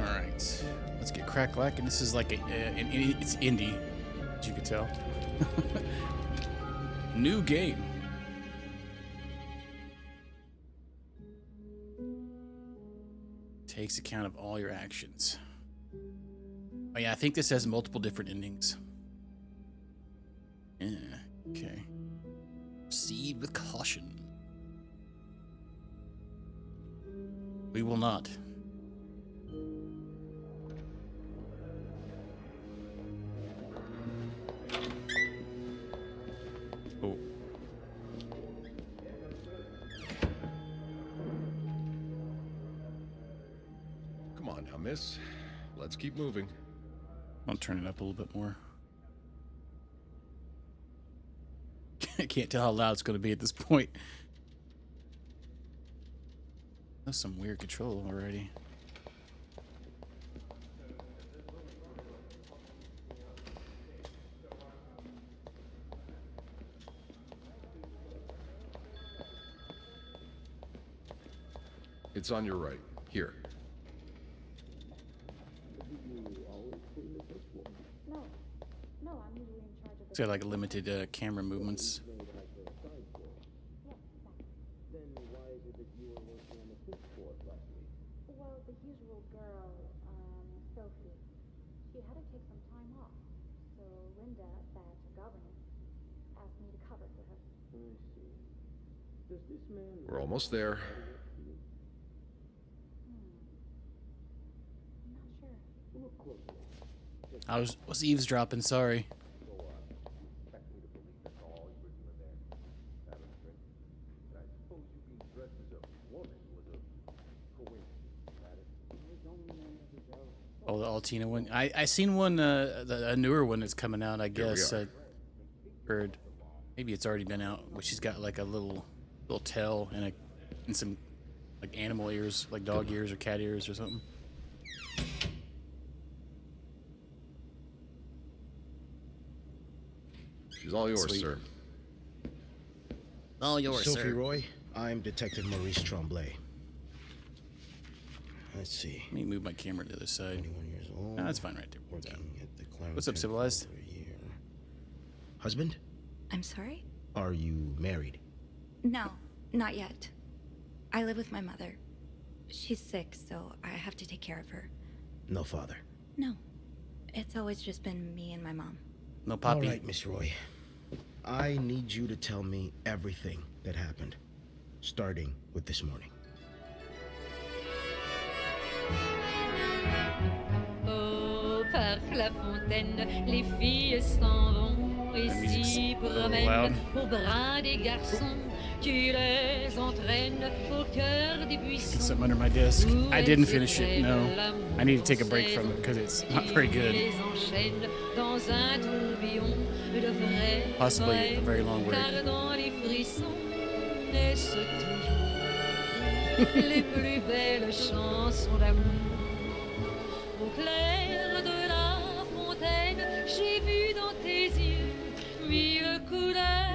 Alright. Let's get crack-lack, and this is like it's indie, as you can tell. New game. Takes account of all your actions. Oh yeah, I think this has multiple different endings. Yeah, okay. Proceed with caution. We will not. Oh. Come on now, miss. Let's keep moving. I'll turn it up a little bit more. I can't tell how loud it's going to be at this point. That's some weird control already. It's on your right. Here. No, I'm usually in charge of It's got like limited camera movements. Then why is it that you were working on the fifth floor last week? Well, the usual girl, Sophie. She had to take some time off. So Linda, that's her governess, asked me to cover for her. I see. Does this man... We're almost there. I'm not sure. Look closely. I was eavesdropping, sorry. So, you expect me to believe that's all you were doing there? Having a drink? And I suppose you being dressed as a woman was a coincidence, that is? There's only one other girl. Oh, the Altina one. I seen one, a newer one that's coming out, I guess. Heard. Maybe it's already been out. Where she's got like a little tail and some like animal ears, like dog ears or cat ears or something. She's all yours, Sweet. sir. All yours, Sophie sir. Roy, I'm Detective Maurice Tremblay. Let's see. Let me move my camera to the other side. 21 years old. No, that's fine right there. Working at the Clarendon What's up, Civilized? for a year. Husband? I'm sorry? Are you married? No, not yet. I live with my mother. She's sick, so I have to take care of her. No father. No. It's always just been me and my mom. No poppy. All right, Miss Roy. I need you to tell me everything that happened, starting with this morning. Au parc La Fontaine, les filles s'en vont et s'y promènent au bras des garçons. Tu les entraînes au cœur des buissons. Something under my desk. I didn't finish it. No, I need to take a break from it because it's not very good. Possibly a very long word. Les plus belles chansons d'amour. Au clair de la fontaine, j'ai vu dans tes yeux mille couleurs.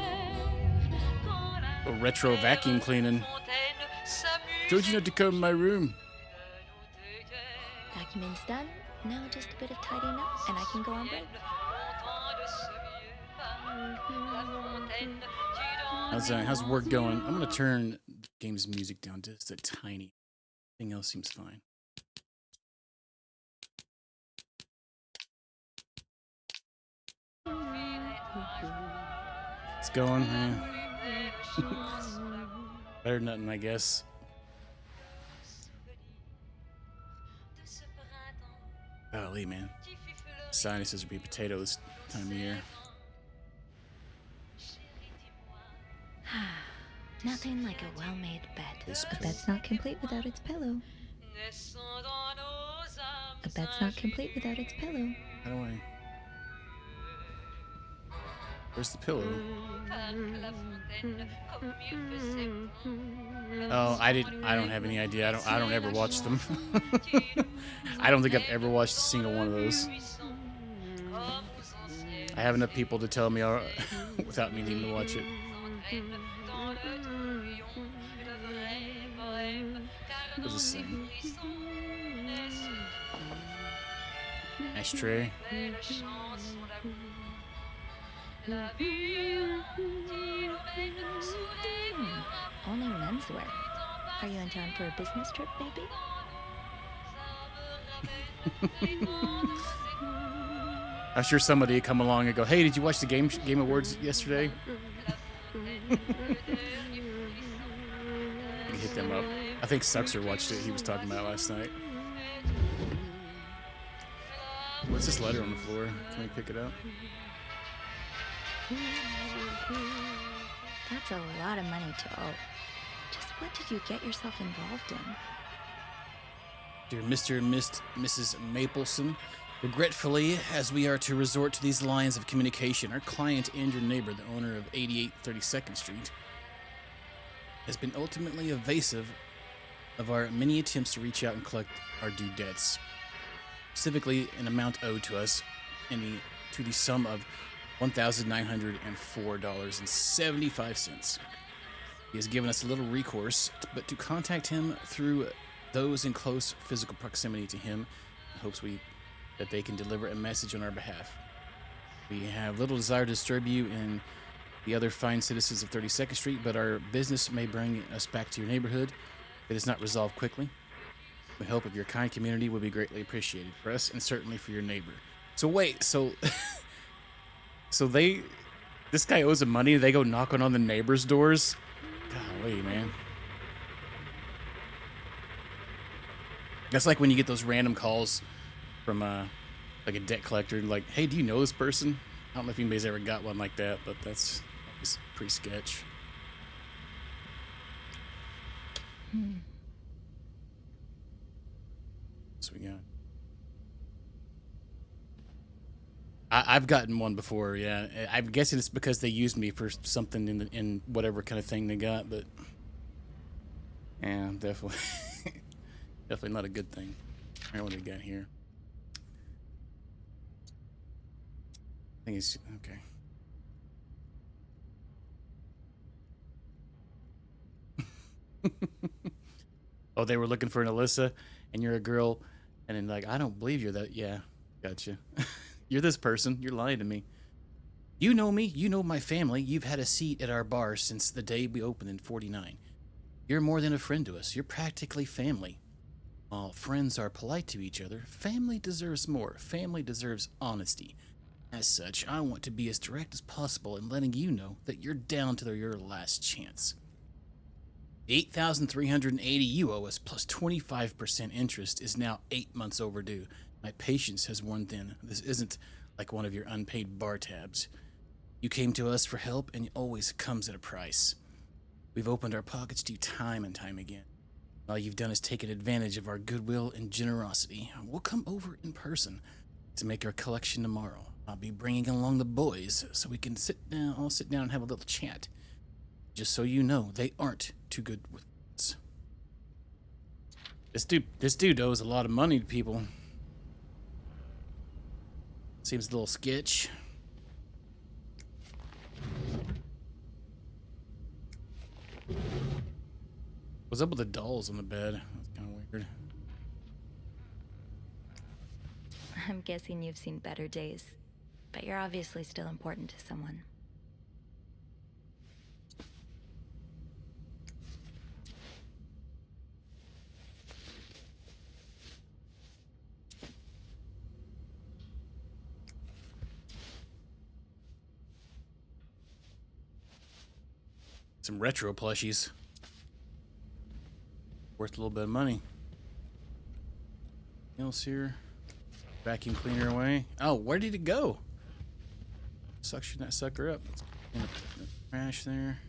A retro vacuum cleaning. Told you not to come in my room. Vacuuming's done. Now just a bit of tidying up, and I can go on break. How's work going? I'm gonna turn the game's music down just a tiny. Everything else seems fine. It's going, man. Better than nothing, I guess. Golly, man. Sinuses would be potatoes time of year. Nothing like a well-made bed. A bed's not complete without its pillow. A bed's not complete without its pillow. How do I? Where's the pillow? Oh, I don't have any idea. I don't ever watch them. I don't think I've ever watched a single one of those. I have enough people to tell me without me needing to watch it. What was this thing? Ashtray. Only menswear. Are you in town for a business trip, maybe? I'm sure somebody would come along and go, "Hey, did you watch the Game Awards yesterday?" You hit them up. I think Suxer watched it. He was talking about it last night. What's this letter on the floor? Can we pick it up? That's a lot of money to owe. Just what did you get yourself involved in? Dear Mr. and Mrs. Mapleson, regretfully, as we are to resort to these lines of communication, our client and your neighbor, the owner of 88 32nd Street, has been ultimately evasive of our many attempts to reach out and collect our due debts, specifically an amount owed to us to the sum of $1,904.75. He has given us little recourse, but to contact him through those in close physical proximity to him in hopes that they can deliver a message on our behalf. We have little desire to disturb you and the other fine citizens of 32nd Street, but our business may bring us back to your neighborhood if it is not resolved quickly. The help of your kind community would be greatly appreciated for us and certainly for your neighbor. So wait, so this guy owes them money, they go knocking on the neighbors' doors? Golly, man. That's like when you get those random calls from like a debt collector, like, "Hey, do you know this person?" I don't know if anybody's ever got one like that, but that's pretty sketch. So we got. I've gotten one before, yeah. I'm guessing it's because they used me for something in whatever kind of thing they got, but yeah, definitely, definitely not a good thing. I don't know what we got here. I think it's okay. Oh, they were looking for an Alyssa, and you're a girl, and then like, "I don't believe you're that." Yeah, gotcha. You're this person. You're lying to me. You know me. You know my family. You've had a seat at our bar since the day we opened in '49. You're more than a friend to us. You're practically family. While friends are polite to each other, family deserves more. Family deserves honesty. As such, I want to be as direct as possible in letting you know that you're down to your last chance. The $8,380 you owe us plus 25% interest is now 8 months overdue. My patience has worn thin. This isn't like one of your unpaid bar tabs. You came to us for help, and it always comes at a price. We've opened our pockets to you time and time again. All you've done is taken advantage of our goodwill and generosity. We'll come over in person to make our collection tomorrow. I'll be bringing along the boys so we can all sit down and have a little chat. Just so you know, they aren't too good with us. This dude owes a lot of money to people. Seems a little sketch. What's up with the dolls on the bed? That's kind of weird. I'm guessing you've seen better days, but you're obviously still important to someone. Some retro plushies. Worth a little bit of money. Anything else here? Vacuum cleaner away. Oh, where did it go? Suction that sucker up. Let's clean up the trash there.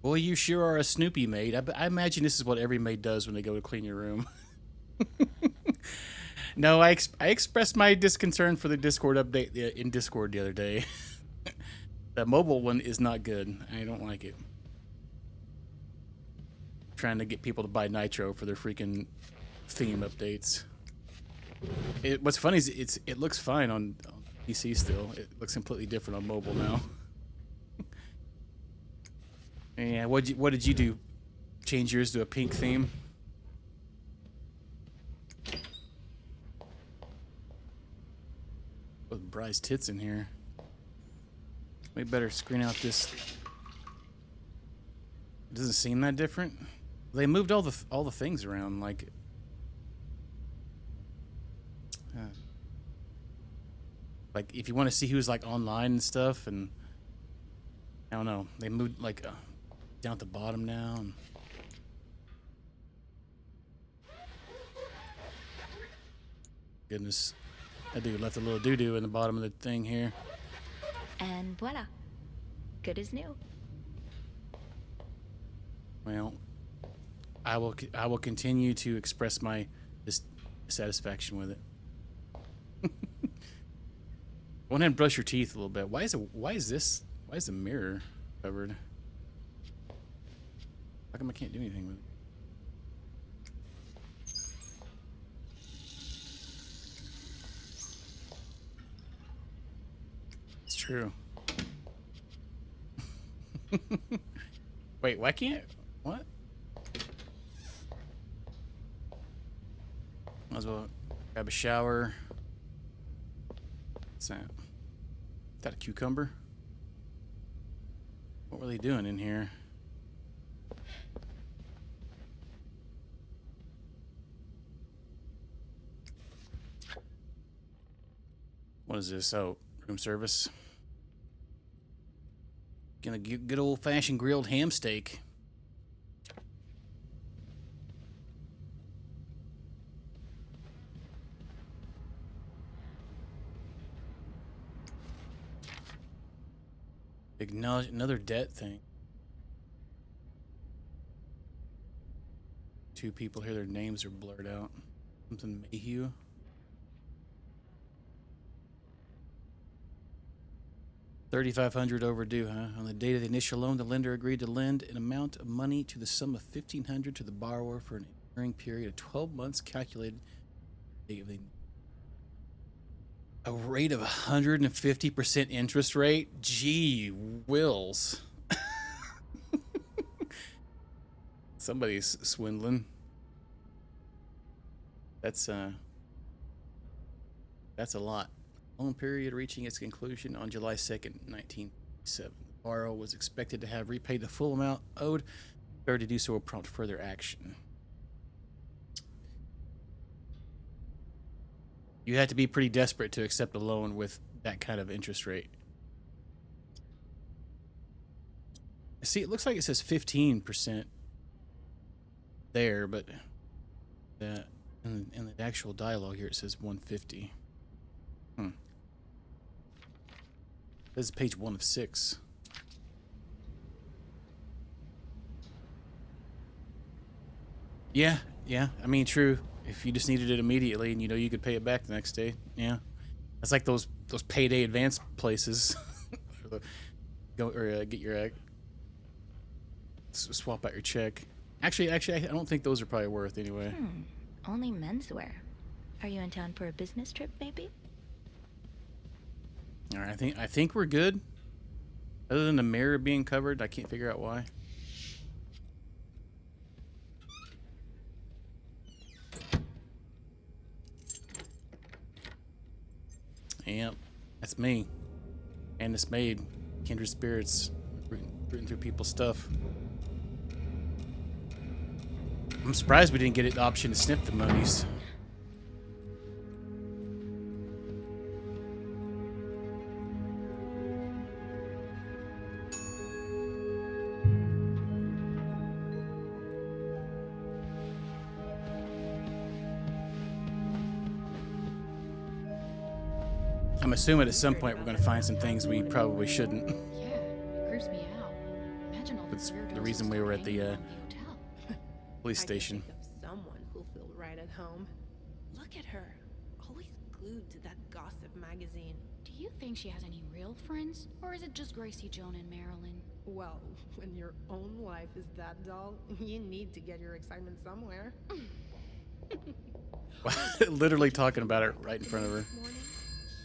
Boy, you sure are a Snoopy maid. I imagine this is what every maid does when they go to clean your room. No, I expressed my disconcern for the Discord update in Discord the other day. The mobile one is not good. I don't like it. Trying to get people to buy Nitro for their freaking theme updates. What's funny is it looks fine on PC still. It looks completely different on mobile now. Yeah, what did you do? Change yours to a pink theme? With Bry's tits in here. We better screen out this. It doesn't seem that different. They moved all the things around, like. Like if you want to see who's like online and stuff, and I don't know, they moved like down at the bottom now. And goodness, that dude left a little doo-doo in the bottom of the thing here. And voila. Good as new. Well, I will continue to express my dissatisfaction with it. Go ahead and brush your teeth a little bit. Why is the mirror covered? How come I can't do anything with it? It's true. Wait, why can't? What? Might as well grab a shower. What's that? Is that a cucumber? What were they doing in here? What is this? Oh, room service. Gonna get good old-fashioned grilled ham steak. Acknowledge another debt thing. Two people here, their names are blurred out. Something Mayhew. $3,500 overdue, huh? On the date of the initial loan, the lender agreed to lend an amount of money to the sum of $1,500 to the borrower for an enduring period of 12 months, calculated a rate of 150% interest rate. Gee wills. Somebody's swindling. That's a lot. Loan period reaching its conclusion on July 2nd, 1997. The borrower was expected to have repaid the full amount owed. Failure to do so will prompt further action. You had to be pretty desperate to accept a loan with that kind of interest rate. See, it looks like it says 15% there, but in the actual dialogue here it says 150. This is page 1 of 6. Yeah. I mean, true. If you just needed it immediately and you know you could pay it back the next day, yeah. It's like those payday advance places. Go or get your swap out your check. Actually, I don't think those are probably worth anyway. Only menswear. Are you in town for a business trip, maybe? All right, I think we're good. Other than the mirror being covered, I can't figure out why. Yep, that's me. And it's made. Kindred spirits rooting through people's stuff. I'm surprised we didn't get the option to sniff the monies. I'm assuming at some point we're going to find some things we probably shouldn't. Yeah, it creeps me out. Imagine all That's the weirdos the reason just we were at hanging the around hotel. police I can station. think of someone who'll feel right at home. Look at her, always glued to that gossip magazine. Do you think she has any real friends? Or is it just Gracie, Joan, and Marilyn? Well, when your own life is that dull, you need to get your excitement somewhere. Literally talking about it right in front of her. This morning,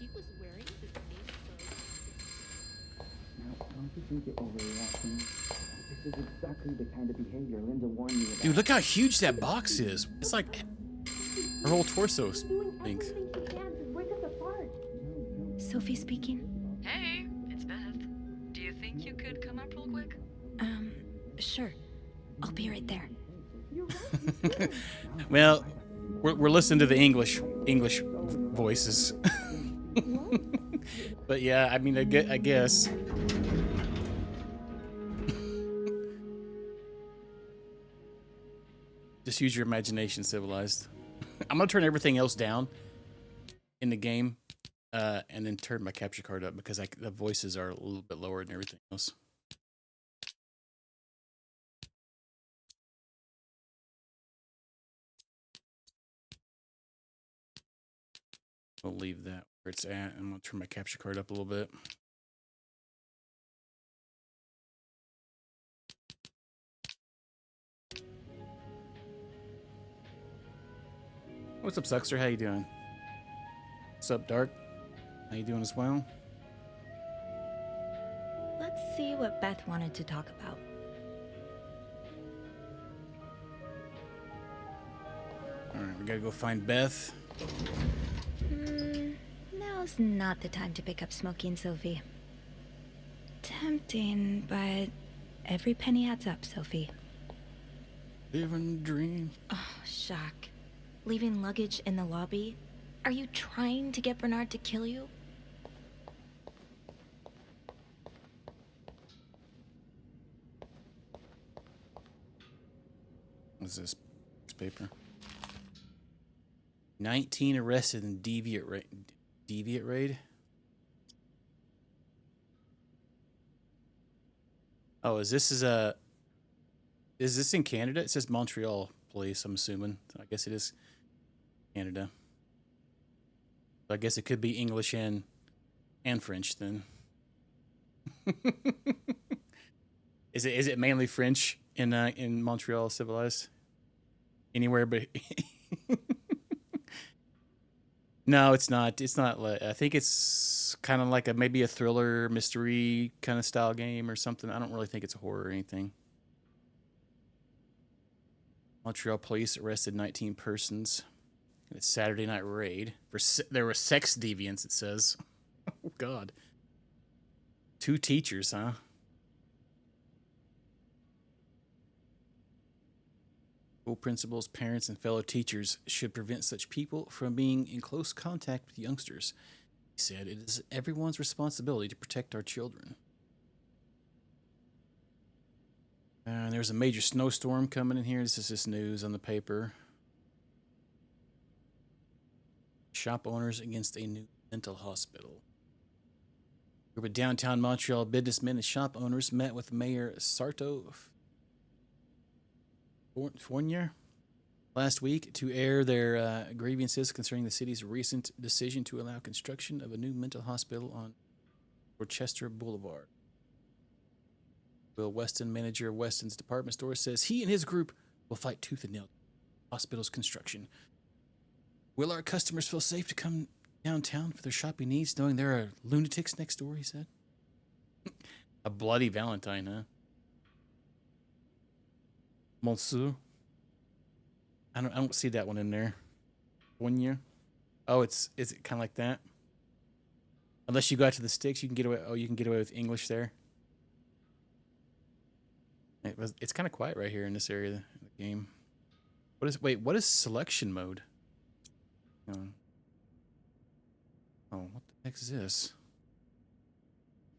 she was wearing the same clothes. No, don't you think you're overreacting? This is exactly the kind of behavior Linda warned me about. Dude, look how huge that box is. It's like her whole torso Doing length. everything she can to break us apart. Sophie speaking. Hey, it's Beth. Do you think you could come up real quick? Sure. I'll be right there. You're right. Well, we're listening to the English voices. But yeah, I mean, I guess. Just use your imagination, civilized. I'm gonna turn everything else down in the game, and then turn my capture card up because the voices are a little bit lower than everything else. We'll leave that where it's at. I'm gonna turn my capture card up a little bit. What's up, Suxter? How you doing? What's up, Dark? How you doing as well? Let's see what Beth wanted to talk about. Alright, we gotta go find Beth. Now's not the time to pick up smoking, Sophie. Tempting, but every penny adds up, Sophie. Living the dream. Oh, shock. Leaving luggage in the lobby? Are you trying to get Bernard to kill you? What's this paper? 19 arrested in deviant raid. Oh, is this in Canada? It says Montreal police, I'm assuming. I guess it is Canada. I guess it could be English and French then. Is it mainly French in Montreal, civilized? Anywhere but No, it's not. It's not. I think it's kind of like maybe a thriller mystery kind of style game or something. I don't really think it's a horror or anything. Montreal police arrested 19 persons in a Saturday night raid there were sex deviants. It says, "Oh God." 2 teachers, huh? School principals, parents, and fellow teachers should prevent such people from being in close contact with youngsters. He said, "It is everyone's responsibility to protect our children." There's a major snowstorm coming in here. This is just news on the paper. Shop owners against a new mental hospital. A group of downtown Montreal businessmen and shop owners met with Mayor Sarto Fournier last week to air their grievances concerning the city's recent decision to allow construction of a new mental hospital on Rochester Boulevard. Will Weston, manager of Weston's department store, says he and his group will fight tooth and nail for hospital's construction. Will our customers feel safe to come downtown for their shopping needs, knowing there are lunatics next door, he said. A bloody Valentine, huh? Monsieur. I don't see that one in there. 1 year. Oh, is it kind of like that? Unless you go out to the sticks, you can get away. Oh, you can get away with English there. It's kind of quiet right here in this area of the game. What is selection mode? Oh, what the heck is this?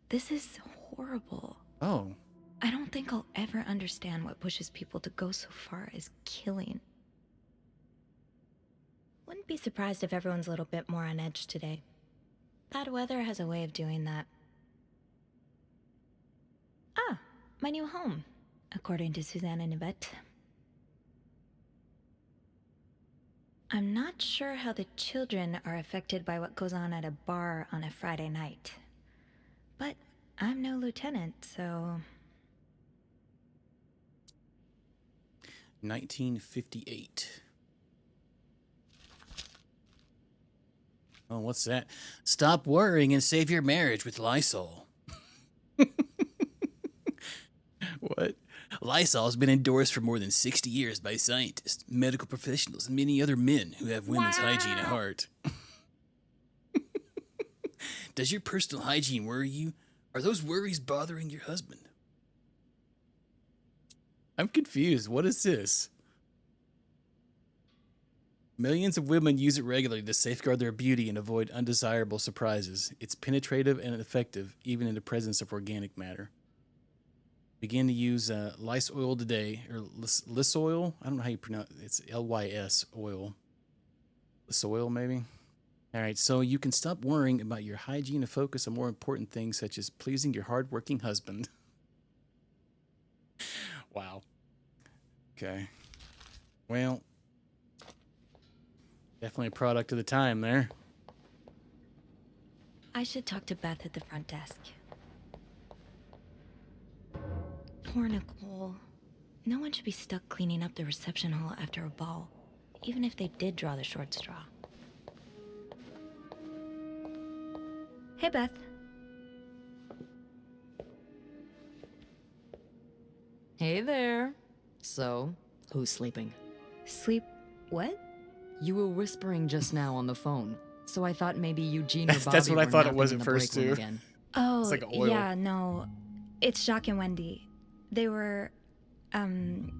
This is horrible. Oh. I don't think I'll ever understand what pushes people to go so far as killing. Wouldn't be surprised if everyone's a little bit more on edge today. Bad weather has a way of doing that. Ah, my new home, according to Suzanne and Yvette. I'm not sure how the children are affected by what goes on at a bar on a Friday night. But I'm no lieutenant, so... 1958. Oh, what's that? Stop worrying and save your marriage with Lysol. What? Lysol has been endorsed for more than 60 years by scientists, medical professionals, and many other men who have women's hygiene at heart. Does your personal hygiene worry you? Are those worries bothering your husband? I'm confused. What is this? Millions of women use it regularly to safeguard their beauty and avoid undesirable surprises. It's penetrative and effective, even in the presence of organic matter. Begin to use Lys oil today, or Lys oil. I don't know how you pronounce it. It's Lys oil. Lys oil, maybe? All right, so you can stop worrying about your hygiene and focus on more important things such as pleasing your hardworking husband. Wow. Okay. Well, definitely a product of the time there. I should talk to Beth at the front desk. Poor Nicole. No one should be stuck cleaning up the reception hall after a ball, even if they did draw the short straw. Hey, Beth. Hey there. So, who's sleeping? Sleep what? You were whispering just now on the phone, so I thought maybe Eugene or Bobby That's what I were thought it napping was in at the break first, room too. Again. Oh, It's like oil. yeah, no. It's Jacques and Wendy. They were, in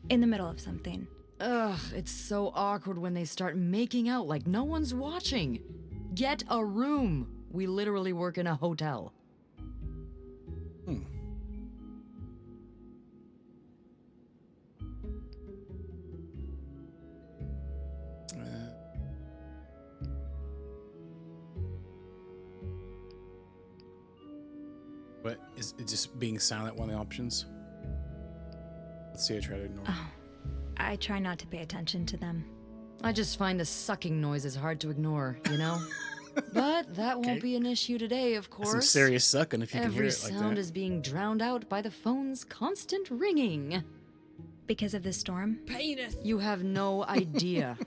the middle of something. Ugh, it's so awkward when they start making out like no one's watching. Get a room. We literally work in a hotel. What is it? Just being silent one of the options? Let's see. I try to ignore. Oh, I try not to pay attention to them. I just find the sucking noises hard to ignore, you know? But that won't be an issue today, of course. Some serious sucking if you can hear Every it like sound that. is being drowned out by the phone's constant ringing. Because of the storm? Penis. You have no idea.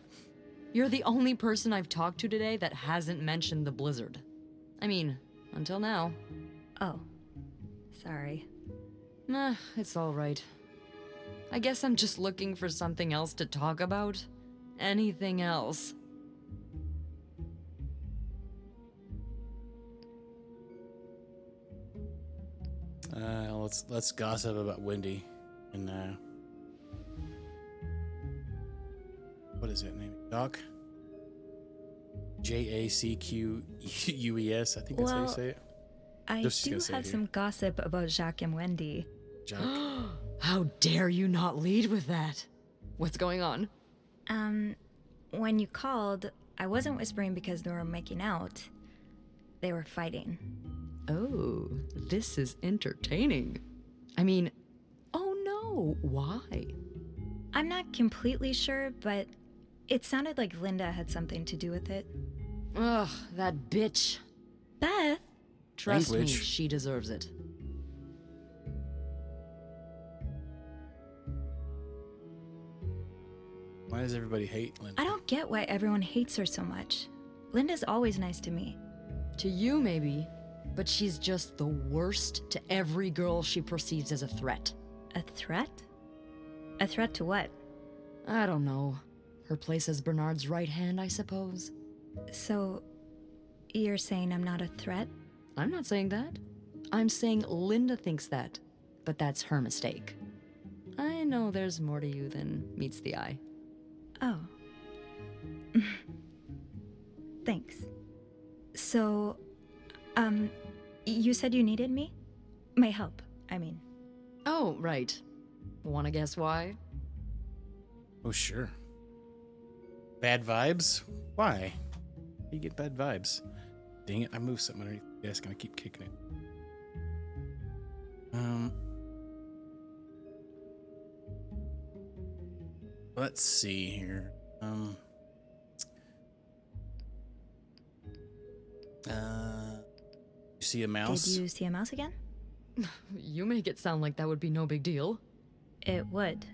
You're the only person I've talked to today that hasn't mentioned the blizzard. I mean, until now. Oh. Sorry. Nah, it's all right. I guess I'm just looking for something else to talk about. Anything else. Let's gossip about Wendy and what is that name? Doc? Jacqueus. I think that's how you say it. I Just do gonna say it have here. some gossip about Jacques and Wendy. Jacques. How dare you not lead with that? What's going on? When you called, I wasn't whispering because they were making out. They were fighting. Oh, this is entertaining. I mean, oh no, why? I'm not completely sure, but it sounded like Linda had something to do with it. Ugh, that bitch. Beth? Trust me, Language. she deserves it. Why does everybody hate Linda? I don't get why everyone hates her so much. Linda's always nice to me. To you, maybe, but she's just the worst to every girl she perceives as a threat. A threat? A threat to what? I don't know. Her place as Bernard's right hand, I suppose. So, you're saying I'm not a threat? I'm not saying that. I'm saying Linda thinks that, but that's her mistake. I know there's more to you than meets the eye. Oh. Thanks. So, you said you needed me? My help, I mean. Oh, right. Wanna guess why? Oh, sure. Bad vibes? Why? How do you get bad vibes? Dang it, I moved something underneath the desk and I keep kicking it. Let's see here. You see a mouse? Did you see a mouse again? You make it sound like that would be no big deal. It would.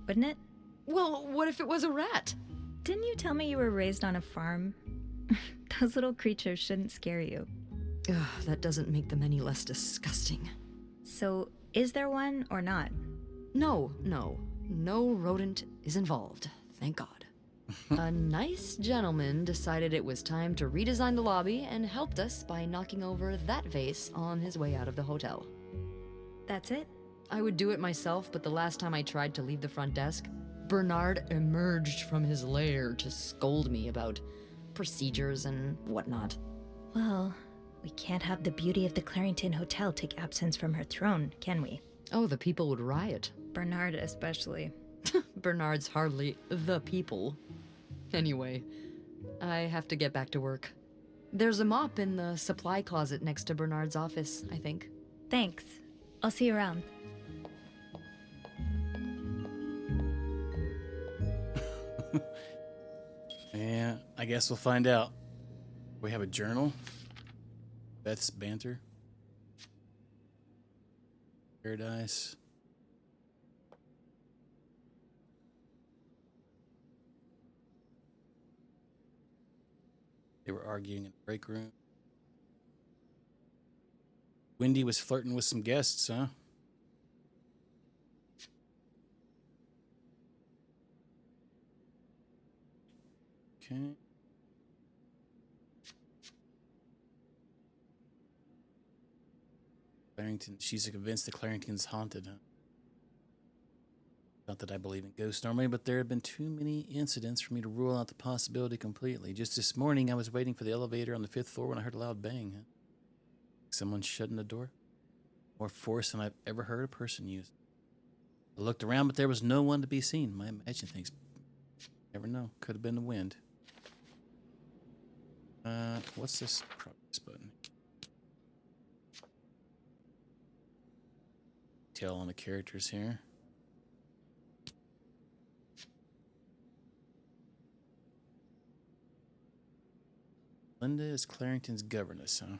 Wouldn't it? Well, what if it was a rat? Didn't you tell me you were raised on a farm? Those little creatures shouldn't scare you. Ugh, that doesn't make them any less disgusting. So, is there one or not? No rodent is involved, thank God. A nice gentleman decided it was time to redesign the lobby and helped us by knocking over that vase on his way out of the hotel. That's it? I would do it myself, but the last time I tried to leave the front desk, Bernard emerged from his lair to scold me about procedures and whatnot. Well, we can't have the beauty of the Clarington Hotel take absence from her throne, can we? Oh, the people would riot. Bernard especially. Bernard's hardly the people. Anyway, I have to get back to work. There's a mop in the supply closet next to Bernard's office, I think. Thanks. I'll see you around. Yeah, I guess we'll find out. We have a journal. Beth's banter. Paradise. They were arguing in the break room. Wendy was flirting with some guests, huh? Okay. Clarington, she's convinced that Clarington's haunted, huh? Not that I believe in ghosts normally, but there have been too many incidents for me to rule out the possibility completely. Just this morning, I was waiting for the elevator on the 5th floor when I heard a loud bang. Huh? Someone shutting the door. More force than I've ever heard a person use. I looked around, but there was no one to be seen. My imagination things. Never know. Could have been the wind. What's this progress button? Detail on the characters here. Linda is Clarington's governess, huh?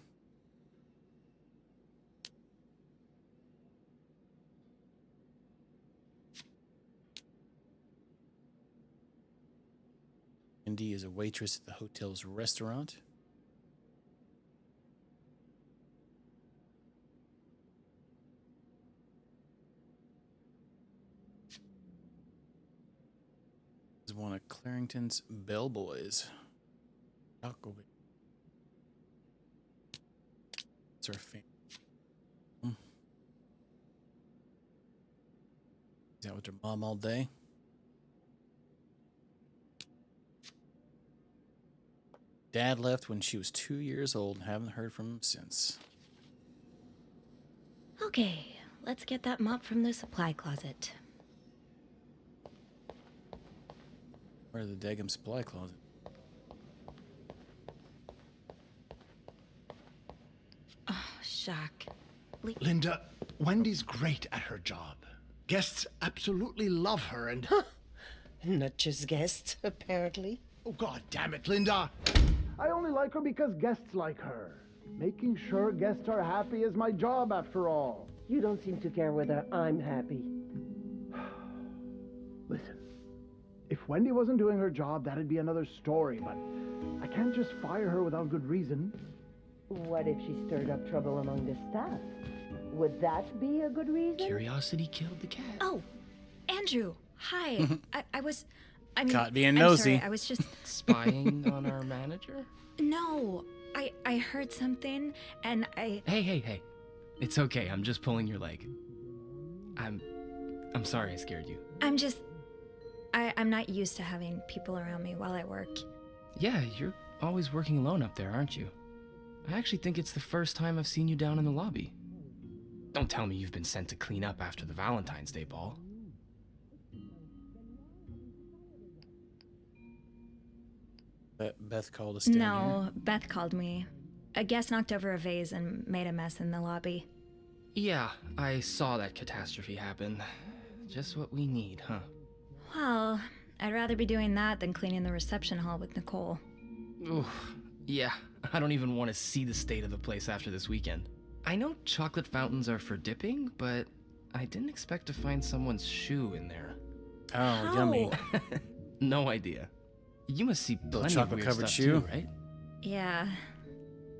Wendy is a waitress at the hotel's restaurant. Is one of Clarington's bellboys. Alcohol. It's her family. Is out with her mom all day? Dad left when she was 2 years old and haven't heard from him since. Okay, let's get that mop from the supply closet. Where's the daggum supply closet? Oh, shock. Linda, Wendy's great at her job. Guests absolutely love her and... Not just guests, apparently. Oh, God damn it, Linda! I only like her because guests like her. Making sure guests are happy is my job, after all. You don't seem to care whether I'm happy. Listen, if Wendy wasn't doing her job, that'd be another story, but I can't just fire her without good reason. What if she stirred up trouble among the staff? Would that be a good reason? Curiosity killed the cat. Oh, Andrew, hi. I mean, Caught being I'm nosy. sorry, I was just... Spying on our manager? No, I heard something, and I... Hey. It's okay, I'm just pulling your leg. I'm sorry I scared you. I'm not used to having people around me while I work. Yeah, you're always working alone up there, aren't you? I actually think it's the first time I've seen you down in the lobby. Don't tell me you've been sent to clean up after the Valentine's Day ball. Beth called us down No, here. Beth called me. A guest knocked over a vase and made a mess in the lobby. Yeah, I saw that catastrophe happen. Just what we need, huh? Well, I'd rather be doing that than cleaning the reception hall with Nicole. Oof, yeah, I don't even want to see the state of the place after this weekend. I know chocolate fountains are for dipping, but I didn't expect to find someone's shoe in there. Oh, How? yummy. No idea. You must see plenty of chocolate weird covered stuff shoe? too, right? Yeah.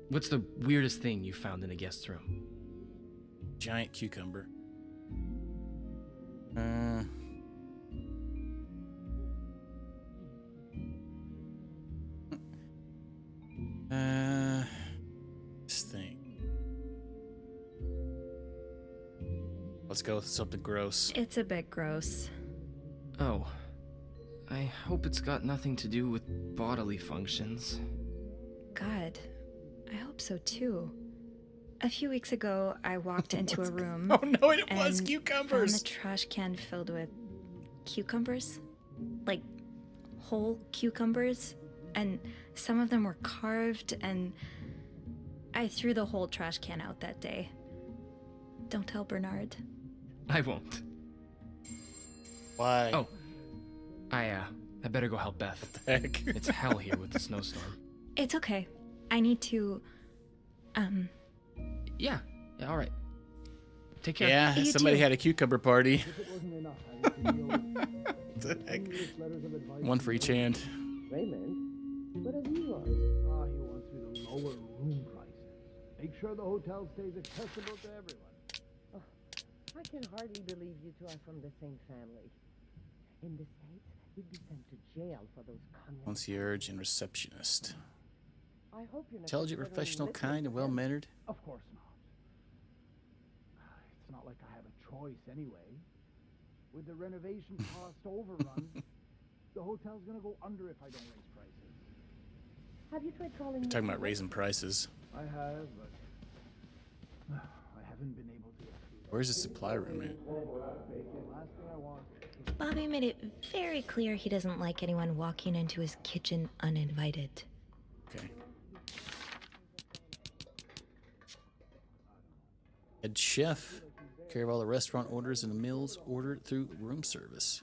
What's the weirdest thing you found in a guest's room? Giant cucumber. Let's go with something gross. It's a bit gross. Oh. I hope it's got nothing to do with bodily functions. God, I hope so too. A few weeks ago, I walked into a room. Oh no, it and was cucumbers. found the trash can filled with cucumbers, like whole cucumbers, and some of them were carved. And I threw the whole trash can out that day. Don't tell Bernard. I won't. Why? Oh, I better go help Beth. Heck. It's hell here with the snowstorm. It's okay. I need to. Yeah, all right. Take care. Yeah, You somebody too. had a cucumber party. The heck? One for each hand. Raymond, what have you on? He wants me to lower room prices. Make sure the hotel stays accessible to everyone. Oh, I can hardly believe you two are from the same family. In the States, you'd be sent to jail for those communist. Concierge and receptionist. I hope you're not Intelligent, considering professional, listening kind, to and them. well-mannered. Of course not. It's not like I have a choice anyway. With the renovation cost overrun, the hotel's gonna go under if I don't raise prices. Have you tried calling You're talking about raising prices. I have, but I haven't been able to. Where's the supply room at? Last thing I want. Bobby made it very clear he doesn't like anyone walking into his kitchen uninvited. Okay. Head chef. Care of all the restaurant orders and the meals ordered through room service.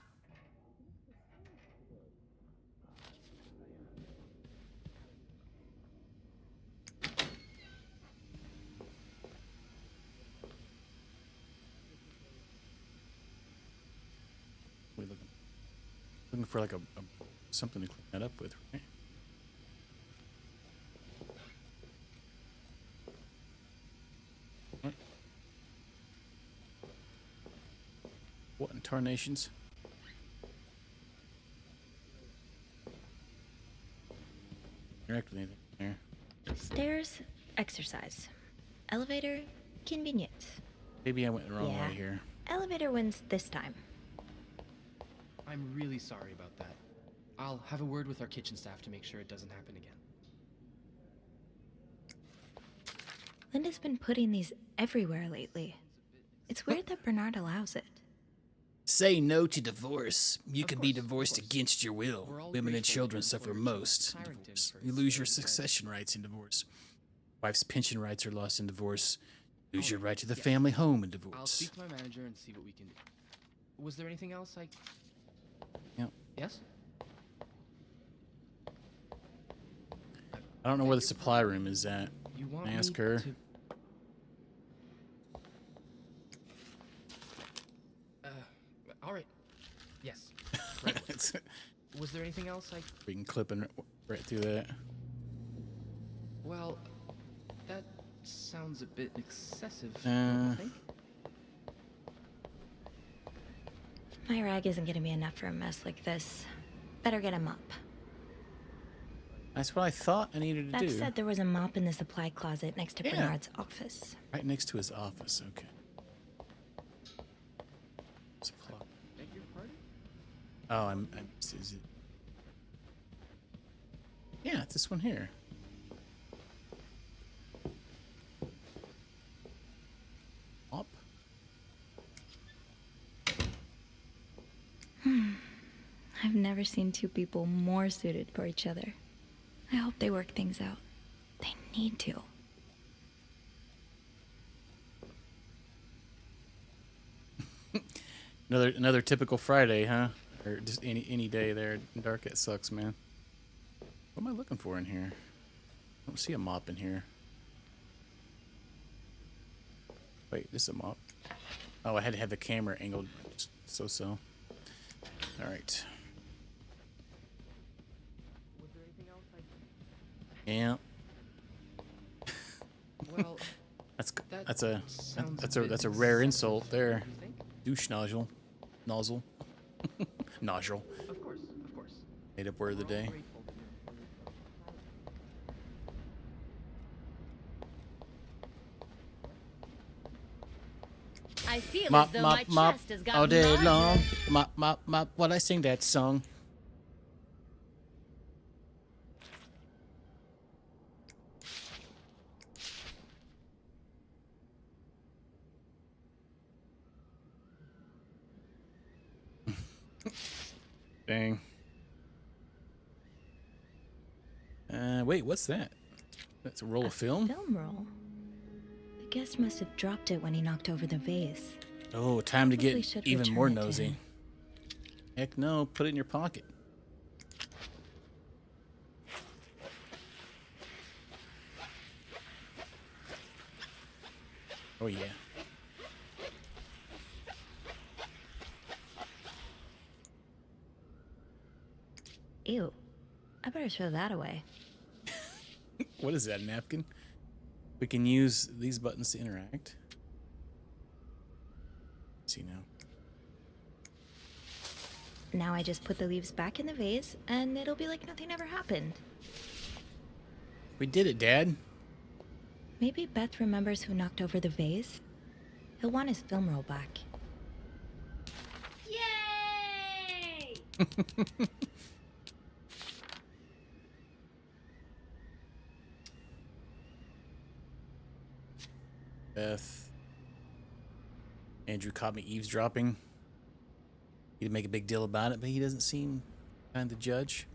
We looking for like a something to clean that up with, right? What in tarnations? Interact with anything there. Stairs, exercise. Elevator, convenience. Maybe I went the wrong Yeah. way here. Elevator wins this time. I'm really sorry about that. I'll have a word with our kitchen staff to make sure it doesn't happen again. Linda's been putting these everywhere lately. It's weird that Bernard allows it. Say no to divorce. You can be divorced against your will. Women and children suffer most in divorce. You lose your succession rights in divorce. Wife's pension rights are lost in divorce. Lose your right to the family home in I'll divorce. speak to my manager and see what we can do. Was there anything else I... Yep. Yes? I don't know where the supply room is at. You want Can I ask me her? to- all right. Yes. Right. Was there anything else I... We can clip in right through that. Well, that sounds a bit excessive, Uh. don't you think? My rag isn't gonna be enough for a mess like this. Better get a mop. That's what I thought I needed to Beth do. said there was a mop in the supply closet next to Yeah. Bernard's office. Right next to his office. Okay. Supply. Beg your pardon? Oh, is it? Yeah, it's this one here. Mop. I've never seen two people more suited for each other. I hope they work things out. They need to. Another typical Friday, huh? Or just any day there in dark. It sucks, man. What am I looking for in here? I don't see a mop in here. Wait, this is a mop. Oh, I had to have the camera angled just so. All right. Was there anything else Yeah. Well, that's a rare insult there. Douche nozzle. Nozzle. Nozzle. Of course. Made up word of the day. I feel Mop, as though mop, my mop chest has all gotten day larger. long. Mop, mop, mop. While I sing that song. Dang. Wait, what's that? That's a roll of film? Film roll? The guest must have dropped it when he knocked over the vase. Oh, time to Probably get should even return more it to nosy. him. Heck no, put it in your pocket. Oh yeah. Ew. I better throw that away. What is that, a napkin? We can use these buttons to interact. Let's see now. Now I just put the leaves back in the vase, and it'll be like nothing ever happened. We did it, Dad. Maybe Beth remembers who knocked over the vase. He'll want his film roll back. Yay! Beth. Andrew caught me eavesdropping. He'd make a big deal about it, but he doesn't seem kind to judge.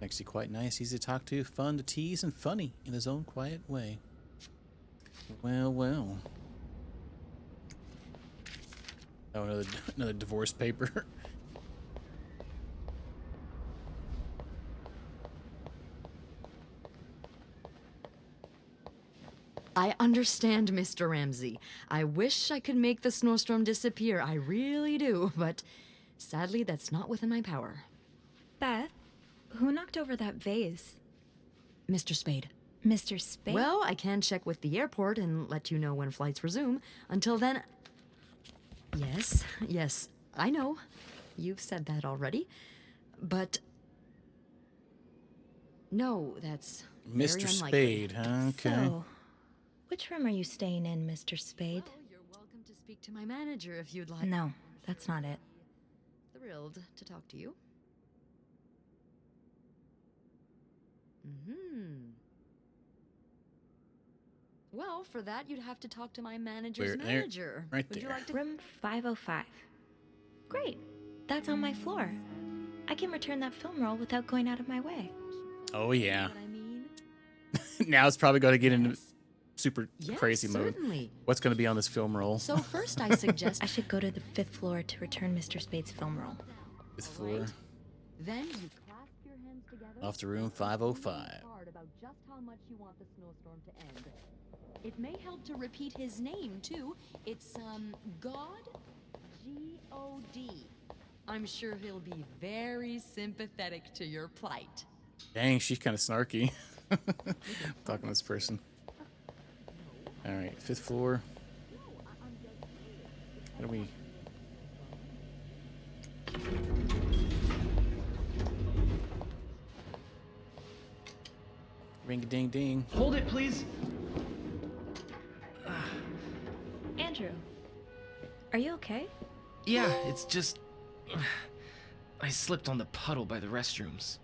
Actually quite nice, easy to talk to, fun to tease, and funny in his own quiet way. Well, well. Oh, another divorce paper. I understand, Mr. Ramsey. I wish I could make the snowstorm disappear. I really do, but sadly, that's not within my power. Beth, who knocked over that vase? Mr. Spade. Mr. Spade? Well, I can check with the airport and let you know when flights resume. Until then... Yes, I know. You've said that already. But... No, that's very Mr. unlikely. Spade, huh? Okay. So, which room are you staying in, Mr. Spade? Well, you're welcome to speak to my manager if you'd like. No, that's not it. Thrilled to talk to you. Well, for that, you'd have to talk to my manager's There, manager. right Would you there. like to... Room 505. Great. That's on my floor. I can return that film roll without going out of my way. Oh, yeah. What I mean? Now it's probably going to get into super Yes, crazy mode. certainly. What's going to be on this film roll? So first, I suggest... I should go to the 5th floor to return Mr. Spade's film roll. Fifth floor. Then you clasp your hands together. Off to room 505. Hard about just how much you want the snowstorm to end. It may help to repeat his name too. It's God, G-O-D. I'm sure he'll be very sympathetic to your plight. Dang, she's kind of snarky. Talking to this person. All right, 5th floor. How do we... Ring-a-ding-ding. Hold it, please. Andrew, are you okay? Yeah, it's just... I slipped on the puddle by the restrooms.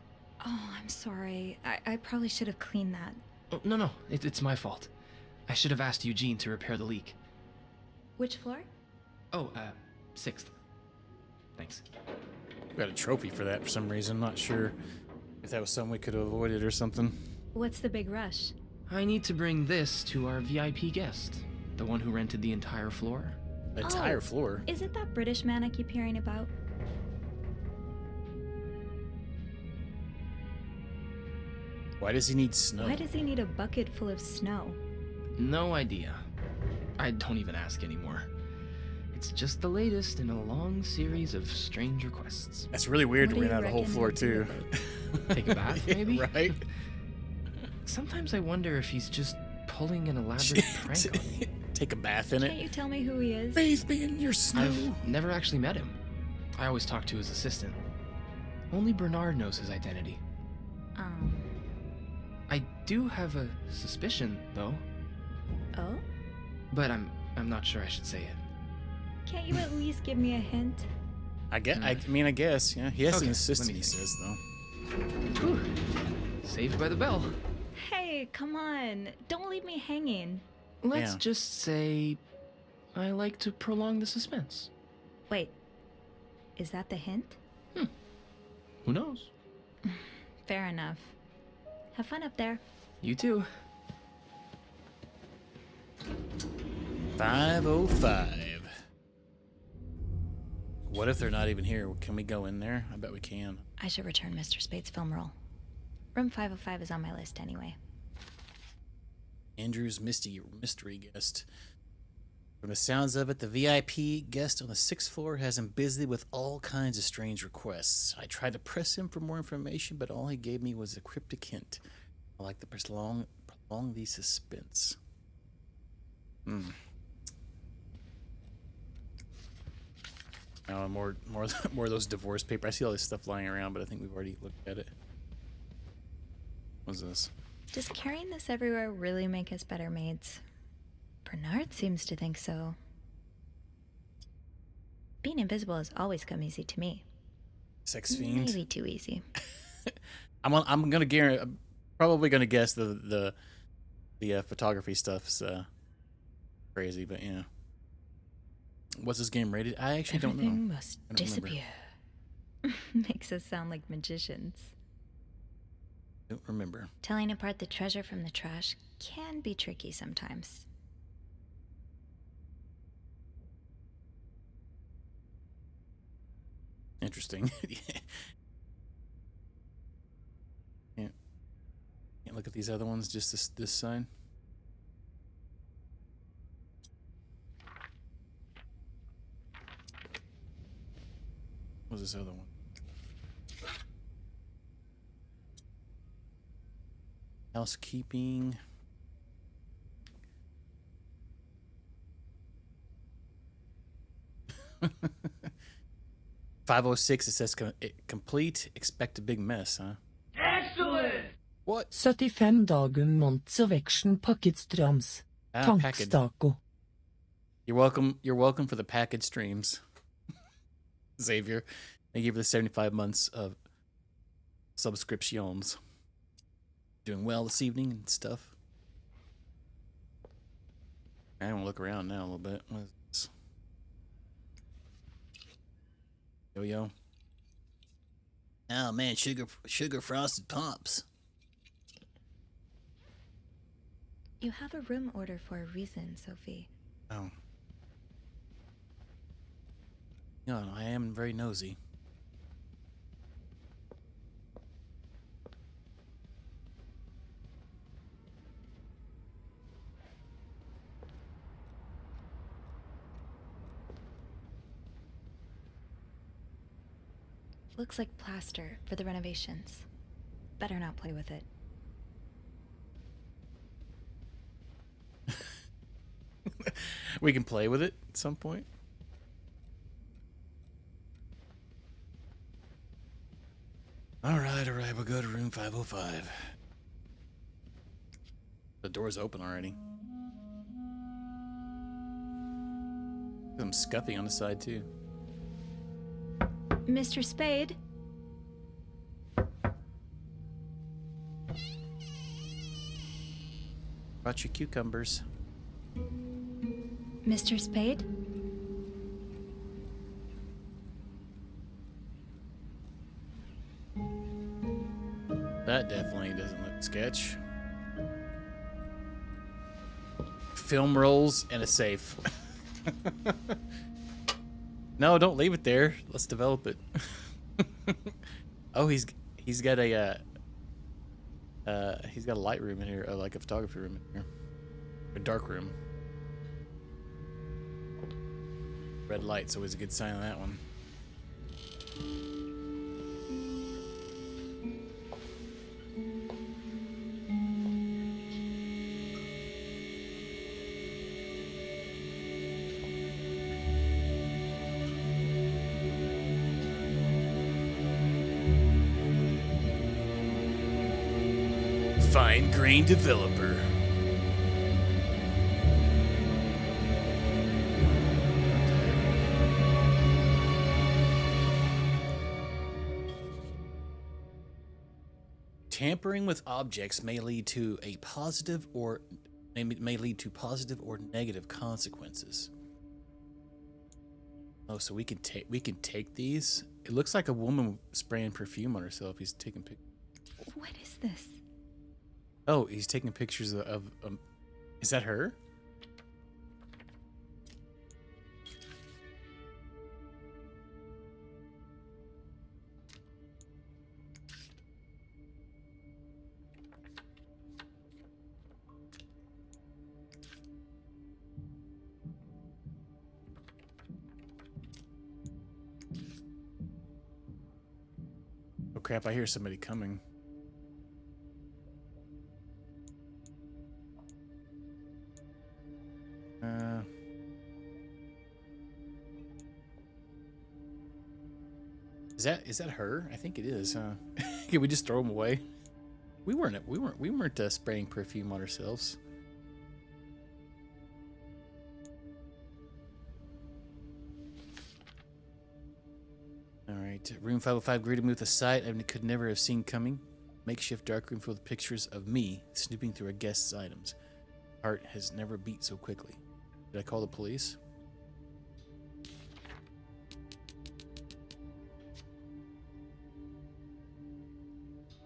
Oh, I'm sorry. I probably should have cleaned that. Oh, no, it's my fault. I should have asked Eugene to repair the leak. Which floor? Oh, 6th. Thanks. We got a trophy for that for some reason. Not sure if that was something we could have avoided or something. What's the big rush? I need to bring this to our VIP guest. The one who rented the entire floor. Entire floor? Is it that British man I keep hearing about? Why does he need snow? Why does he need a bucket full of snow? No idea. I don't even ask anymore. It's just the latest in a long series of strange requests. That's really weird What to do rent you out a whole reckon floor he'll do too. Take a bath, maybe? Right? Sometimes I wonder if he's just pulling an elaborate prank on me. Take a bath in Can't it. you tell me who he is? Bathe me in your snow. I've never actually met him. I always talk to his assistant. Only Bernard knows his identity. I do have a suspicion, though. Oh? But I'm not sure I should say it. Can't you at least give me a hint? I guess. Yeah. He has Okay, to insist. let me He think. says though. Whew. Saved by the bell. Hey, come on. Don't leave me hanging. Let's Yeah. just say I like to prolong the suspense. Wait. Is that the hint? Who knows? Fair enough. Have fun up there. You too. 505. What if they're not even here? Can we go in there? I bet we can. I should return Mr. Spade's film roll. Room 505 is on my list anyway. Andrew's mystery guest. From the sounds of it, the VIP guest on the 6th floor has him busy with all kinds of strange requests. I tried to press him for more information, but all he gave me was a cryptic hint. I like to prolong the suspense. Oh, more of those divorce papers. I see all this stuff lying around, but I think we've already looked at it. What's this? Does carrying this everywhere really make us better maids? Bernard seems to think so. Being invisible has always come easy to me. Sex fiend. Maybe too easy. I'm gonna guarantee. I'm probably gonna guess the photography stuff's crazy, but yeah. What's this game rated? I actually don't know. Everything must I don't remember. disappear. Makes us sound like magicians. Don't remember. Telling apart the treasure from the trash can be tricky sometimes. Interesting. Can't look at these other ones. Just this sign. What's this other one? Housekeeping. $506. It says complete. Expect a big mess, huh? Excellent! What? 75 dager monsterveksjen pakket strams. Package. Tankstako. You're welcome. You're welcome for the package streams, Xavier. Thank you for the 75 months of subscriptions. Doing well this evening and stuff. I want to look around now a little bit. What is this? Yo. Oh man, sugar frosted pops. You have a room order for a reason, Sophie. Oh. No, I am very nosy. Looks like plaster for the renovations. Better not play with it. We can play with it at some point. All right, we'll go to room 505. The door's open already. Some scuffing on the side too. Mr. Spade? Brought you cucumbers. Mr. Spade? That definitely doesn't look sketch. Film rolls and a safe. No, don't leave it there. Let's develop it. Oh, he's got a light room in here, like a photography room in here, a dark room. Red light's always a good sign on that one. Fine grain developer. Tampering with objects may lead to a positive or may lead to positive or negative consequences. Oh, so we can take these. It looks like a woman spraying perfume on herself. He's taking pictures. What is this? Oh, he's taking pictures of is that her? Oh crap, I hear somebody coming. Is that her? I think it is, huh? Can we just throw them away? We weren't spraying perfume on ourselves. All right, room 505 greeted me with a sight I could never have seen coming. Makeshift darkroom filled with pictures of me snooping through a guest's items. Heart has never beat so quickly. Did I call the police?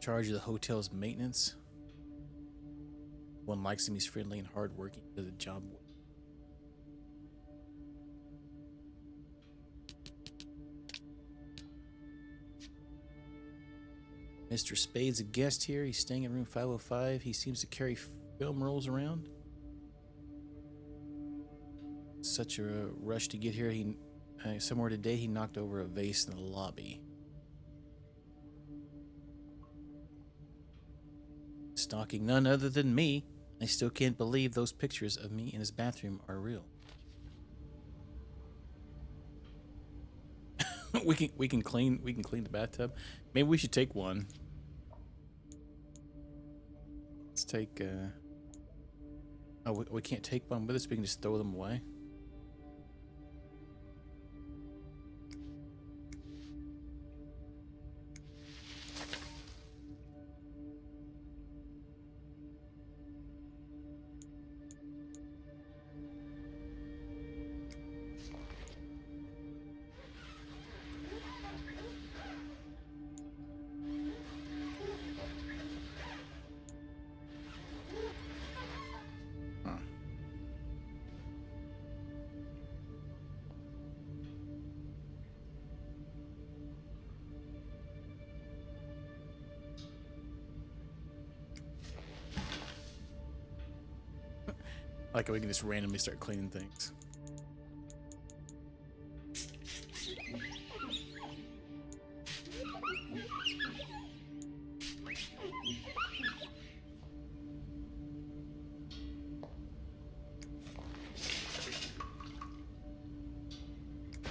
Charge of the hotel's maintenance. One likes him, he's friendly and hardworking. Does a job well. Mr. Spade's a guest here. He's staying in room 505. He seems to carry film rolls around. Such a rush to get here. Somewhere today he knocked over a vase in the lobby. Stalking none other than me. I still can't believe those pictures of me in his bathroom are real. we can clean the bathtub. Maybe we should take one. Let's take oh, we can't take one with us. We can just throw them away. Like we can just randomly start cleaning things.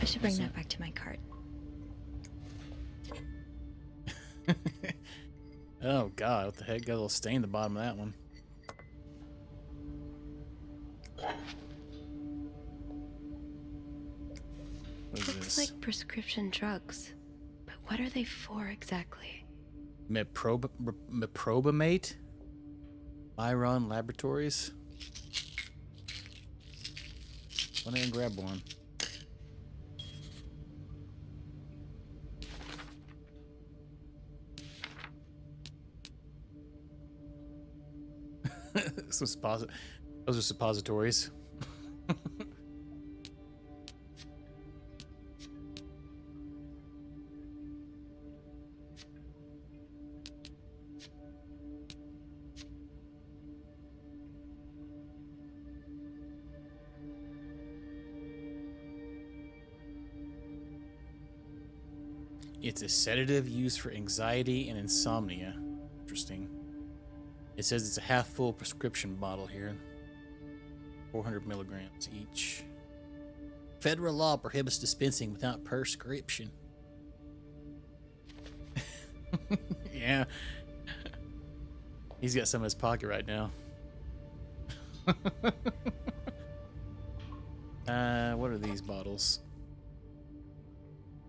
I should bring that back to my cart. Oh god, what the heck? Got a little stain at the bottom of that one. Looks like prescription drugs, but what are they for exactly? Meprobamate? Byron Laboratories? Why don't I grab one? Those are suppositories. It's a sedative used for anxiety and insomnia. Interesting. It says it's a half-full prescription bottle here. 400 milligrams each. Federal law prohibits dispensing without prescription. Yeah. He's got some in his pocket right now. What are these bottles?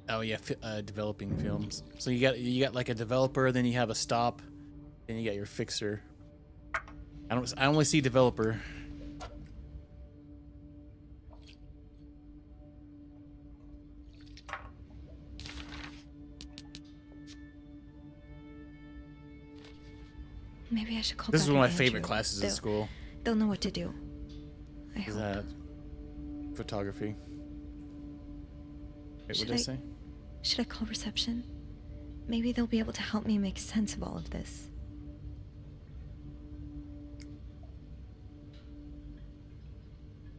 Oh yeah, developing films. So you got like a developer, then you have a stop, And you got your fixer. I only see developer. Maybe I should call This is back one of to my favorite Andrew. classes at school. They'll know what to do. I Is hope. that photography? Wait, what Should did I say? Should I call reception? Maybe they'll be able to help me make sense of all of this.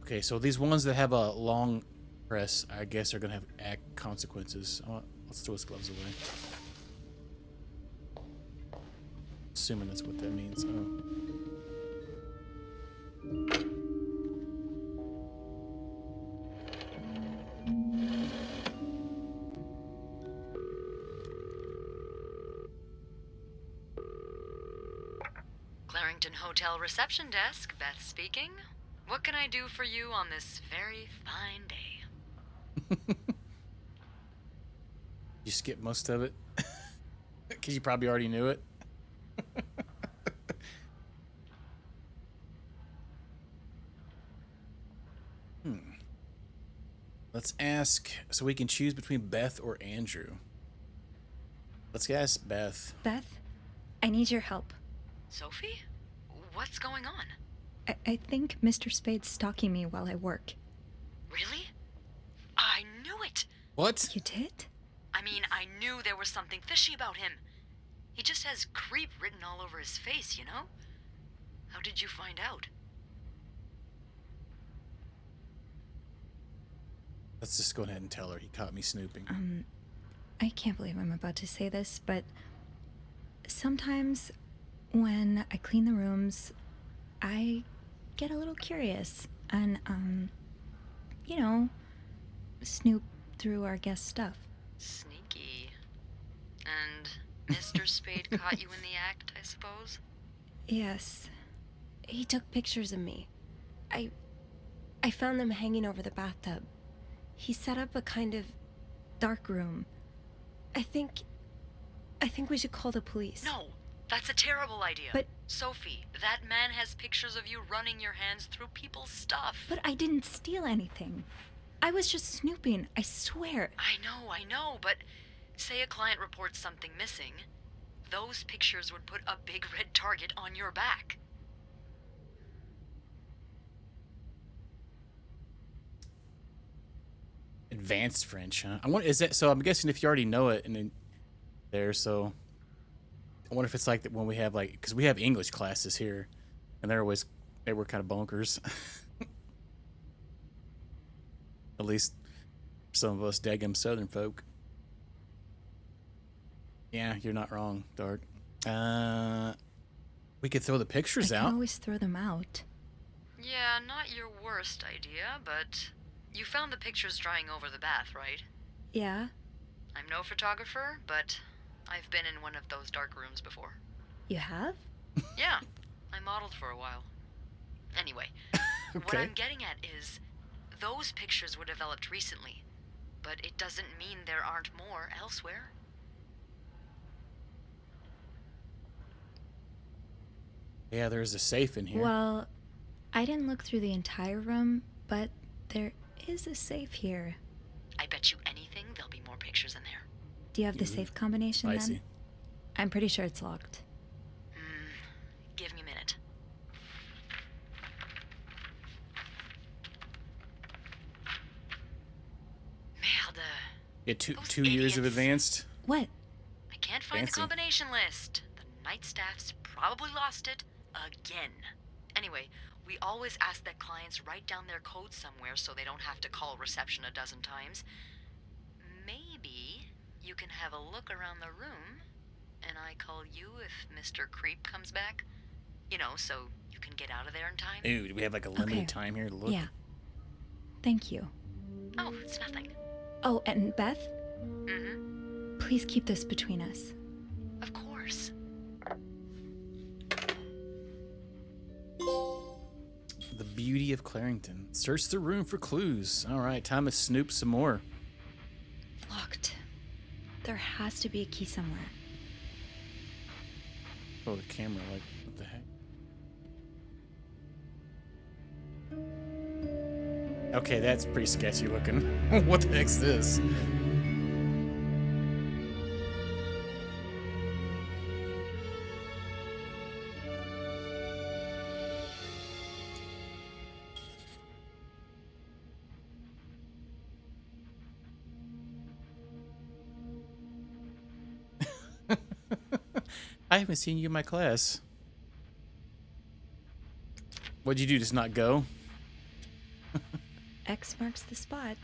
Okay, so these ones that have a long press, I guess, are gonna have consequences. Oh, let's throw his gloves away. Assuming that's what that means. Oh. Clarington Hotel reception desk, Beth speaking. What can I do for you on this very fine day? You skipped most of it because you probably already knew it. Let's ask so we can choose between Beth or Andrew. Let's ask Beth. Beth, I need your help. Sophie? What's going on? I think Mr. Spade's stalking me while I work. Really? I knew it! What? You did? I mean, I knew there was something fishy about him. He just has creep written all over his face, you know? How did you find out? Let's just go ahead and tell her he caught me snooping. I can't believe I'm about to say this, but sometimes when I clean the rooms, I get a little curious and, you know, snoop through our guest stuff. Sneaky. And Mr. Spade caught you in the act, I suppose? Yes. He took pictures of me. I found them hanging over the bathtub. He set up a kind of dark room. I think we should call the police. No, that's a terrible idea. But Sophie, that man has pictures of you running your hands through people's stuff. But I didn't steal anything. I was just snooping, I swear. I know, but say a client reports something missing, those pictures would put a big red target on your back. Advanced French, huh? I wonder, is that so? I'm guessing if you already know it, and then there, so I wonder if it's like that when we have like, because we have English classes here, and they were kind of bonkers. At least some of us daggum Southern folk. Yeah, you're not wrong, Dart. We could throw the pictures I out. can always throw them out. Yeah, not your worst idea, but you found the pictures drying over the bath, right? Yeah. I'm no photographer, but I've been in one of those dark rooms before. You have? Yeah, I modeled for a while. Anyway, what I'm getting at is, those pictures were developed recently, but it doesn't mean there aren't more elsewhere. Yeah, there's a safe in here. Well, I didn't look through the entire room, but there is a safe here. I bet you anything there'll be more pictures in there. Do you have the safe combination Spicy. then? I'm pretty sure it's locked. Give me a minute. Merde. Yeah, two years of advanced. What? I can't find Fancy. the combination list. The night staff's probably lost it again. Anyway, we always ask that clients write down their code somewhere so they don't have to call reception a dozen times. Maybe you can have a look around the room, and I call you if Mr. Creep comes back. You know, so you can get out of there in time. Ooh, do we have like a limited time here to look? Yeah. Thank you. Oh, it's nothing. Oh, and Beth? Mm-hmm. Please keep this between us. Of course. The beauty of Clarington. Search the room for clues. All right, time to snoop some more. Locked. There has to be a key somewhere. Oh, the camera, like, what the heck? Okay, that's pretty sketchy looking. What the heck's this? I haven't seen you in my class. What'd you do, just not go? X marks the spot.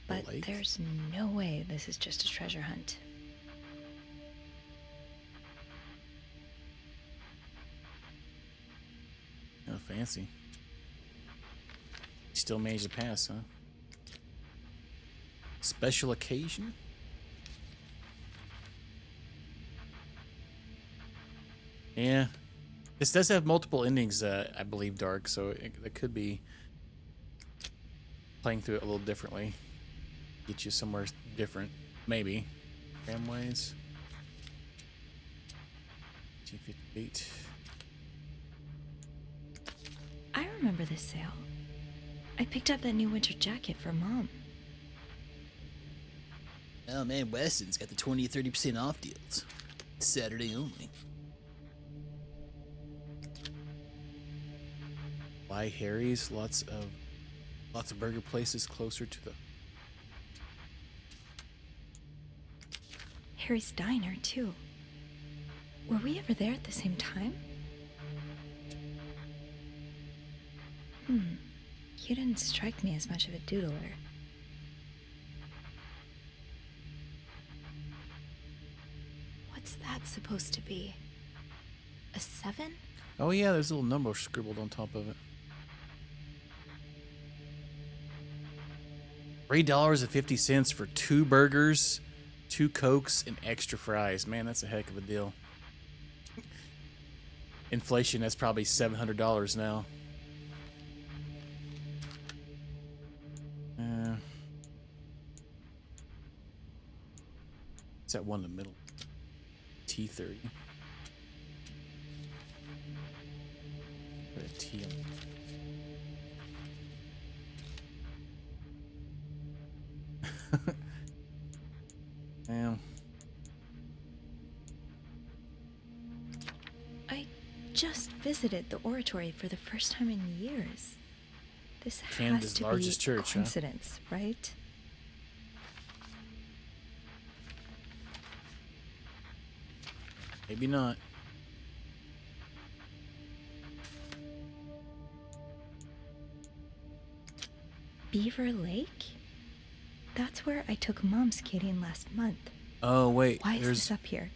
But there's no way this is just a treasure hunt. Oh, fancy. Still managed to pass, huh? Special occasion? Yeah. This does have multiple endings, I believe, Dark, so it could be playing through it a little differently. Get you somewhere different. Maybe. Tramways. T58. I remember this sale. I picked up that new winter jacket for Mom. Oh man, Weston's got the 20 to 30% off deals. Saturday only. Buy Harry's. Lots of burger places closer to the... Harry's Diner, too. Were we ever there at the same time? You didn't strike me as much of a doodler. What's that supposed to be? A 7? Oh yeah, there's a little number scribbled on top of it. $3.50 for 2 burgers, 2 Cokes, and extra fries. Man, that's a heck of a deal. Inflation, that's probably $700 now. It's that one in the middle. T30. Put a T on. Damn. I just visited the oratory for the first time in years. This Canada's has to largest be church, coincidence, right? Maybe not. Beaver Lake? That's where I took Mom skating last month. Oh wait, Why is this up here?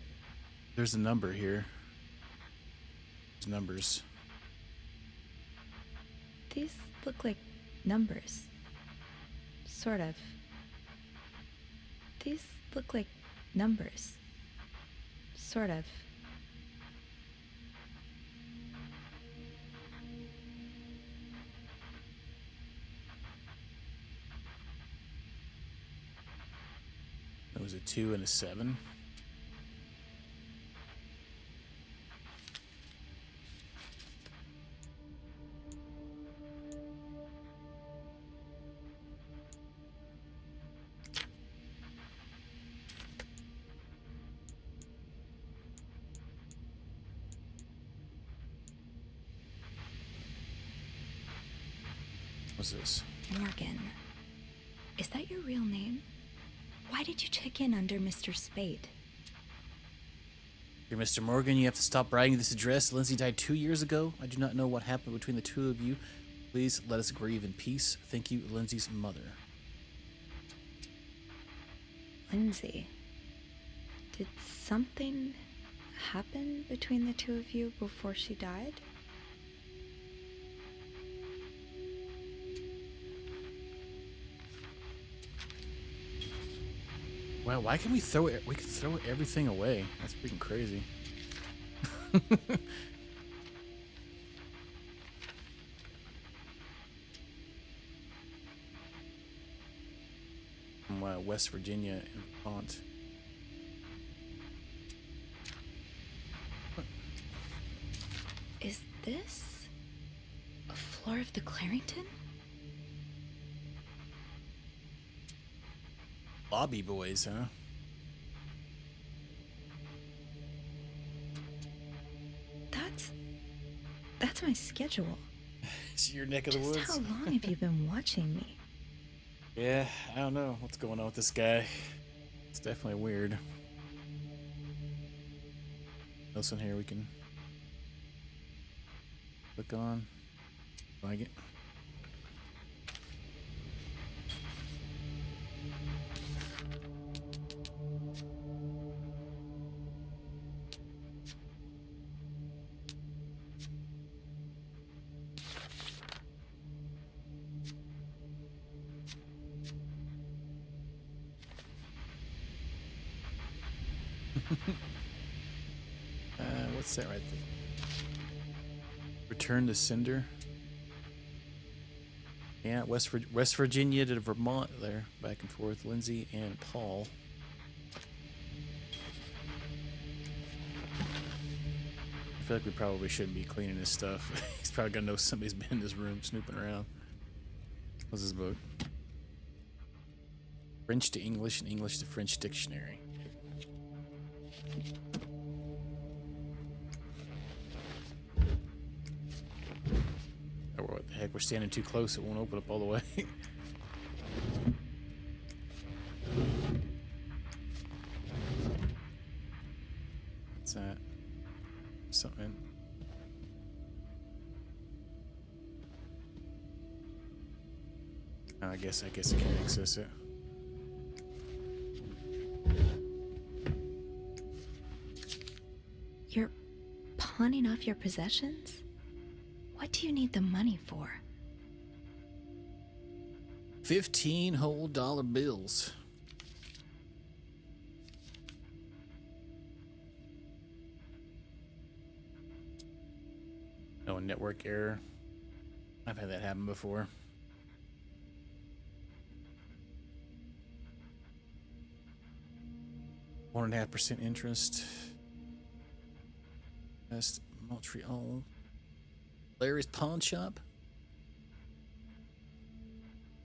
There's a number here. There's numbers. These look like numbers. Sort of. These look like numbers. Sort of. It was a 2 and a 7. What's this? Morgan. Is that your real name? Why did you check in under Mr. Spade? Dear Mr. Morgan, you have to stop writing this address. Lindsay died 2 years ago. I do not know what happened between the two of you. Please let us grieve in peace. Thank you, Lindsay's mother. Lindsay. Did something happen between the two of you before she died? Wow, why can we throw it? We can throw everything away. That's freaking crazy. From West Virginia and Vermont. this a floor of the Clarington? Lobby boys, huh? That's my schedule. It's your neck of the woods. Just how long have you been watching me? Yeah, I don't know what's going on with this guy. It's definitely weird. Listen here, we can click on. Like it. What's that right there? Return to Cinder. Yeah, West Virginia to Vermont there, back and forth. Lindsay and Paul. I feel like we probably shouldn't be cleaning his stuff. He's probably gonna know somebody's been in this room snooping around. What's his book? French to English and English to French dictionary. Oh, what the heck? We're standing too close. It won't open up all the way. What's that? Something. Oh, I guess I can't access it. You're pawning off your possessions? What do you need the money for? 15 whole dollar bills. Oh, network error. I've had that happen before. One and a half % interest. West Montreal. Larry's pawn shop.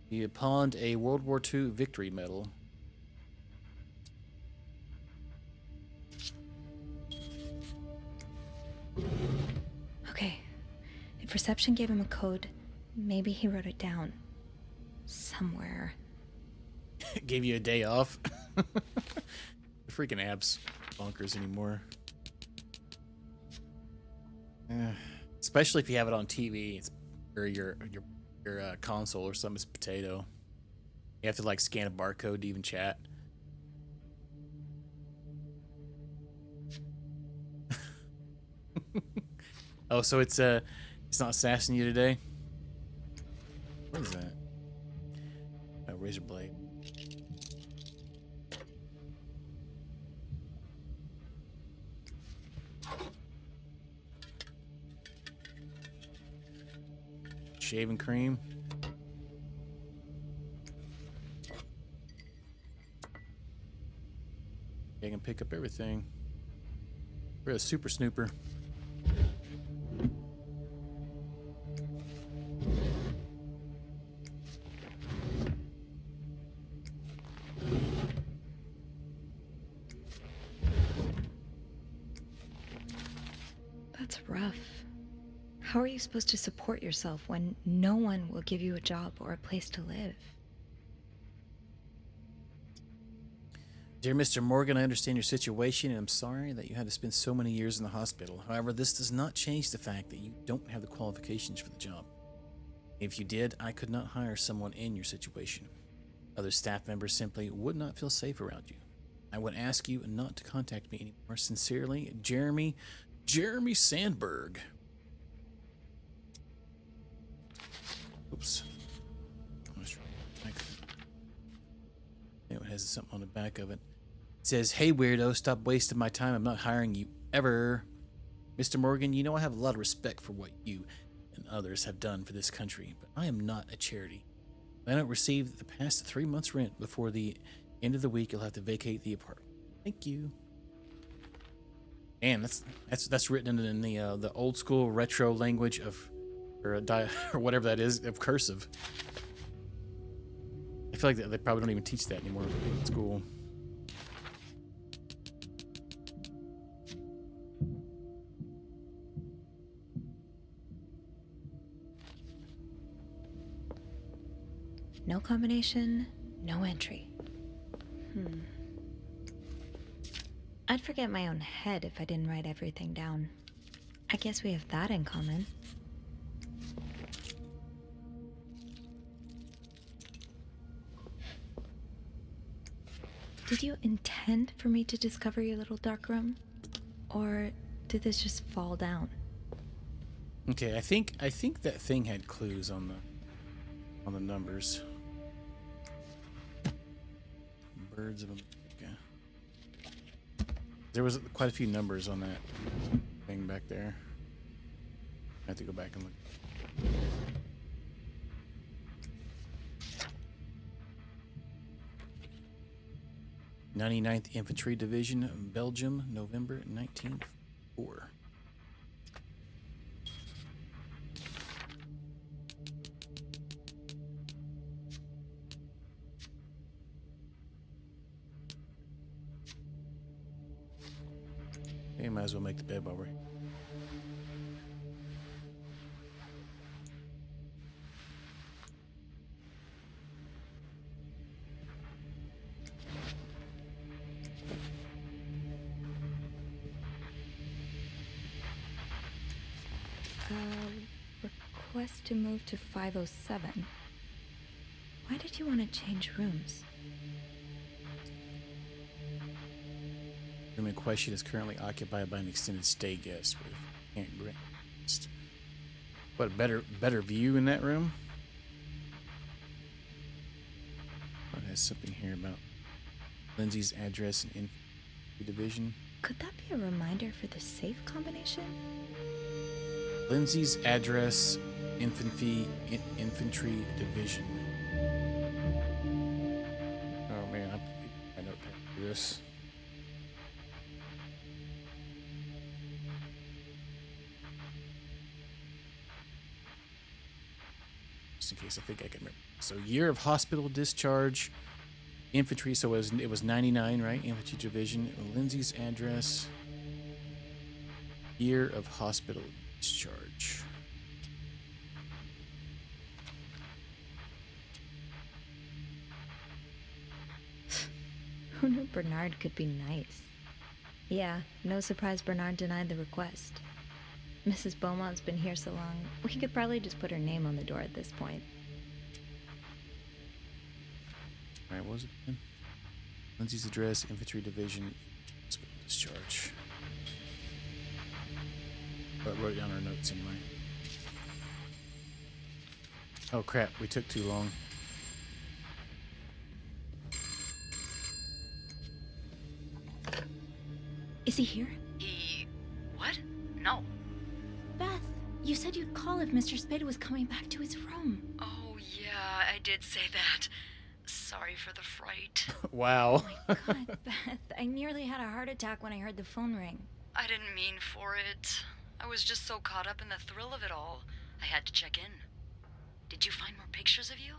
He pawned a World War II victory medal. Okay. If reception gave him a code, maybe he wrote it down. Somewhere. Gave you a day off. The freaking app's bonkers anymore. Especially if you have it on TV, it's, or your console or something. It's potato. You have to like scan a barcode to even chat. Oh, so it's not sassing you today? What is that? A razor blade. Shaving cream. I can pick up everything. We're a super snooper. That's rough. How are you supposed to support yourself when no one will give you a job or a place to live? Dear Mr. Morgan, I understand your situation and I'm sorry that you had to spend so many years in the hospital. However, this does not change the fact that you don't have the qualifications for the job. If you did, I could not hire someone in your situation. Other staff members simply would not feel safe around you. I would ask you not to contact me anymore. Sincerely, Jeremy Sandberg. Oops. It has something on the back of it. It says, "Hey weirdo, stop wasting my time. I'm not hiring you ever. Mr. Morgan, you know I have a lot of respect for what you and others have done for this country, but I am not a charity. If I don't receive the past 3 months' rent before the end of the week, you'll have to vacate the apartment. Thank you." And that's written in the old school retro language of, or or whatever that is, of cursive. I feel like they probably don't even teach that anymore in school. No combination, no entry. I'd forget my own head if I didn't write everything down. I guess we have that in common. Did you intend for me to discover your little dark room? Or did this just fall down? Okay, I think that thing had clues on the numbers. Birds of America. There was quite a few numbers on that thing back there. I have to go back and look. 99th Infantry Division, Belgium, November 1904. Okay, might as well make the bed while we're here. Request to move to 507. Why did you want to change rooms? Room in question is currently occupied by an extended stay guest with can't grant. What a better view in that room. Oh, there's something here about Lindsay's address and infantry division. Could that be a reminder for the safe combination? Lindsay's address, infantry division. Oh man, I notepad for this. Just in case I think I can remember. So year of hospital discharge, infantry. So it was 99, right? Infantry division. Lindsay's address. Year of hospital discharge. Who knew Bernard could be nice? Yeah, no surprise Bernard denied the request. Mrs. Beaumont's been here so long, we could probably just put her name on the door at this point. Alright, what was it again? Lindsay's address, infantry division, hospital discharge. But I wrote it down in our notes anyway. Oh crap, we took too long. Is he here? What? No. Beth, you said you'd call if Mr. Spade was coming back to his room. Oh, yeah, I did say that. Sorry for the fright. Wow. Oh my god, Beth, I nearly had a heart attack when I heard the phone ring. I didn't mean for it. I was just so caught up in the thrill of it all. I had to check in. Did you find more pictures of you?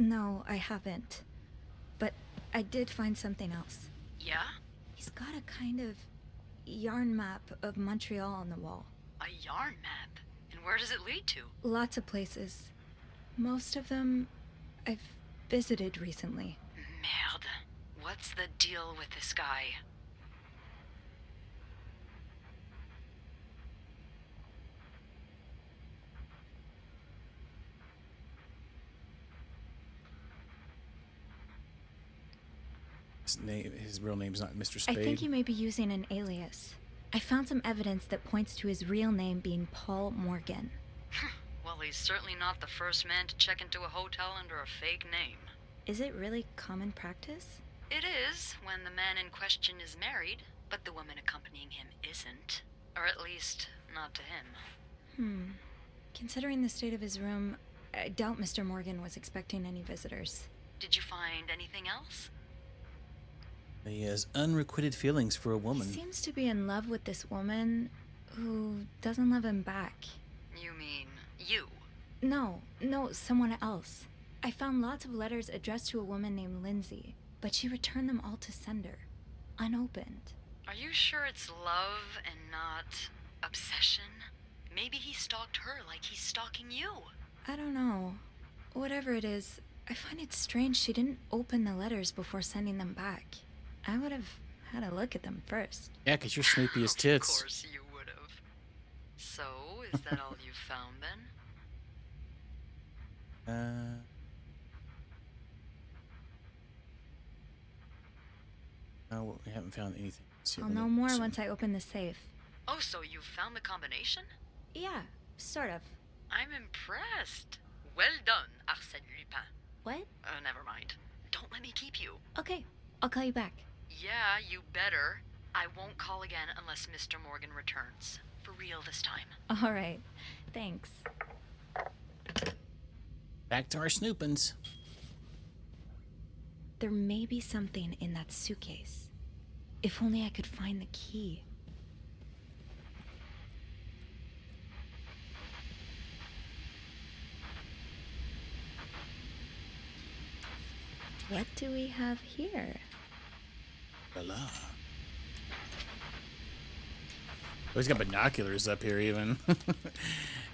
No, I haven't. But I did find something else. Yeah? He's got a kind of yarn map of Montreal on the wall. A yarn map? And where does it lead to? Lots of places. Most of them I've visited recently. Merde. What's the deal with this guy? His real name's not Mr. Spade. I think he may be using an alias. I found some evidence that points to his real name being Paul Morgan. Well, he's certainly not the first man to check into a hotel under a fake name. Is it really common practice? It is, when the man in question is married. but the woman accompanying him isn't. Or at least, not to him. Considering the state of his room, I doubt Mr. Morgan was expecting any visitors. Did you find anything else? He has unrequited feelings for a woman. He seems to be in love with this woman who doesn't love him back. You mean you? No, someone else. I found lots of letters addressed to a woman named Lindsay, but she returned them all to sender, unopened. Are you sure it's love and not obsession? Maybe he stalked her like he's stalking you. I don't know. Whatever it is, I find it strange she didn't open the letters before sending them back. I would have had a look at them first. Yeah, 'cause you're snoopy as tits. Of course you would have. So, is that all you found then? No, we haven't found anything. I'll know more once I open the safe. Oh, so you found the combination? Yeah, sort of. I'm impressed. Well done, Arsène Lupin. What? Never mind. Don't let me keep you. Okay, I'll call you back. Yeah, you better. I won't call again unless Mr. Morgan returns. For real this time. All right, thanks. Back to our snoopins. There may be something in that suitcase. If only I could find the key. What do we have here? Voila. Oh, he's got binoculars up here even.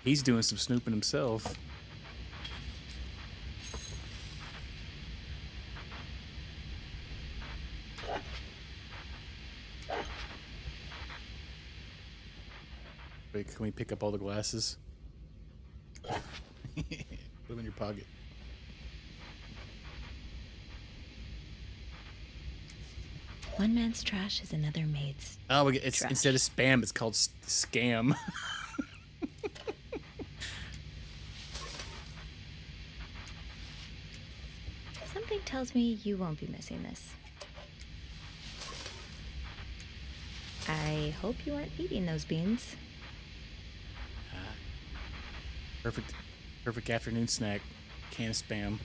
He's doing some snooping himself. Wait, can we pick up all the glasses? Put them in your pocket. One man's trash is another maid's. Oh, it's trash. Instead of spam, it's called scam. Something tells me you won't be missing this. I hope you aren't eating those beans. Perfect afternoon snack. Can of spam.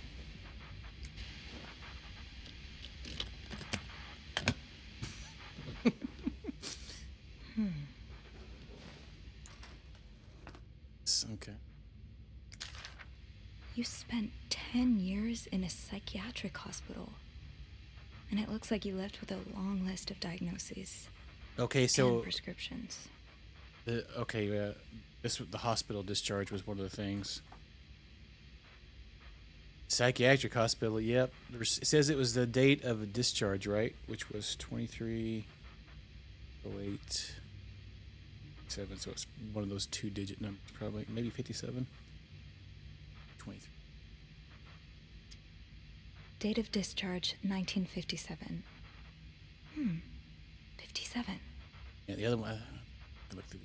Okay. You spent 10 years in a psychiatric hospital. And it looks like you left with a long list of diagnoses. Okay, so and prescriptions. The hospital discharge was one of the things. Psychiatric hospital, yep. It says it was the date of a discharge, right? Which was 23/08/7. So it's one of those 2-digit numbers, probably. Maybe 57. 23. Date of discharge 1957. 57. Yeah, the other one. I looked through.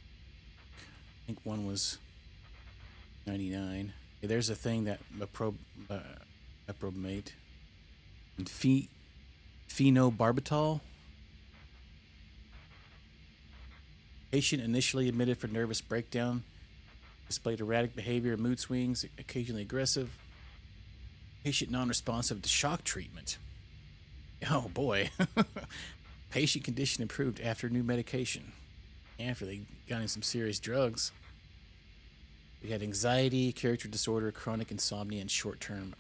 I think one was 99. Yeah, there's a thing that aprobate and phenobarbital. Patient initially admitted for nervous breakdown, displayed erratic behavior, mood swings, occasionally aggressive. Patient non-responsive to shock treatment. Oh boy. Patient condition improved after new medication. After they got in some serious drugs. We had anxiety, character disorder, chronic insomnia, and short-term.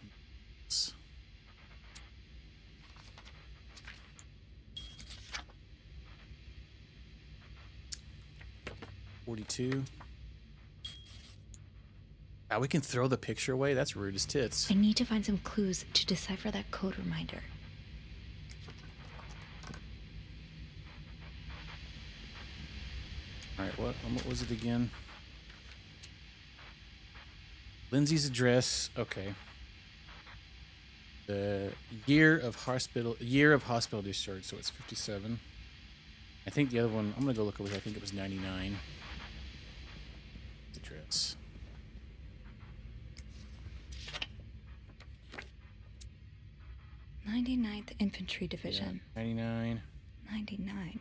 42. Ah, we can throw the picture away? That's rude as tits. I need to find some clues to decipher that code reminder. Alright, what was it again? Lindsay's address. Okay. The year of hospital discharge, so it's 57. I think the other one, I'm gonna go look over here. I think it was 99. Address. '99th Infantry Division. Yeah, 99. 99.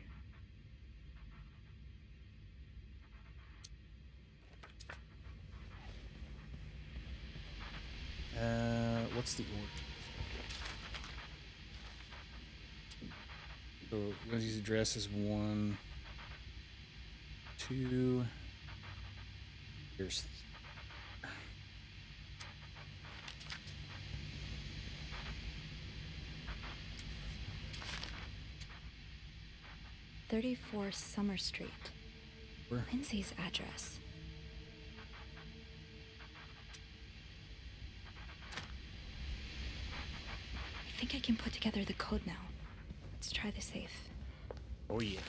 what's the order? So Lindsay's address is 1, 2. Here's 34 Summer Street. Where? Lindsay's address. I think I can put together the code now. Let's try the safe. Oh yeah.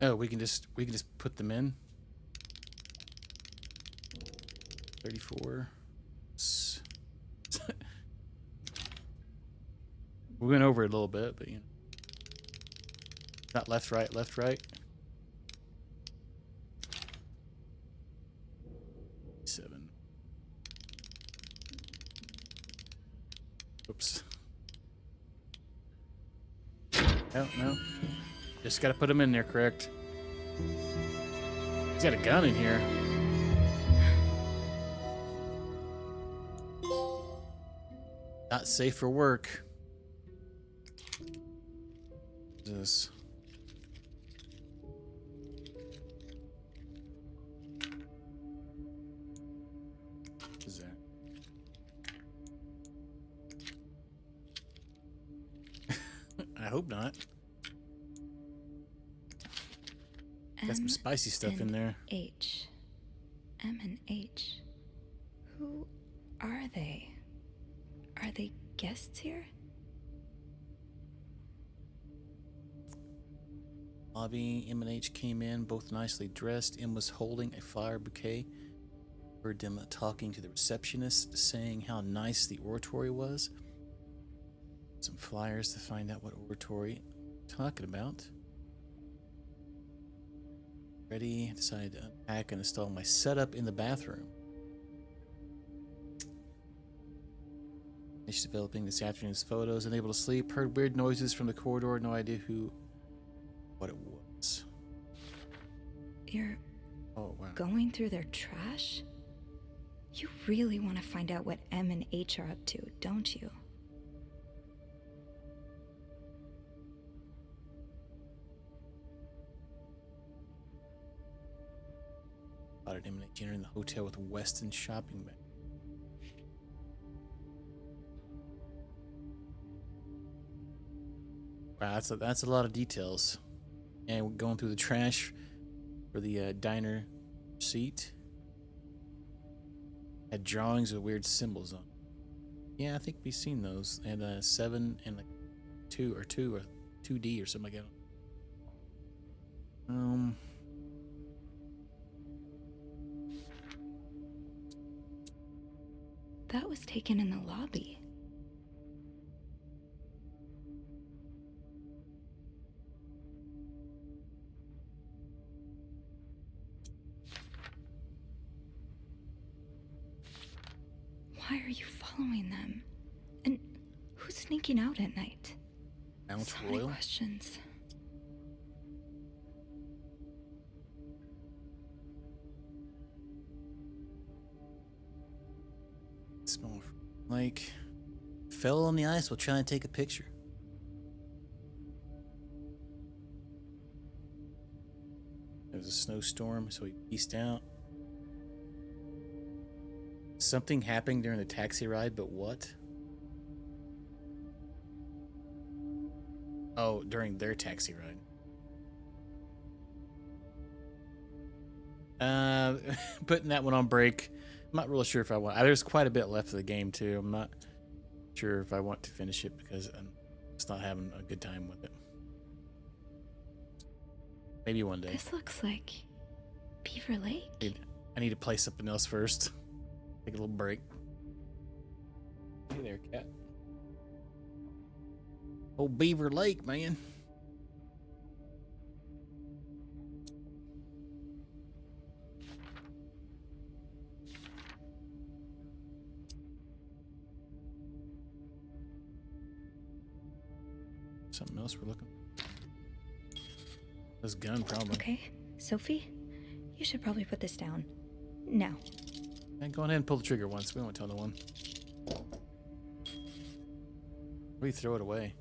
Oh, we can just put them in. 34. We went over it a little bit, but you know. Not left, right, left, right. 7. Oops. No. Just gotta put them in there, correct? He's got a gun in here. Not safe for work. What is this? What is that? I hope not. Got some spicy stuff in there. H. M and H. Who are they? Are they guests here? Lobby, M and H came in, both nicely dressed. M was holding a flower bouquet. Heard them talking to the receptionist, saying how nice the oratory was. Some flyers to find out what oratory we're talking about. Ready, decided to unpack and install my setup in the bathroom. Finished developing this afternoon's photos, unable to sleep, heard weird noises from the corridor, no idea what it was. You're Oh, wow. going through their trash? You really want to find out what M and H are up to, don't you? Spotted M and H entering the hotel with a Weston shopping bag. Wow, that's a lot of details. And we're going through the trash for the diner seat. Had drawings with weird symbols on. Yeah, I think we've seen those. And 7 and like 2 or 2D or something like that. That was taken in the lobby. Why are you following them? And who's sneaking out at night? Mount So Royal? many questions. Smell like fell on the ice. We'll try and take a picture. There was a snowstorm, so we pieced out. Something happened during the taxi ride, but what? Oh, during their taxi ride. Putting that one on break. I'm not really sure if I want. There's quite a bit left of the game too. I'm not sure if I want to finish it because I'm just not having a good time with it. Maybe one day. This looks like Beaver Lake. I need to play something else first. Take a little break. Hey there, cat. Old Beaver Lake, man. Something else we're looking. This gun, probably. Okay, Sophie, you should probably put this down. Now. And go ahead and pull the trigger once. We won't tell no one. We throw it away.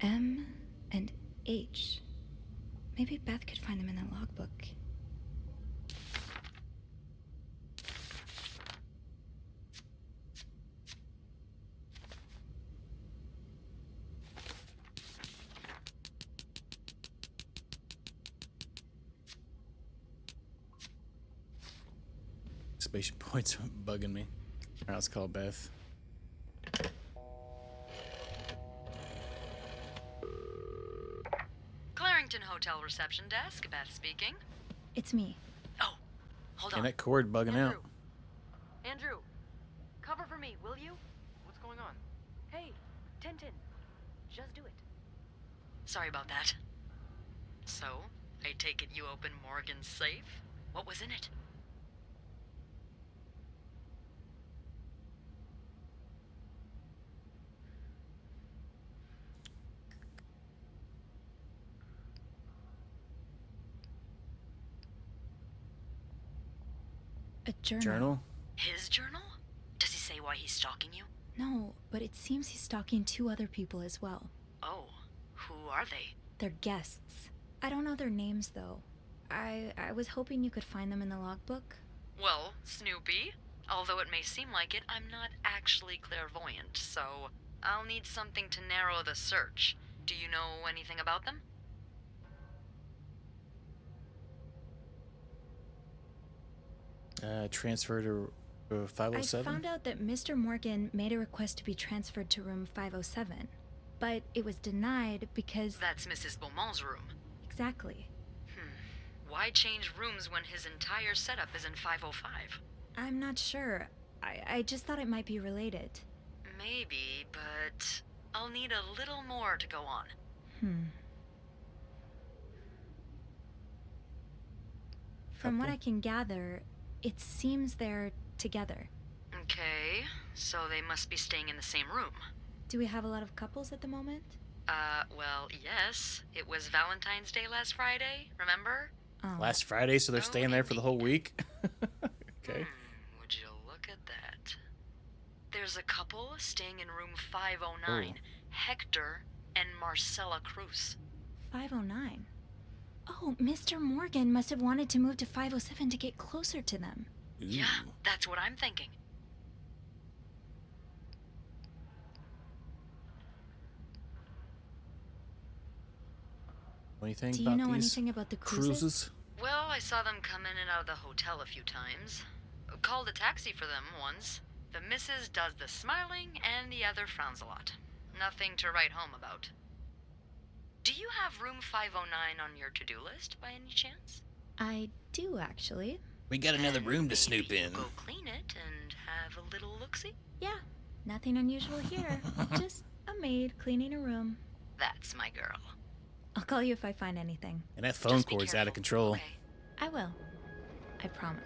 M and H. Maybe Beth could find them in the logbook. Spaceship points bugging me. Alright, let's call Beth. Clarington Hotel reception desk, Beth speaking. It's me. Oh, hold And on. that cord bugging out. Andrew, cover for me, will you? What's going on? Hey, Tintin, just do it. Sorry about that. So, I take it you opened Morgan's safe? What was in it? A journal. Journal? His journal? Does he say why he's stalking you? No, but it seems he's stalking 2 other people as well. Oh, who are they? They're guests. I don't know their names, though. I was hoping you could find them in the logbook. Well, Snoopy, although it may seem like it, I'm not actually clairvoyant, so I'll need something to narrow the search. Do you know anything about them? Transfer to 507? I found out that Mr. Morgan made a request to be transferred to room 507, but it was denied because... That's Mrs. Beaumont's room. Exactly. Why change rooms when his entire setup is in 505? I'm not sure. I just thought it might be related. Maybe, but I'll need a little more to go on. From what I can gather, it seems they're together. Okay, so they must be staying in the same room. Do we have a lot of couples at the moment? Well, yes. It was Valentine's Day last Friday, remember? Oh. Last Friday, so they're staying there for the whole week? Okay. Would you look at that? There's a couple staying in room 509, Hector and Marcella Cruz. 509? Oh, Mr. Morgan must have wanted to move to 507 to get closer to them. Yeah, that's what I'm thinking. Anything Do you know anything about the cruises? Well, I saw them come in and out of the hotel a few times. Called a taxi for them once. The missus does the smiling and the other frowns a lot. Nothing to write home about. Do you have room 509 on your to-do list by any chance? I do, actually. We got another room to snoop in. Go clean it and have a little look-see? Yeah, nothing unusual here. Just a maid cleaning a room. That's my girl. I'll call you if I find anything. And that phone cord's out of control. Okay. I will. I promise.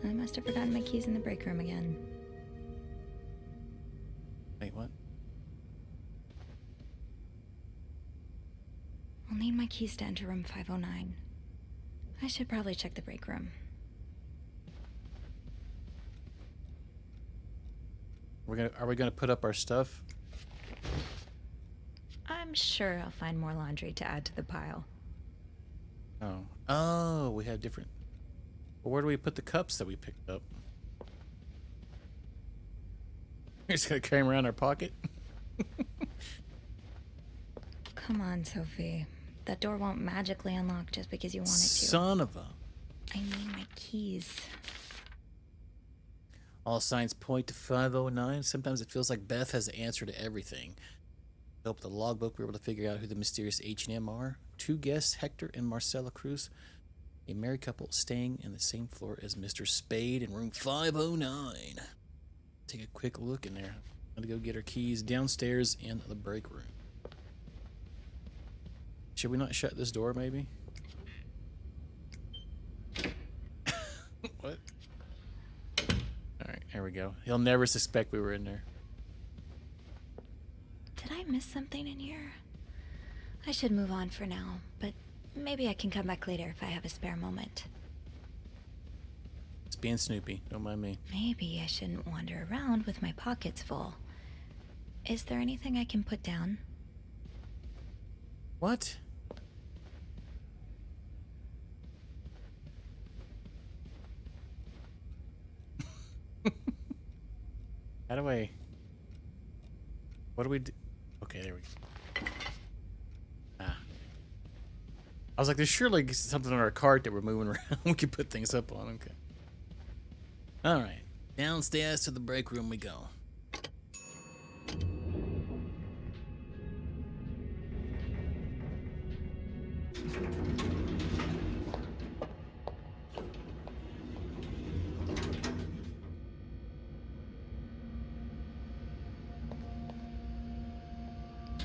I must have forgotten my keys in the break room again. Wait, what? I'll need my keys to enter room 509. I should probably check the break room. Are we gonna put up our stuff? I'm sure I'll find more laundry to add to the pile. Oh. Oh, we have different... Well, where do we put the cups that we picked up? We're just gonna carry them around our pocket? Come on, Sophie. That door won't magically unlock just because you want it to. Son of a... I need my keys. All signs point to 509. Sometimes it feels like Beth has the answer to everything. Open the logbook, we're able to figure out who the mysterious H&M are. 2 guests, Hector and Marcella Cruz. A married couple staying in the same floor as Mr. Spade in room 509. Take a quick look in there. I'm gonna go get our keys downstairs in the break room. Should we not shut this door, maybe? What? Alright, there we go. He'll never suspect we were in there. Did I miss something in here? I should move on for now, but maybe I can come back later if I have a spare moment. It's being Snoopy, don't mind me. Maybe I shouldn't wander around with my pockets full. Is there anything I can put down? What? How do I... What do we do? Okay, there we go. Ah. I was like, there's surely something on our cart that we're moving around. We can put things up on. Okay. Alright. Downstairs to the break room we go.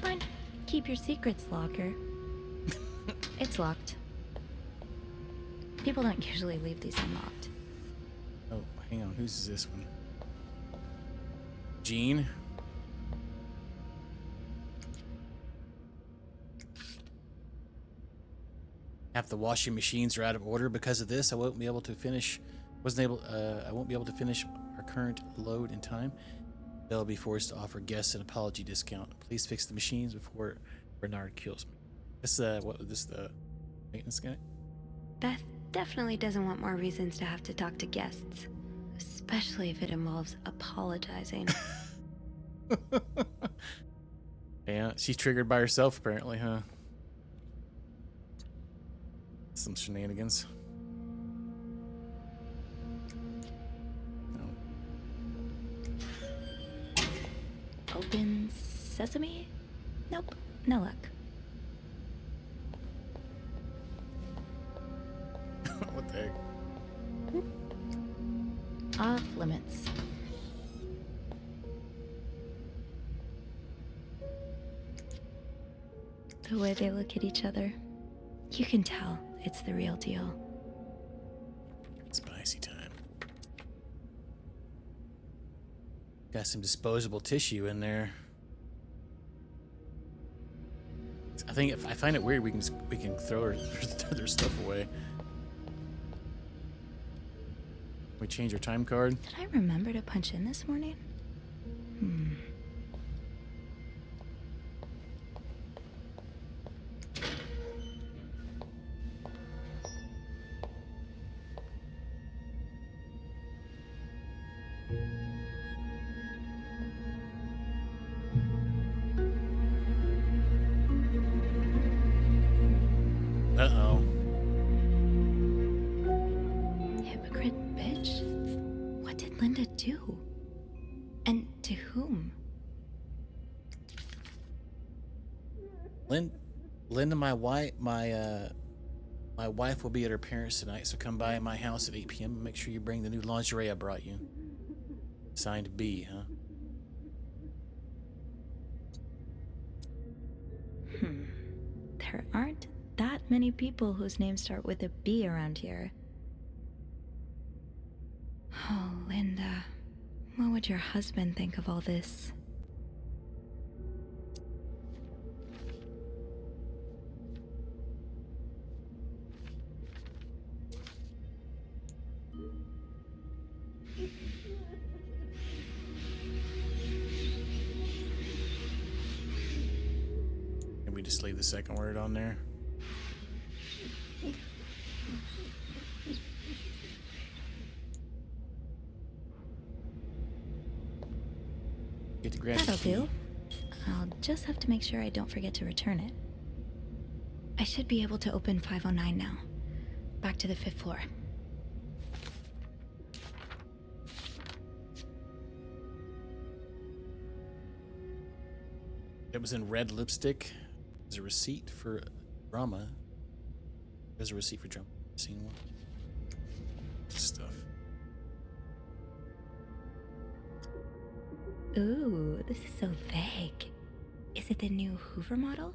Fine. Keep your secrets, locker. It's locked. People don't usually leave these unlocked. Oh, hang on. Whose is this one? Jean? Half the washing machines are out of order because of this. I won't be able to finish. I won't be able to finish our current load in time. They'll be forced to offer guests an apology discount. Please fix the machines before Bernard kills me. This the maintenance guy? Beth definitely doesn't want more reasons to have to talk to guests, especially if it involves apologizing. Yeah, she's triggered by herself apparently, huh? Some shenanigans. Open sesame? Nope, no luck. What the heck? Off limits. The way they look at each other, you can tell it's the real deal. Spicy time. Got some disposable tissue in there. I find it weird we can throw their stuff away. We change our time card. Did I remember to punch in this morning? Uh-oh. Hypocrite bitch. What did Linda do? And to whom? Linda, my wife will be at her parents tonight, so come by my house at 8 p.m. and make sure you bring the new lingerie I brought you. Signed B, huh? There aren't that many people whose names start with a B around here. Oh, Linda. What would your husband think of all this? Can we just leave the second word on there? Get to grab That'll the key. do. I'll just have to make sure I don't forget to return it. I should be able to open 509 now. Back to the 5th floor. It was in red lipstick. There's a receipt for drama. There's a receipt for drama. Seen one. Stuff. Ooh, this is so vague. Is it the new Hoover model?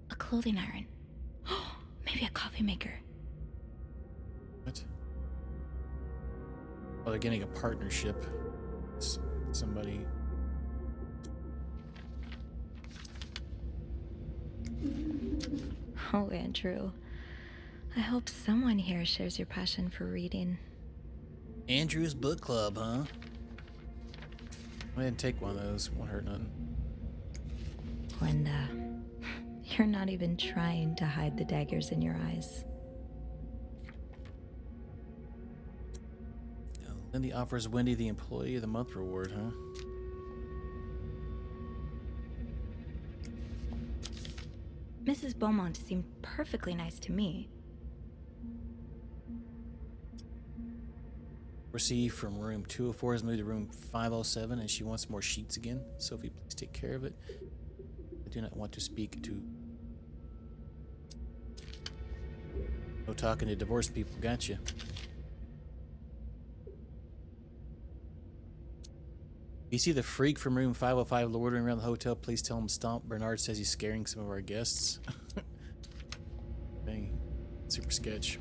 A clothing iron. Maybe a coffee maker. What? Oh, they're getting a partnership. Somebody. Oh, Andrew. I hope someone here shares your passion for reading. Andrew's book club, huh? I didn't take one of those. Won't hurt nothing. Linda, you're not even trying to hide the daggers in your eyes. Lindy offers Wendy the Employee of the Month reward, huh? Mrs. Beaumont seemed perfectly nice to me. Received from room 204 has moved to room 507 and she wants more sheets again. Sophie, please take care of it. I do not want to speak to... No talking to divorced people. Gotcha. You see the freak from room 505 loitering around the hotel, please tell him to stomp. Bernard says he's scaring some of our guests. Dang. Super sketch.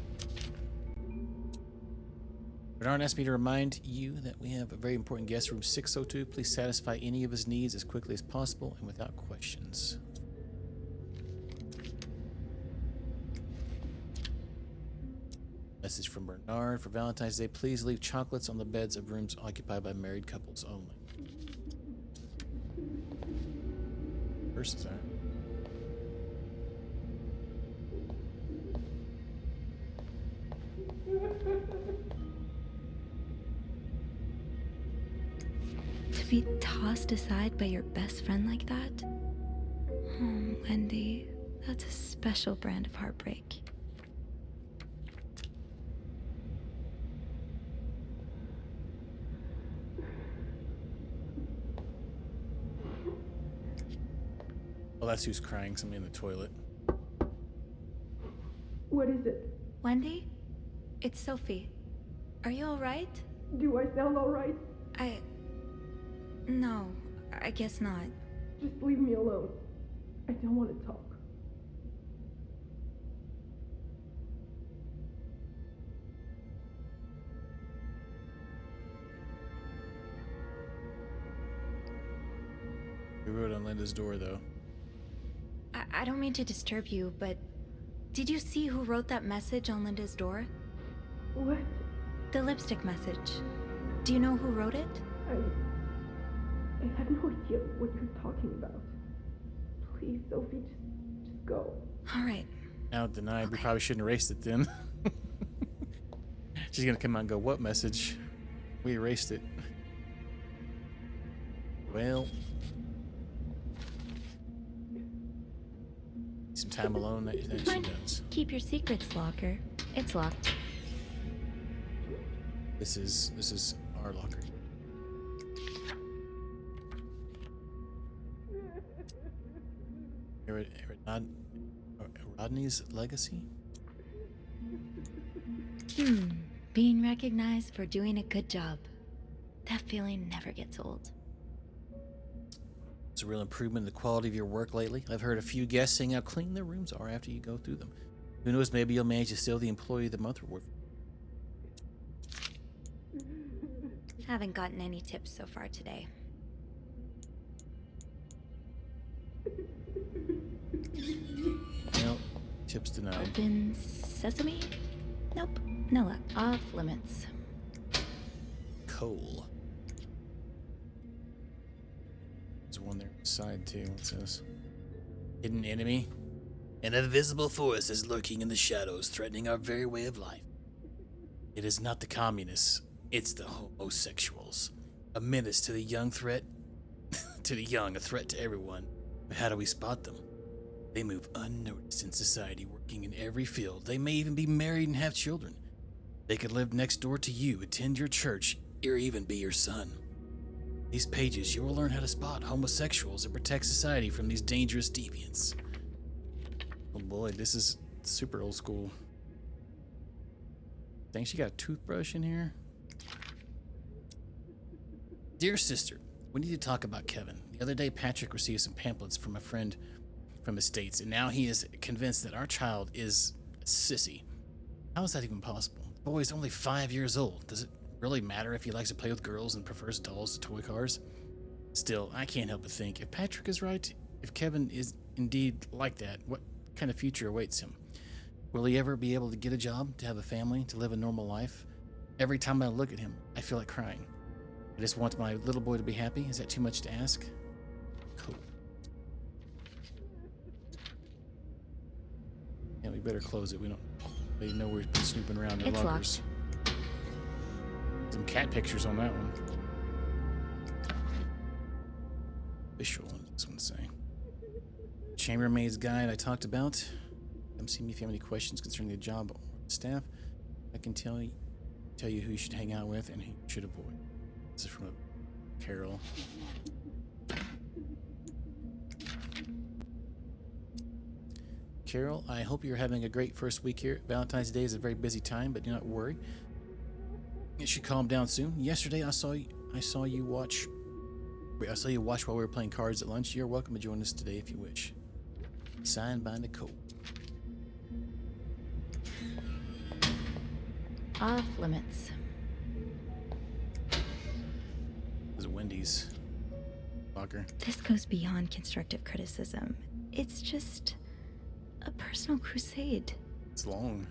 Bernard asked me to remind you that we have a very important guest, room 602. Please satisfy any of his needs as quickly as possible and without questions. Message from Bernard for Valentine's Day. Please leave chocolates on the beds of rooms occupied by married couples only. Versus that. To be tossed aside by your best friend like that? Oh, Wendy, that's a special brand of heartbreak. Oh, that's who's crying. Somebody in the toilet. What is it? Wendy? It's Sophie. Are you alright? Do I sound alright? No, I guess not. Just leave me alone. I don't want to talk. We wrote on Linda's door, though. I don't mean to disturb you, but did you see who wrote that message on Linda's door? What? The lipstick message. Do you know who wrote it? I have no idea what you're talking about. Please, Sophie, just go. All right. Now denied. Okay. We probably shouldn't erase it then. She's gonna come out and go, "What message? We erased it." Well, some time alone. That she does. Keep your secrets locker. It's locked. This is our locker. Rodney's legacy? Being recognized for doing a good job. That feeling never gets old. It's a real improvement in the quality of your work lately. I've heard a few guests saying how clean their rooms are after you go through them. Who knows, maybe you'll manage to steal the Employee of the Month reward. Haven't gotten any tips so far today. Well, tips denied. Open sesame? Nope, no luck. Off limits. Coal. There's one there beside too. It says, hidden enemy. An invisible force is lurking in the shadows, threatening our very way of life. It is not the communists. It's the homosexuals. A menace to the young threat. to the young, a threat to everyone. But how do we spot them? They move unnoticed in society, working in every field. They may even be married and have children. They could live next door to you, attend your church, or even be your son. These pages, you will learn how to spot homosexuals and protect society from these dangerous deviants. Oh boy, this is super old school. Dang, she got a toothbrush in here. Dear sister, we need to talk about Kevin. The other day, Patrick received some pamphlets from a friend from the States, and now he is convinced that our child is a sissy. How is that even possible? The boy is only 5 years old. Does it really matter if he likes to play with girls and prefers dolls to toy cars? Still, I can't help but think, if Patrick is right, if Kevin is indeed like that, what kind of future awaits him? Will he ever be able to get a job, to have a family, to live a normal life? Every time I look at him, I feel like crying. I just want my little boy to be happy. Is that too much to ask? Cool. Yeah, we better close it. We don't really know we're snooping around their lockers. Locked. Some cat pictures on that one. Official one, this one say. Chambermaid's guide I talked about. Come see me if you have any questions concerning the job or the staff. I can tell you who you should hang out with and who you should avoid. This is from a Carol. Carol, I hope you're having a great first week here. Valentine's Day is a very busy time, but do not worry. It should calm down soon. Yesterday I saw you watch while we were playing cards at lunch. You're welcome to join us today if you wish. Signed by Nicole. Off limits. There's a Wendy's locker. This goes beyond constructive criticism. It's just a personal crusade. It's long.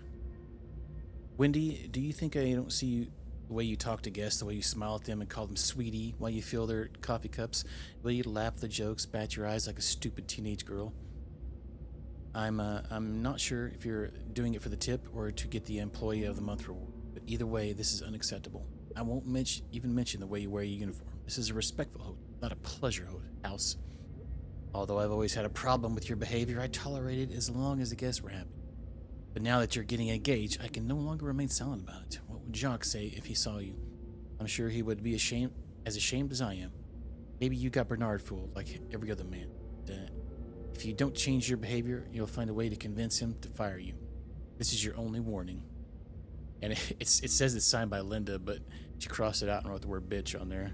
Wendy, do you think I don't see you, the way you talk to guests, the way you smile at them and call them sweetie while you fill their coffee cups, the way you laugh at the jokes, bat your eyes like a stupid teenage girl? I'm not sure if you're doing it for the tip or to get the Employee of the Month reward, but either way, this is unacceptable. I won't even mention the way you wear your uniform. This is a respectful host, not a pleasure house. Although I've always had a problem with your behavior, I tolerate it as long as the guests were happy. But now that you're getting engaged, I can no longer remain silent about it. What would Jacques say if he saw you? I'm sure he would be ashamed as I am. Maybe you got Bernard fooled like every other man. If you don't change your behavior, you'll find a way to convince him to fire you. This is your only warning. And it says it's signed by Linda, but she crossed it out and wrote the word bitch on there.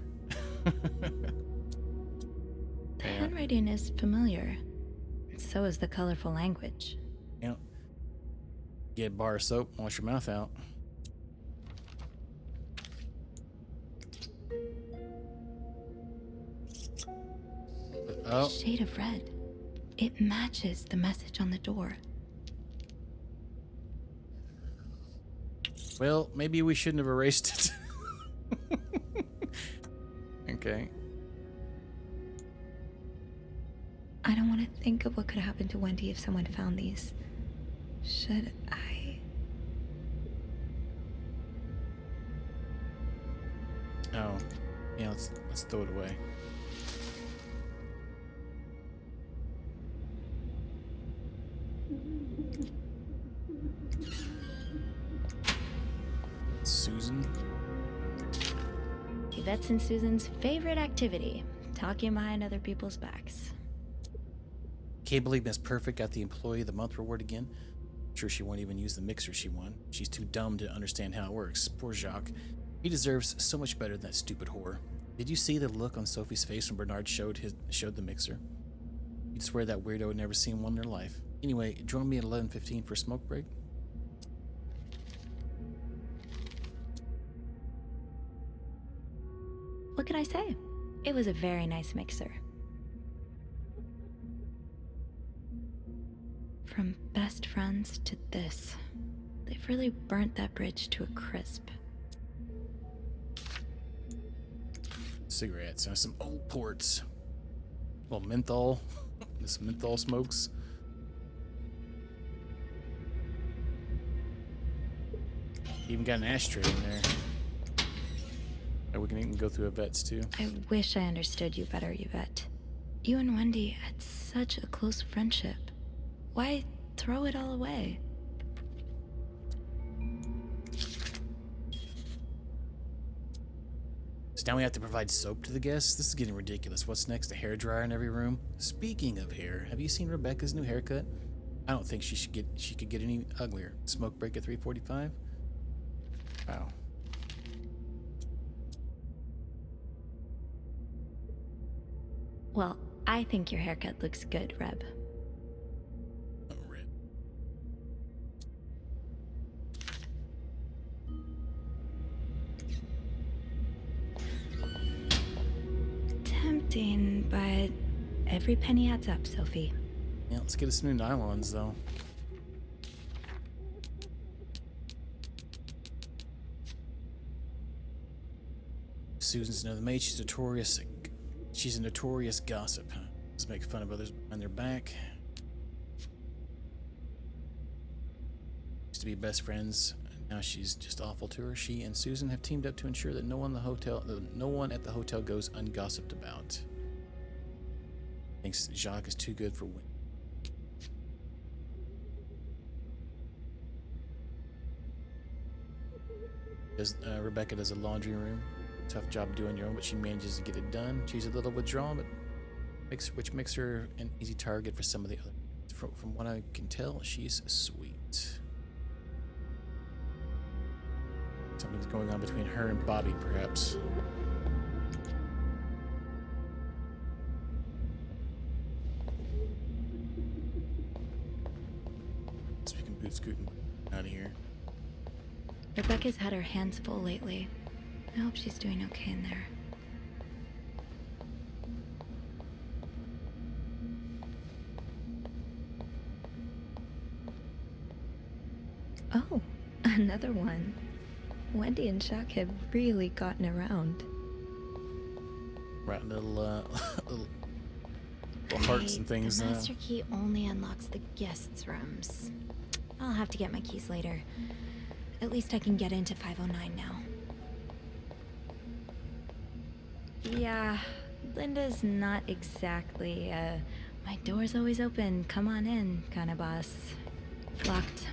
The handwriting is familiar. So is the colorful language. Yeah. Get a bar of soap, wash your mouth out. Oh. Shade of red. It matches the message on the door. Well, maybe we shouldn't have erased it. Okay. I don't want to think of what could happen to Wendy if someone found these. Should I? Oh. Yeah, let's throw it away. Susan. Yvette's and Susan's favorite activity, talking behind other people's backs. Can't believe Miss Perfect got the Employee of the Month reward again. Sure she won't even use the mixer she won. She's too dumb to understand how it works. Poor Jacques. He deserves so much better than that stupid whore. Did you see the look on Sophie's face when Bernard showed the mixer? You'd swear that weirdo had never seen one in their life. Anyway, join me at 11:15 for a smoke break. What can I say? It was a very nice mixer. From best friends to this, they've really burnt that bridge to a crisp. Cigarettes and some old ports. Well, menthol. This menthol smokes. Even got an ashtray in there. And we can even go through Yvette's too. I wish I understood you better, Yvette. You and Wendy had such a close friendship. Why throw it all away? So now we have to provide soap to the guests? This is getting ridiculous. What's next? A hairdryer in every room? Speaking of hair, have you seen Rebecca's new haircut? I don't think she could get any uglier. Smoke break at 3:45? Wow. Well, I think your haircut looks good, Reb. Oh, Reb. Tempting, but every penny adds up, Sophie. Yeah, let's get us some new nylons, though. Susan's another maid. She's notorious. She's a notorious gossip. Let's make fun of others behind their back. Used to be best friends. Now she's just awful to her. She and Susan have teamed up to ensure that no one at the hotel goes ungossiped about. Thinks Jacques is too good for Wendy. Rebecca does a laundry room. Tough job doing your own, but she manages to get it done. She's a little withdrawn, but which makes her an easy target for some of the other. From what I can tell, she's sweet. Something's going on between her and Bobby, perhaps. So we can boot scooting out of here. Rebecca's had her hands full lately. I hope she's doing okay in there. Oh, another one. Wendy and Jacques have really gotten around. Right, little hearts and things. The master key only unlocks the guests' rooms. I'll have to get my keys later. At least I can get into 509 now. Yeah, Linda's not exactly, my door's always open, come on in, kind of boss. Locked.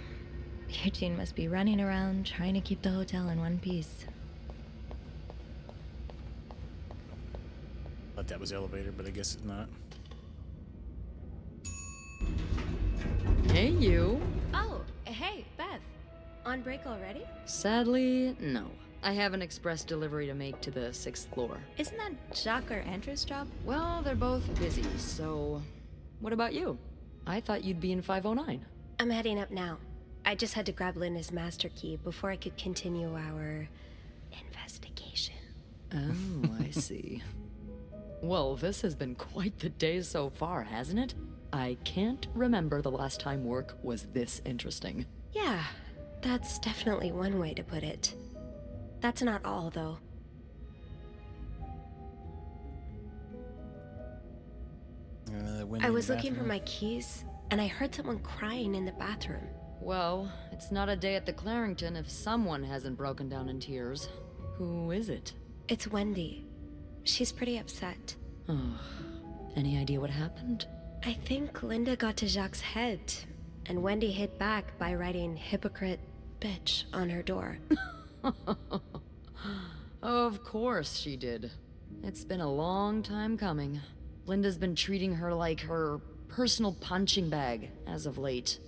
Eugene must be running around trying to keep the hotel in one piece. Thought that was elevator, but I guess it's not. Hey, you. Oh, hey, Beth. On break already? Sadly, no. I have an express delivery to make to the 6th floor. Isn't that Jacques or Andrew's job? Well, they're both busy, so... What about you? I thought you'd be in 509. I'm heading up now. I just had to grab Linda's master key before I could continue our investigation. Oh, I see. Well, this has been quite the day so far, hasn't it? I can't remember the last time work was this interesting. Yeah, that's definitely one way to put it. That's not all, though. I was looking for my keys, and I heard someone crying in the bathroom. Well, it's not a day at the Clarington if someone hasn't broken down in tears. Who is it? It's Wendy. She's pretty upset. Oh, any idea what happened? I think Linda got to Jacques' head, and Wendy hit back by writing "hypocrite bitch" on her door. Of course she did. It's been a long time coming. Linda's been treating her like her personal punching bag as of late.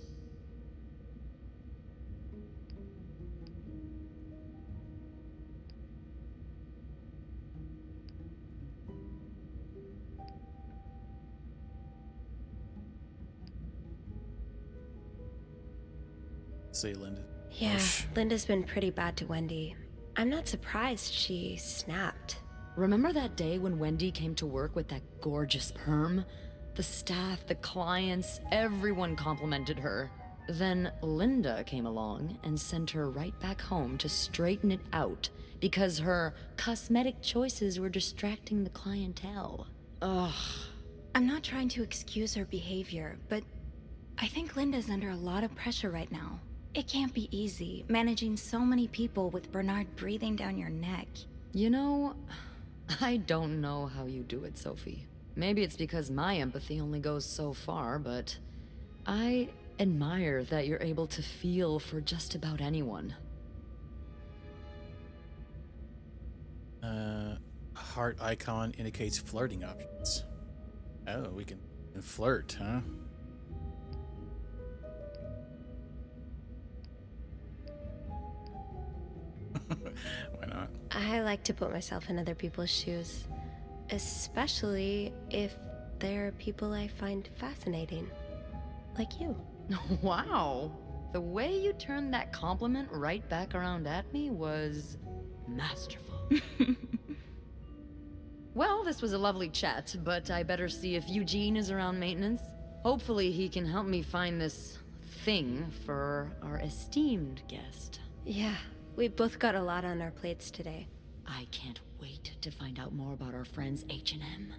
Say, Linda. Yeah, Linda's been pretty bad to Wendy. I'm not surprised she snapped. Remember that day when Wendy came to work with that gorgeous perm? The staff, the clients, everyone complimented her. Then Linda came along and sent her right back home to straighten it out because her cosmetic choices were distracting the clientele. Ugh. I'm not trying to excuse her behavior, but I think Linda's under a lot of pressure right now. It can't be easy, managing so many people with Bernard breathing down your neck. You know, I don't know how you do it, Sophie. Maybe it's because my empathy only goes so far, but I admire that you're able to feel for just about anyone. Heart icon indicates flirting options. Oh, we can flirt, huh? Why not? I like to put myself in other people's shoes, especially if they're people I find fascinating, like you. Wow. The way you turned that compliment right back around at me was masterful. Well, this was a lovely chat, but I better see if Eugene is around maintenance. Hopefully he can help me find this thing for our esteemed guest. Yeah, we both got a lot on our plates today. I can't wait to find out more about our friends H&M.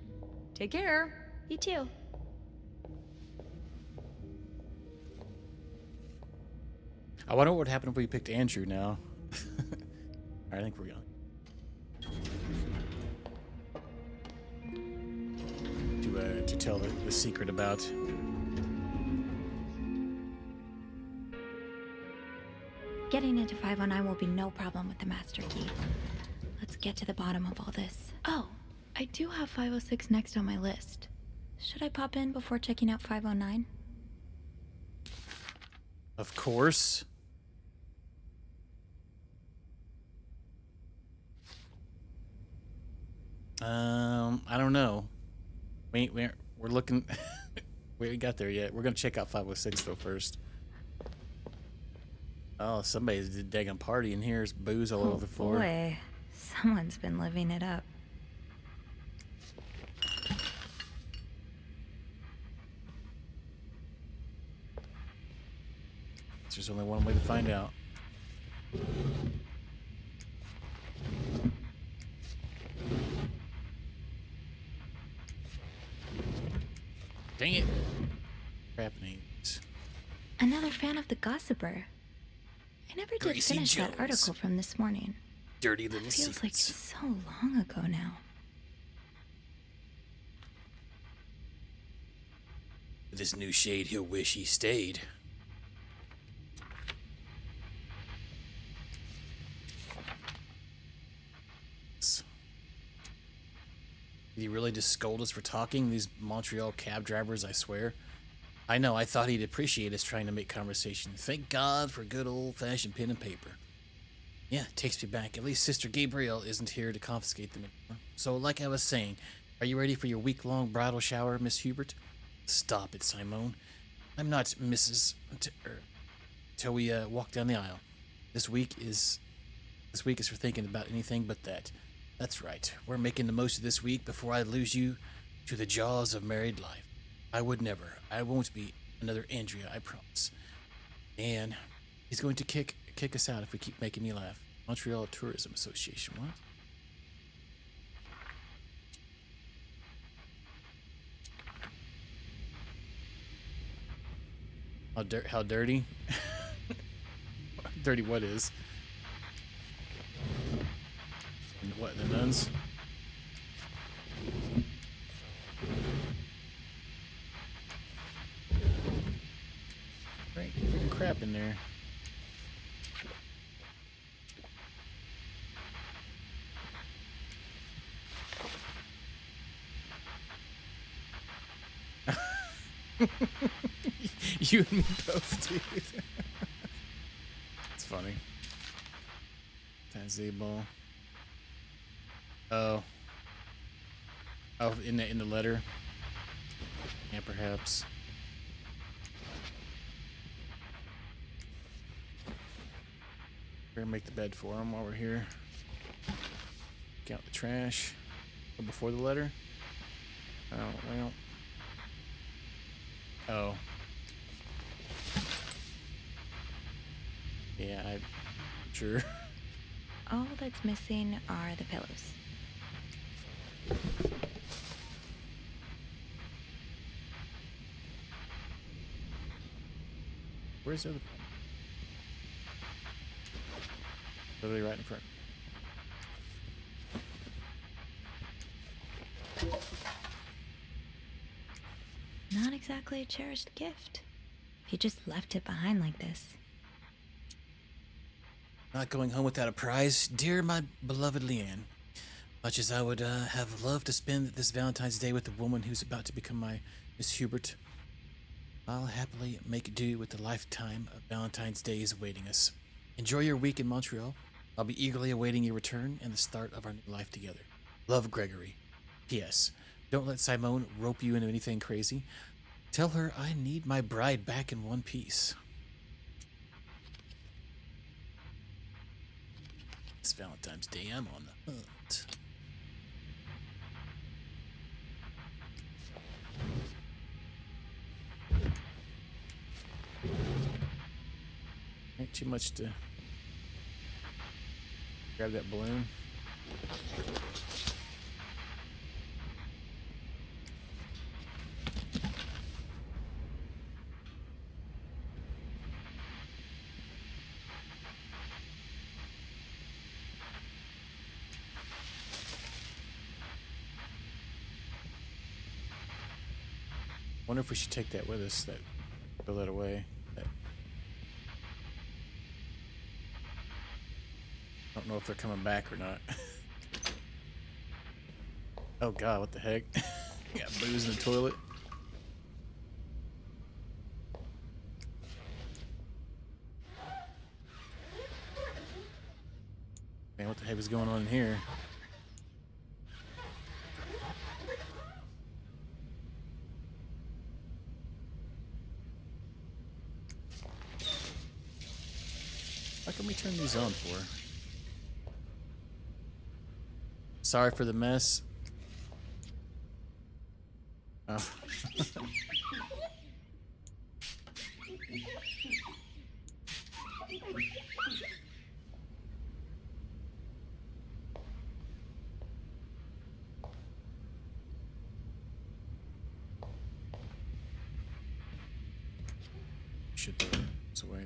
Take care. You too. I wonder what would happen if we picked Andrew now. I think we're going. To tell the secret about. Getting into 509 will be no problem with the master key. Let's get to the bottom of all this. Oh, I do have 506 next on my list. Should I pop in before checking out 509? Of course. I don't know. We're looking. We ain't got there yet. We're gonna check out 506 though first. Oh, somebody's daggone party in here. There's booze all over the floor. Boy, someone's been living it up. There's only one way to find out. Dang it. Happenings. Another fan of the Gossiper. I never did Gracie finish Jones. that article from this morning. Dirty little It feels like secrets. so long ago now. With this new shade, he'll wish he stayed. Did he really just scold us for talking? These Montreal cab drivers, I swear. I know, I thought he'd appreciate us trying to make conversation. Thank God for good old-fashioned pen and paper. Yeah, it takes me back. At least Sister Gabrielle isn't here to confiscate them anymore. So, like I was saying, are you ready for your week-long bridal shower, Miss Hubert? Stop it, Simone. I'm not Mrs. Till we walk down the aisle. This week is for thinking about anything but that. That's right. We're making the most of this week before I lose you to the jaws of married life. I would never. I won't be another Andrea, I promise. And he's going to kick us out if we keep making me laugh. Montreal Tourism Association, what? How dirty? Dirty what is? And what, the nuns? Right, freaking crap in there. You and me both, dude. It's funny. Gazebo. Oh. Oh, in the letter. Yeah, perhaps. Better make the bed for him while we're here. Get out the trash. Or before the letter. Oh, well. Oh. Yeah, I'm sure. All that's missing are the pillows. Where's the other one? Literally right in front. exactly a cherished gift. If you just left it behind like this. Not going home without a prize, dear my beloved Leanne. Much as I would have loved to spend this Valentine's Day with the woman who's about to become my Miss Hubert, I'll happily make do with the lifetime of Valentine's Days awaiting us. Enjoy your week in Montreal. I'll be eagerly awaiting your return and the start of our new life together. Love, Gregory. P.S. Don't let Simone rope you into anything crazy. Tell her I need my bride back in one piece. It's Valentine's Day. I'm on the hunt. Ain't too much to grab that balloon. Wonder if we should take that with us. Throw that away. I don't know if they're coming back or not. Oh god, what the heck? Got booze in the toilet. Man, what the heck is going on in here? How can we turn these on for? Sorry for the mess. Oh. Should put this away.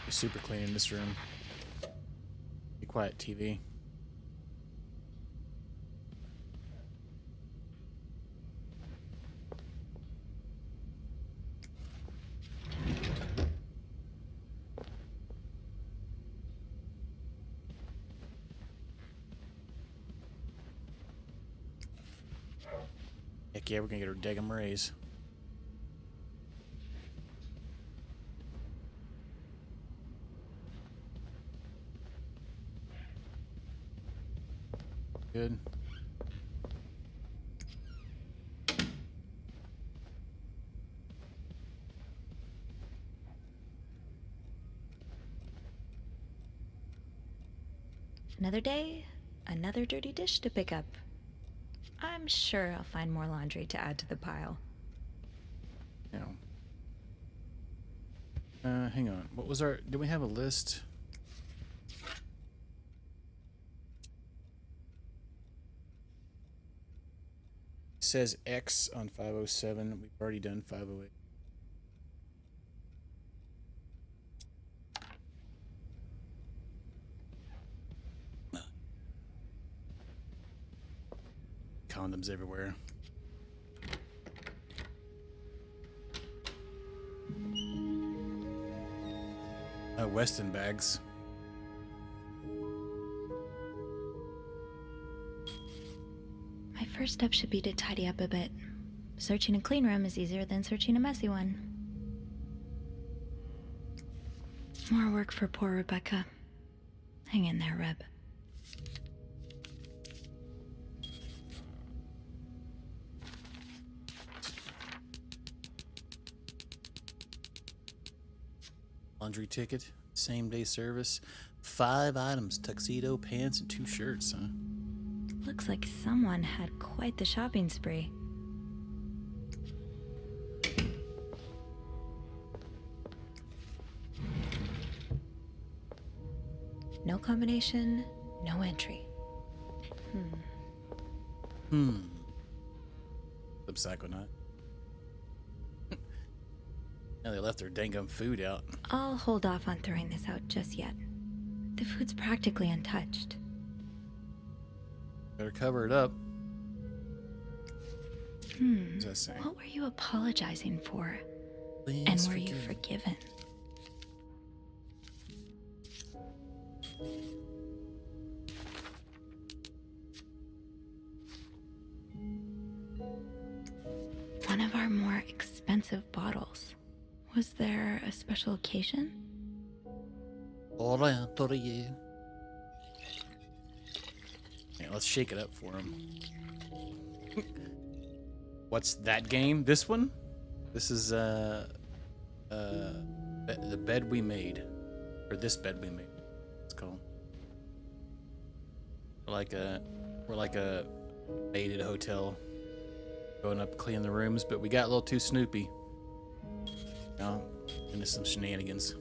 Be super clean in this room. Be quiet, TV. Heck yeah, we're gonna get our daggum raise. Good. Another day, another dirty dish to pick up. I'm sure I'll find more laundry to add to the pile. Yeah. Hang on. What was our... Do we have a list? It says X on 507. We've already done 508. Condoms everywhere. Weston bags. My first step should be to tidy up a bit. Searching a clean room is easier than searching a messy one. More work for poor Rebecca. Hang in there, Reb. Laundry ticket, same day service, 5 items, tuxedo, pants, and 2 shirts, huh? Looks like someone had quite the shopping spree. No combination, no entry. The psychonaut. Now they left their dang food out. I'll hold off on throwing this out just yet. The food's practically untouched. Better cover it up. What does that say? What were you apologizing for? Please and were you forgiven? One of our more expensive bottles. Was there a special occasion? Yeah, let's shake it up for him. What's that game? This one? This is the bed we made, or this bed we made. It's called. We're like a maid at a hotel, going up cleaning the rooms, but we got a little too snoopy. Into some shenanigans.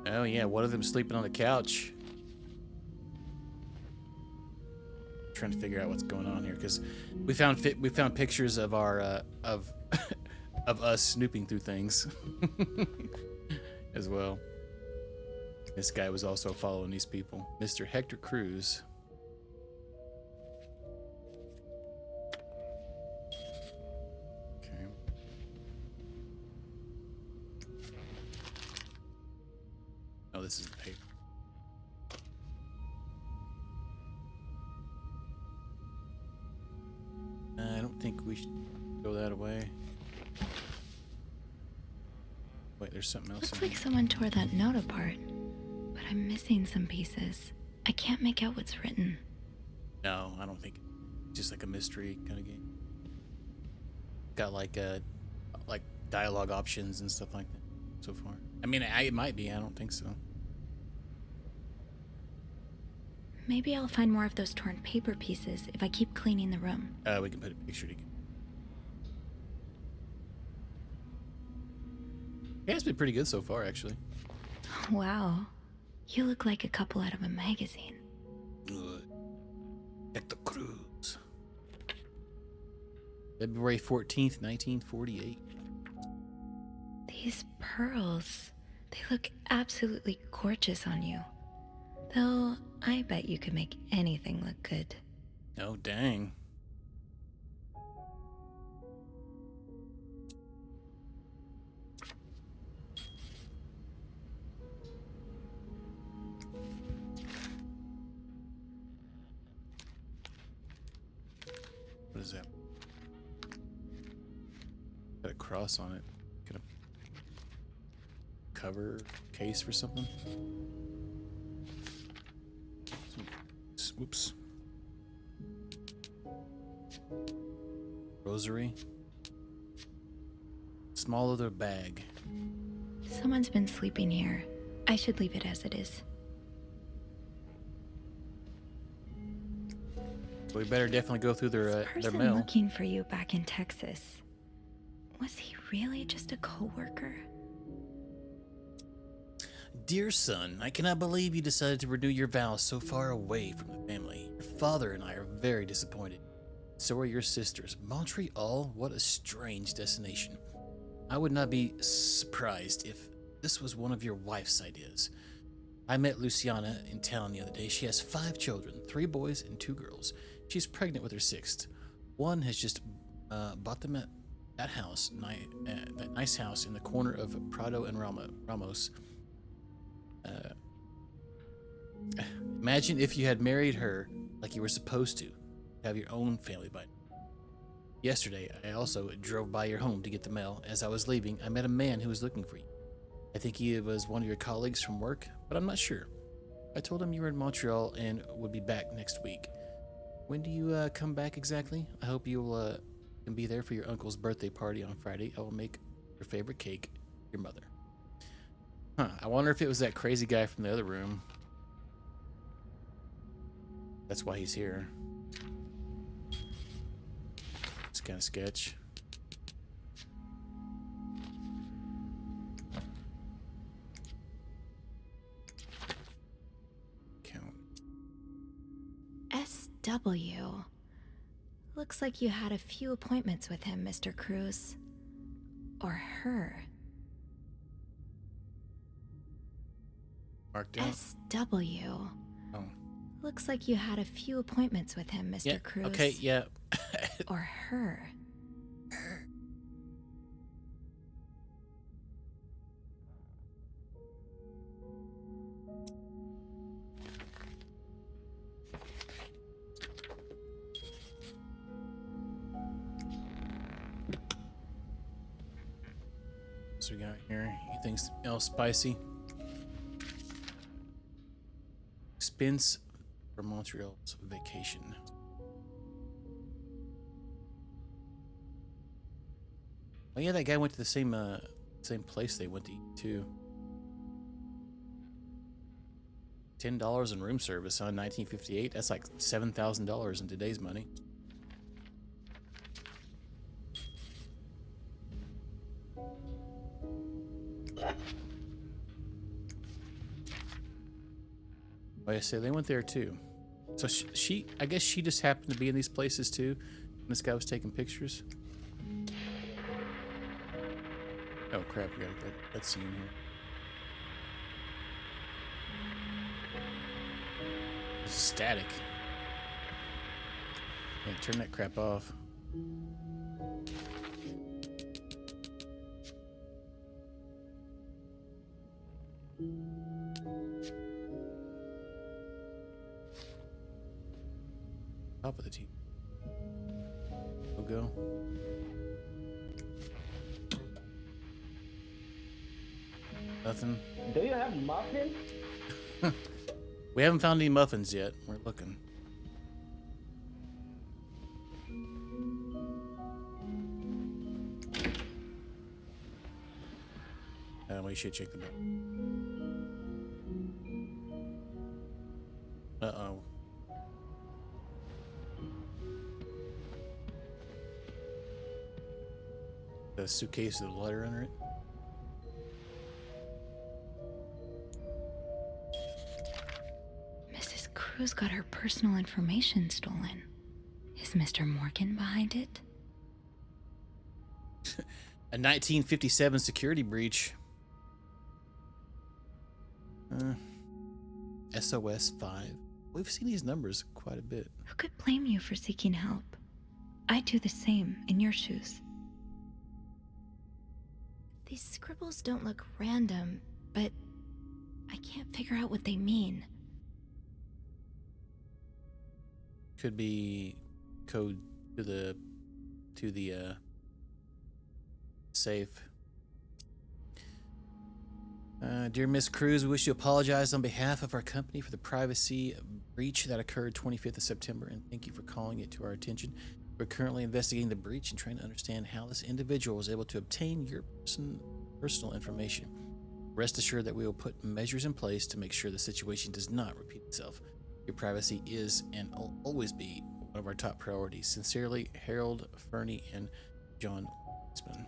Oh yeah, one of them sleeping on the couch. Trying to figure out what's going on here because we found pictures of our of us snooping through things as well. This guy was also following these people. Mr. Hector Cruz. Okay. Oh, this is the paper. I don't think we should throw that away. Wait, there's something else. Looks like someone tore that note apart, but I'm missing some pieces. I can't make out what's written. No, I don't think. Just like a mystery kind of game. Got like dialogue options and stuff like that so far. I mean, it might be. I don't think so. Maybe I'll find more of those torn paper pieces if I keep cleaning the room. We can put a picture together. Yeah, it's been pretty good so far, actually. Wow. You look like a couple out of a magazine. Good. Hector Cruz. February 14th, 1948. These pearls, they look absolutely gorgeous on you. Though, I bet you could make anything look good. Oh, dang. What is that? Got a cross on it. Got a cover case for something? Whoops. Rosary. Small leather bag. Someone's been sleeping here. I should leave it as it is. We better definitely go through their mail. Looking for you back in Texas. Was he really just a co-worker? Dear son, I cannot believe you decided to renew your vows so far away from the family. Your father and I are very disappointed. So are your sisters. Montreal, what a strange destination. I would not be surprised if this was one of your wife's ideas. I met Luciana in town the other day. She has 5 children, 3 boys and 2 girls. She's pregnant with her 6th. One has just bought them at that house, that nice house in the corner of Prado and Ramos. Imagine if you had married her like you were supposed to, have your own family by now. Yesterday, I also drove by your home to get the mail. As I was leaving, I met a man who was looking for you. I think he was one of your colleagues from work, but I'm not sure. I told him you were in Montreal and would be back next week. When do you come back exactly? I hope you'll can be there for your uncle's birthday party on Friday. I will make your favorite cake, your mother. Huh, I wonder if it was that crazy guy from the other room. That's why he's here. It's kind of sketch. SW. Looks like you had a few appointments with him, Mr. Cruz. Or her. Marked out. SW. Oh. Looks like you had a few appointments with him, Mr. Yeah. Cruz. Okay, yeah. Or her. So we got here. Anything else spicy? Expense for Montreal's vacation. Oh yeah, that guy went to the same place they went to eat too. $10 in room service on 1958. That's like $7,000 in today's money. Oh, yeah, so they went there too. So she, I guess she just happened to be in these places too. When this guy was taking pictures. Oh crap! We got that scene here. It's static. Yeah, turn that crap off. Top of the team. We'll go. Nothing. Do you have muffins? We haven't found any muffins yet. We're looking. We should check the bill. Uh-oh. The suitcase with a letter under it. Mrs. Cruz got her personal information stolen. Is Mr. Morgan behind it? A 1957 security breach. SOS 5. We've seen these numbers quite a bit. Who could blame you for seeking help? I'd do the same in your shoes. These scribbles don't look random, but I can't figure out what they mean. Could be code to the safe. Dear Miss Cruz, we wish to apologize on behalf of our company for the privacy breach that occurred 25th of September, and thank you for calling it to our attention. We're currently investigating the breach and trying to understand how this individual was able to obtain your personal information. Rest assured that we will put measures in place to make sure the situation does not repeat itself. Your privacy is and will always be one of our top priorities. Sincerely, Harold, Fernie, and John Weisman.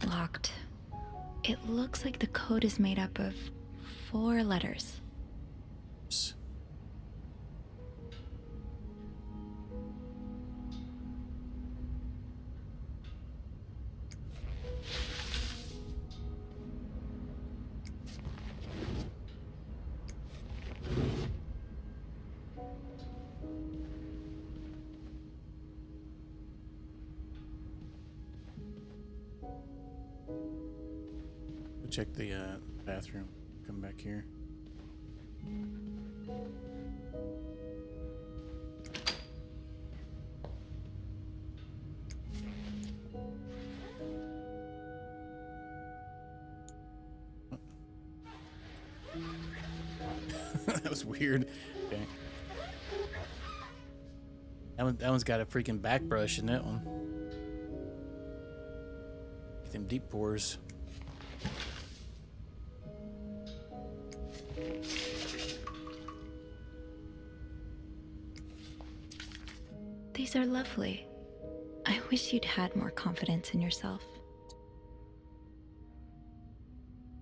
Locked. It looks like the code is made up of 4 letters. Check the bathroom. Come back here. That was weird. Okay. That one's got a freaking back brush in that one. Get them deep pores. These are lovely. I wish you'd had more confidence in yourself.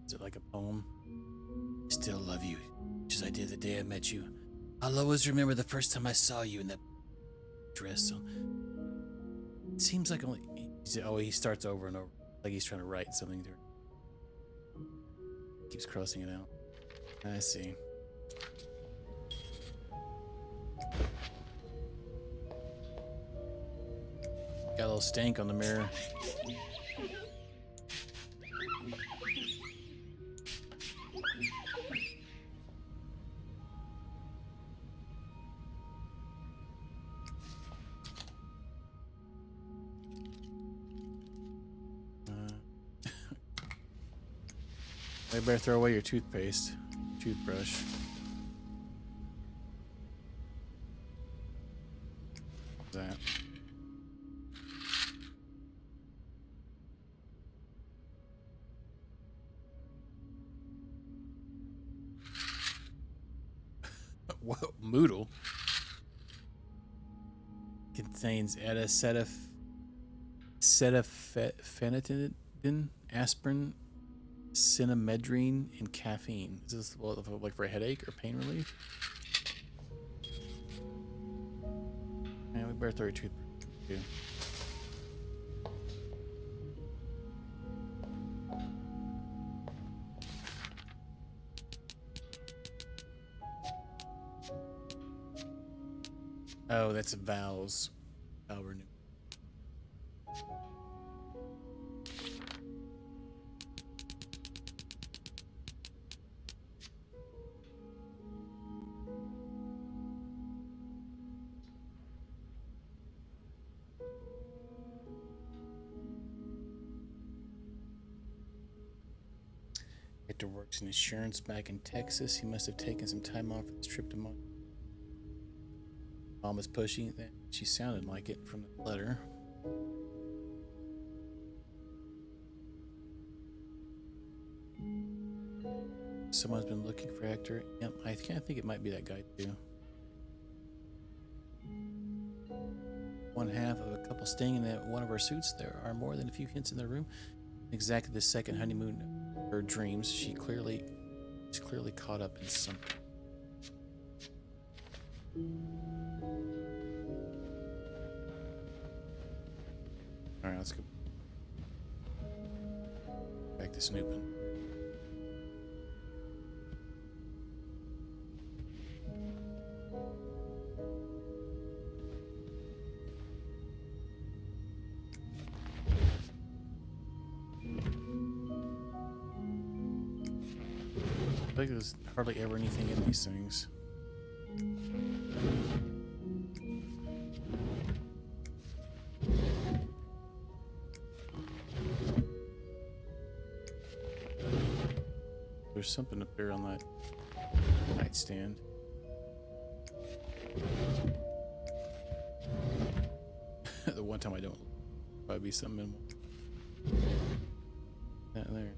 Is it like a poem? Still love you, idea the day I met you. I'll always remember the first time I saw you in that dress. So it seems like only... he starts over and over. Like he's trying to write something to her. Keeps crossing it out. I see. Got a little stank on the mirror. You better throw away your toothpaste, toothbrush. That. Whoa, Moodle contains acetylphenidine, aspirin, cinnamedrine, and caffeine. Is this like for a headache or pain relief? Yeah, we better throw your toothbrush too. Oh, that's vows. Vow renew. Hector works in insurance back in Texas. He must have taken some time off for this trip to Montana. Mom was pushy. She sounded like it from the letter. Someone's been looking for Hector. Yep, I kind of think it might be that guy too. One half of a couple staying in one of our suits. There are more than a few hints in the room. Exactly the second honeymoon of her dreams. She's clearly caught up in something. All right, let's go back to snooping. I think there's hardly ever anything in these things. There's something up there on that nightstand. The one time I don't, probably be something in that there.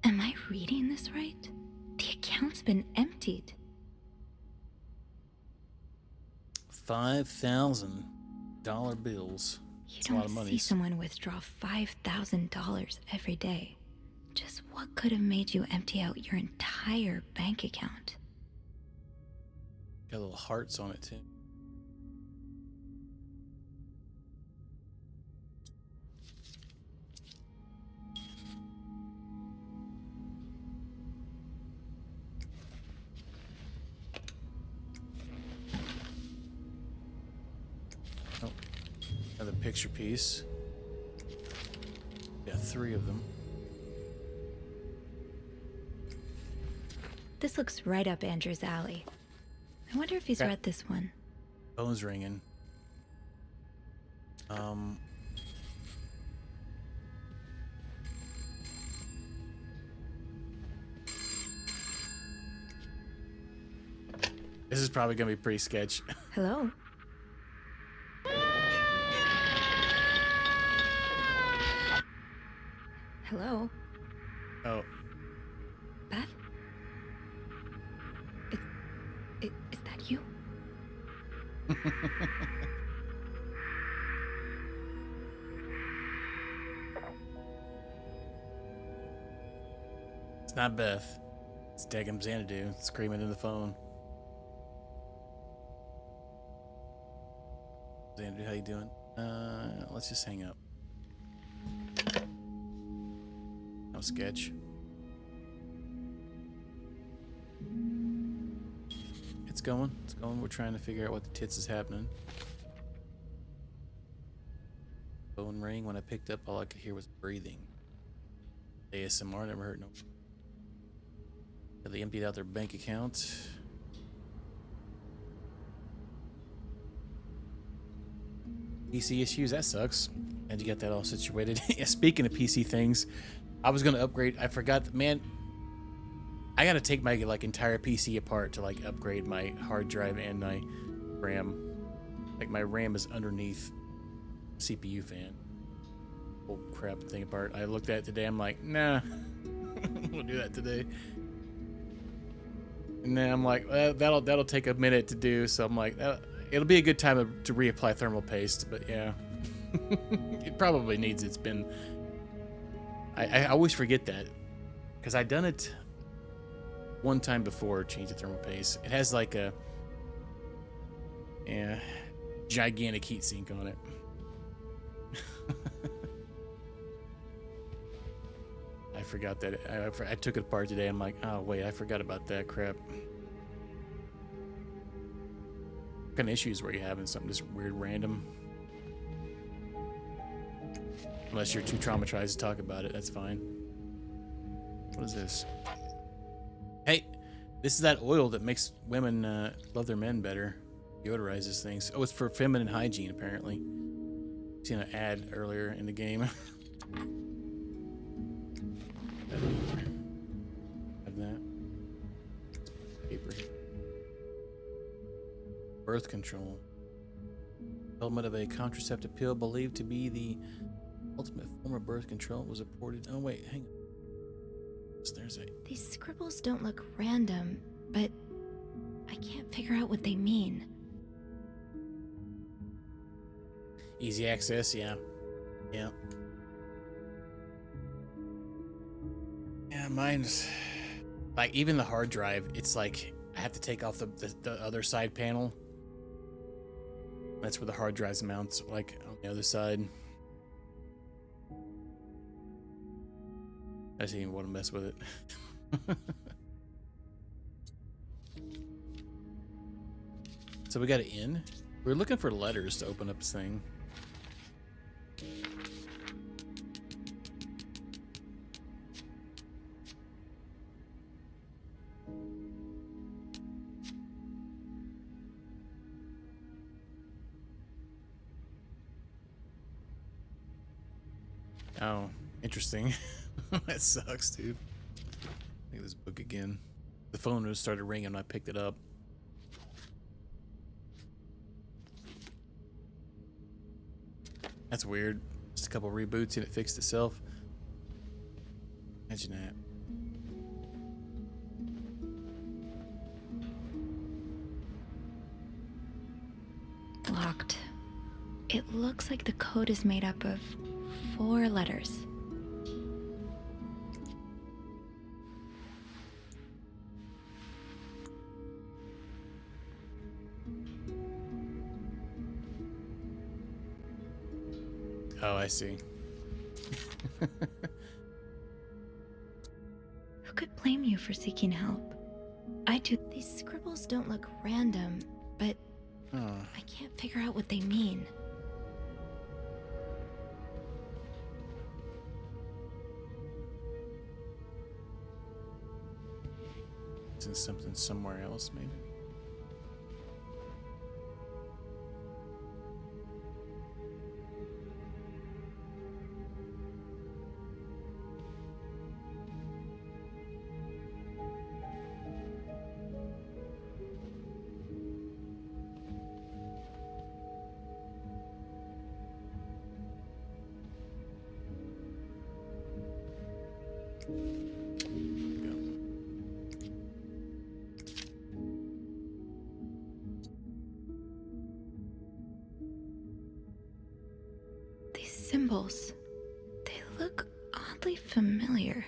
Am I reading this right? The account's been emptied. $5,000 bills. You That's a lot of don't money. see someone withdraw $5,000 every day. Just what could have made you empty out your entire bank account? Got little hearts on it too. Oh, another picture piece. Got 3 of them. This looks right up Andrew's alley. I wonder if he's read this one. Phone's ringing. This is probably gonna be pretty sketch. Hello? Hello? Oh. Beth? Is that you? not Beth. It's Degum Xanadu screaming in the phone. Xanadu, how you doing? Let's just hang up. No sketch. It's going. It's going. We're trying to figure out what the tits is happening. Phone rang. When I picked up, all I could hear was breathing. ASMR never heard no. They emptied out their bank account. PC issues, that sucks. And you get that all situated. Yeah, speaking of PC things, I was gonna upgrade. I forgot, man. I gotta take my like entire PC apart to like upgrade my hard drive and my RAM. Like my RAM is underneath CPU fan. Whole crap thing apart. I looked at it today. I'm like, nah, we'll do that today. And then I'm like, well, that'll take a minute to do. So I'm like, it'll be a good time to reapply thermal paste. But yeah, it probably needs. It's been. I always forget that because I done it one time before. Change the thermal paste. It has like a gigantic heatsink on it. I forgot that. I took it apart today. I'm like, oh wait, I forgot about that crap. What kind of issues were you having? Something just weird, random? Unless you're too traumatized to talk about it, that's fine. What is this? Hey, this is that oil that makes women love their men better. Deodorizes things. Oh, it's for feminine hygiene, apparently. Seen an ad earlier in the game. Have that. Paper. Birth control. Development of a contraceptive pill believed to be the ultimate form of birth control was reported. Oh wait, hang on. There's a. These scribbles don't look random, but I can't figure out what they mean. Easy access, yeah. Yeah. Yeah, mine's like even the hard drive, it's like I have to take off the other side panel. That's where the hard drive's mounts, like on the other side. I didn't even want to mess with it. So we got it in. We were looking for letters to open up this thing. Oh, interesting. That sucks, dude. Look at this book again. The phone just started ringing when I picked it up. That's weird. Just a couple reboots and it fixed itself. Imagine that. Locked. It looks like the code is made up of 4 letters. Oh, I see. Who could blame you for seeking help? I do. These scribbles don't look random, but I can't figure out what they mean. Is something somewhere else, maybe? Symbols. They look oddly familiar.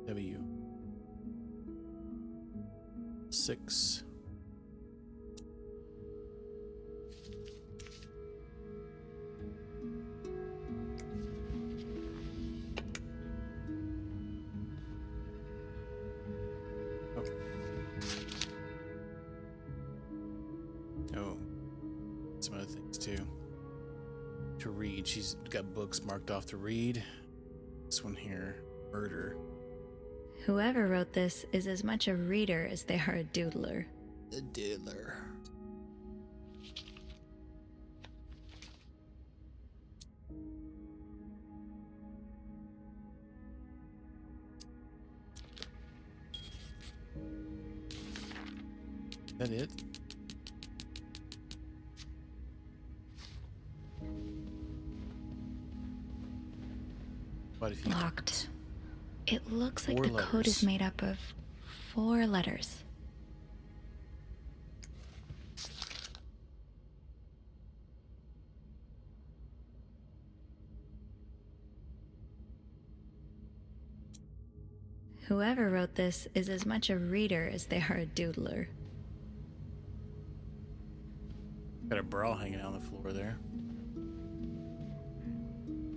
W. 6. Oh, some other things too. To read, she's got books marked off to read. This one here, murder. Whoever wrote this is as much a reader as they are a doodler. A doodler. Is that it? What if you Locked. It looks like 4 the code is letters. made up of 4 letters. Whoever wrote this is as much a reader as they are a doodler. Got a bra hanging out on the floor there.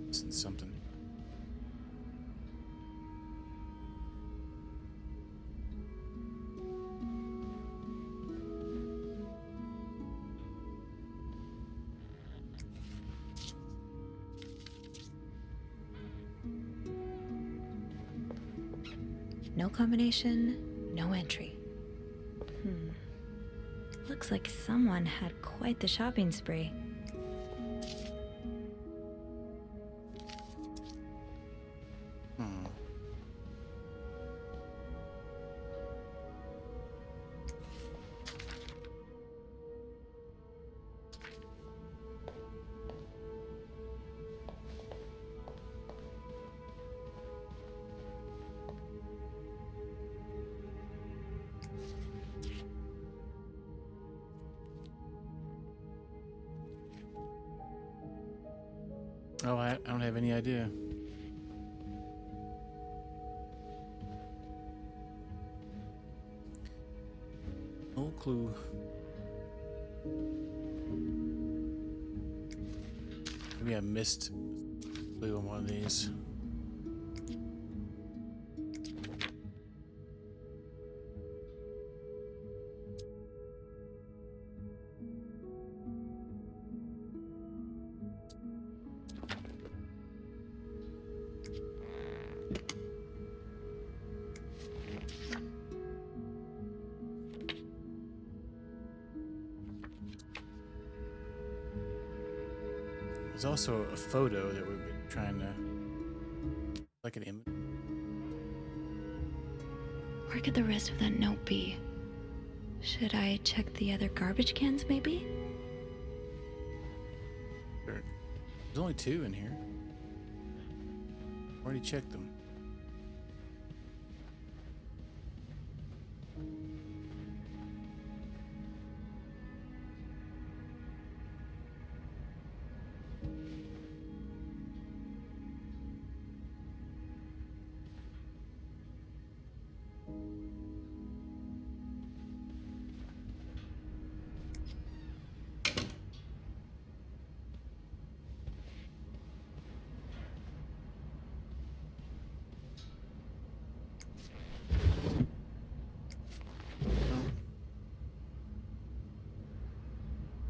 Missing something. No combination, no entry. Looks like someone had quite the shopping spree. Oh, I don't have any idea. No clue. Maybe I missed a clue on one of these. There's also a photo that we've been trying to, like an image. Where could the rest of that note be? Should I check the other garbage cans, maybe? There's only 2 in here. Already checked them.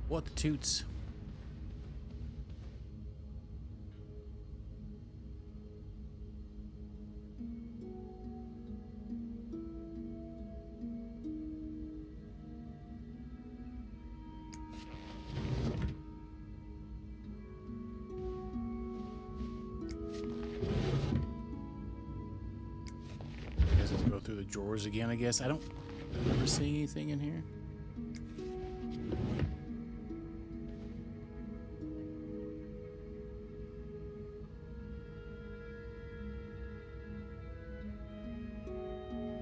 What the toots? Guess have to go through the drawers again, I guess. I don't remember seeing anything in here.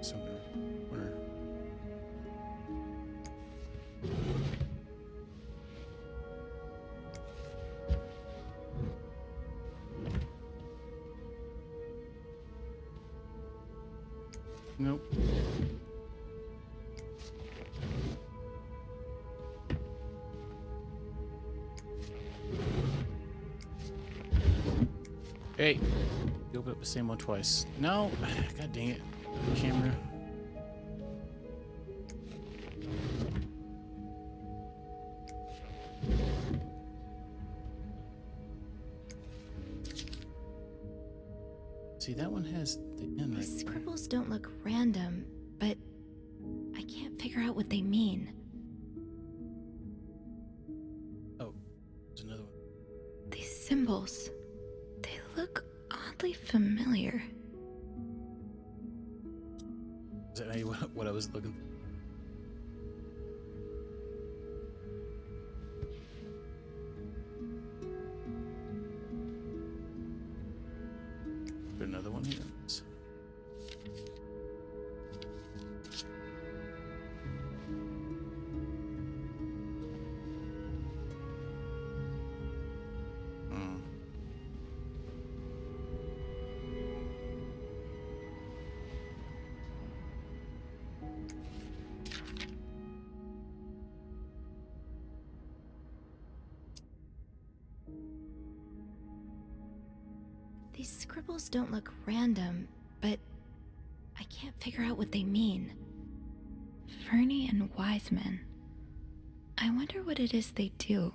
Something. Where? Nope. Hey, you open up the same one twice. No, god dang it, camera. See, that one has the N right These there. scribbles don't look random, but I can't figure out what they mean. Oh, there's another one. These symbols, they look oddly familiar. Is that maybe what I was looking for? Is there another one here? These scribbles don't look random, but I can't figure out what they mean. Fernie and Wiseman. I wonder what it is they do.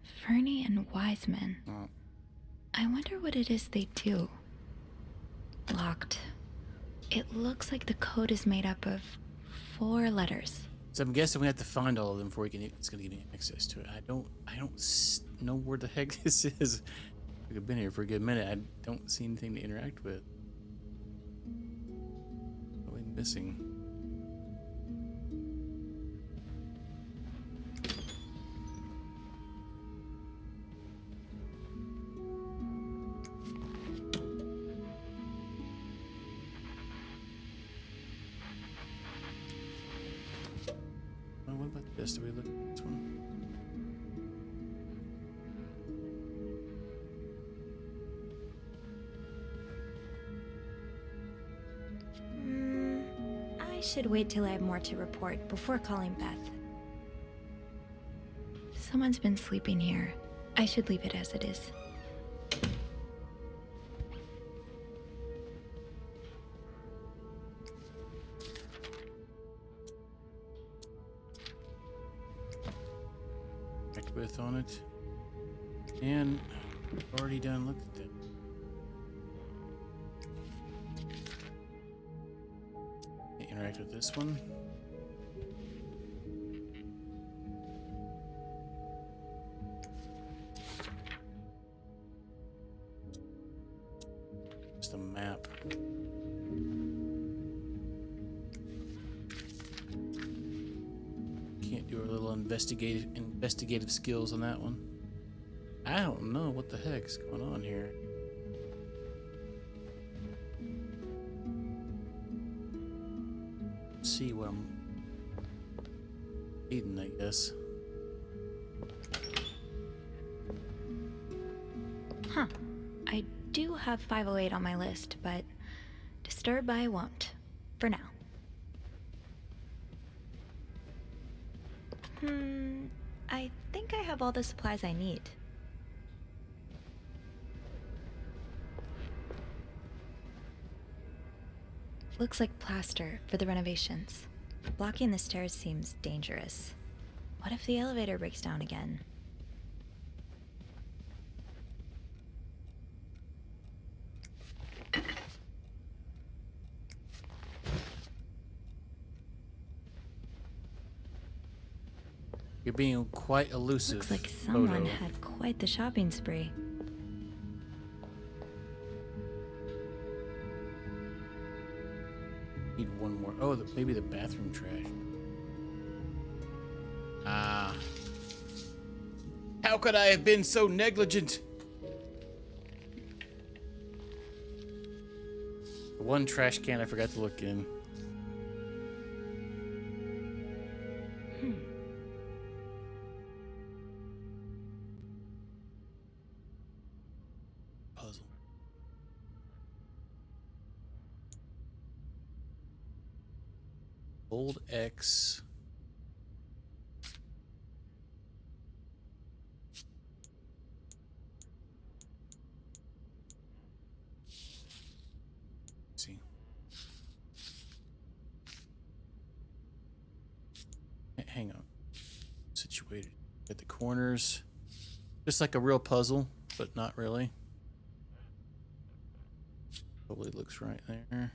Fernie and Wiseman. I wonder what it is they do. Locked. It looks like the code is made up of 4 letters. So I'm guessing we have to find all of them before it's gonna give me access to it. I don't know where the heck this is. We've been here for a good minute. I don't see anything to interact with. What are we missing? What about this? Do we look at this one? I should wait till I have more to report before calling Beth. Someone's been sleeping here. I should leave it as it is. With on it, and already done looked at that. Interact with this one. Just a map. Can't do a little investigative skills on that one. I don't know what the heck's going on here. Let's see what I'm eating, I guess. Huh. I do have 508 on my list, but disturb I won't. For now. I think I have all the supplies I need. Looks like plaster for the renovations. Blocking the stairs seems dangerous. What if the elevator breaks down again? You're being quite elusive. Looks like someone Photo. had quite the shopping spree. Need one more. Oh, maybe the bathroom trash. Ah. How could I have been so negligent? The one trash can I forgot to look in. Puzzle. Old X. At the corners. Just like a real puzzle, but not really. Totally looks right there.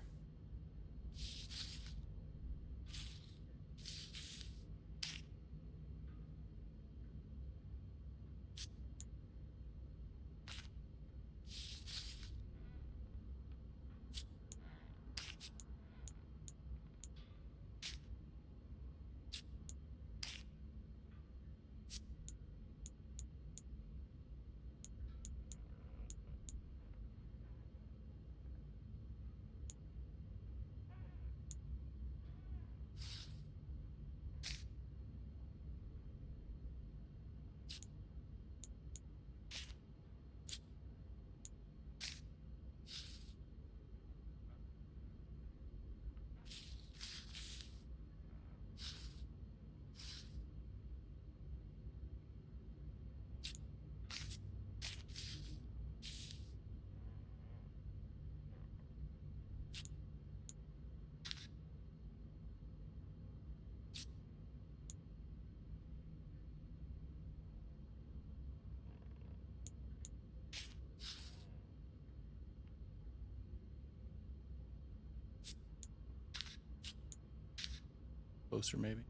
Closer, maybe.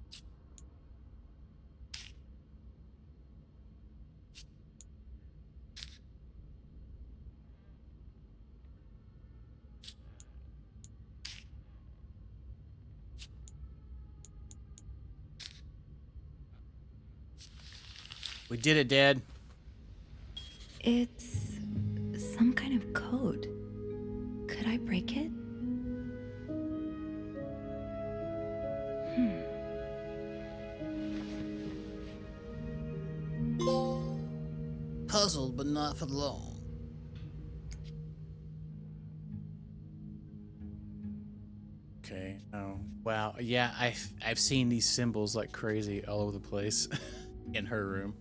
We did it, Dad. It's some kind of code. Could I break it? Puzzled, but not for long. Okay. Oh, wow. Yeah, I've seen these symbols like crazy all over the place in her room.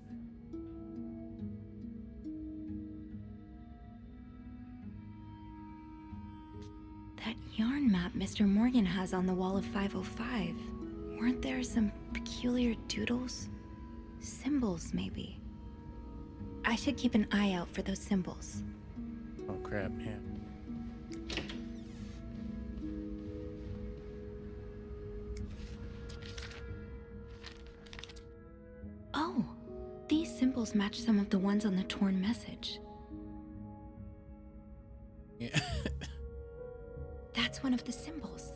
That yarn map Mr. Morgan has on the wall of 505. Weren't there some peculiar doodles? Symbols, maybe. I should keep an eye out for those symbols. Oh, crap. Yeah. Oh, these symbols match some of the ones on the torn message. Yeah. That's one of the symbols.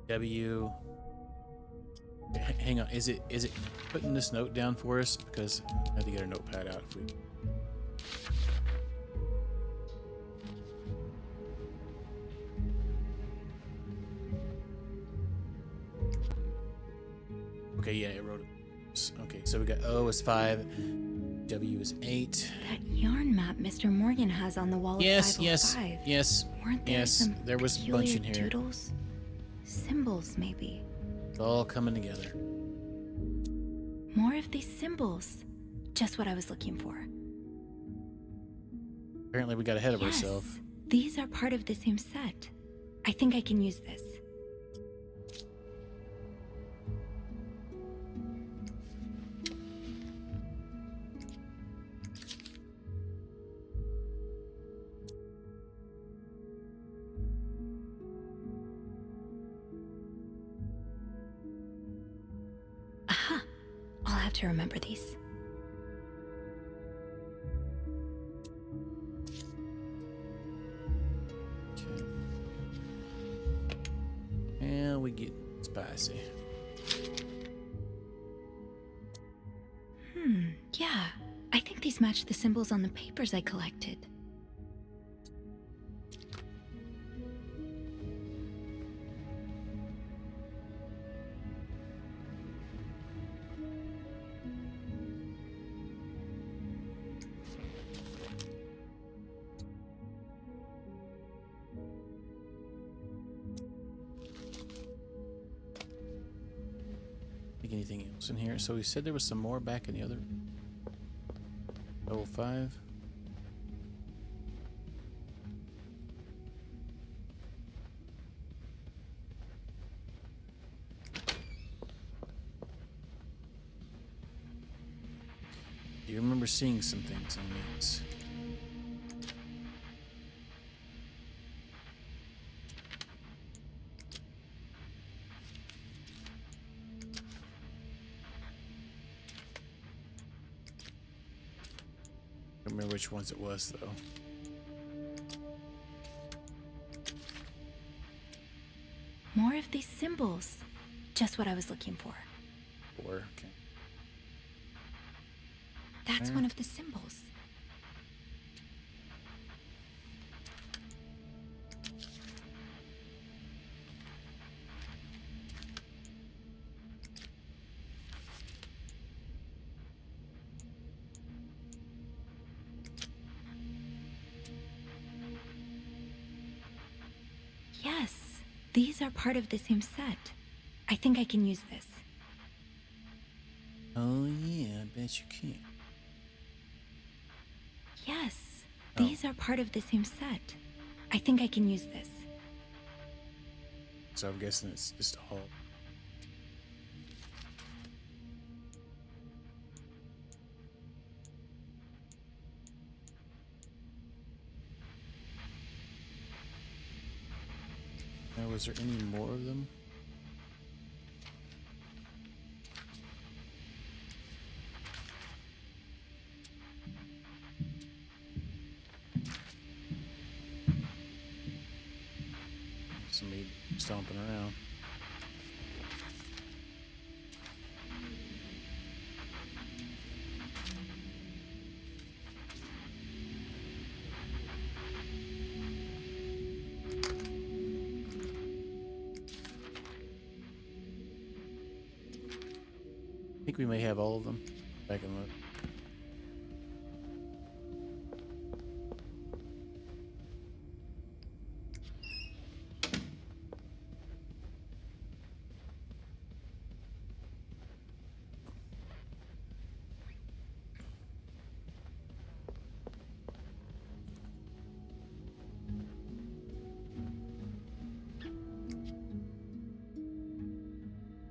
W. Hang on. Is it putting this note down for us? Because I have to get a notepad out if we. Okay, yeah, it wrote it. Okay, so we got O is 5, W is 8. That yarn map Mr. Morgan has on the wall of 505. Yes. Weren't there Yes, some there was a bunch in peculiar here. doodles? Symbols, maybe. It's all coming together. More of these symbols. Just what I was looking for. Apparently, we got ahead of Yes, ourselves. these are part of the same set. I think I can use this. Aha! I'll have to remember these. And we get spicy. Yeah. I think these match the symbols on the papers I collected. Think anything else in here? So we said there was some more back in the other. 05. you remember seeing some things on these. I don't remember which ones it was, though. More of these symbols. Just what I was looking for. Okay. That's one of the symbols. Yes, these are part of the same set. I think I can use this. Oh yeah, I bet you can. Yes, these are part of the same set. I think I can use this. So I'm guessing it's just all. Now, was there any more of them? Somebody stomping around. I think we may have all of them. Back and look.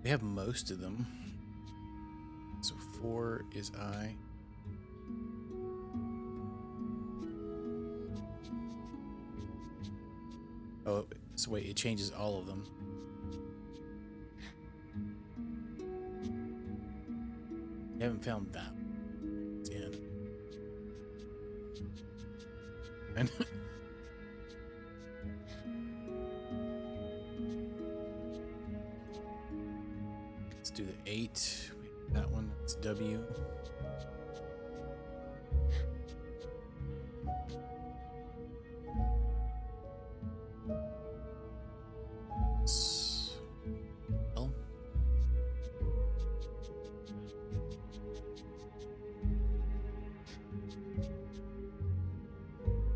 We have most of them. So 4 is I. Oh, so wait, it changes all of them. I haven't found that. It's in. And let's do the 8. That one, that's W. L.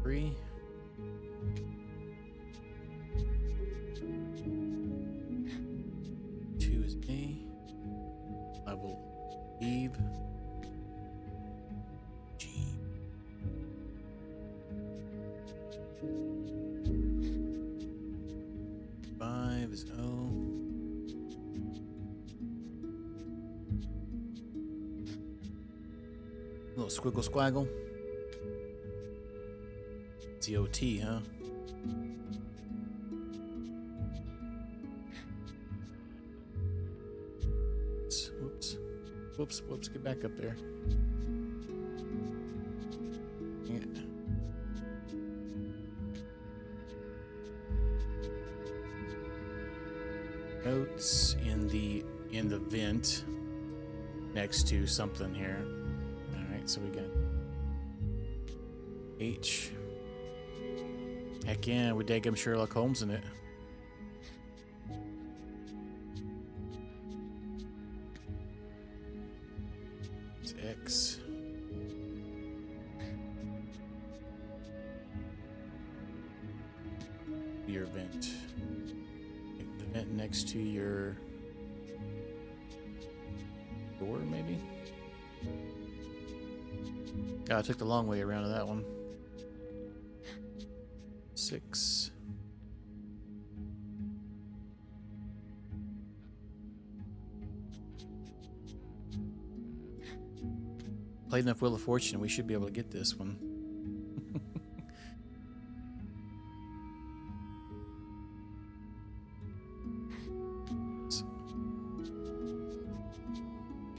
3. Two is A. I will leave. G. Five is O. Little squiggle squaggle. It's the OT, huh? Whoops, get back up there. Yeah. Notes in the vent next to something here. Alright, so we got H. Heck yeah, we daggum Sherlock Holmes in it. X. Your vent. The vent next to your door, maybe? I took the long way around to that one. 6. played enough Wheel of Fortune, we should be able to get this one.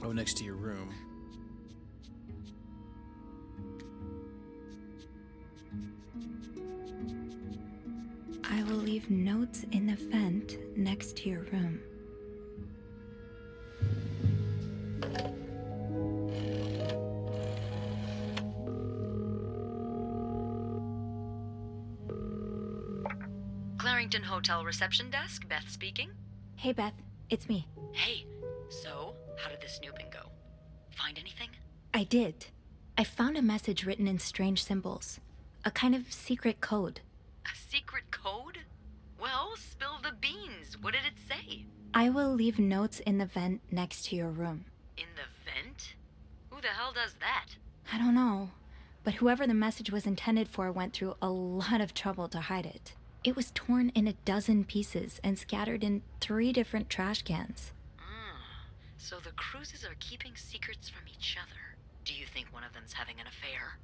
Oh, next to your room. I will leave notes in the vent next to your room. Clarington Hotel reception desk, Beth speaking. Hey, Beth. It's me. Hey, so how did the snooping go? Find anything? I did. I found a message written in strange symbols. A kind of secret code. A secret code? Well, spill the beans. What did it say? I will leave notes in the vent next to your room. In the vent? Who the hell does that? I don't know, but whoever the message was intended for went through a lot of trouble to hide it. It was torn in 12 pieces and scattered in 3 different trash cans. So the Cruzes are keeping secrets from each other. Do you think one of them's having an affair?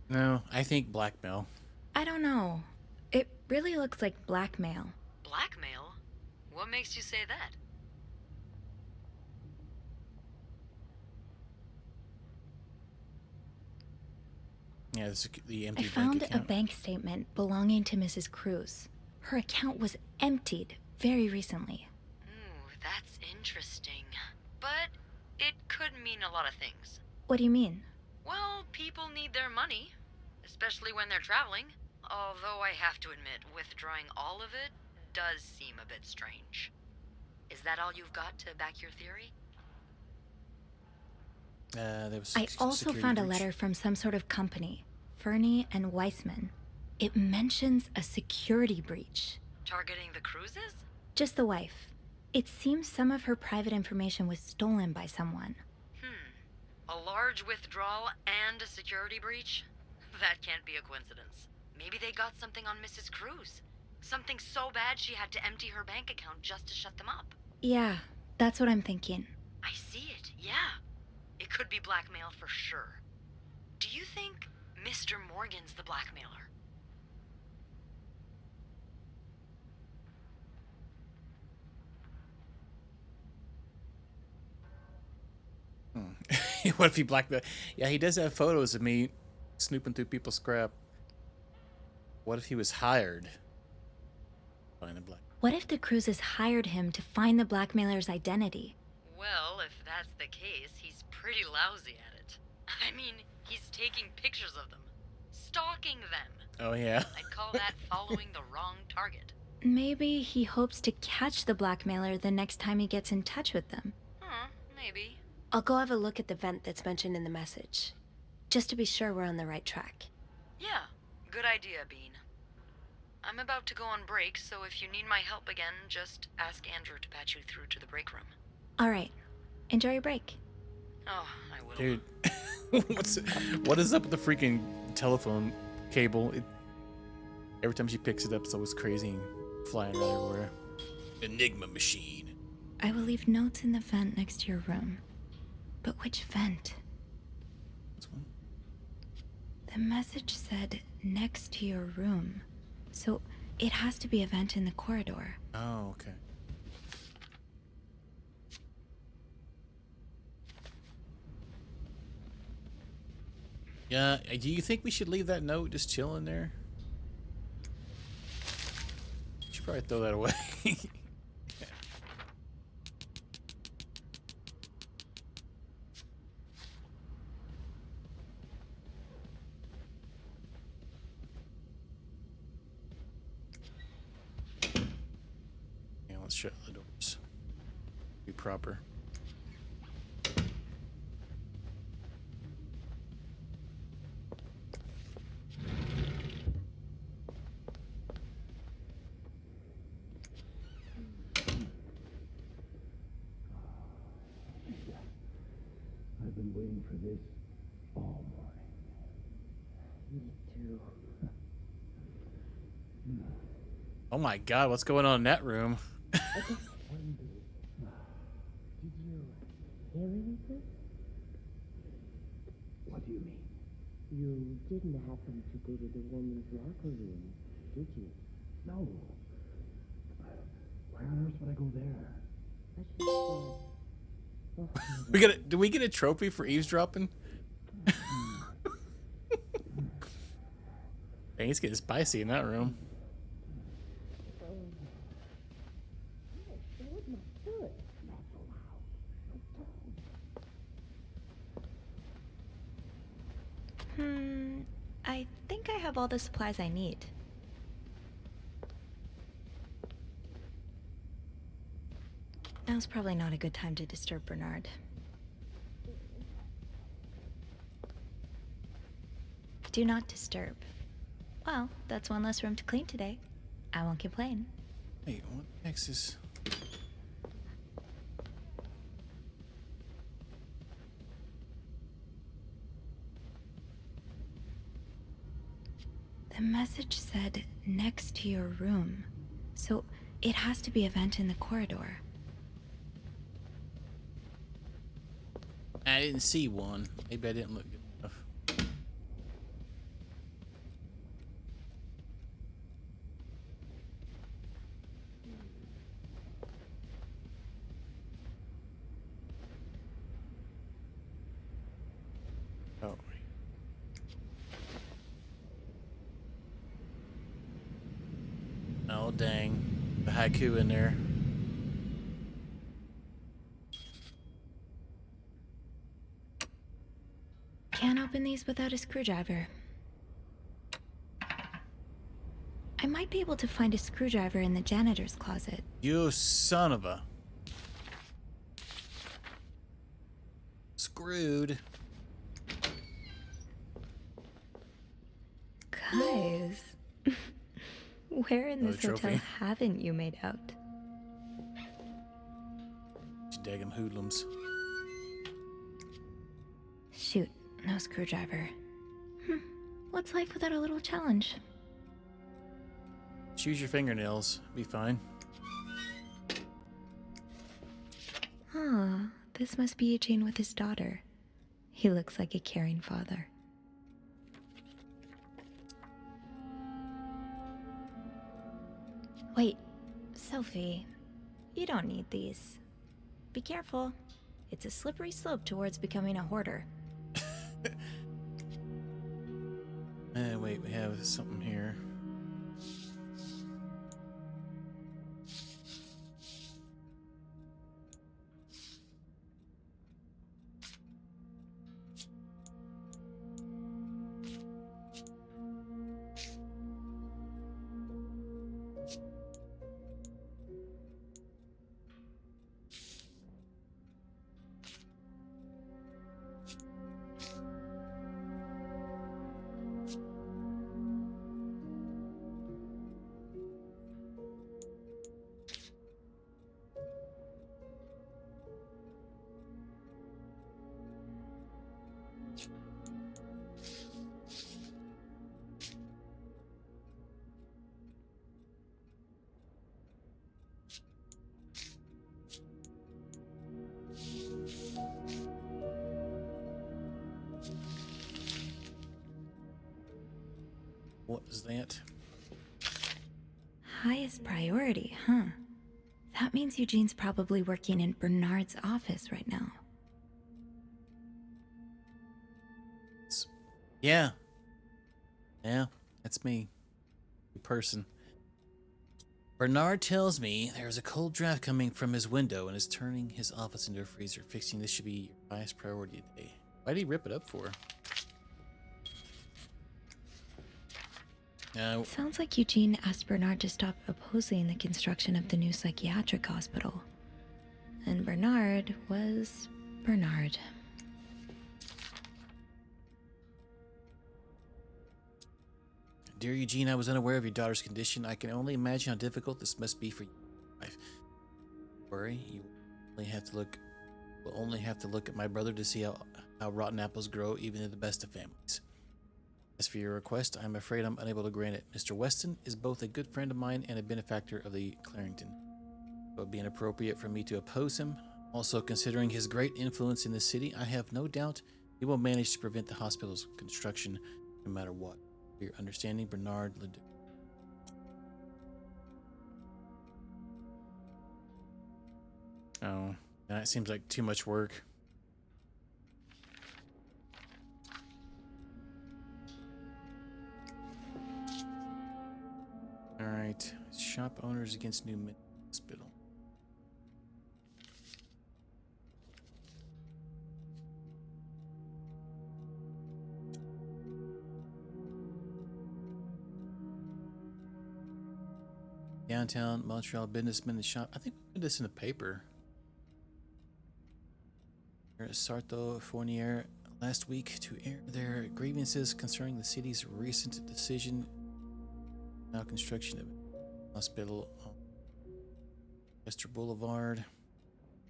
No, I think blackmail. I don't know. It really looks like blackmail. Blackmail? What makes you say that? Yeah, the empty I found bank a account. bank statement belonging to Mrs. Cruz. Her account was emptied very recently. Ooh, that's interesting. But it could mean a lot of things. What do you mean? Well, people need their money, especially when they're traveling. Although I have to admit, withdrawing all of it does seem a bit strange. Is that all you've got to back your theory? There was I also security found a breach. letter from some sort of company, Fernie and Weissman. It mentions a security breach. Targeting the Cruzes? Just the wife. It seems some of her private information was stolen by someone. A large withdrawal and a security breach? That can't be a coincidence. Maybe they got something on Mrs. Cruz. Something so bad she had to empty her bank account just to shut them up. Yeah, that's what I'm thinking. I see it, yeah. It could be blackmail for sure. Do you think Mr. Morgan's the blackmailer? What if he blackmail? Yeah, he does have photos of me snooping through people's crap. What if he was hired? Find a black. What if the Cruzes hired him to find the blackmailer's identity? Well, if that's the case, he's pretty lousy at it. I mean, he's taking pictures of them. Stalking them. Oh, yeah. I'd call that following the wrong target. Maybe he hopes to catch the blackmailer the next time he gets in touch with them. Maybe. I'll go have a look at the vent that's mentioned in the message, just to be sure we're on the right track. Yeah, good idea, Bean. I'm about to go on break, so if you need my help again, just ask Andrew to patch you through to the break room. All right. Enjoy your break. Oh, I will. Dude, what is up with the freaking telephone cable? Every time she picks it up, it's always crazy and flying right everywhere. Enigma machine. I will leave notes in the vent next to your room. But which vent? This one? The message said next to your room. So it has to be a vent in the corridor. Oh, okay. Yeah, do you think we should leave that note just chilling there? Should probably throw that away. Yeah, let's shut the doors. Be proper. I've been waiting for this all morning. Me too. Oh my god, what's going on in that room? Did you hear anything? What do you mean? You didn't happen to go to the woman's locker room, did you? No. Why on earth would I go there? I just thought. Did we get a trophy for eavesdropping? Dang, it's getting spicy in that room. I think I have all the supplies I need. Now's probably not a good time to disturb Bernard. Do not disturb. Well, that's one less room to clean today. I won't complain. Wait, what the heck is this? The message said next to your room, so it has to be a vent in the corridor. I didn't see one. Maybe I didn't look good enough. Oh. Oh, dang. The haiku in there. Can't open these without a screwdriver. I might be able to find a screwdriver in the janitor's closet. You son of a... Screwed. Guys, where in Another this hotel trophy. haven't you made out? You daggum hoodlums. Shoot, no screwdriver. What's life without a little challenge? Choose your fingernails. Be fine. This must be Eugene with his daughter. He looks like a caring father. Wait, Sophie, you don't need these. Be careful. It's a slippery slope towards becoming a hoarder. Wait, we have something here. What is that? Highest priority, huh? That means Eugene's probably working in Bernard's office right now. Yeah. Yeah, that's me. Person. Bernard tells me there's a cold draft coming from his window and is turning his office into a freezer. Fixing this should be your highest priority today. Why did he rip it up for? Sounds like Eugene asked Bernard to stop opposing the construction of the new psychiatric hospital. And Bernard was Bernard. Dear Eugene, I was unaware of your daughter's condition. I can only imagine how difficult this must be for you. Worry, you only have to look. Will only have to look at my brother to see how rotten apples grow, even in the best of families. As for your request, I'm afraid I'm unable to grant it. Mr. Weston is both a good friend of mine and a benefactor of the Clarington. It would be inappropriate for me to oppose him. Also, considering his great influence in the city, I have no doubt he will manage to prevent the hospital's construction no matter what. For your understanding, Bernard Ledoux. Oh, that seems like too much work. Alright, shop owners against new hospital. Downtown Montreal businessmen and shop. I think we put this in the paper. Sarto Fournier last week to air their grievances concerning the city's recent decision now construction of a hospital on Wester Boulevard.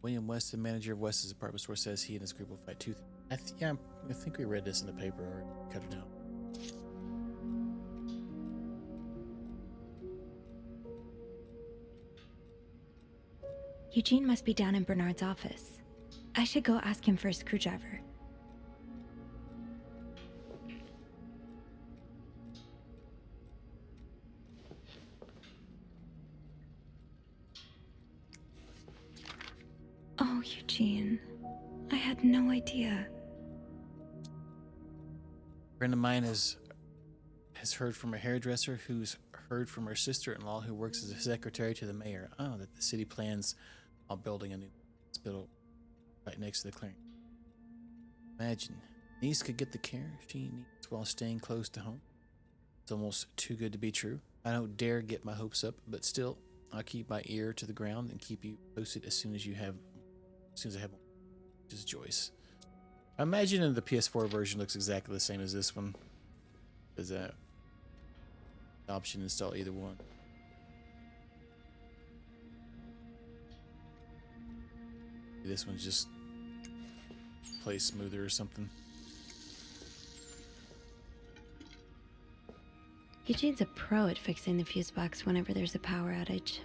William Weston, manager of Weston's department store, says he and his group will fight tooth. I think we read this in the paper or cut it out. Eugene must be down in Bernard's office. I should go ask him for a screwdriver. Oh, Eugene. I had no idea. A friend of mine has heard from a hairdresser who's heard from her sister-in-law who works as a secretary to the mayor. Oh, that the city plans on building a new hospital right next to the clearing. Imagine, niece could get the care she needs while staying close to home. It's almost too good to be true. I don't dare get my hopes up, but still, I'll keep my ear to the ground and keep you posted as soon as I have one. Just Joyce. I imagine the PS4 version looks exactly the same as this one. Does that option install either one? This one's just plays smoother or something. Eugene's a pro at fixing the fuse box whenever there's a power outage.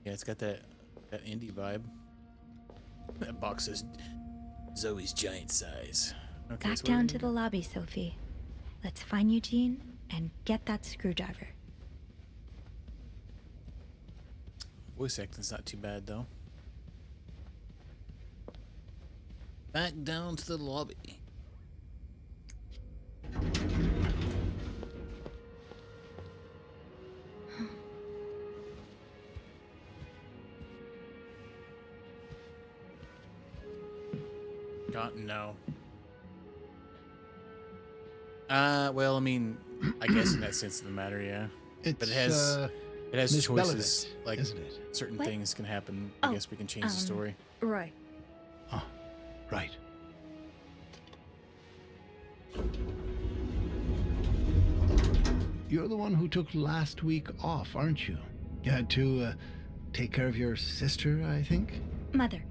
Yeah, it's got that indie vibe. That box says Zoe's giant size. Okay, Back down to the lobby, Sophie. Let's find Eugene and get that screwdriver. Voice acting's not too bad, though. Back down to the lobby. God, no. Well, I mean, I guess in that sense of the matter, yeah. But it has Miss choices. Beloved, Like isn't it? certain What? things can happen. I guess we can change the story. Roy. Oh, right. You're the one who took last week off, aren't you? You had to take care of your sister, I think? Mother.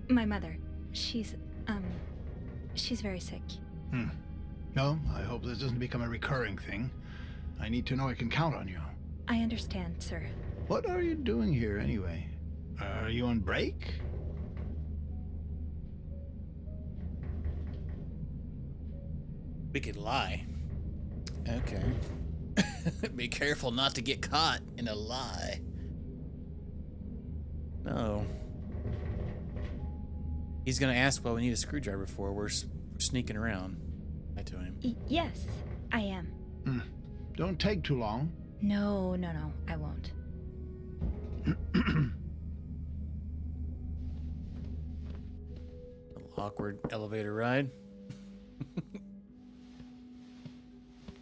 My mother. She's very sick. No, I hope this doesn't become a recurring thing. I need to know I can count on you. I understand, sir. What are you doing here, anyway? Are you on break? We could lie. Okay. Be careful not to get caught in a lie. No. He's gonna ask what we need a screwdriver for. We're sneaking around. I told him. Yes, I am. Don't take too long. No, I won't. Awkward elevator ride.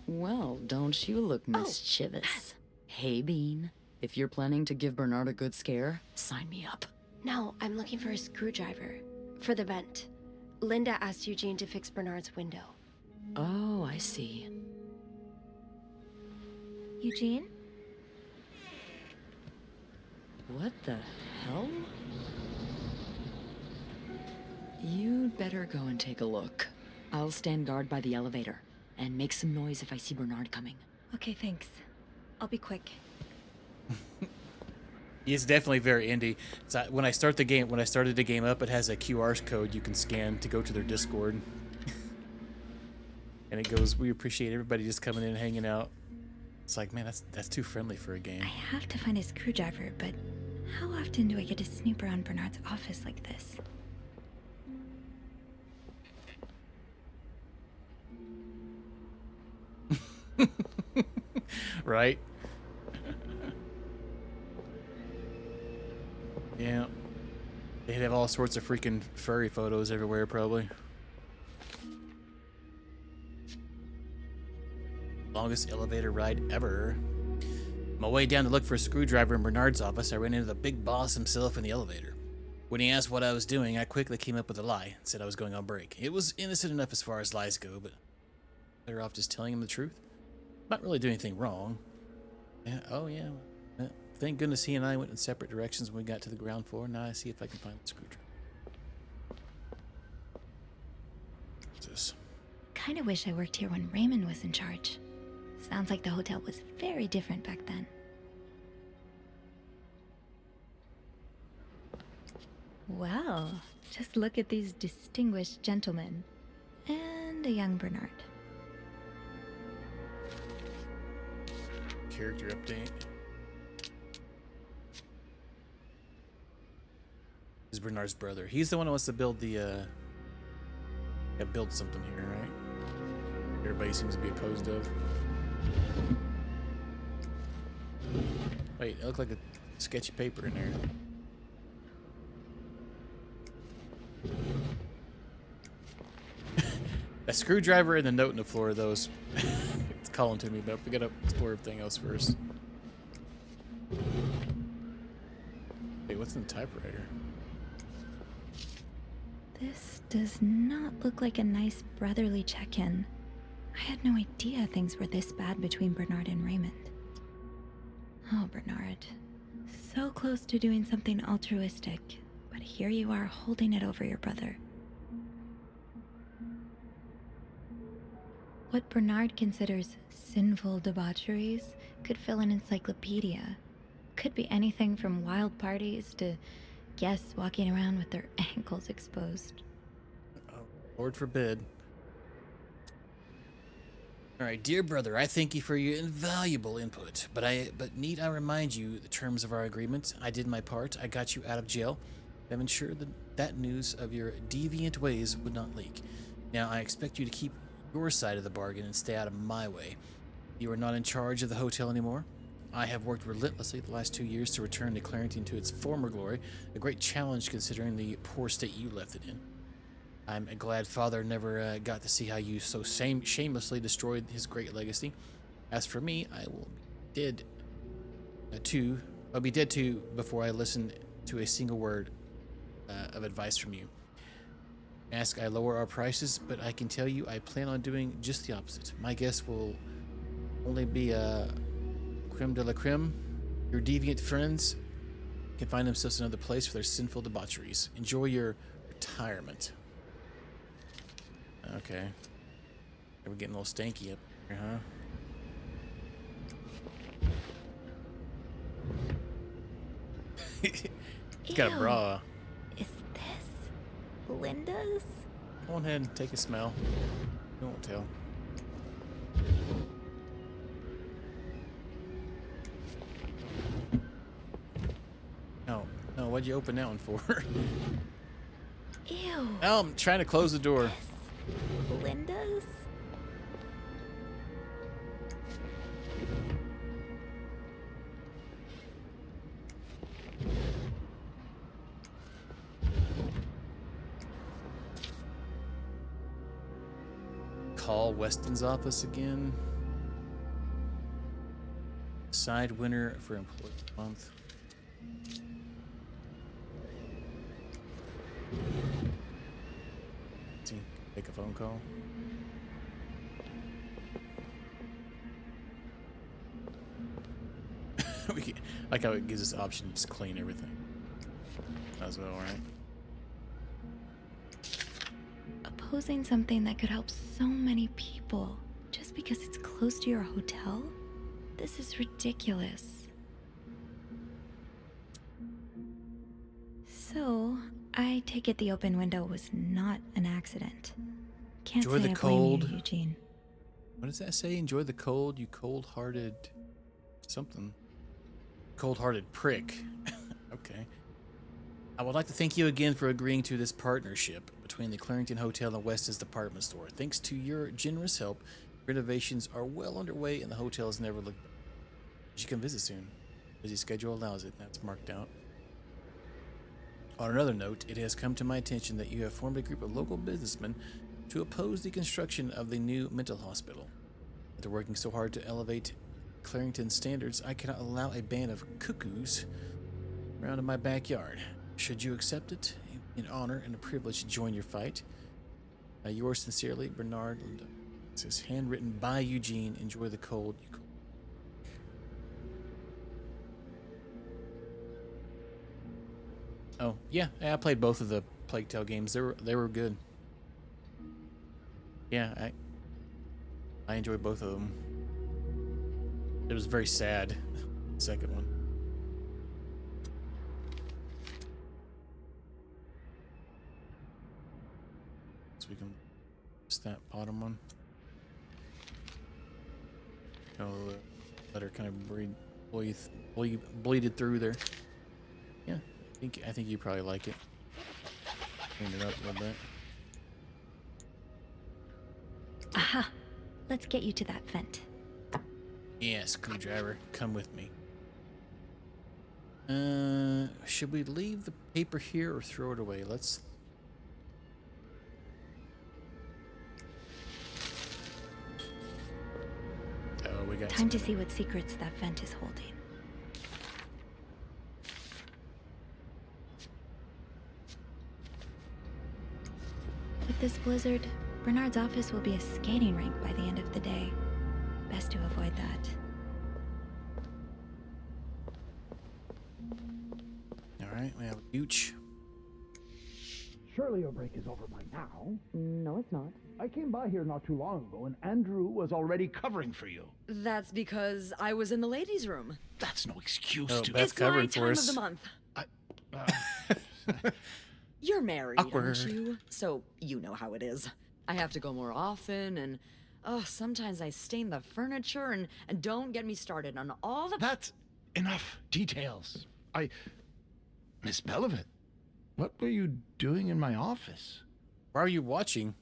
Well, don't you look mischievous. Hey, Bean. If you're planning to give Bernard a good scare, sign me up. No, I'm looking for a screwdriver. For the vent. Linda asked Eugene to fix Bernard's window. Oh, I see. Eugene? What the hell? You'd better go and take a look. I'll stand guard by the elevator and make some noise if I see Bernard coming. Okay, thanks. I'll be quick. It's definitely very indie. So when I started the game up, it has a QR code you can scan to go to their Discord. And it goes, "We appreciate everybody just coming in and hanging out." It's like, man, that's too friendly for a game. I have to find a screwdriver, but how often do I get to snoop around Bernard's office like this? Right? Yeah. They'd have all sorts of freaking furry photos everywhere, probably. Longest elevator ride ever. On my way down to look for a screwdriver in Bernard's office, I ran into the big boss himself in the elevator. When he asked what I was doing, I quickly came up with a lie and said I was going on break. It was innocent enough as far as lies go, but better off just telling him the truth. Not really doing anything wrong. Yeah, oh yeah. Thank goodness he and I went in separate directions when we got to the ground floor. Now I see if I can find the screwdriver. What's this? Kinda wish I worked here when Raymond was in charge. Sounds like the hotel was very different back then. Well, just look at these distinguished gentlemen. And a young Bernard. Character update. This is Bernard's brother. He's the one who wants to build the build something here, right? Everybody seems to be opposed of. Wait, it looked like a sketchy paper in there. A screwdriver and the note in the floor, those. It's calling to me, but we gotta explore everything else first. Wait, what's in the typewriter? This does not look like a nice brotherly check-in. I had no idea things were this bad between Bernard and Raymond. Oh, Bernard. So close to doing something altruistic, but here you are holding it over your brother. What Bernard considers sinful debaucheries could fill an encyclopedia. Could be anything from wild parties to guests walking around with their ankles exposed. Oh, Lord forbid. All right, dear brother, I thank you for your invaluable input, but need I remind you the terms of our agreement? I did my part. I got you out of jail. I've ensured that news of your deviant ways would not leak. Now I expect you to keep your side of the bargain and stay out of my way. You are not in charge of the hotel anymore. I have worked relentlessly the last 2 years to return to Clarington to its former glory, a great challenge considering the poor state you left it in. I'm glad Father never got to see how you so shamelessly destroyed his great legacy. As for me, I will be dead I'll be dead too before I listen to a single word of advice from you. Ask I lower our prices, but I can tell you I plan on doing just the opposite. My guests will only be creme de la creme. Your deviant friends can find themselves another place for their sinful debaucheries. Enjoy your retirement. Okay. We're getting a little stanky up here, huh? He's got a bra. Is this Linda's? Go on ahead and take a smell. You won't tell. No, what'd you open that one for? Ew. Oh, I'm trying to close the door. Linda's? Call Weston's office again. Side winner for employee month. See, make a phone call. Like how it gives us the option to just clean everything as well, right? Opposing something that could help so many people just because it's close to your hotel? This is ridiculous. So, I take it the open window was not an accident. Can't Enjoy say the I blame cold. you, Eugene. What does that say? Enjoy the cold, you cold-hearted something. Cold-hearted prick. Okay. I would like to thank you again for agreeing to this partnership between the Clarington Hotel and Weston's department store. Thanks to your generous help, renovations are well underway and the hotel has never looked better. You should come visit soon. Busy schedule allows it. That's marked out. On another note, it has come to my attention that you have formed a group of local businessmen to oppose the construction of the new mental hospital. After working so hard to elevate Clarington standards, I cannot allow a band of cuckoos around in my backyard. Should you accept it, it would be an honor and a privilege to join your fight. Yours sincerely, Bernard. It says, handwritten by Eugene. Enjoy the cold. You cold. Oh yeah, I played both of the Plague Tale games. They were good. Yeah, I enjoyed both of them. It was very sad, the second one. So we can just that bottom one. Oh, let her kind of bleeded through there. Yeah, I think you probably like it. Clean it up a little bit. Aha! Let's get you to that vent. Yeah, screwdriver, come with me. Should we leave the paper here or throw it away? Let's... Oh, we got Time to see what secrets that vent is holding. With this blizzard, Bernard's office will be a skating rink by the end of the day. Best to avoid that. Alright, we have a huge. Surely your break is over by now. No, it's not. I came by here not too long ago, and Andrew was already covering for you. That's because I was in the ladies' room. That's no excuse Oh, to... Beth's covering It's for my time us. of the month. You're married, Awkward. aren't you? So you know how it is. I have to go more often, and sometimes I stain the furniture, and don't get me started on all the... That's enough details. Miss Belivet, what were you doing in my office? Why are you watching?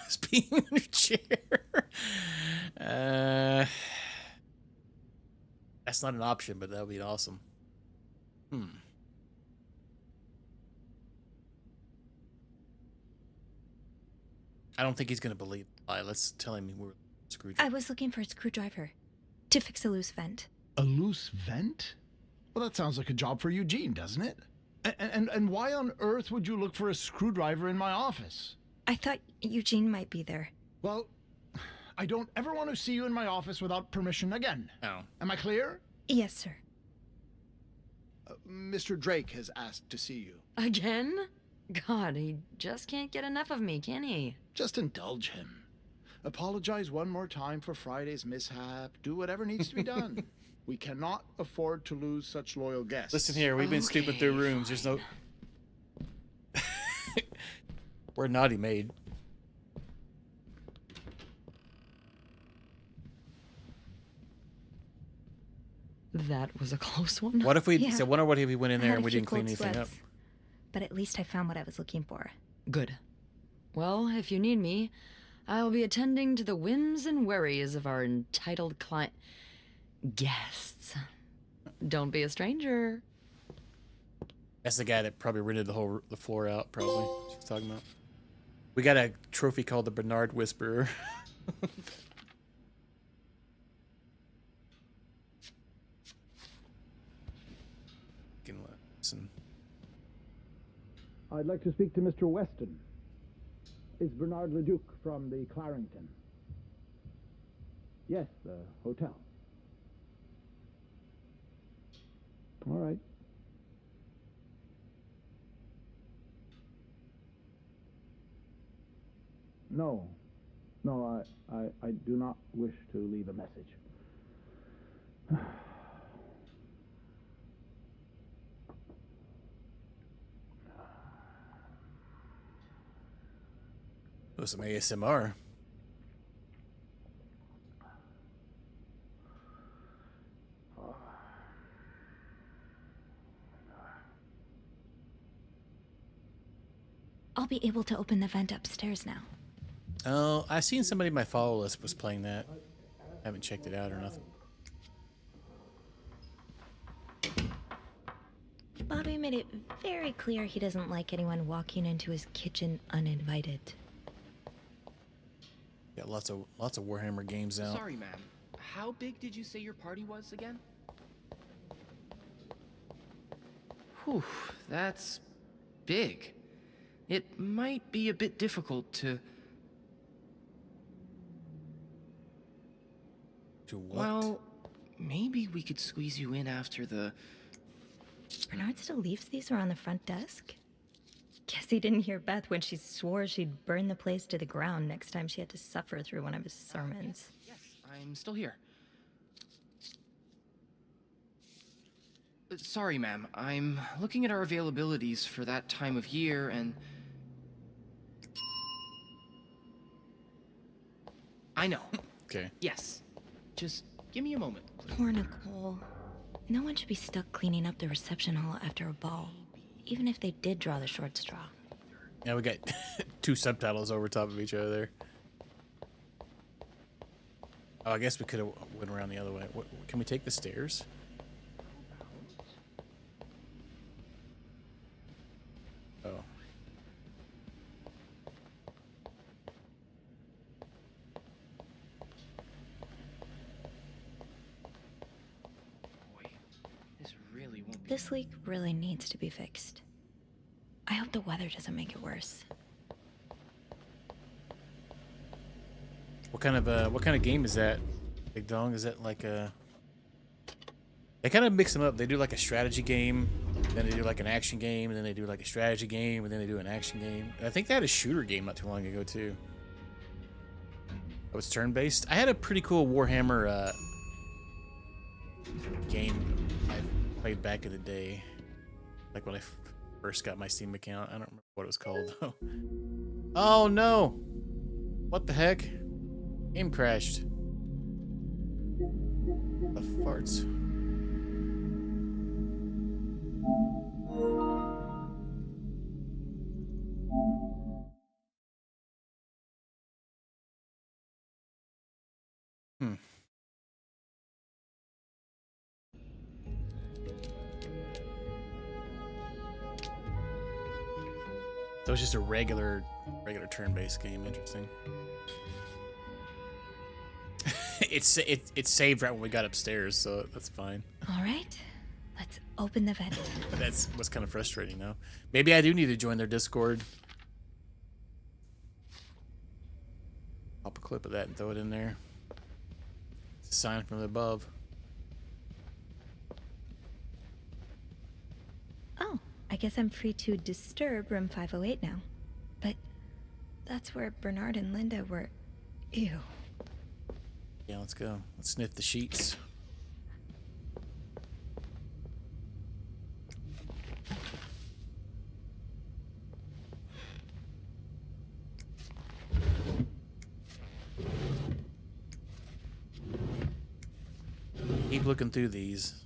Just being in your chair. That's not an option, but that would be awesome. I don't think he's gonna believe the lie. Let's tell him we're screwed. I was looking for a screwdriver to fix a loose vent. A loose vent? Well, that sounds like a job for Eugene, doesn't it? And why on earth would you look for a screwdriver in my office? I thought Eugene might be there. Well, I don't ever want to see you in my office without permission again. Oh. Am I clear? Yes, sir. Mr. Drake has asked to see you. Again? God, he just can't get enough of me, can he? Just indulge him. Apologize one more time for Friday's mishap. Do whatever needs to be done. We cannot afford to lose such loyal guests. Listen here, we've been snooping through rooms. There's no... We're naughty maid. That was a close one. What if we... Yeah. So wonder what if we went in I there had and a we few didn't clean cold anything up. sweats, but at least I found what I was looking for. Good. Well, if you need me, I'll be attending to the whims and worries of our entitled client... guests. Don't be a stranger. That's the guy that probably rented the floor out, probably. She's talking about. We got a trophy called the Bernard Whisperer. Can listen. I'd like to speak to Mr. Weston. It's Bernard Leduc from the Clarrington. Yes, the hotel. All right. No. No, I do not wish to leave a message. Oh, some ASMR. I'll be able to open the vent upstairs now. Oh, I seen somebody in my follow list was playing that. I haven't checked it out or nothing. Bobby made it very clear he doesn't like anyone walking into his kitchen uninvited. Got lots of Warhammer games out. Sorry, ma'am. How big did you say your party was again? Whew, that's big. It might be a bit difficult to... To what? Well, maybe we could squeeze you in after the... Bernard still leaves these around the front desk? Guess he didn't hear Beth when she swore she'd burn the place to the ground next time she had to suffer through one of his sermons. Yes, I'm still here. Sorry, ma'am. I'm looking at our availabilities for that time of year, and... I know. Okay. Yes. Just give me a moment, please. Poor Nicole. No one should be stuck cleaning up the reception hall after a ball, even if they did draw the short straw. Yeah, we got two subtitles over top of each other there. Oh, I guess we could have went around the other way. Can we take the stairs? Oh. This leak really needs to be fixed. I hope the weather doesn't make it worse. What kind of game is that, Big Dong? Is that like a... They kind of mix them up. They do like a strategy game, then they do like an action game, and then they do like a strategy game, and then they do an action game. And I think they had a shooter game not too long ago too. It was turn-based. I had a pretty cool Warhammer game I played back in the day, like when I first got my Steam account. I don't remember what it was called though. Oh no! What the heck? Game crashed. The farts. So it's just a regular turn-based game. Interesting. It saved right when we got upstairs, so that's fine. All right, let's open the vent. That's what's kind of frustrating, though. Maybe I do need to join their Discord. Pop a clip of that and throw it in there. It's a sign from above. Oh, I guess I'm free to disturb room 508 now. But that's where Bernard and Linda were. Ew. Yeah, let's go. Let's sniff the sheets. Keep looking through these.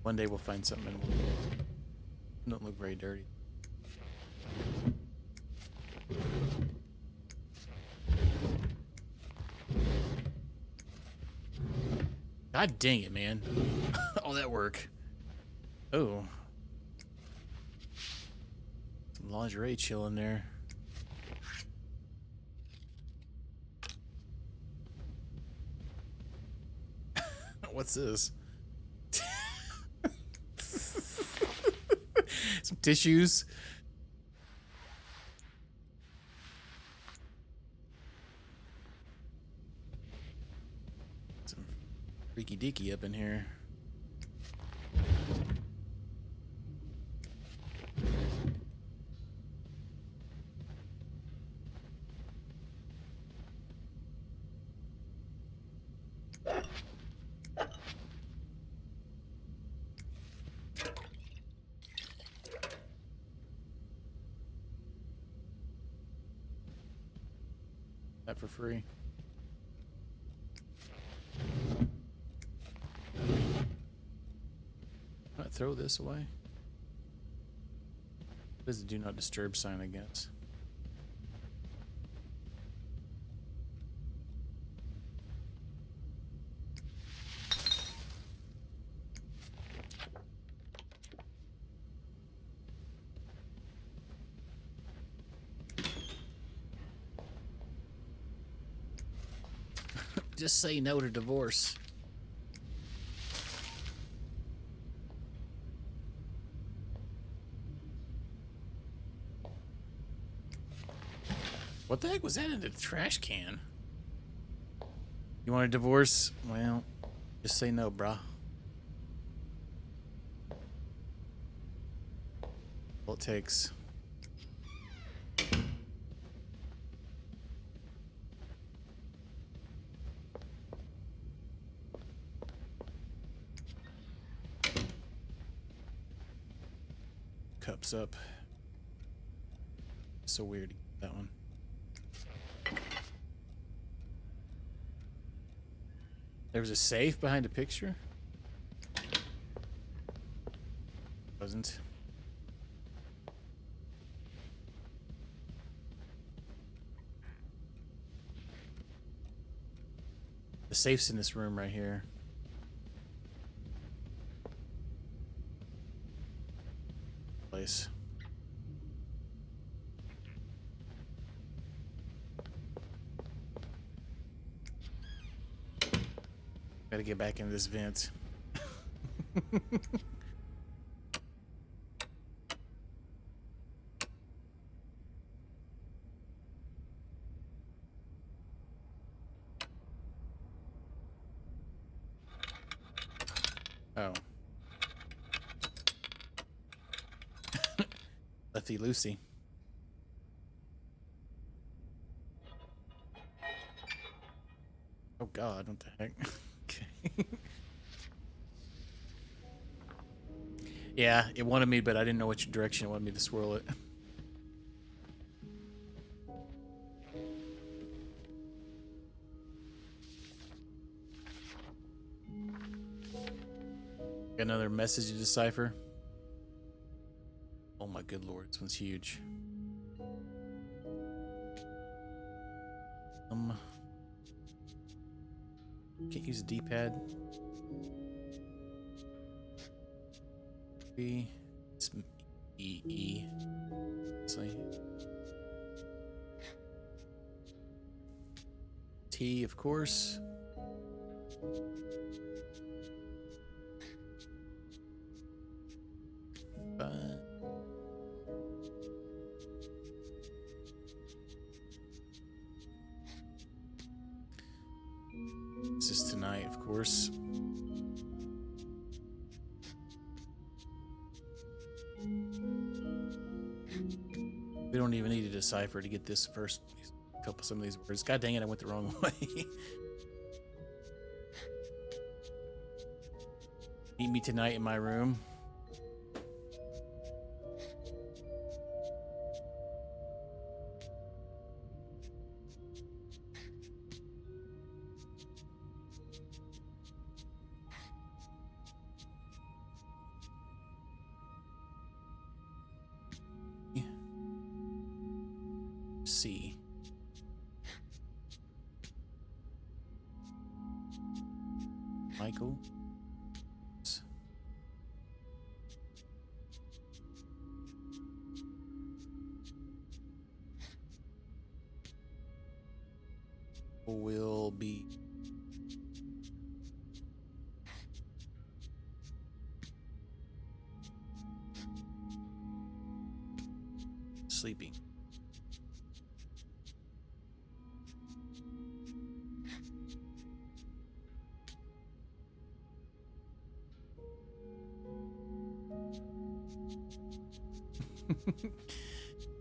One day we'll find something. Don't look very dirty. God dang it, man. All that work. Oh. Some lingerie chilling there. What's this? Some tissues. Some freaky deaky up in here. That for free. Not throw this away. This is a do not disturb sign, I guess. Just say no to divorce. What the heck was that in the trash can? You want a divorce? Well, just say no, brah. All it takes. Cups up. So weird, that one. There was a safe behind a picture? Wasn't. The safe's in this room right here. Place. Gotta get back into this vent. Oh. Lefty Lucy. Oh God, what the heck? Okay. Yeah, it wanted me, but I didn't know which direction it wanted me to swirl it. Got another message to decipher. Oh my good lord, this one's huge. Can't use a D-pad. It's E. Honestly. T, of course. This is tonight, of course. We don't even need to decipher to get this first couple some of these words. God dang it, I went the wrong way. Meet me tonight in my room. C. Michael. Will be sleeping.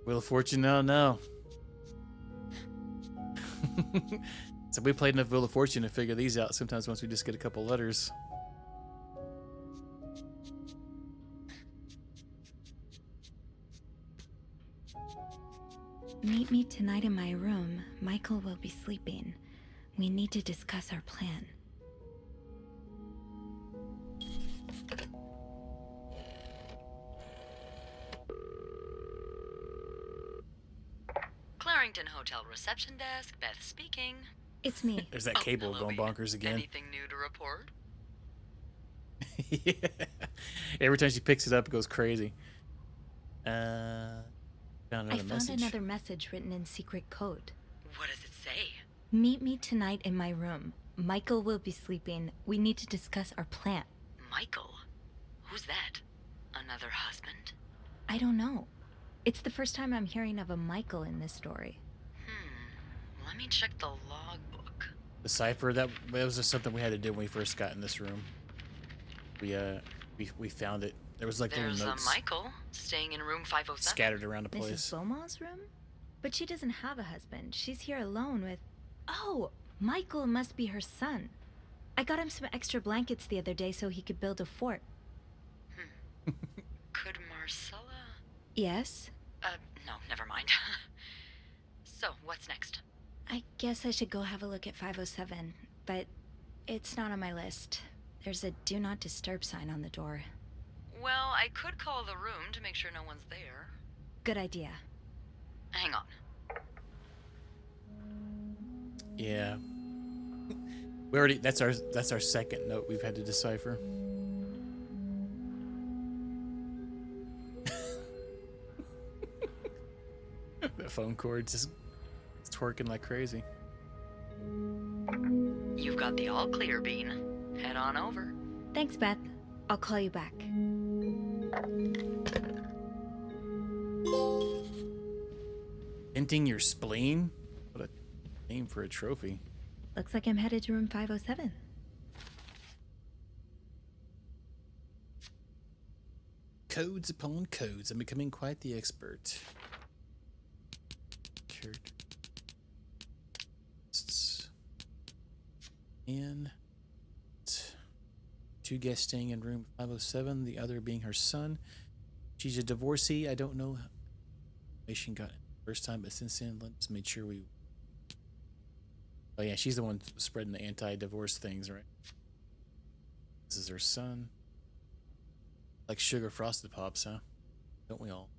Wheel of Fortune, no. So we played enough Wheel of Fortune to figure these out. Sometimes once we just get a couple letters. Meet me tonight in my room. Michael will be sleeping. We need to discuss our plan. Clarrington Hotel reception desk, Beth speaking. It's me. There's that cable going bonkers again. Anything new to report? Yeah. Every time she picks it up, it goes crazy. Found another message. Another message written in secret code. What does it say? Meet me tonight in my room. Michael will be sleeping. We need to discuss our plan. Michael? Who's that? Another husband? I don't know. It's the first time I'm hearing of a Michael in this story. Let me check the logbook. The cipher, that was just something we had to do when we first got in this room. We found it. There was like There's little notes. a Michael staying in room 507. Scattered around the place. Mrs. Beaumont's room? But she doesn't have a husband. She's here alone with... Oh, Michael must be her son. I got him some extra blankets the other day so he could build a fort. Could Marcella? Yes? No, never mind. So, what's next? I guess I should go have a look at 507, but it's not on my list. There's a do not disturb sign on the door. Well, I could call the room to make sure no one's there. Good idea. Hang on. Yeah. We already that's our second note we've had to decipher. The phone cord just twerking like crazy. You've got the all clear, Bean. Head on over. Thanks, Beth. I'll call you back. Venting your spleen? What a name for a trophy. Looks like I'm headed to room 507. Codes upon codes. I'm becoming quite the expert. And 2 guests staying in room 507, the other being her son. She's a divorcee. I don't know how information got the first time, but since then, let's make sure we... Oh yeah, she's the one spreading the anti-divorce things, right? This is her son. Like sugar frosted pops, huh? Don't we all?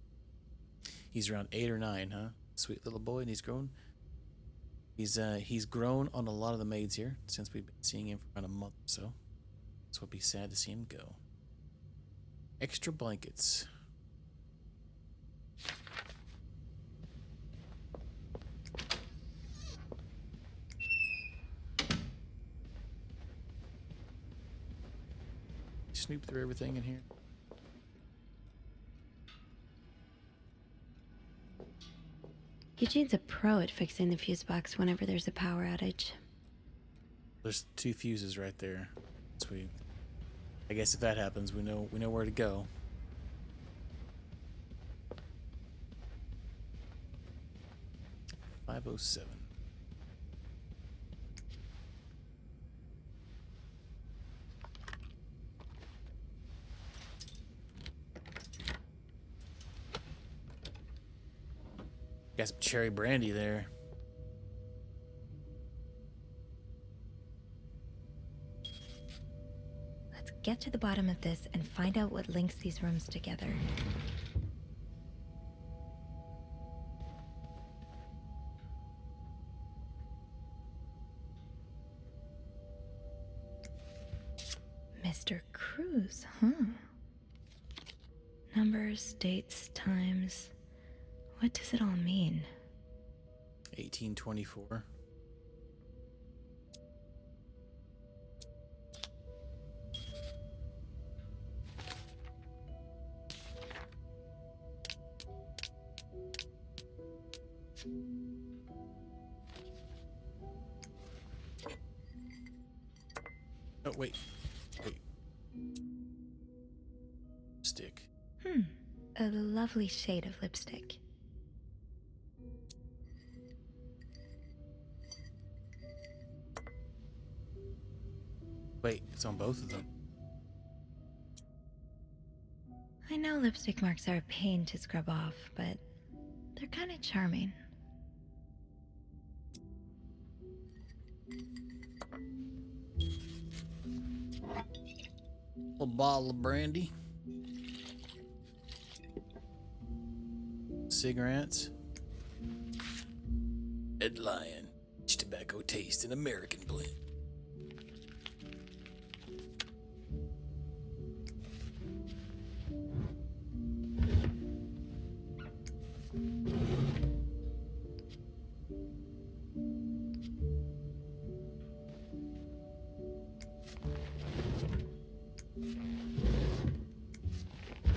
He's around 8 or 9, huh? Sweet little boy, and he's grown. He's grown on a lot of the maids here since we've been seeing him for around a month or so. So it'll be sad to see him go. Extra blankets. Snoop through everything in here. Eugene's a pro at fixing the fuse box whenever there's a power outage. There's 2 fuses right there. Sweet. I guess if that happens, we know where to go. .507. Got some cherry brandy there. Let's get to the bottom of this and find out what links these rooms together. Mr. Cruz, huh? Numbers, dates, times. What does it all mean? 1824. Oh, wait. Wait. Stick. A lovely shade of lipstick. Wait, it's on both of them. I know lipstick marks are a pain to scrub off, but they're kind of charming. A bottle of brandy. Cigarettes. Red Lion. Each tobacco taste an American blend.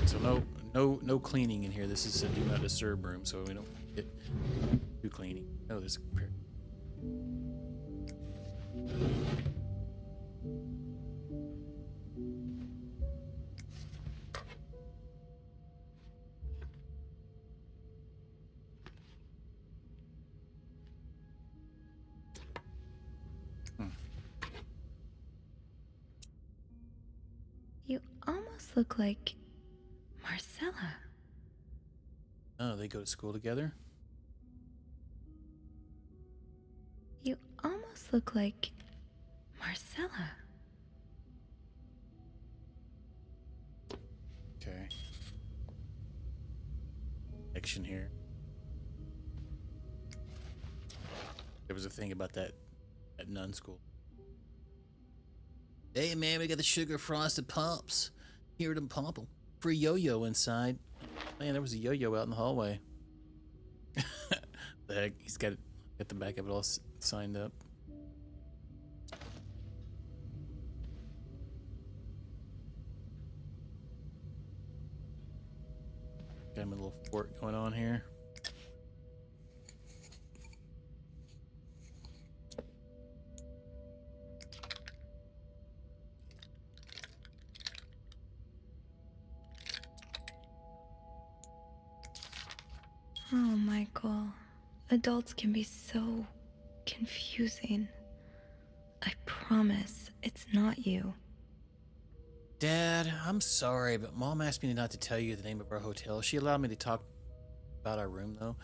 So no cleaning in here. This is a do not disturb room, so we don't get too cleaning. Oh, there's a pair. You almost look like Marcella. Oh, they go to school together? You almost look like Marcella. Okay. Action here. There was a thing about that at nun school. Hey man, we got the sugar frosted pops. Hear them pop 'em. Free yo-yo inside. Man, there was a yo-yo out in the hallway. The heck, he's got the back of it all signed up. Got him a little fort going on here. Oh, Michael. Adults can be so confusing. I promise it's not you. Dad, I'm sorry, but Mom asked me not to tell you the name of our hotel. She allowed me to talk about our room, though.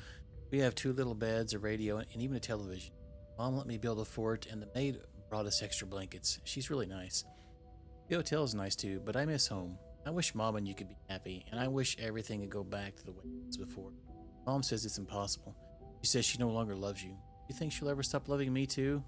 We have 2 little beds, a radio, and even a television. Mom let me build a fort, and the maid brought us extra blankets. She's really nice. The hotel's nice, too, but I miss home. I wish Mom and you could be happy, and I wish everything could go back to the way it was before. Mom says it's impossible. She says she no longer loves you. You think she'll ever stop loving me, too?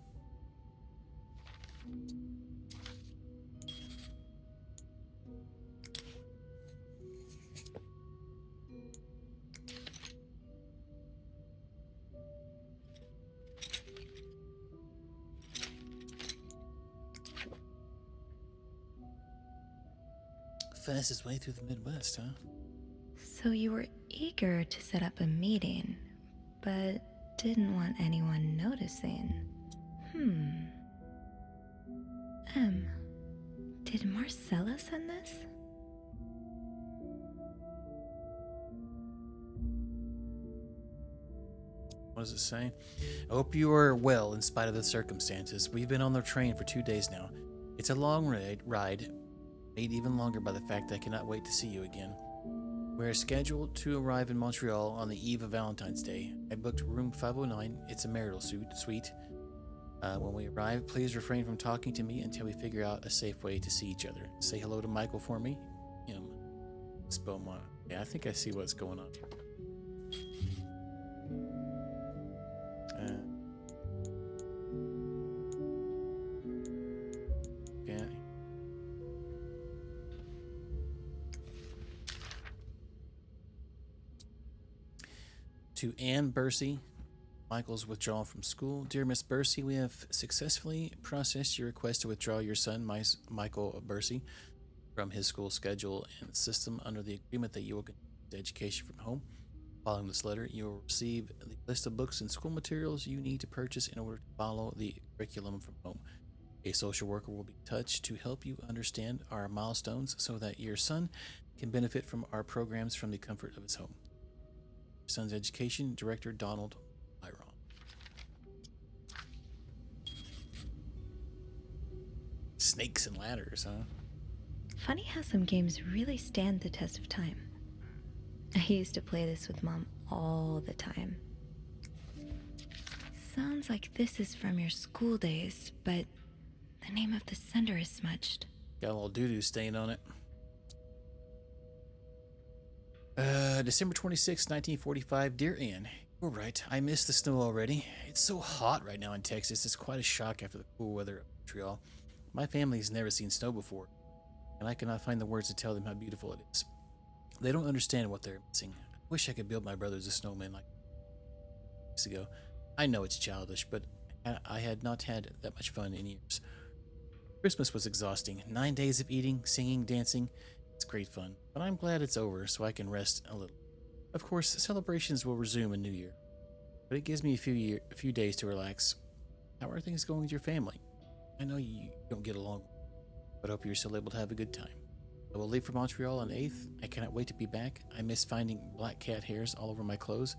Fastest way through the Midwest, huh? So you were eager to set up a meeting, but didn't want anyone noticing. Did Marcella send this? What does it say? I hope you are well in spite of the circumstances. We've been on the train for 2 days now. It's a long ride, made even longer by the fact that I cannot wait to see you again. We're scheduled to arrive in Montreal on the eve of Valentine's Day. I booked room 509. It's a marital suite. When we arrive, please refrain from talking to me until we figure out a safe way to see each other. Say hello to Michael for me. Beaumont. Yeah, I think I see what's going on. Yeah. To Anne Bursey, Michael's withdrawal from school. Dear Miss Bursey, we have successfully processed your request to withdraw your son, Michael Bursey, from his school schedule and system under the agreement that you will continue his education from home. Following this letter, you will receive the list of books and school materials you need to purchase in order to follow the curriculum from home. A social worker will be in touch to help you understand our milestones so that your son can benefit from our programs from the comfort of his home. Your son's education, Director Donald Byron. Snakes and ladders, huh? Funny how some games really stand the test of time. I used to play this with Mom all the time. Sounds like this is from your school days, but the name of the sender is smudged. Got a little doo-doo stain on it. December 26, 1945. Dear Anne, you're right. I miss the snow already. It's so hot right now in Texas. It's quite a shock after the cool weather of Montreal. My family's never seen snow before, and I cannot find the words to tell them how beautiful it is. They don't understand what they're missing. I wish I could build my brothers a snowman like weeks ago. I know it's childish, but I had not had that much fun in years. Christmas was exhausting. 9 days of eating, singing, dancing. It's great fun, but I'm glad it's over so I can rest a little. Of course, celebrations will resume in New Year, but it gives me a few days to relax. How are things going with your family? I know you don't get along, but I hope you're still able to have a good time. I will leave for Montreal on 8th. I cannot wait to be back. I miss finding black cat hairs all over my clothes.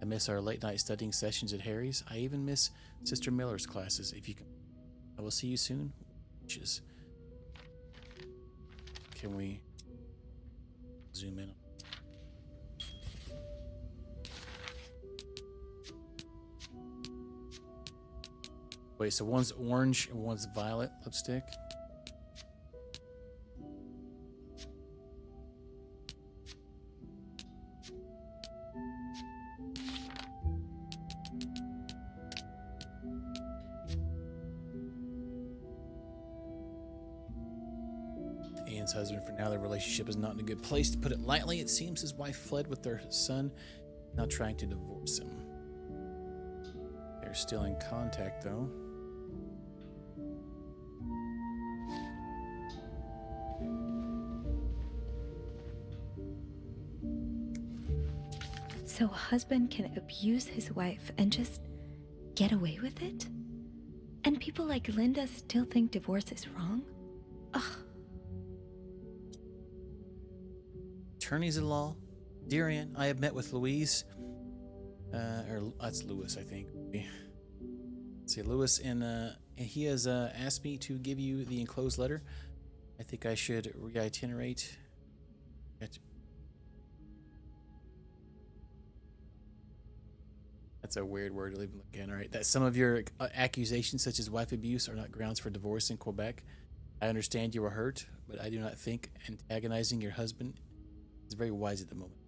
I miss our late night studying sessions at Harry's. I even miss Sister Miller's classes, if you can. I will see you soon. Wishes. Can we zoom in? Wait, so one's orange and one's violet lipstick? Ian's husband, for now, their relationship is not in a good place. To put it lightly, it seems his wife fled with their son, now trying to divorce him. They're still in contact, though. So a husband can abuse his wife and just get away with it? And people like Linda still think divorce is wrong? Ugh. Attorneys-in-law, dear Anne, I have met with Louise, or that's Lewis, I think. Let's see, Lewis, and he has asked me to give you the enclosed letter. I think I should reiterate. That's a weird word to even look at. All right, that some of your accusations, such as wife abuse, are not grounds for divorce in Quebec. I understand you are hurt, but I do not think antagonizing your husband is very wise at the moment.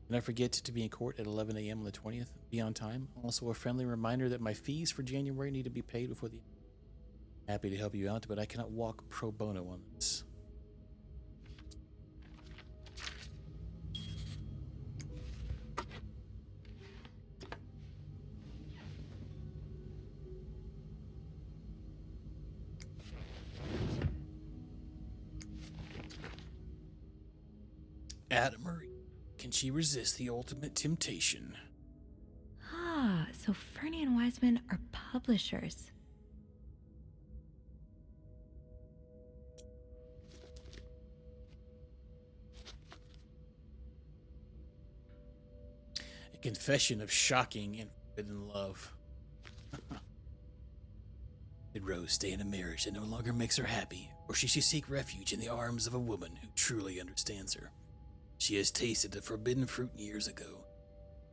Do not forget to be in court at 11 a.m. on the 20th. Be on time. Also, a friendly reminder that my fees for January need to be paid before the. Happy to help you out, but I cannot walk pro bono on this. Ada Marie, can she resist the ultimate temptation? Ah, so Fernie and Wiseman are publishers. A confession of shocking and forbidden love. Did Rose stay in a marriage that no longer makes her happy, or should she seek refuge in the arms of a woman who truly understands her? She has tasted the forbidden fruit years ago.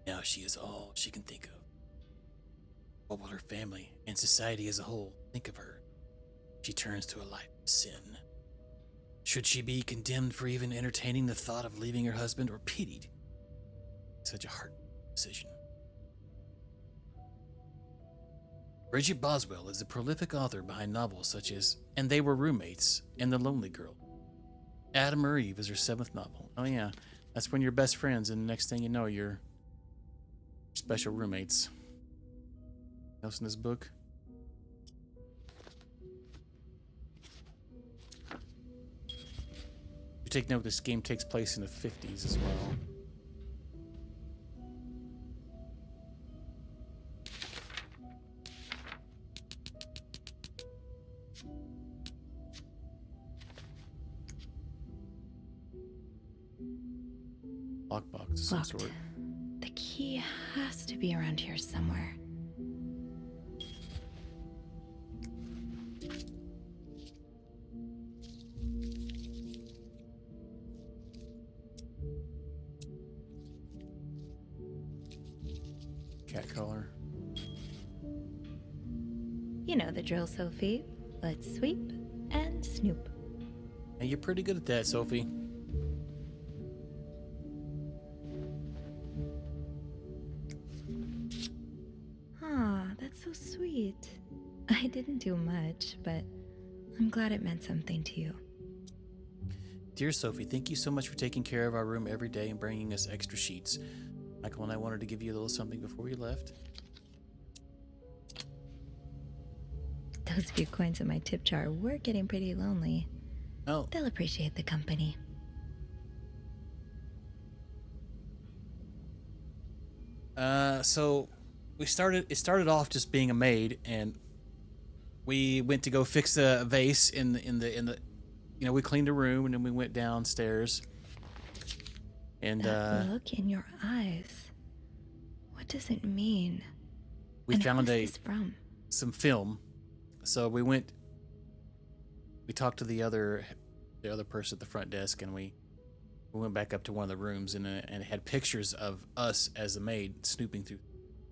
Now she is all she can think of. What will her family and society as a whole think of her if she turns to a life of sin? Should she be condemned for even entertaining the thought of leaving her husband, or pitied? Such a hard decision. Bridget Boswell is a prolific author behind novels such as And They Were Roommates and The Lonely Girl. Adam or Eve is her 7th novel. Oh yeah, that's when you're best friends, and the next thing you know, you're special roommates. Anything else in this book? You take note this game takes place in the 50s as well. Lockbox of some Locked. sort. The key has to be around here somewhere. Cat collar. You know the drill, Sophie. Let's sweep and snoop. Hey, you're pretty good at that, Sophie. Ah, that's so sweet. I didn't do much, but I'm glad it meant something to you. Dear Sophie, thank you so much for taking care of our room every day and bringing us extra sheets. Michael and I wanted to give you a little something before we left. Those few coins in my tip jar were getting pretty lonely. Oh. They'll appreciate the company. So it started off just being a maid, and we went to go fix a vase in the we cleaned the room, and then we went downstairs. And that look in your eyes. What does it mean? We and found who's this from? some film. So we talked to the other person at the front desk, and we went back up to one of the rooms, and it had pictures of us as a maid snooping through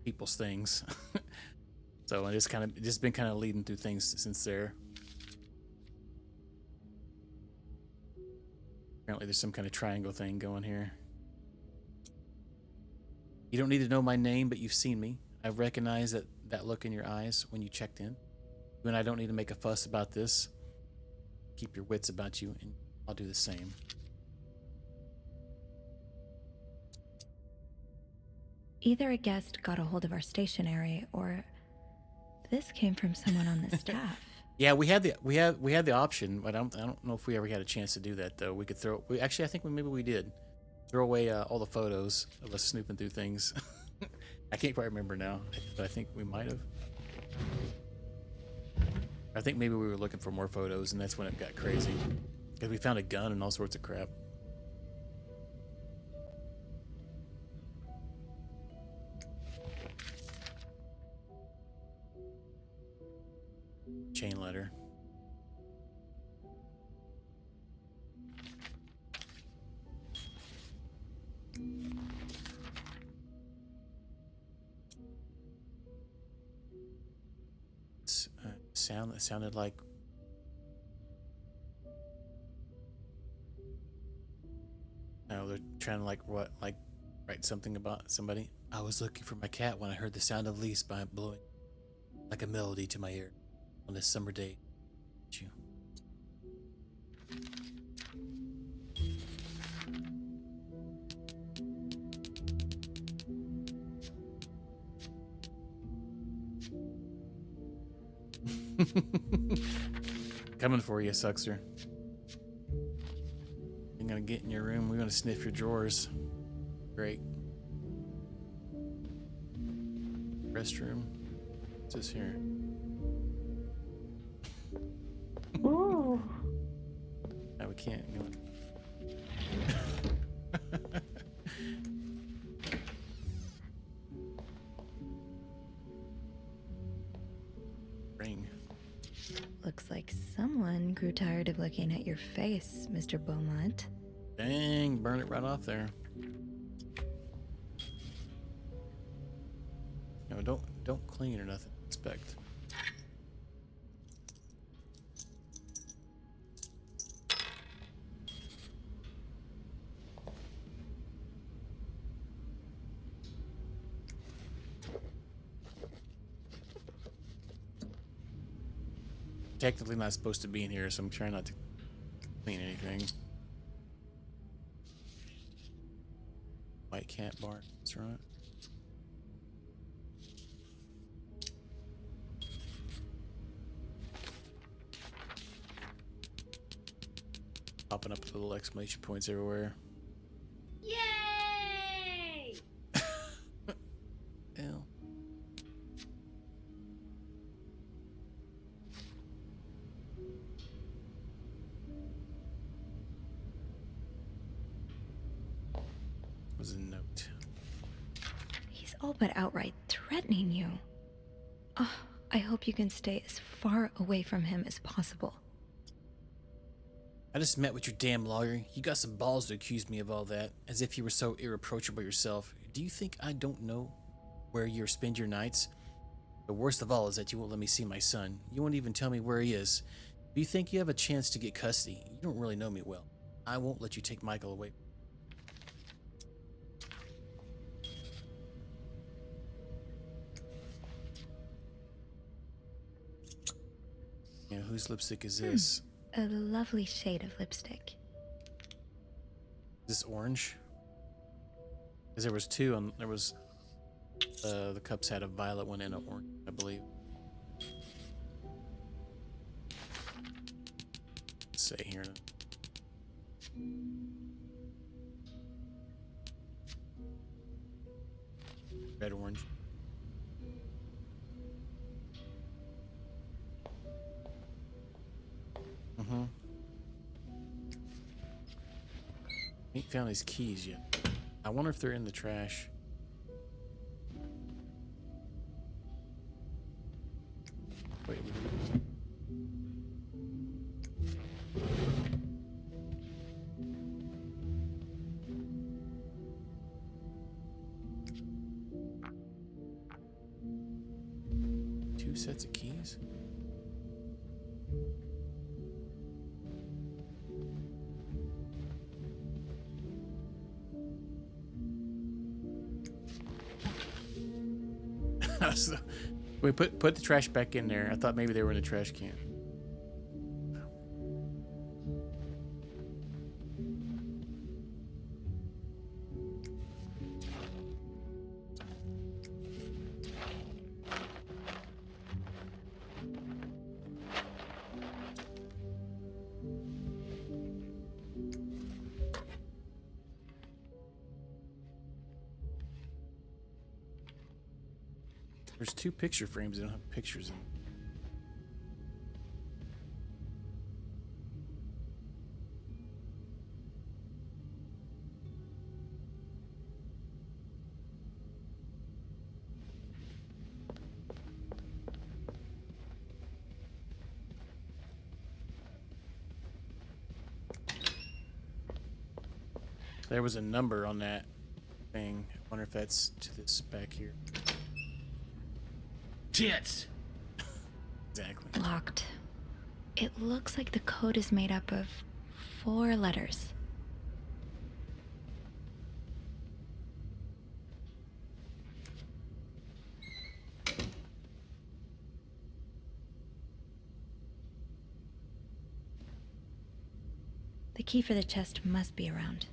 people's things. So it's just been kind of leading through things since there. Apparently there's some kind of triangle thing going here. You don't need to know my name, but you've seen me. I recognize that look in your eyes when you checked in. You and I don't need to make a fuss about this. Keep your wits about you, and I'll do the same. Either a guest got a hold of our stationery, or this came from someone on the staff. Yeah, we had the option, but I don't know if we ever had a chance to do that though. We could I think maybe we did throw away all the photos of us snooping through things. I can't quite remember now, but I think we might have. I think maybe we were looking for more photos, and that's when it got crazy, because we found a gun and all sorts of crap. Chain letter. Sound that sounded like they're trying to like write something about somebody. I was looking for my cat when I heard the sound of leaves blowing like a melody to my ear on this summer day. You. Coming for you, Suxer. I'm gonna get in your room. We're gonna sniff your drawers. Great. Restroom. What's this here? Ooh. No, we can't. Ring. Looks like someone grew tired of looking at your face, Mr. Beaumont. Dang, burn it right off there. No, don't clean or nothing. Inspect. Technically not supposed to be in here, so I'm trying not to clean anything. White cat bar, that's right. Popping up with little exclamation points everywhere. Yay! Ew. Was a note. He's all but outright threatening you. Oh, I hope you can stay as far away from him as possible. I just met with your damn lawyer. You got some balls to accuse me of all that, as if you were so irreproachable yourself. Do you think I don't know where you spend your nights? The worst of all is that you won't let me see my son. You won't even tell me where he is. Do you think you have a chance to get custody? You don't really know me well. I won't let you take Michael away. Yeah, whose lipstick is this? A lovely shade of lipstick. Is this orange? Because there was two, and there was the cups had a violet one and an orange, I believe. Let's say here. Red orange. Ain't found his keys yet. I wonder if they're in the trash. Wait, two sets of keys? We put the trash back in there. I thought maybe they were in the trash can. There's two picture frames that don't have pictures in them. There was a number on that thing. I wonder if that's to this back here. Tits! Exactly. Locked. It looks like the code is made up of 4 letters. The key for the chest must be around.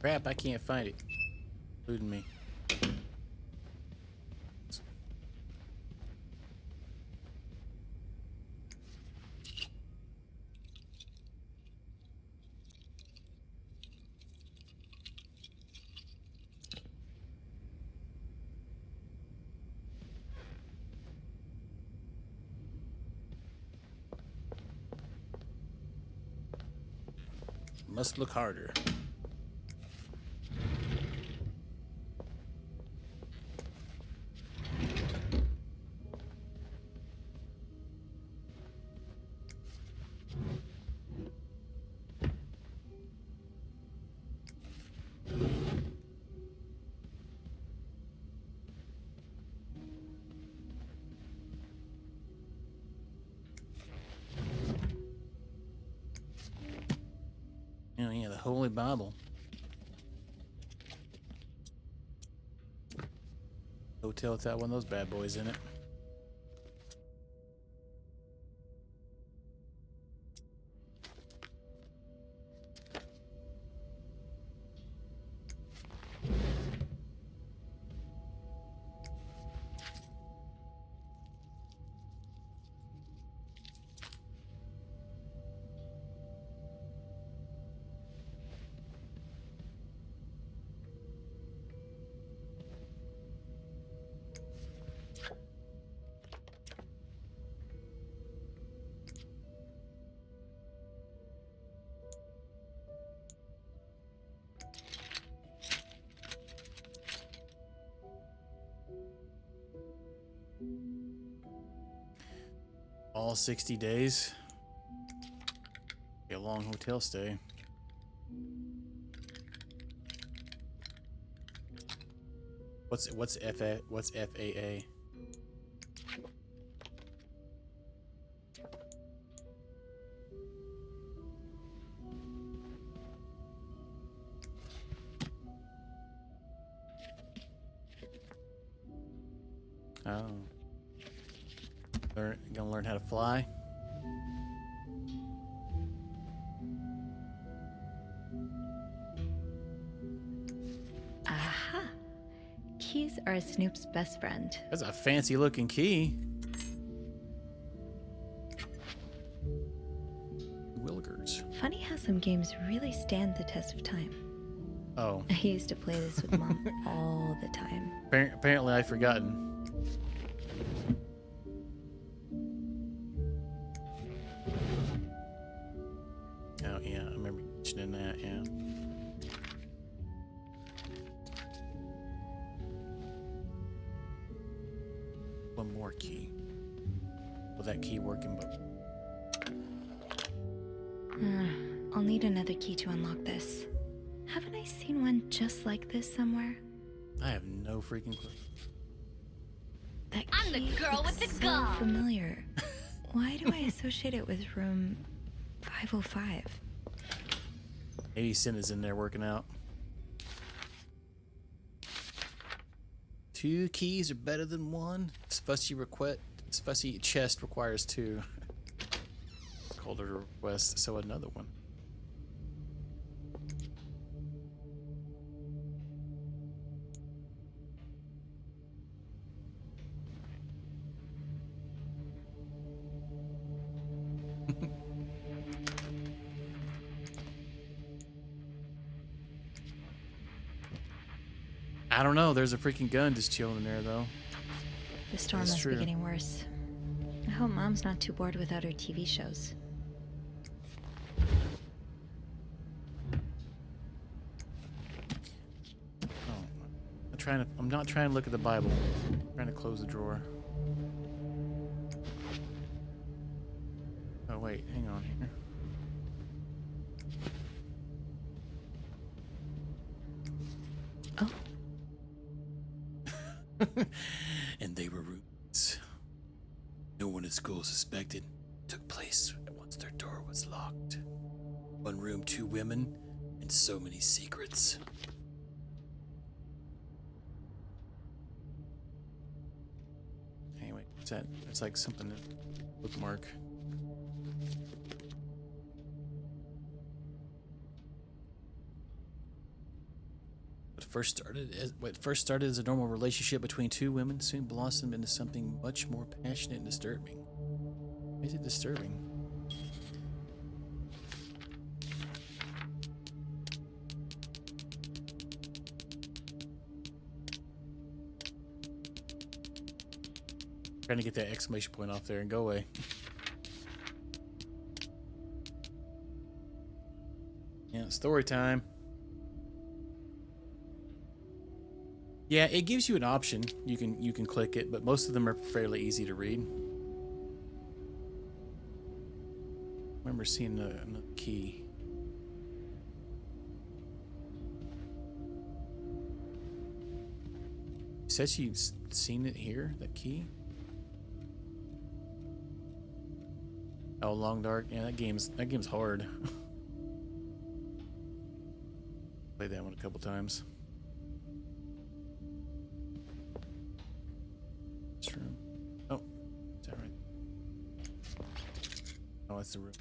Crap, I can't find it. Including me. Must look harder. Oh yeah, the Holy Bible. Hotel without one of those bad boys in it. all 60 days. Be a long hotel stay. What's FAA? Oh. Gonna learn how to fly? Aha! Keys are Snoop's best friend. That's a fancy looking key. Willikers. Funny how some games really stand the test of time. Oh. I used to play this with Mom all the time. Apparently I've forgotten. Oh yeah, I remember mentioning that, yeah. One more key. Will that key work in both? I'll need another key to unlock this. Haven't I seen one just like this somewhere? I have no freaking clue. That I'm the key girl with looks the so gun. familiar. Why do I associate it with room 505? Maybe Sin is in there working out. 2 keys are better than 1. This fussy chest requires 2. It's colder to request, so another one. I don't know. There's a freaking gun just chilling in there, though. The storm That's must true. be getting worse. I hope Mom's not too bored without her TV shows. I'm not trying to look at the Bible. I'm trying to close the drawer. Oh wait, hang on here. Oh. And they were roommates. No one at school suspected it took place once their door was locked. One room, 2 women, and so many secrets. Anyway, what's that? It's like something to bookmark. What first started as a normal relationship between 2 women soon blossomed into something much more passionate and disturbing. Why is it disturbing? Trying to get that exclamation point off there and go away. Yeah, story time. Yeah, it gives you an option. You can click it, but most of them are fairly easy to read. I remember seeing another key. You said she's seen it here, that key? Oh, Long Dark. Yeah, that game's hard. Played that one a couple times. This room. Oh, is that right? Oh, that's the room.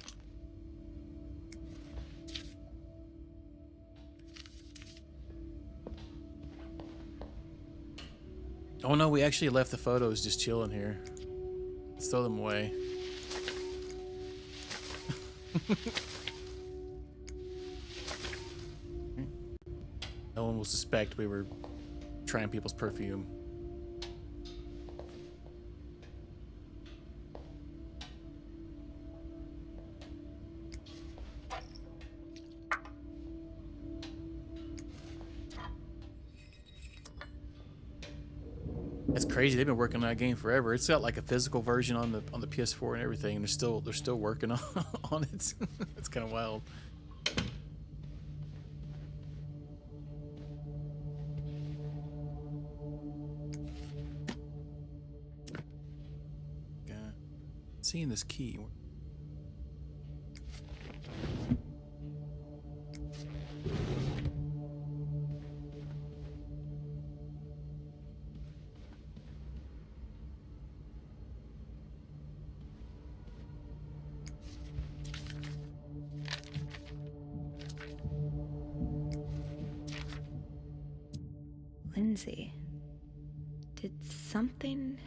Oh no, we actually left the photos just chilling here. Let's throw them away. No one will suspect we were trying people's perfume. That's crazy. They've been working on that game forever. It's got like a physical version on the PS4 and everything, and they're still working on it. It's kind of wild. Seeing this key. Lindsay, did something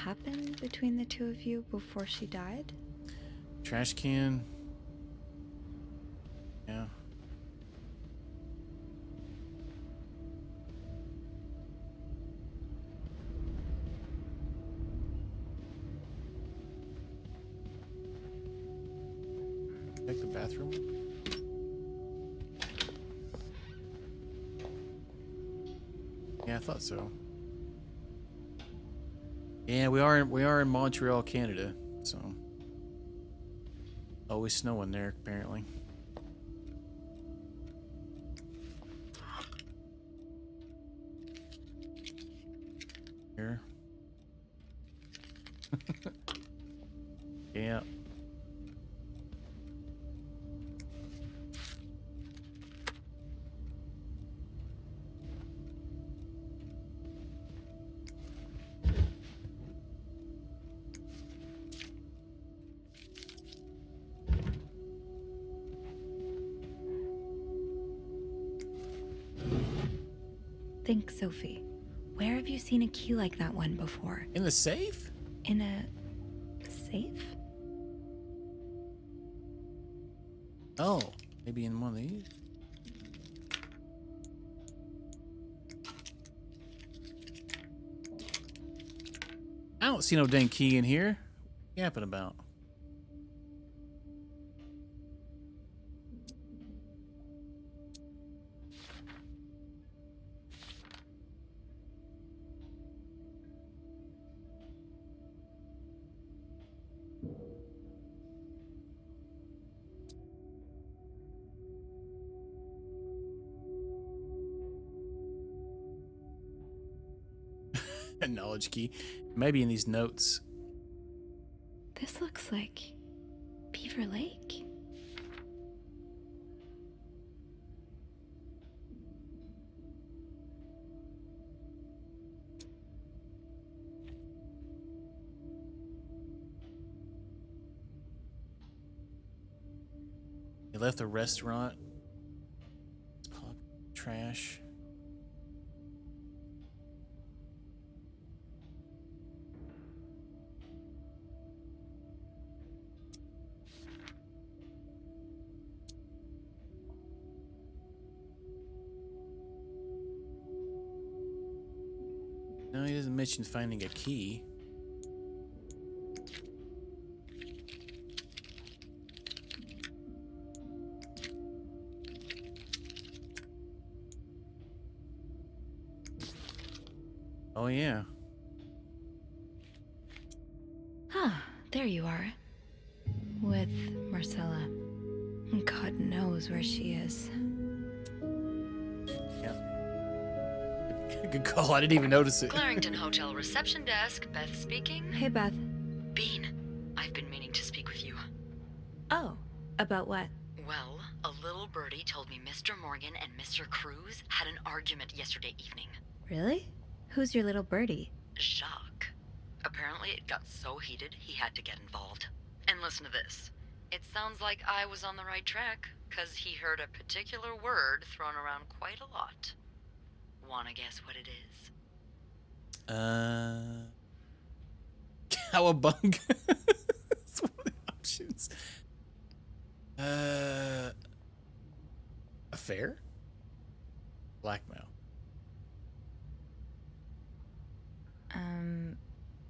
happen between the two of you before she died? Trash can. Yeah. Check the bathroom. Yeah, I thought so. Yeah, we are in Montreal, Canada, so always snowing there apparently. Here. Yeah. Think, Sophie. Where have you seen a key like that one before? In the safe? In a safe? Oh, maybe in one of these. I don't see no dang key in here. What are you yapping about? A knowledge key. Maybe in these notes. This looks like Beaver Lake. He left the restaurant. Trash. No, he doesn't mention finding a key. Oh, yeah. Ah, there you are. With Marcella. God knows where she is. Good call. I didn't even notice it. Clarington Hotel reception desk. Beth speaking. Hey, Beth. Bean, I've been meaning to speak with you. Oh, about what? Well, a little birdie told me Mr. Morgan and Mr. Cruz had an argument yesterday evening. Really? Who's your little birdie? Jacques. Apparently it got so heated he had to get involved. And listen to this. It sounds like I was on the right track, 'cause he heard a particular word thrown around quite a lot. Wanna guess what it is? Cowabunga. That's one of the options. Affair? Blackmail.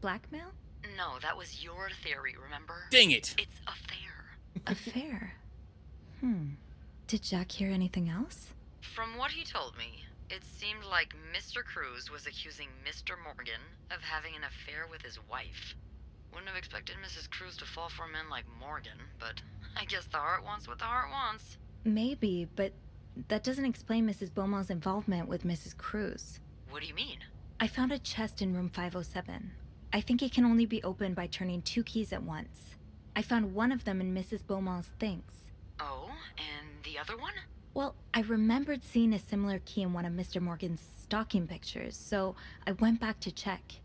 Blackmail? No, that was your theory, remember? Dang it! It's affair. Affair. Did Jack hear anything else? From what he told me, It seemed like Mr. Cruz was accusing Mr. Morgan of having an affair with his wife. Wouldn't have expected Mrs. Cruz to fall for a man like Morgan, but I guess the heart wants what the heart wants. Maybe, but that doesn't explain Mrs. Beaumont's involvement with Mrs. Cruz. What do you mean? I found a chest in room 507. I think it can only be opened by turning 2 keys at once. I found one of them in Mrs. Beaumont's things. Oh, and the other one? Well, I remembered seeing a similar key in one of Mr. Morgan's stocking pictures, so I went back to check.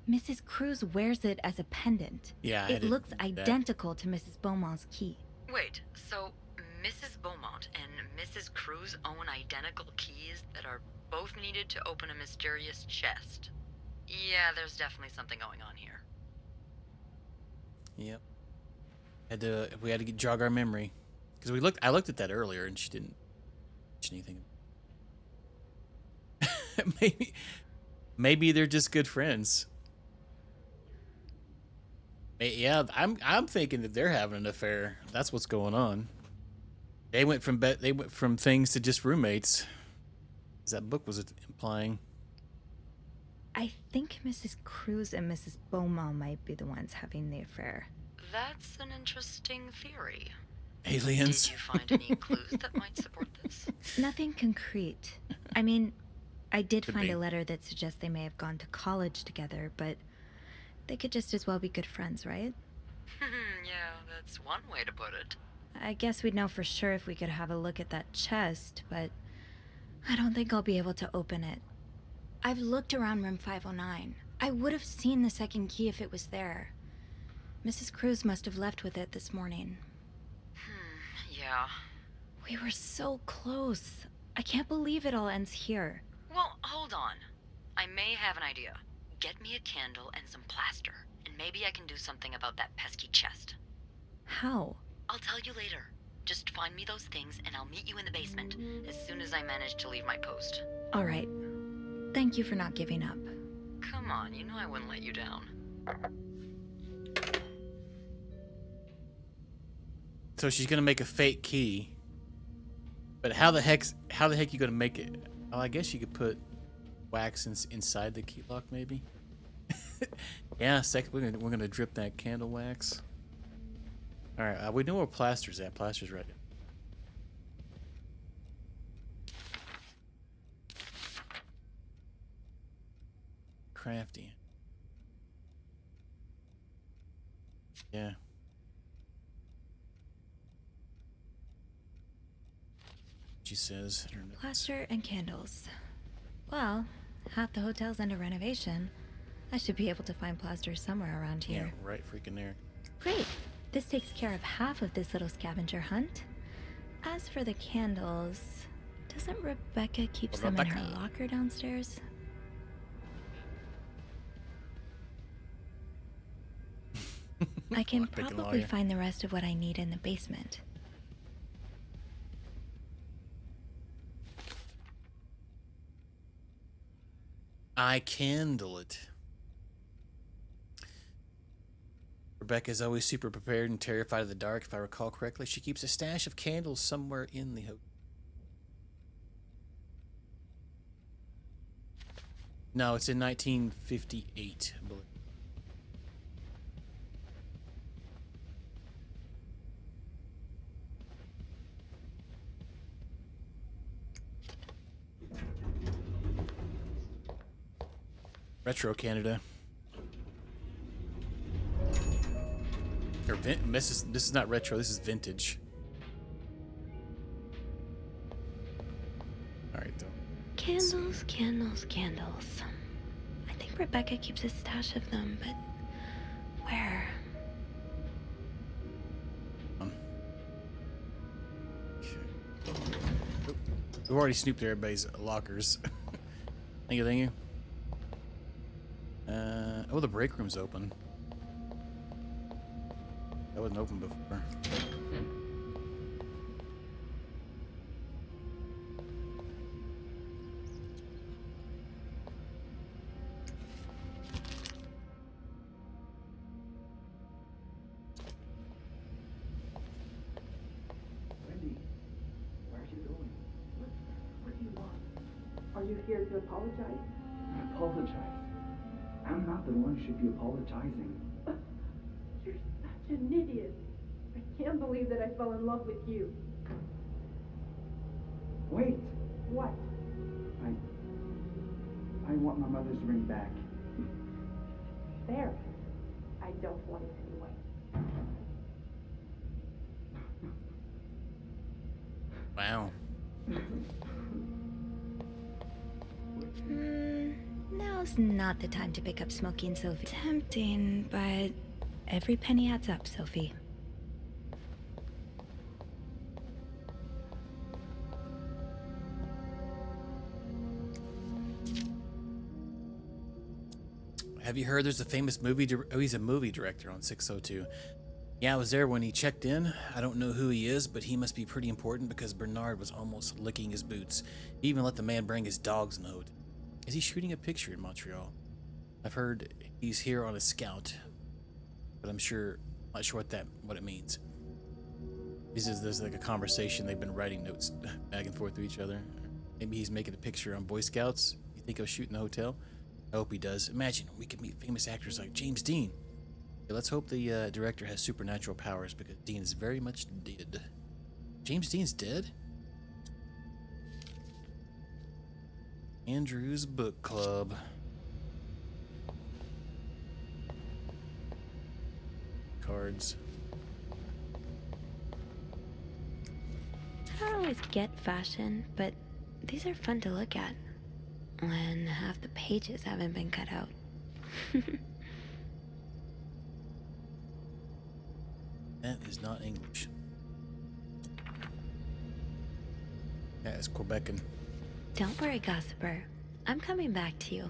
Mrs. Cruz wears it as a pendant. Yeah, it looks identical to Mrs. Beaumont's key. Wait, so Mrs. Beaumont and Mrs. Cruz own identical keys that are both needed to open a mysterious chest? Yeah, there's definitely something going on here. Yep. We had to jog our memory because I looked at that earlier and she didn't mention anything. maybe they're just good friends. Yeah, I'm thinking that they're having an affair. That's what's going on. They went from things to just roommates, as that book was implying. I think Mrs. Cruz and Mrs. Beaumont might be the ones having the affair. That's an interesting theory. Aliens. Did you find any clues that might support this? Nothing concrete. I mean, I did find a letter that suggests they may have gone to college together, but they could just as well be good friends, right? Yeah, that's one way to put it. I guess we'd know for sure if we could have a look at that chest, but I don't think I'll be able to open it. I've looked around room 509. I would have seen the second key if it was there. Mrs. Cruz must have left with it this morning. Yeah. We were so close. I can't believe it all ends here. Well, hold on. I may have an idea. Get me a candle and some plaster, and maybe I can do something about that pesky chest. How? I'll tell you later. Just find me those things and I'll meet you in the basement as soon as I manage to leave my post. All right. Thank you for not giving up. Come on, you know I wouldn't let you down. So she's gonna make a fake key. But how the heck you gonna make it? Well, I guess you could put wax inside the key lock, maybe. Yeah, we're gonna drip that candle wax. All right, we know where plaster's at. Plaster's right. Crafty. Yeah. She says. Plaster and candles. Well, half the hotel's under renovation. I should be able to find plaster somewhere around here. Yeah, right freaking there. Great. This takes care of half of this little scavenger hunt. As for the candles, doesn't Rebecca keep them in her locker downstairs? I can probably find the rest of what I need in the basement. I candle it. Rebecca is always super prepared and terrified of the dark. If I recall correctly, she keeps a stash of candles somewhere in the hotel. No, it's in 1958, I believe. Retro Canada. Or this is not retro, this is vintage. Alright, though. Candles, candles, candles. I think Rebecca keeps a stash of them, but where? Okay. We've already snooped everybody's lockers. Thank you, thank you. Oh, the break room's open. That wasn't open before. Wendy, where are you going? What do you want? Are you here to apologize? Apologize? I'm not the one who should be apologizing. You're such an idiot. I can't believe that I fell in love with you. Wait! What? I want my mother's ring back. There. I don't want it anyway. Wow. Now's not the time to pick up smoking, Sophie. Tempting, but every penny adds up, Sophie. Have you heard there's a famous movie he's a movie director on 602. Yeah, I was there when he checked in. I don't know who he is, but he must be pretty important because Bernard was almost licking his boots. He even let the man bring his dog's note. Is he shooting a picture in Montreal? I've heard he's here on a scout, but I'm not sure what it means. There's like a conversation. They've been writing notes back and forth to each other. Maybe he's making a picture on Boy Scouts. You think he'll shoot in the hotel? I hope he does. Imagine we could meet famous actors like James Dean. Okay, let's hope the director has supernatural powers because Dean is very much dead. James Dean's dead? Andrew's Book Club. Cards. I don't always get fashion, but these are fun to look at. When half the pages haven't been cut out. That is not English. That is Quebecan. Don't worry, gossiper. I'm coming back to you.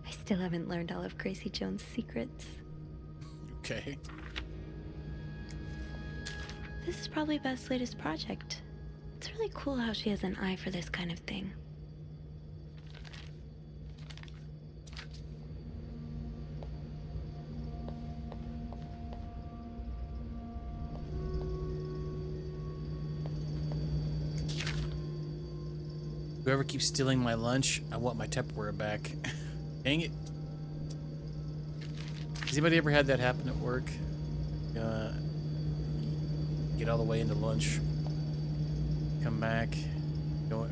I still haven't learned all of Gracie Jones' secrets. Okay. This is probably Beth's latest project. It's really cool how she has an eye for this kind of thing. Whoever keeps stealing my lunch, I want my Tupperware back. Dang it. Has anybody ever had that happen at work? Get all the way into lunch, come back, go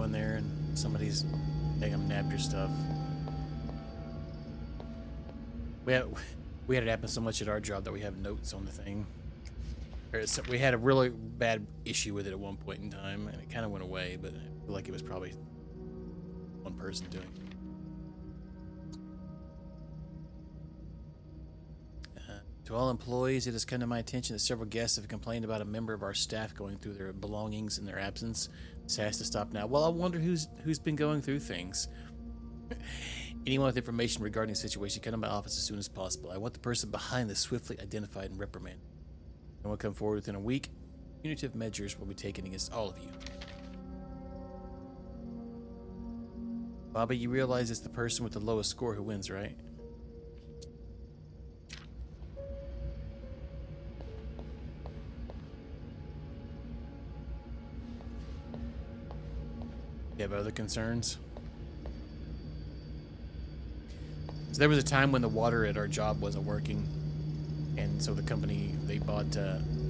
in there and somebody's making them nab your stuff. We had it happen so much at our job that we have notes on the thing. We had a really bad issue with it at one point in time, and it kind of went away, but I feel like it was probably one person doing it. To all employees, it has come to my attention that several guests have complained about a member of our staff going through their belongings in their absence. This has to stop now. Well, I wonder who's been going through things. Anyone with information regarding the situation, come to my office as soon as possible. I want the person behind this swiftly identified and reprimanded. And will come forward within a week. Punitive measures will be taken against all of you. Bobby, you realize it's the person with the lowest score who wins, right? You have other concerns? So there was a time when the water at our job wasn't working. And so the company, they bought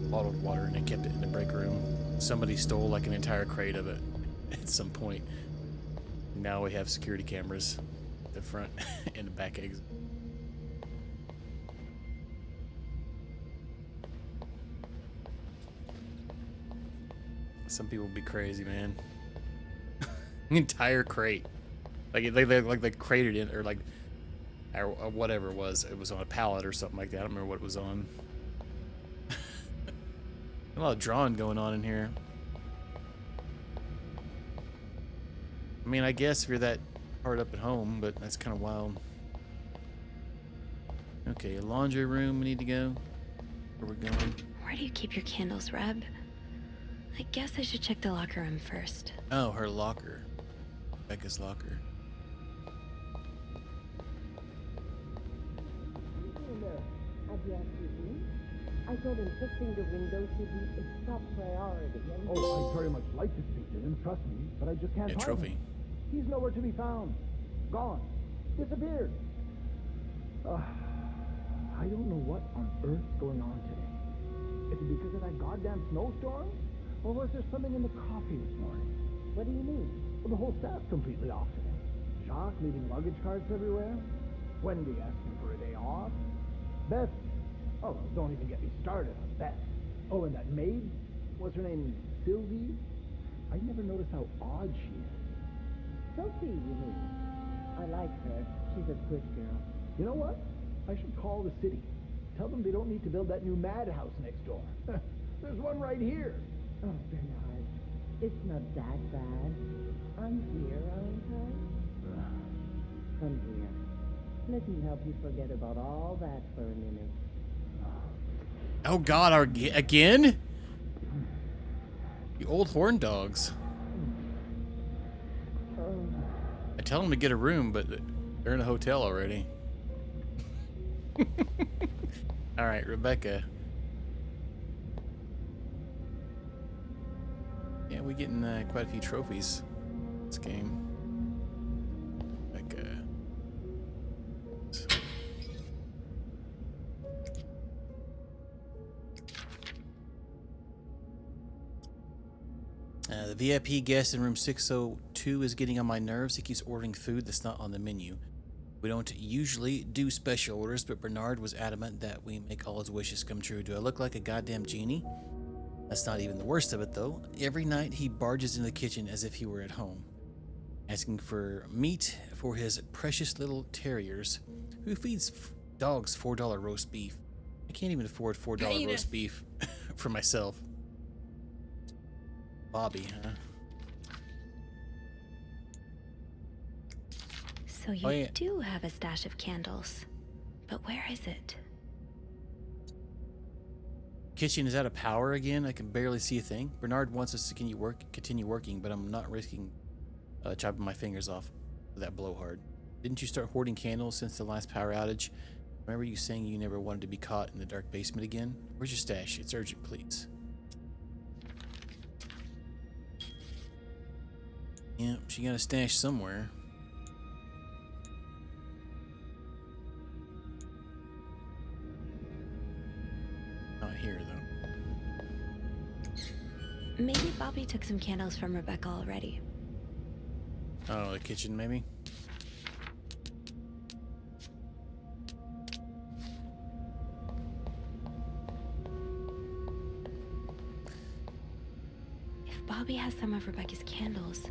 bottled water and they kept it in the break room. Somebody stole like an entire crate of it at some point. Now we have security cameras at the front and the back exit. Some people be crazy, man. Entire crate. Like they crated it or whatever it was. It was on a pallet or something like that. I don't remember what it was on. A lot of drawing going on in here. I mean, I guess if you're that hard up at home, but that's kind of wild. Okay, a laundry room we need to go. Where we're going? Where do you keep your candles, Reb? I guess I should check the locker room first. Oh, her locker. Becca's locker. I told him fixing the windows should be a top priority. Oh, I'd very much like to speak to him, trust me, but I just can't Yeah, find trophy. him. He's nowhere to be found. Gone. Disappeared. I don't know what on earth's going on today. Is it because of that goddamn snowstorm? Or was there something in the coffee this morning? What do you mean? Well, the whole staff's completely off today. Jacques leaving luggage carts everywhere. Wendy asking for a day off. Beth. Oh, don't even get me started on Beth. Oh, and that maid? What's her name? Sylvie? I never noticed how odd she is. Sophie, you mean? I like her. She's a good girl. You know what? I should call the city. Tell them they don't need to build that new madhouse next door. There's one right here. Oh, Bernard, it's not that bad. I'm here, aren't I? Come here. Let me help you forget about all that for a minute. Oh God, again? You old horn dogs. I tell them to get a room, but they're in a hotel already. All right, Rebecca. Yeah, we're getting quite a few trophies this game. Rebecca. The VIP guest in room 602 is getting on my nerves. He keeps ordering food that's not on the menu. We don't usually do special orders, but Bernard was adamant that we make all his wishes come true. Do I look like a goddamn genie? That's not even the worst of it, though. Every night he barges into the kitchen as if he were at home, asking for meat for his precious little terriers. Who feeds dogs $4 roast beef? I can't even afford $4 roast beef for myself. Bobby, huh? So you do have a stash of candles, but where is it? Kitchen is out of power again. I can barely see a thing. Bernard wants us to continue working, but I'm not risking chopping my fingers off with that blowhard. Didn't you start hoarding candles since the last power outage? Remember you saying you never wanted to be caught in the dark basement again? Where's your stash? It's urgent, please. Yeah, she got a stash somewhere. Not here, though. Maybe Bobby took some candles from Rebecca already. Oh, the kitchen, maybe? If Bobby has some of Rebecca's candles,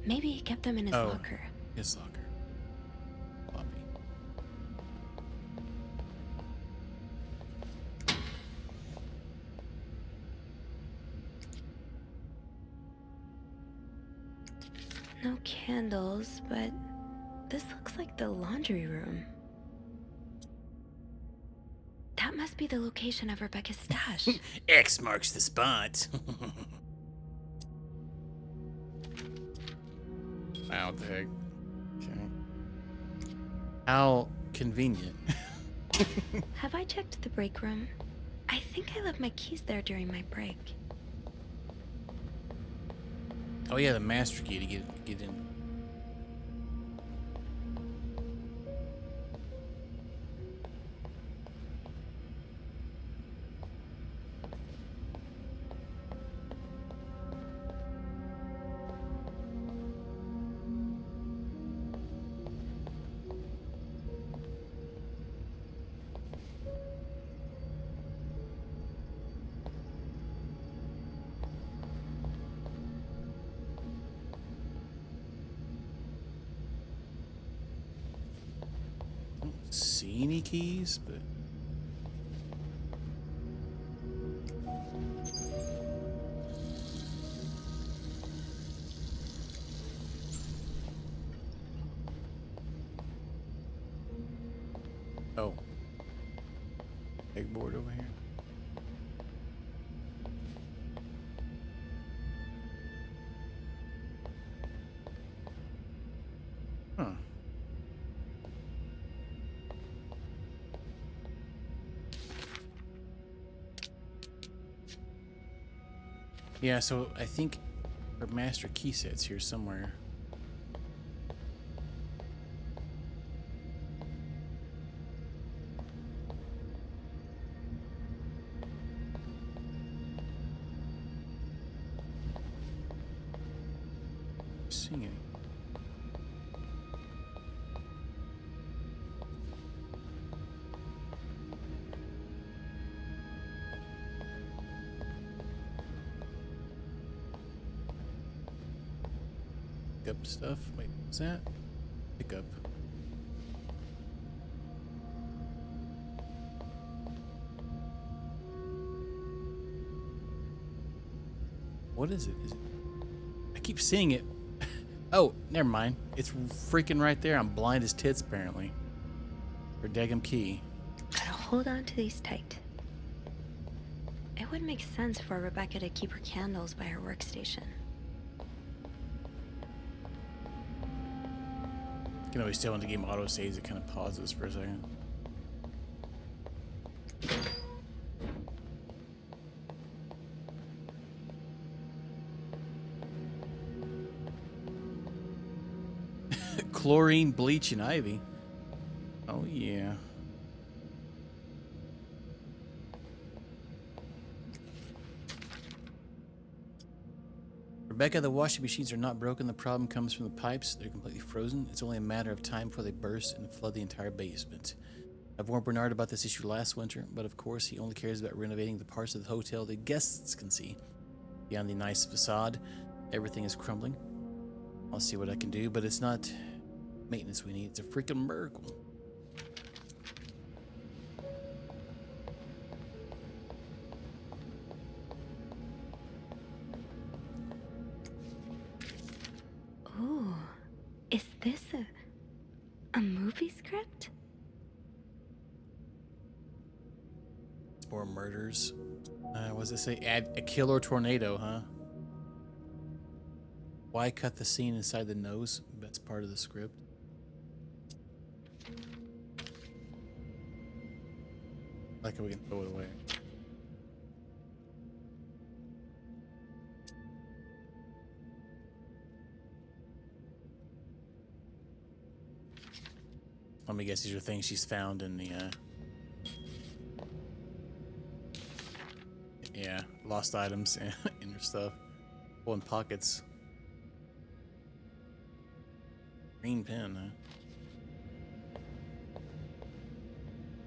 maybe he kept them in his locker. His locker. Bobby. No candles, but this looks like the laundry room. That must be the location of Rebecca's stash. X marks the spot. Wow, the heck. Okay. How convenient. Have I checked the break room? I think I left my keys there during my break. Oh yeah, the master key to get in. See any keys, but oh, pegboard over here. Huh. Yeah, so I think our master key set's here somewhere. seeing any. Pick up stuff. Wait, what's that? Pick up. What is it? I keep seeing it. Oh, never mind. It's freaking right there. I'm blind as tits, apparently. Her daggum key. Gotta hold on to these tight. It would make sense for Rebecca to keep her candles by her workstation. You can always tell when the game auto saves, it kind of pauses for a second. Chlorine, bleach, and ivy. Oh, yeah. Rebecca, the washing machines are not broken. The problem comes from the pipes. They're completely frozen. It's only a matter of time before they burst and flood the entire basement. I've warned Bernard about this issue last winter, but of course he only cares about renovating the parts of the hotel the guests can see. Beyond the nice facade, everything is crumbling. I'll see what I can do, but it's not maintenance we need. It's a freaking miracle. Ooh, is this a movie script? It's more murders. What does it say? Add a killer tornado, huh? Why cut the scene inside the nose? That's part of the script. Like we can throw it away. Let me guess, these are things she's found in the yeah, lost items in her stuff. Oh, in pockets. Green pen, huh?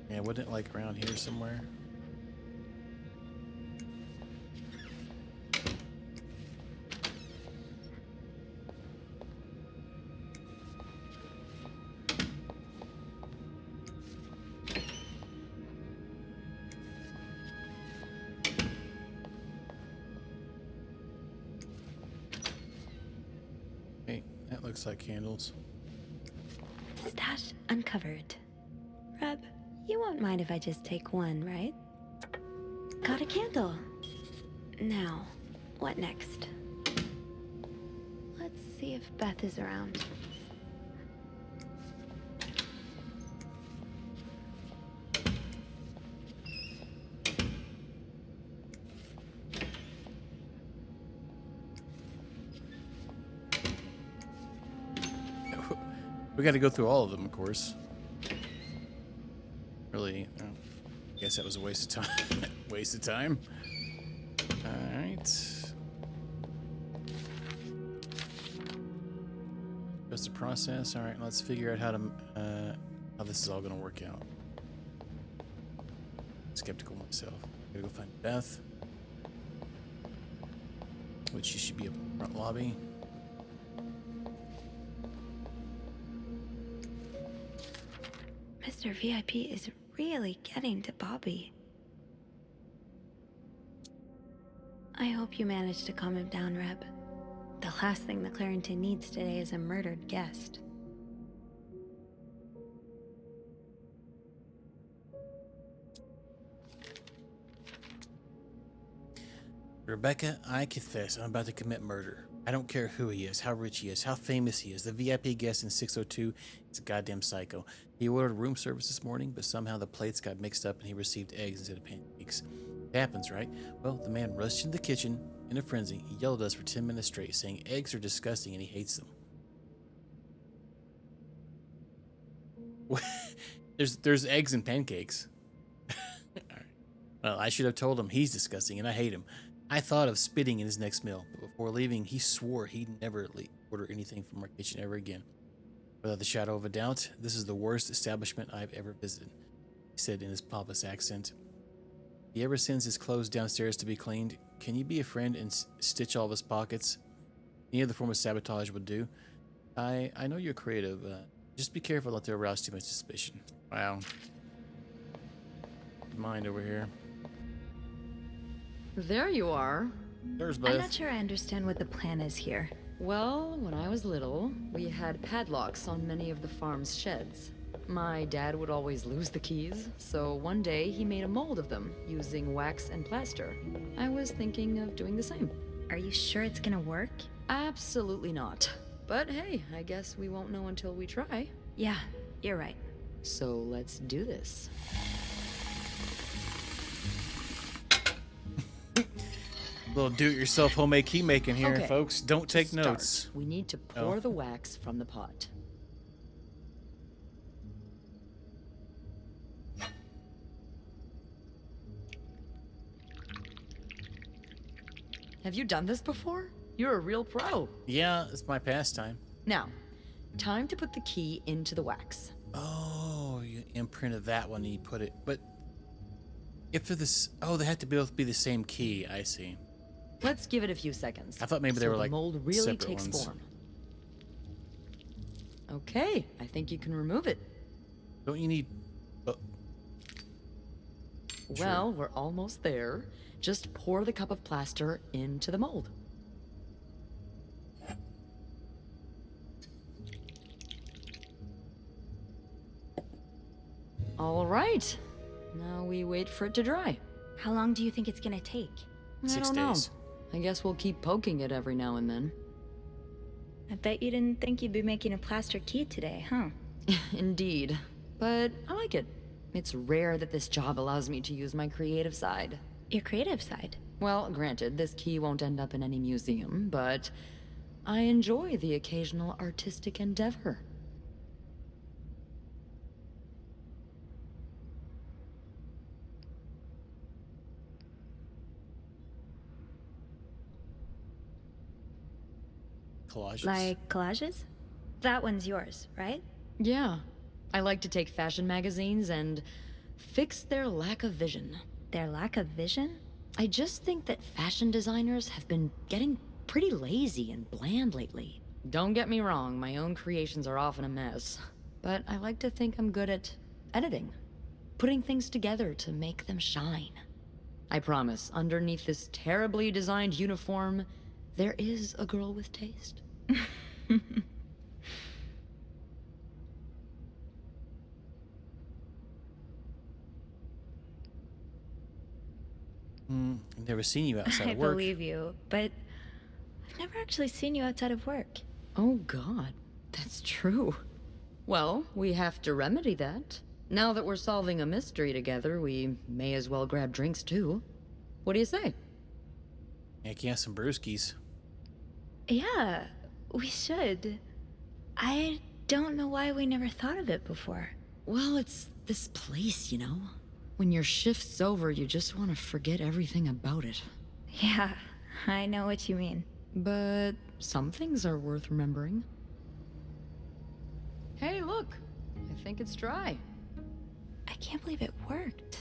Yeah, wasn't it like around here somewhere? Hey, that looks like candles. Stash uncovered. Reb, you won't mind if I just take one, right? Got a candle. Now, what next? Let's see if Beth is around. We got to go through all of them, of course. Really, I guess that was a waste of time. Waste of time. All right. Just a process. All right, let's figure out how this is all going to work out. Skeptical myself. Gotta go find Beth, which she should be up in the front lobby. Mr. VIP is really getting to Bobby. I hope you managed to calm him down, Reb. The last thing the Clarington needs today is a murdered guest. Rebecca, I confess I'm about to commit murder. I don't care who he is, how rich he is, how famous he is. The VIP guest in 602 is a goddamn psycho. He ordered room service this morning, but somehow the plates got mixed up and he received eggs instead of pancakes. It happens, right? Well, the man rushed into the kitchen in a frenzy. He yelled at us for 10 minutes straight, saying eggs are disgusting and he hates them. There's eggs and pancakes. All right. Well, I should have told him he's disgusting and I hate him. I thought of spitting in his next meal, but before leaving, he swore he'd never order anything from our kitchen ever again. Without the shadow of a doubt, this is the worst establishment I've ever visited, he said in his pompous accent. If he ever sends his clothes downstairs to be cleaned, can you be a friend and stitch all of his pockets? Any other form of sabotage would do. I know you're creative. Just be careful not to arouse too much suspicion. Wow. Mind over here. There you are. There's I'm Beth. not sure I understand what the plan is here. Well, when I was little, we had padlocks on many of the farm's sheds. My dad would always lose the keys, so one day he made a mold of them using wax and plaster. I was thinking of doing the same. Are you sure it's gonna work? Absolutely not. But hey, I guess we won't know until we try. Yeah, you're right. So let's do this. Little do-it-yourself homemade key making here, Okay, folks. Don't to take start, notes. We need to pour the wax from the pot. Have you done this before? You're a real pro. Yeah, it's my pastime. Now, time to put the key into the wax. Oh, you imprinted that one and you put it. But if they're this, oh, they have to both be the same key. I see. Let's give it a few seconds. I thought maybe they so were the like mold really separate takes ones. form. Okay, I think you can remove it. Don't you need? Well, we're almost there. Just pour the cup of plaster into the mold. All right. Now we wait for it to dry. How long do you think it's gonna take? I 6 don't know. days. I guess we'll keep poking it every now and then. I bet you didn't think you'd be making a plaster key today, huh? Indeed. But I like it. It's rare that this job allows me to use my creative side. Your creative side? Well, granted, this key won't end up in any museum, but I enjoy the occasional artistic endeavor. Collages. Like collages? That one's yours, right? Yeah. I like to take fashion magazines and fix their lack of vision. Their lack of vision? I just think that fashion designers have been getting pretty lazy and bland lately. Don't get me wrong, my own creations are often a mess. But I like to think I'm good at editing. Putting things together to make them shine. I promise, underneath this terribly designed uniform, there is a girl with taste. I've never seen you outside I of work. believe you, but I've never actually seen you outside of work. Oh god, that's true. Well, we have to remedy that. Now that we're solving a mystery together, we may as well grab drinks too. What do you say? Yeah, can you have some brewskis? Yeah, we should. I don't know why we never thought of it before. Well, it's this place, you know? When your shift's over, you just want to forget everything about it. Yeah, I know what you mean. But some things are worth remembering. Hey, look! I think it's dry. I can't believe it worked.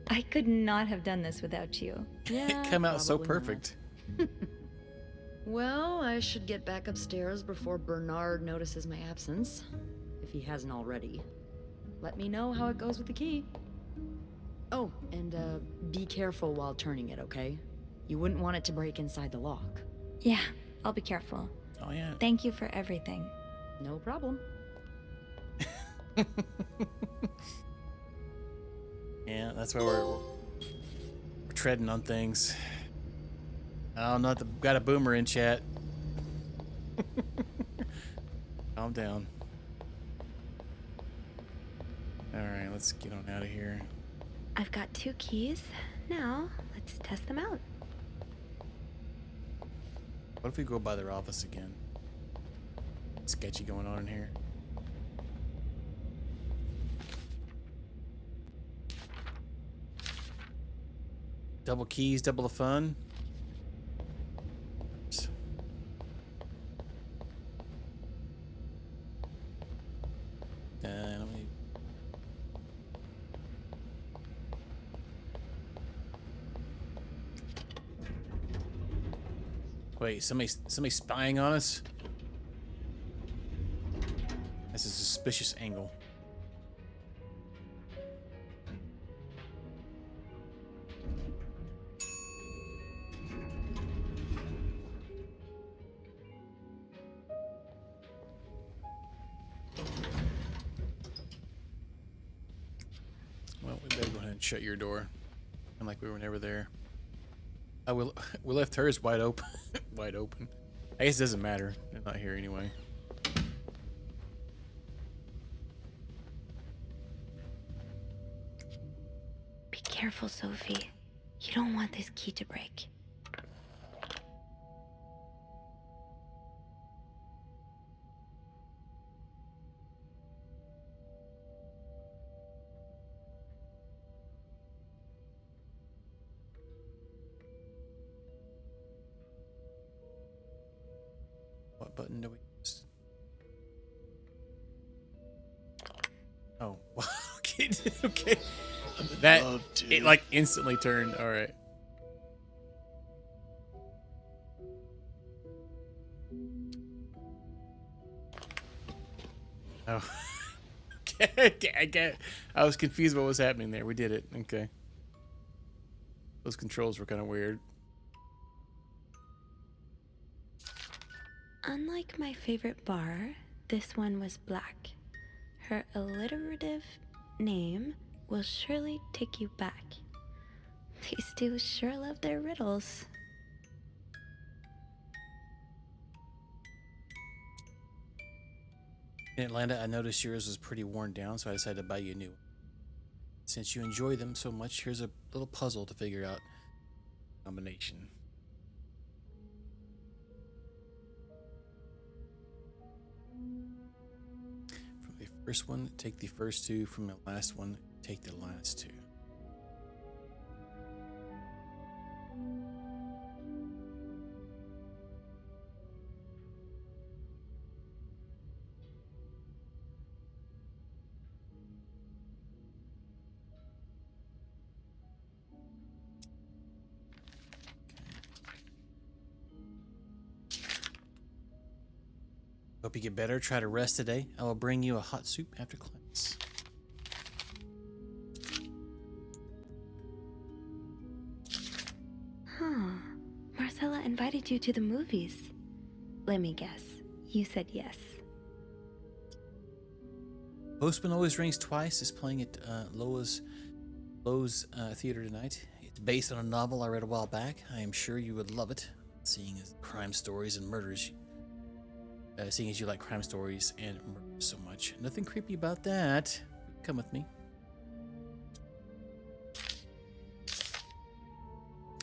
I could not have done this without you. Yeah, It came out so probably not. perfect. Well, I should get back upstairs before Bernard notices my absence. If he hasn't already. Let me know how it goes with the key. Oh, and be careful while turning it, okay? You wouldn't want it to break inside the lock. Yeah, I'll be careful. Oh yeah. Thank you for everything. No problem. Yeah, that's why we're treading on things. Oh, not the, got a boomer in chat. Calm down. All right, let's get on out of here. I've got 2 keys. Now, let's test them out. What if we go by their office again? Sketchy going on in here. Double keys, double the fun. Wait, somebody spying on us? That's a suspicious angle. Well, we better go ahead and shut your door. I'm like we were never there. We left hers wide open. Wide open. I guess it doesn't matter. They're not here anyway. Be careful, Sophie. You don't want this key to break. What button do we use? Oh, okay. Okay. That it like instantly turned. All right. Oh. Okay. I was confused what was happening there. We did it. Okay. Those controls were kind of weird. Unlike my favorite bar, this one was black. Her alliterative name will surely take you back. These two sure love their riddles. In Atlanta, I noticed yours was pretty worn down, so I decided to buy you a new one. Since you enjoy them so much, here's a little puzzle to figure out combination. From the first one, take the first two. From the last one, take the last two. Hope you get better. Try to rest today. I will bring you a hot soup after class. Huh. Marcella invited you to the movies. Let me guess. You said yes. Postman Always Rings Twice is playing at Lowe's Theater tonight. It's based on a novel I read a while back. I am sure you would love it, seeing as crime stories and murders. Seeing as you like crime stories and murders so much. Nothing creepy about that. Come with me.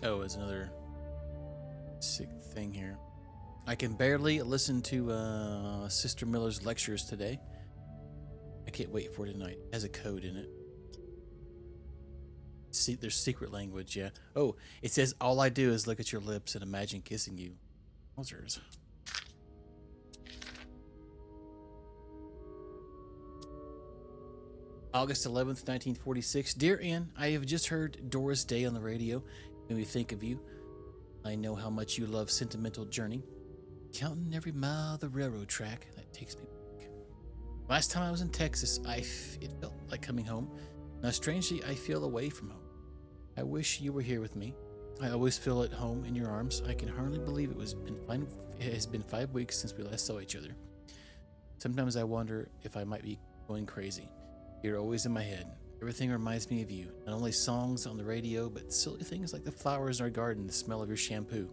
Oh, there's another sick thing here. I can barely listen to Sister Miller's lectures today. I can't wait for tonight. It has a code in it. See, there's secret language, yeah. Oh, it says all I do is look at your lips and imagine kissing you. Wowzers. August 11th, 1946. Dear Anne, I have just heard Doris Day on the radio. Made me think of you. I know how much you love Sentimental Journey. Counting every mile of the railroad track that takes me back. Last time I was in Texas, it felt like coming home. Now, strangely, I feel away from home. I wish you were here with me. I always feel at home in your arms. I can hardly believe it has been 5 weeks since we last saw each other. Sometimes I wonder if I might be going crazy. You're always in my head. Everything reminds me of you. Not only songs on the radio, but silly things like the flowers in our garden, the smell of your shampoo.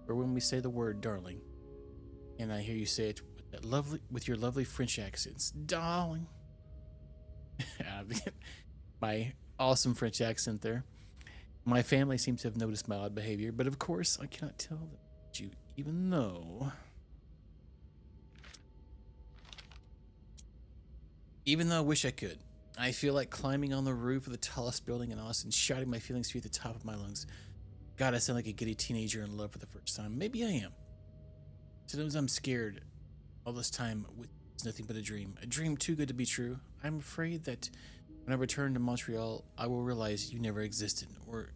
Or when we say the word darling. And I hear you say it with your lovely French accents. Darling. My awesome French accent there. My family seems to have noticed my odd behavior, but of course I cannot tell them about you, even though I wish I could. I feel like climbing on the roof of the tallest building in Austin, shouting my feelings to you at the top of my lungs. God, I sound like a giddy teenager in love for the first time. Maybe I am. Sometimes I'm scared. All this time it's nothing but a dream too good to be true. I'm afraid that when I return to Montreal, I will realize you never existed, or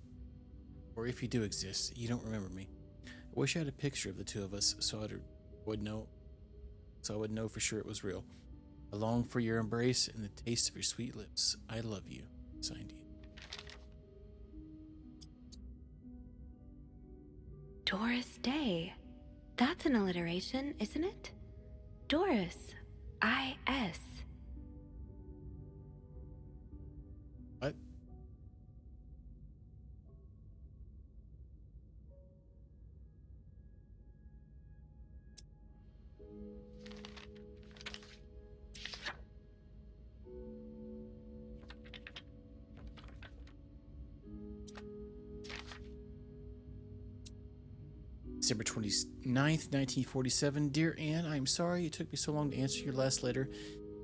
if you do exist, you don't remember me. I wish I had a picture of the two of us so I would know for sure it was real. I long for your embrace and the taste of your sweet lips. I love you. Signed, you. Doris Day. That's an alliteration, isn't it? Doris. I-S. What? December 29th, 1947. Dear Anne, I am sorry it took me so long to answer your last letter.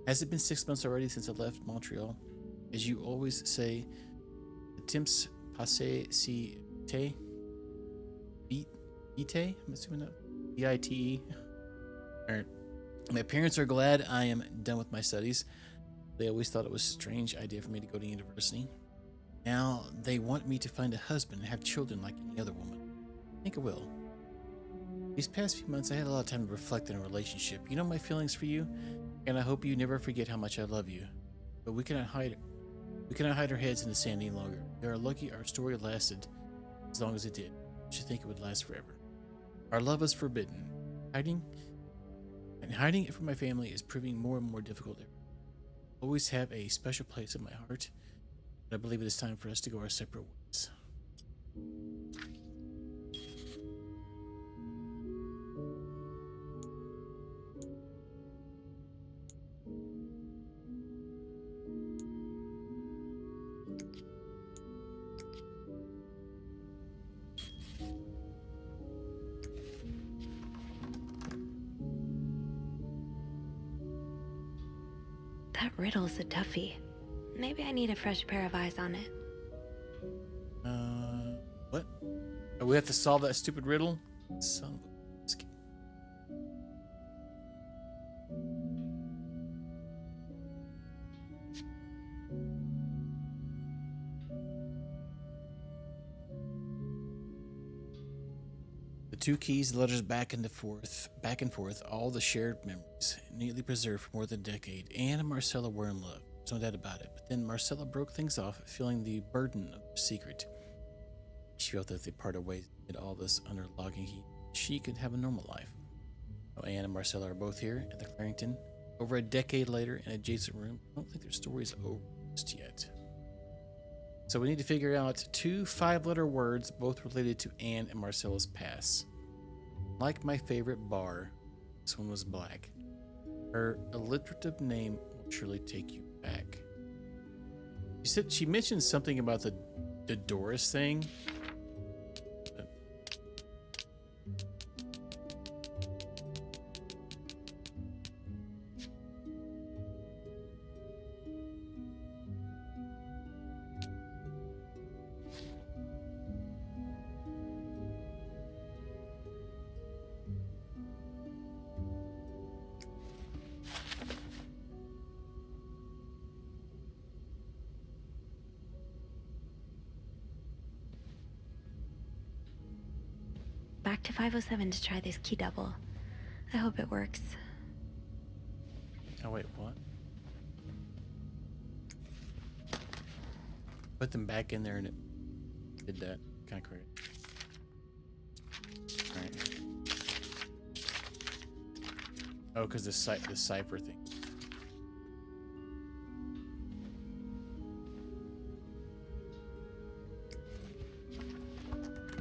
Has it been 6 months already since I left Montreal? As you always say, the temps passé si te. Vite? I'm assuming that. V-I-T-E. My parents are glad I am done with my studies. They always thought it was a strange idea for me to go to university. Now they want me to find a husband and have children like any other woman. I think I will. These past few months, I had a lot of time to reflect on a relationship. You know my feelings for you, and I hope you never forget how much I love you. But we cannot hide our heads in the sand any longer. We are lucky our story lasted as long as it did. I should think it would last forever. Our love is forbidden. Hiding it from my family is proving more and more difficult. I always have a special place in my heart, but I believe it is time for us to go our separate ways. That riddle's a toughie. Maybe I need a fresh pair of eyes on it. What? Oh, we have to solve that stupid riddle? Son of a biscuit. The two keys, the letters back and forth, all the shared memories, neatly preserved for more than a decade. Anne and Marcella were in love. There's no doubt about it. But then Marcella broke things off, feeling the burden of their secret. She felt that if they parted ways and did all this under logging heat, she could have a normal life. Now Anne and Marcella are both here at the Clarington. Over a decade later in an adjacent room, I don't think their story is over just yet. So we need to figure out 2 5-letter words, both related to Anne and Marcella's past. Like my favorite bar, this one was black. Her alliterative name will surely take you back. She mentioned something about the Doris thing. Back to 507 to try this key double. I hope it works. Oh wait, what? Put them back in there and it did that. Kind of crazy. Alright. Oh, because the cipher thing.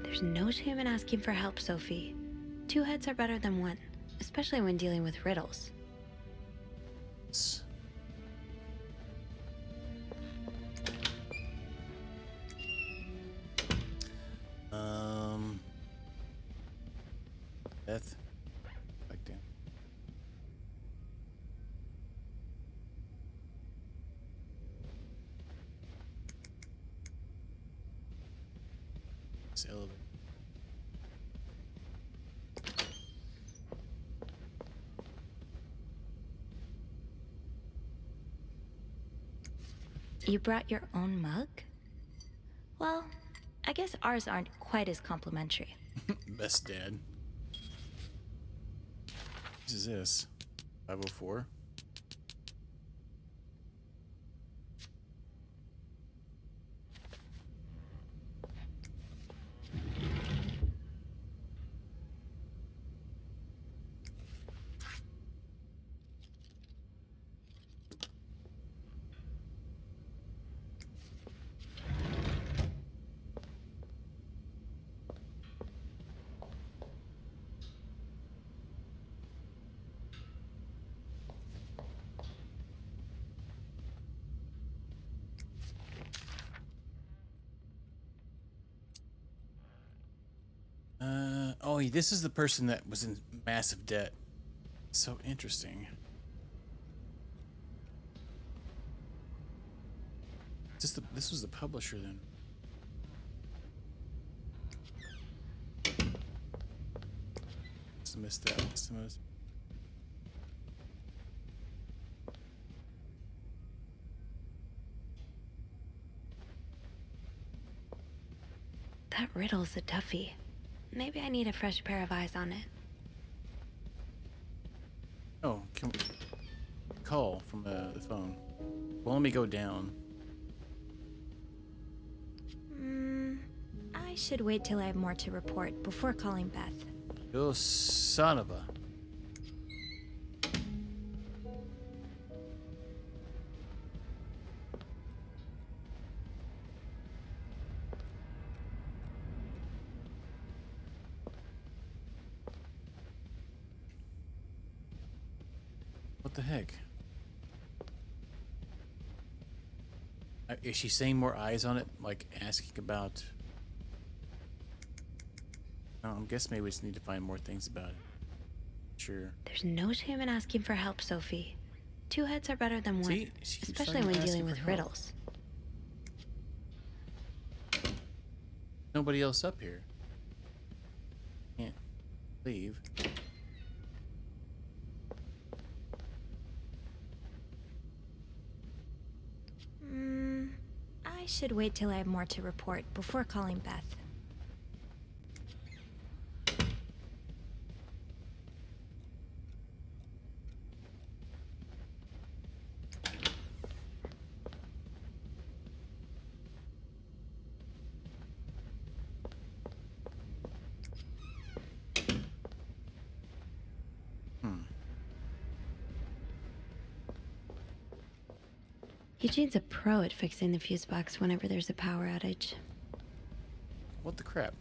There's no shame in asking for help, Sophie. 2 heads are better than 1, especially when dealing with riddles. Beth. Back down. This elevator. You brought your own mug? Well, I guess guess ours aren't quite as complimentary. Best dad. What is this? 504? Oh, this is the person that was in massive debt. So interesting. This was the publisher then. Must have missed that. Must have missed. That riddle's a toughie. Maybe I need a fresh pair of eyes on it. Oh, can we call from the phone? Well, let me go down. I should wait till I have more to report before calling Beth. You son of a... What the heck? Is she saying more eyes on it? Like asking about... Oh, I guess maybe we just need to find more things about it. Sure. There's no shame in asking for help, Sophie. Two heads are better than one, See? She keeps especially talking when about dealing asking with for help. riddles. Nobody else up here. Can't leave. I should wait till I have more to report before calling Beth. Eugene's a pro at fixing the fuse box whenever there's a power outage. What the crap?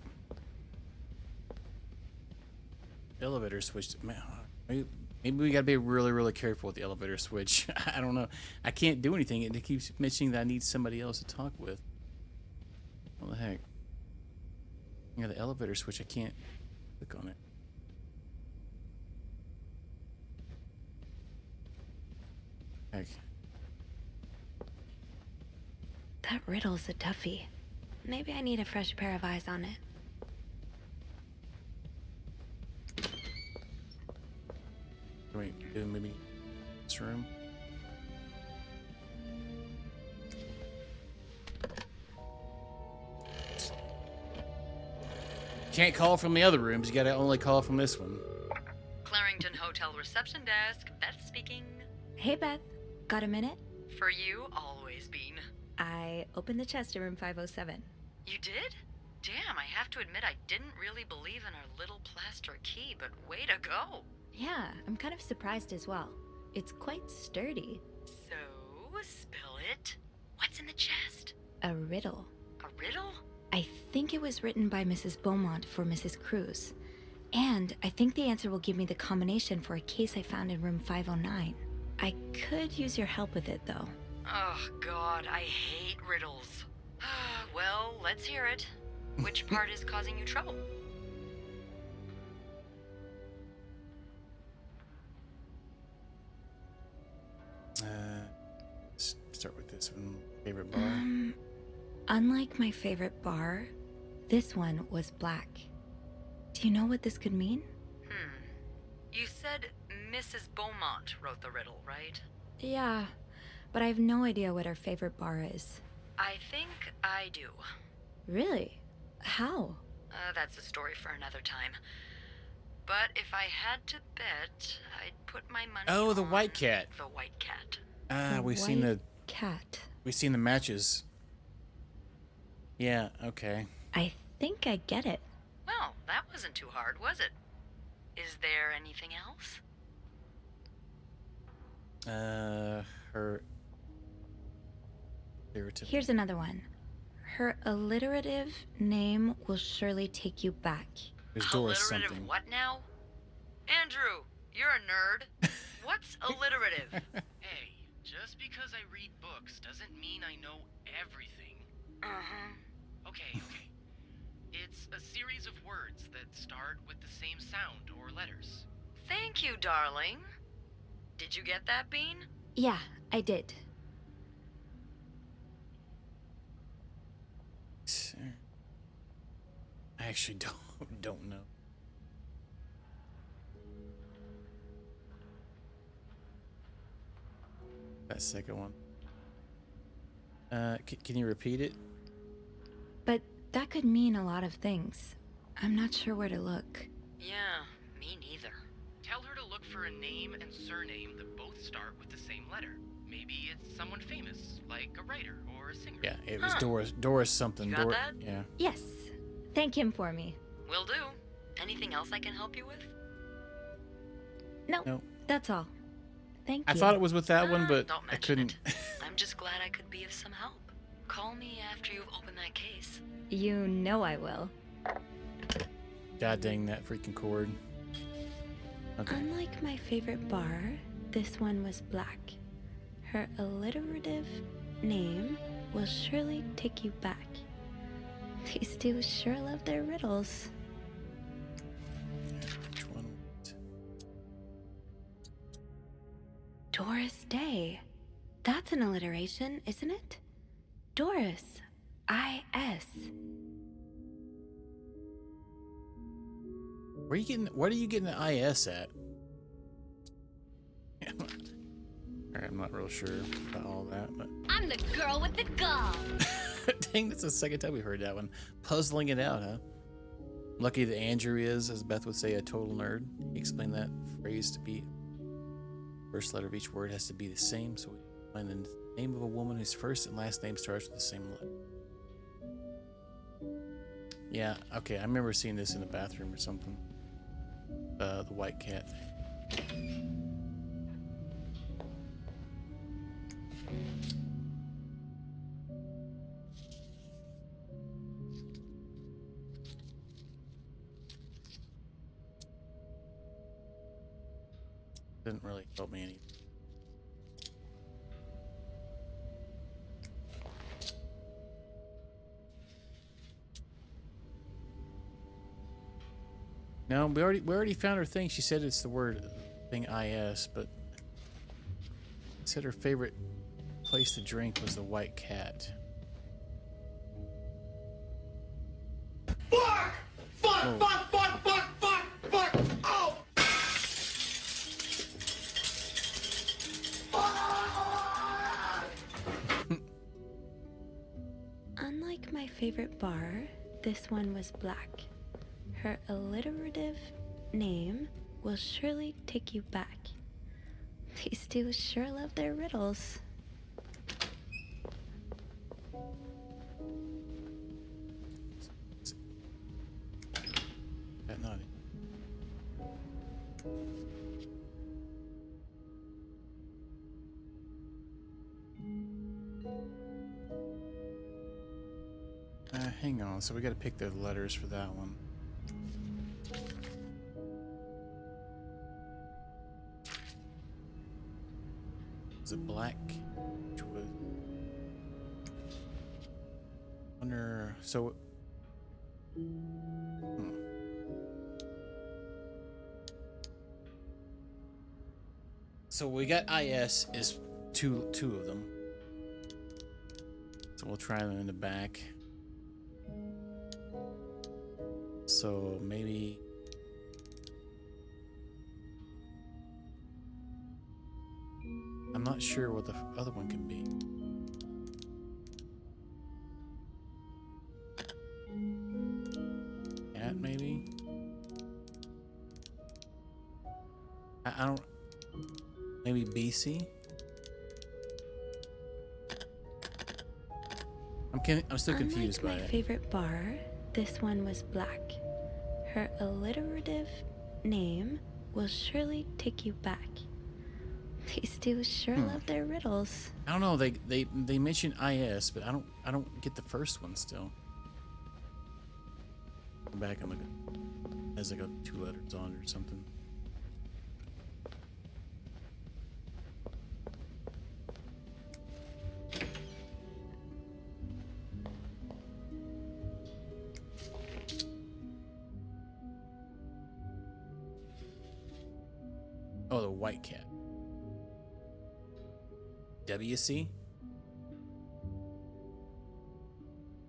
Elevator switch. Man, maybe we gotta be really, really careful with the elevator switch. I don't know. I can't do anything. It keeps mentioning that I need somebody else to talk with. What the heck? Yeah, the elevator switch. I can't click on it. Heck. That riddle's a toughie. Maybe I need a fresh pair of eyes on it. Wait, maybe this room? Can't call from the other rooms. You gotta only call from this one. Clarington Hotel reception desk. Beth speaking. Hey, Beth. Got a minute? For you, always, Bean. I opened the chest in room 507. You did? Damn, I have to admit I didn't really believe in our little plaster key, but way to go. Yeah, I'm kind of surprised as well. It's quite sturdy. So, spill it. What's in the chest? A riddle. A riddle? I think it was written by Mrs. Beaumont for Mrs. Cruz. And I think the answer will give me the combination for a case I found in room 509. I could use your help with it, though. Oh, God, I hate riddles. Well, let's hear it. Which part is causing you trouble? Let's start with this one. Favorite bar? Unlike my favorite bar, this one was black. Do you know what this could mean? You said Mrs. Beaumont wrote the riddle, right? Yeah, but I have no idea what her favorite bar is. I think I do. Really? How? That's a story for another time. But if I had to bet, I'd put my money Oh, the on white cat. the white cat. Ah, The we've seen the cat. we've seen the matches. Yeah, okay. I think I get it. Well, that wasn't too hard, was it? Is there anything else? Her irritating. Here's another one. Her alliterative name will surely take you back. There's Doris Alliterative something. what now? Andrew, you're a nerd. What's alliterative? Hey, just because I read books doesn't mean I know everything. Uh-huh. Okay. It's a series of words that start with the same sound or letters. Thank you, darling. Did you get that, Bean? Yeah, I did. I actually don't know. That second one. Can you repeat it? But that could mean a lot of things. I'm not sure where to look. Yeah, me neither. Tell her to look for a name and surname that both start with the same letter. Maybe it's someone famous, like a writer or a singer. Yeah, it was Doris. Doris something. You got that? Yeah. Yes. Thank him for me. Will do. Anything else I can help you with? No, that's all. Thank you. I thought it was with that one, but don't I mention couldn't. I'm just glad I could be of some help. Call me after you've opened that case. You know I will. God dang that freaking cord. Okay. Unlike my favorite bar, this one was black. Her alliterative name will surely take you back. These two sure love their riddles. Which one? Doris Day. That's an alliteration, isn't it? Doris. I-S. Where are you getting the IS at? Alright, I'm not real sure about all that, but I'm the girl with the gall. dang, that's the second time we heard that one. Puzzling it out, huh? Lucky that Andrew is, as Beth would say, a total nerd. He explained that phrase to be first letter of each word has to be the same, so we find the name of a woman whose first and last name starts with the same letter. Yeah, okay, I remember seeing this in the bathroom or something. The white cat thing. Didn't really help me any. No, we already found her thing. She said it's the word thing IS, but said her favorite place to drink was the White Cat. Fuck! Fuck! Oh. Fuck! Fuck! Fuck! Fuck! Fuck! Oh! Unlike my favorite bar, this one was black. Her alliterative name will surely take you back. These two sure love their riddles. That not it. Hang on, so we gotta pick the letters for that one. Is it black? Which was under so So we got IS is two of them. So we'll try them in the back. So maybe I'm not sure what the other one can be. I don't. Maybe BC. I'm still confused by Unlike my it. favorite bar, this one was black. Her alliterative name will surely take you back. These two sure love their riddles. I don't know. They mention IS, but I don't get the first one still. Go back. I'm looking. Has like a 2 letters on it or something. Oh, the white cat. WC?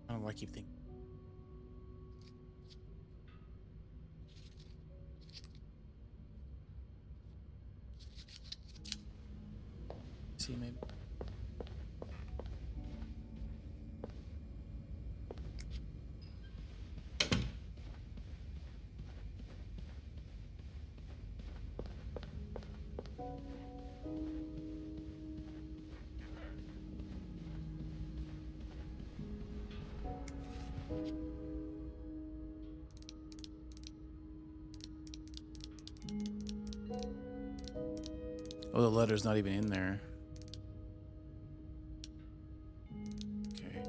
I don't know why I keep thinking. See, maybe. Oh, the letter's not even in there. Okay.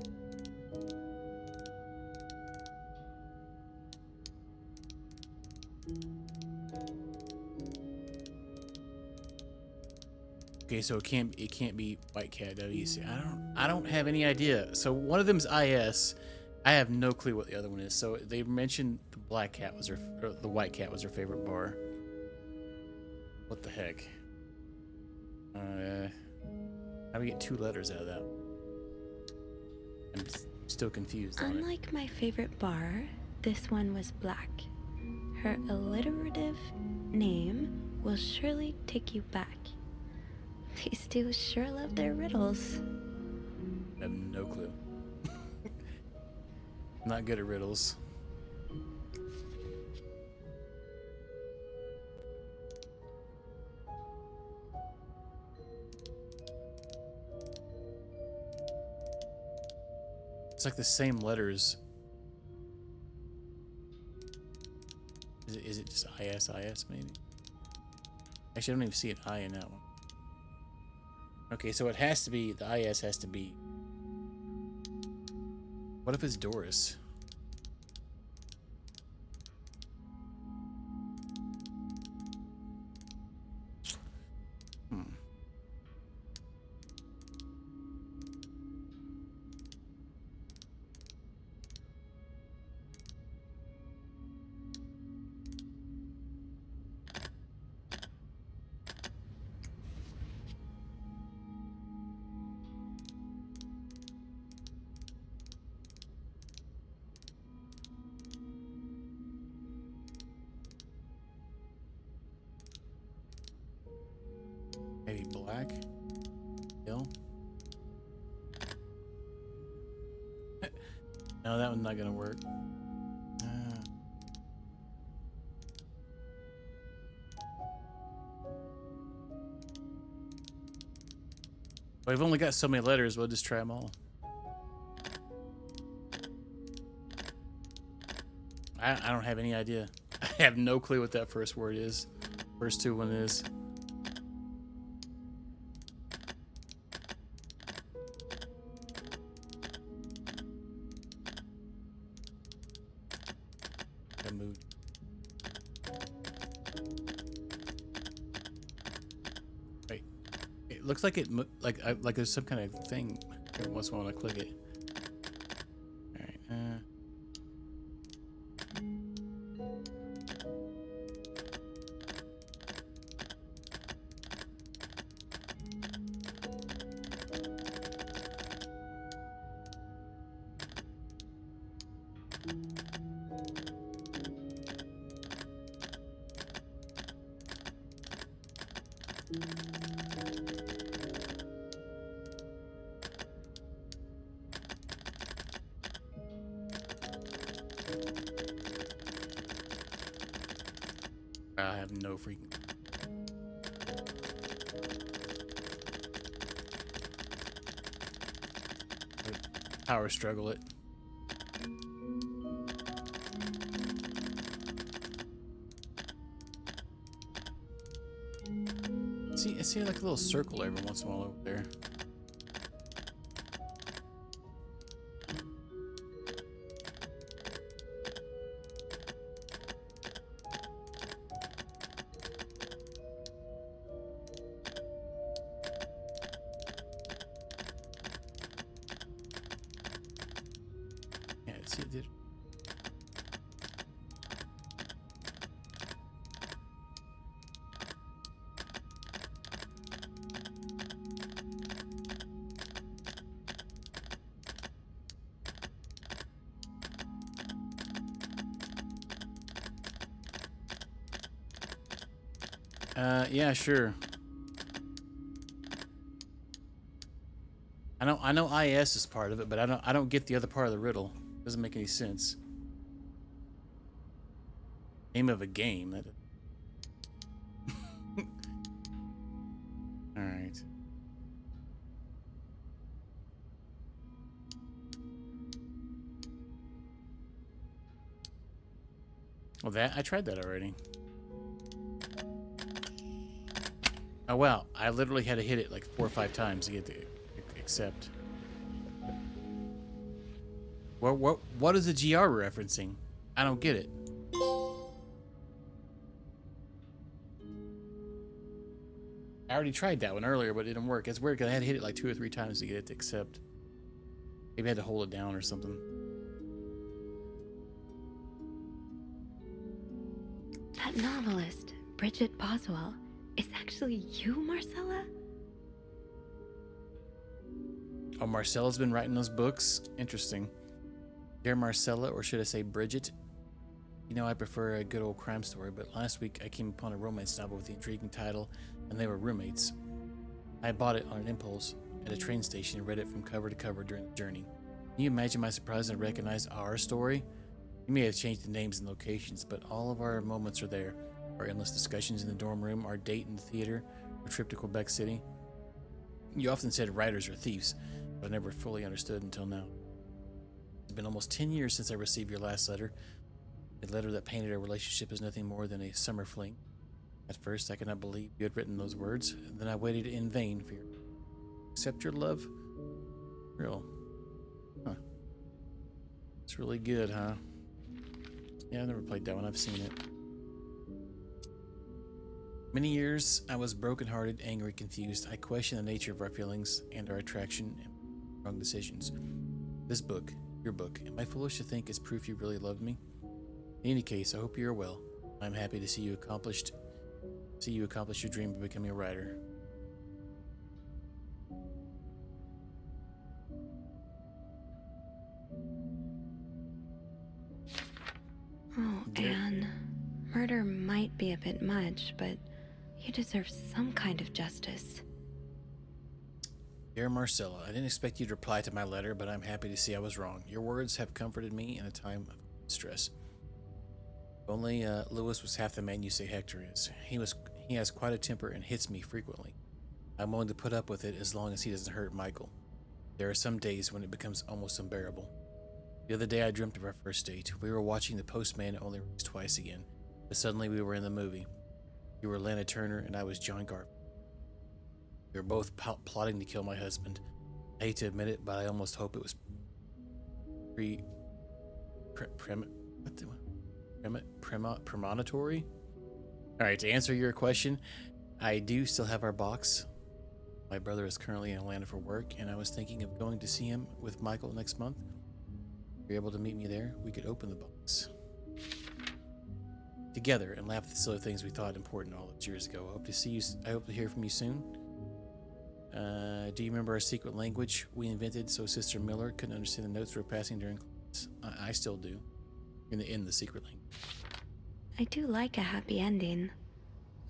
Okay, so it can't be White Cat WC. I don't have any idea. So one of them's IS. I have no clue what the other one is. So they mentioned the Black Cat was or the White Cat was her favorite bar. What the heck? How do we get 2 letters out of that? I'm still confused on it. Unlike my favorite bar, this one was black. Her alliterative name will surely take you back. These two sure love their riddles. I have no clue. I'm not good at riddles. It's like the same letters. Is it just IS maybe? Actually, I don't even see an I in that one. Okay, so it has to be, the IS has to be. What if it's Doris? Maybe black? Hill? No, that one's not gonna work. But we've only got so many letters, we'll just try them all. I don't have any idea. I have no clue what that first word is. First 2 one is. I moved. Wait. It looks like it like there's some kind of thing every once in a while when I click it. All right. I have no freaking. power struggle it. I see like a little circle every once in a while over there. Yeah, see it did. Yeah, sure. I know IS is part of it, but I don't get the other part of the riddle. Doesn't make any sense. Name of a game. That. All right. Well, I tried that already. Oh wow, I literally had to hit it like 4 or 5 times to get to accept. What is the GR referencing? I don't get it. I already tried that one earlier, but it didn't work. It's weird because I had to hit it like 2 or 3 times to get it to accept. Maybe I had to hold it down or something. That novelist, Bridget Boswell, is actually you, Marcella? Oh, Marcella's been writing those books? Interesting. Dear Marcella, or should I say Bridget? You know I prefer a good old crime story, but last week I came upon a romance novel with the intriguing title, and they were roommates. I bought it on an impulse at a train station and read it from cover to cover during the journey. Can you imagine my surprise and recognize our story? We may have changed the names and locations, but all of our moments are there. Our endless discussions in the dorm room, our date in the theater, our trip to Quebec City. You often said writers are thieves, but I never fully understood until now. It's been almost 10 years since I received your last letter. A letter that painted our relationship as nothing more than a summer fling. At first, I could not believe you had written those words, and then I waited in vain for your... Accept your love? Real. Huh. It's really good, huh? Yeah, I've never played that one. I've seen it. Many years, I was brokenhearted, angry, confused. I questioned the nature of our feelings and our attraction and wrong decisions. This book, your book, am I foolish to think it's proof you really loved me? In any case, I hope you are well. I'm happy to see you accomplish your dream of becoming a writer. Oh, Anne. Murder might be a bit much, but you deserve some kind of justice. Dear Marcella, I didn't expect you to reply to my letter, but I'm happy to see I was wrong. Your words have comforted me in a time of stress. If only Lewis was half the man you say Hector is. He has quite a temper and hits me frequently. I'm willing to put up with it as long as he doesn't hurt Michael. There are some days when it becomes almost unbearable. The other day I dreamt of our first date. We were watching The Postman only rings twice again, but suddenly we were in the movie. You were Lana Turner and I was John Garfield. We were both plotting to kill my husband. I hate to admit it, but I almost hope it was premonitory? Alright, to answer your question, I do still have our box. My brother is currently in Atlanta for work, and I was thinking of going to see him with Michael next month. If you're able to meet me there, we could open the box together and laugh at the silly things we thought important all those years ago. I hope to hear from you soon. Do you remember our secret language we invented so Sister Miller couldn't understand the notes we were passing during class? I still do. In the secret language. I do like a happy ending.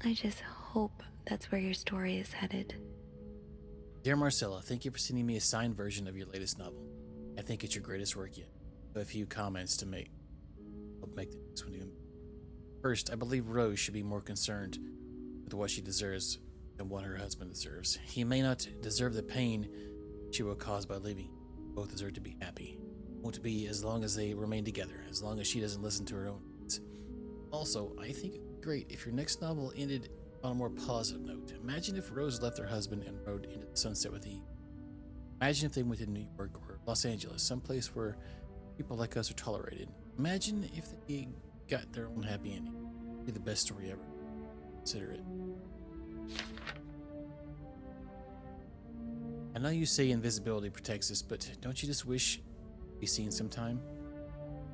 I just hope that's where your story is headed. Dear Marcella, thank you for sending me a signed version of your latest novel. I think it's your greatest work yet. I have a few comments to make. I'll make the next one even. First, I believe Rose should be more concerned with what she deserves than what her husband deserves. He may not deserve the pain she will cause by leaving. both deserve to be happy. Won't be as long as they remain together, as long as she doesn't listen to her own needs. Also, I think it'd be great if your next novel ended on a more positive note. Imagine if Rose left her husband and rode into the sunset with Eve. Imagine if they went to New York or Los Angeles, someplace where people like us are tolerated. Imagine if they got their own happy ending. It'd be the best story ever. Consider it. I know you say invisibility protects us, but don't you just wish to be seen sometime?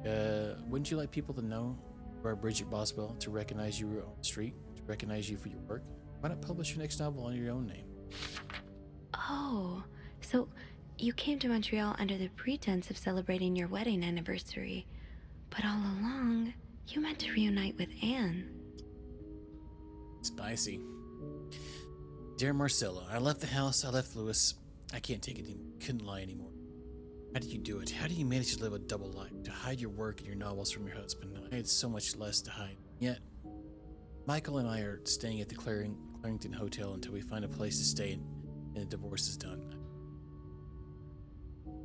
Wouldn't you like people to know you are Bridget Boswell, to recognize you on the street, to recognize you for your work? Why not publish your next novel under your own name? Oh, so you came to Montreal under the pretense of celebrating your wedding anniversary, but all along, you meant to reunite with Anne. Spicy. Dear Marcella, I left the house, I left Lewis. I can't take it anymore. Couldn't lie anymore. How do you do it? How do you manage to live a double life? To hide your work and your novels from your husband? I had so much less to hide. Yet, Michael and I are staying at the Clarington Hotel until we find a place to stay and the divorce is done.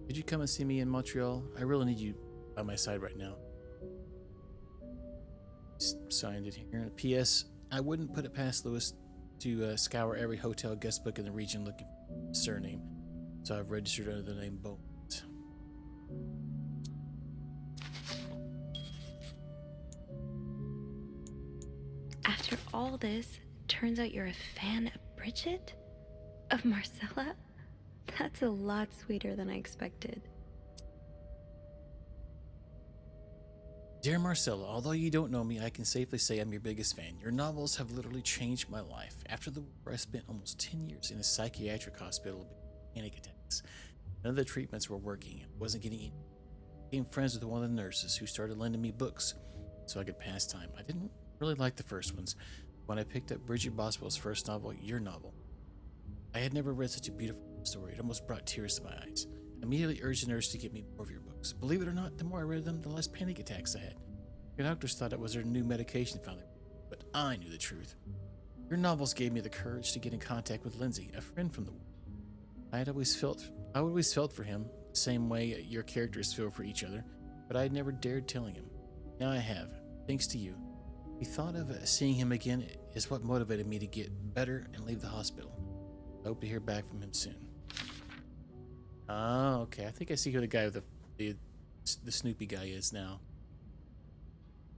Could you come and see me in Montreal? I really need you by my side right now. Signed it here. P.S. I wouldn't put it past Lewis to scour every hotel guest book in the region looking for a surname, so I've registered under the name Bones. After all this, turns out you're a fan of Bridget? Of Marcella? That's a lot sweeter than I expected. Dear Marcella, although you don't know me, I can safely say I'm your biggest fan. Your novels have literally changed my life. After the war, I spent almost 10 years in a psychiatric hospital with panic attacks. None of the treatments were working. I wasn't getting any. I became friends with one of the nurses who started lending me books so I could pass time. I didn't really like the first ones. When I picked up Bridget Boswell's first novel, your novel, I had never read such a beautiful story. It almost brought tears to my eyes. I immediately urged the nurse to get me more of your books. Believe it or not, the more I read them, the less panic attacks I had. Your doctors thought it was their new medication finally, but I knew the truth. Your novels gave me the courage to get in contact with Lindsay, a friend from the war. I always felt for him the same way your characters feel for each other, but I had never dared telling him. Now I have, thanks to you. The thought of seeing him again is what motivated me to get better and leave the hospital. I hope to hear back from him soon. Oh, okay. I think I see who the guy with the Snoopy guy is now.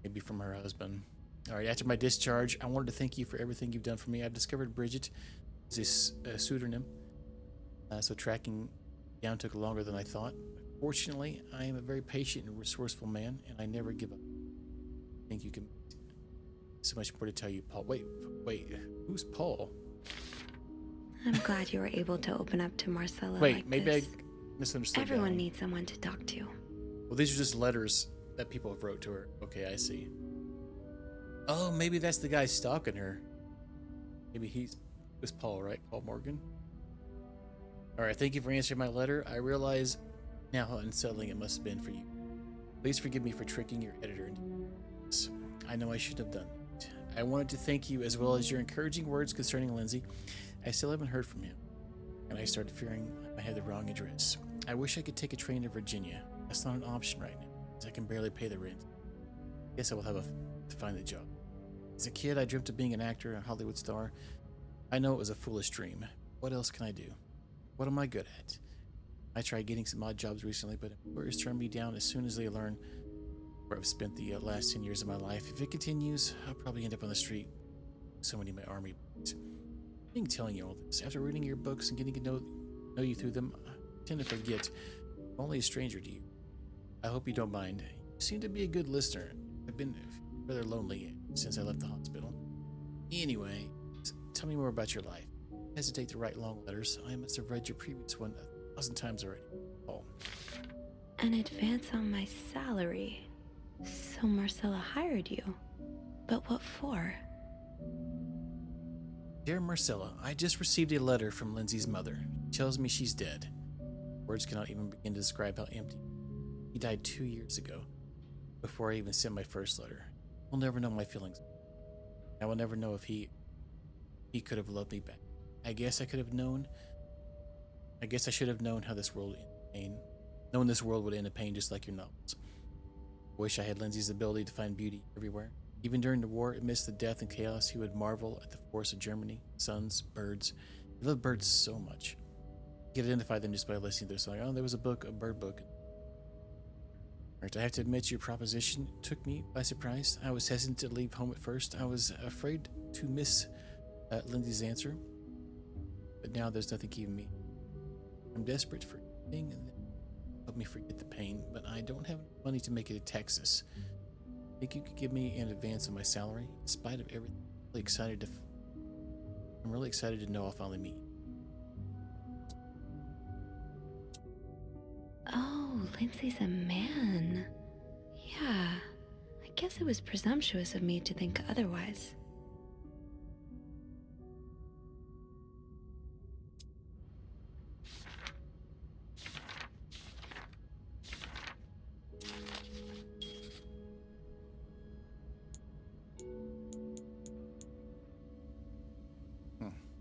Maybe from her husband. All right, after my discharge, I wanted to thank you for everything you've done for me. I've discovered Bridget is a pseudonym, so tracking down took longer than I thought. Fortunately, I am a very patient and resourceful man, and I never give up. I think you can. So much more to tell you, Paul. Wait, who's Paul? I'm glad you were able to open up to Marcella. Wait, like maybe this. I misunderstood. Everyone needs someone to talk to. Well, these are just letters that people have wrote to her. Okay, I see. Oh, maybe that's the guy stalking her. Maybe it was Paul, right? Paul Morgan. All right, thank you for answering my letter. I realize now how unsettling it must have been for you. Please forgive me for tricking your editor into this. I know I should have done it. I wanted to thank you as well as your encouraging words concerning Lindsay. I still haven't heard from him, and I started fearing I had the wrong address. I wish I could take a train to Virginia. That's not an option right now, as I can barely pay the rent. Guess I will have to find a job. As a kid, I dreamt of being an actor, a Hollywood star. I know it was a foolish dream. What else can I do? What am I good at? I tried getting some odd jobs recently, but employers turn me down as soon as they learn where I've spent the last 10 years of my life. If it continues, I'll probably end up on the street. So many of my army boys. I'm telling you all this. After reading your books and getting to know you through them, I tend to forget I'm only a stranger to you. I hope you don't mind. You seem to be a good listener. I've been rather lonely since I left the hospital. Anyway, tell me more about your life. Don't hesitate to write long letters. I must have read your previous one 1,000 times already. Paul. An advance on my salary. So Marcella hired you. But what for? Dear Marcella, I just received a letter from Lindsay's mother. She tells me she's dead. Words cannot even begin to describe how empty. He died 2 years ago, before I even sent my first letter. I'll never know my feelings. I will never know if he could have loved me back. I guess I should have known how this world ended in pain. Knowing this world would end in pain just like your novels. I wish I had Lindsay's ability to find beauty everywhere. Even during the war, amidst the death and chaos, he would marvel at the force of Germany, suns, birds. He loved birds so much. He could identify them just by listening to their song. Oh, there was a bird book. I have to admit, your proposition took me by surprise. I was hesitant to leave home at first. I was afraid to miss Lindsay's answer. But now there's nothing keeping me. I'm desperate for anything and help me forget the pain, but I don't have money to make it to Texas. Think you could give me an advance on my salary? In spite of everything, I'm really excited to know I'll finally meet you. Oh, Lindsay's a man. Yeah, I guess it was presumptuous of me to think otherwise.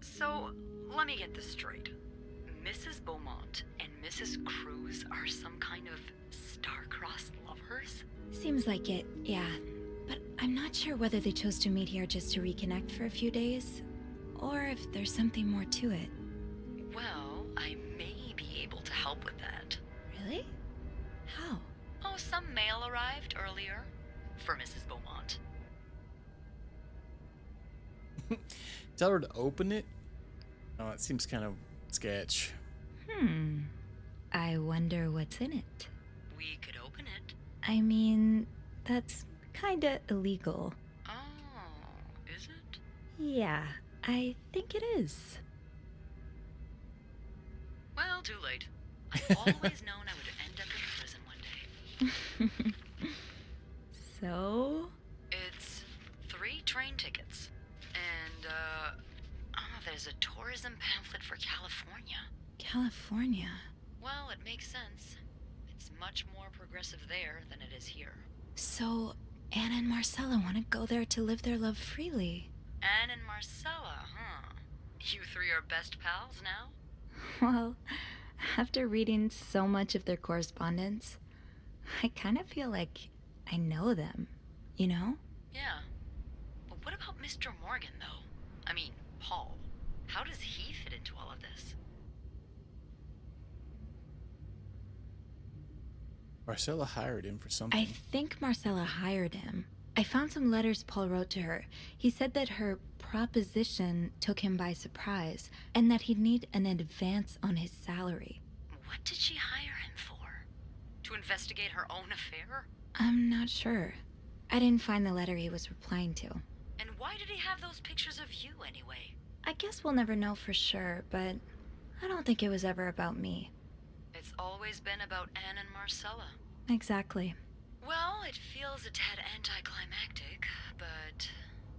So, let me get this straight. Mrs. Beaumont and Mrs. Cruz are some kind of star-crossed lovers? Seems like it, yeah. But I'm not sure whether they chose to meet here just to reconnect for a few days, or if there's something more to it. Well, I may be able to help with that. Really? How? Oh, some mail arrived earlier for Mrs. Beaumont. Tell her to open it? Oh, it seems kind of sketch. I wonder what's in it. We could open it. I mean, that's kinda illegal. Oh, is it? Yeah, I think it is. Well, too late. I've always known I would end up in prison one day. So? It's 3 train tickets. And, there's a tourism pamphlet for California. California? Well, it makes sense. It's much more progressive there than it is here. So, Anna and Marcella want to go there to live their love freely. Anne and Marcella, huh? You 3 are best pals now? Well, after reading so much of their correspondence, I kind of feel like I know them, you know? Yeah. But what about Mr. Morgan, though? I mean, Paul. How does he fit into all of this? Marcella hired him for something. I think Marcella hired him. I found some letters Paul wrote to her. He said that her proposition took him by surprise, and that he'd need an advance on his salary. What did she hire him for? To investigate her own affair? I'm not sure. I didn't find the letter he was replying to. And why did he have those pictures of you anyway? I guess we'll never know for sure, but I don't think it was ever about me. It's always been about Anne and Marcella. Exactly. Well, it feels a tad anticlimactic, but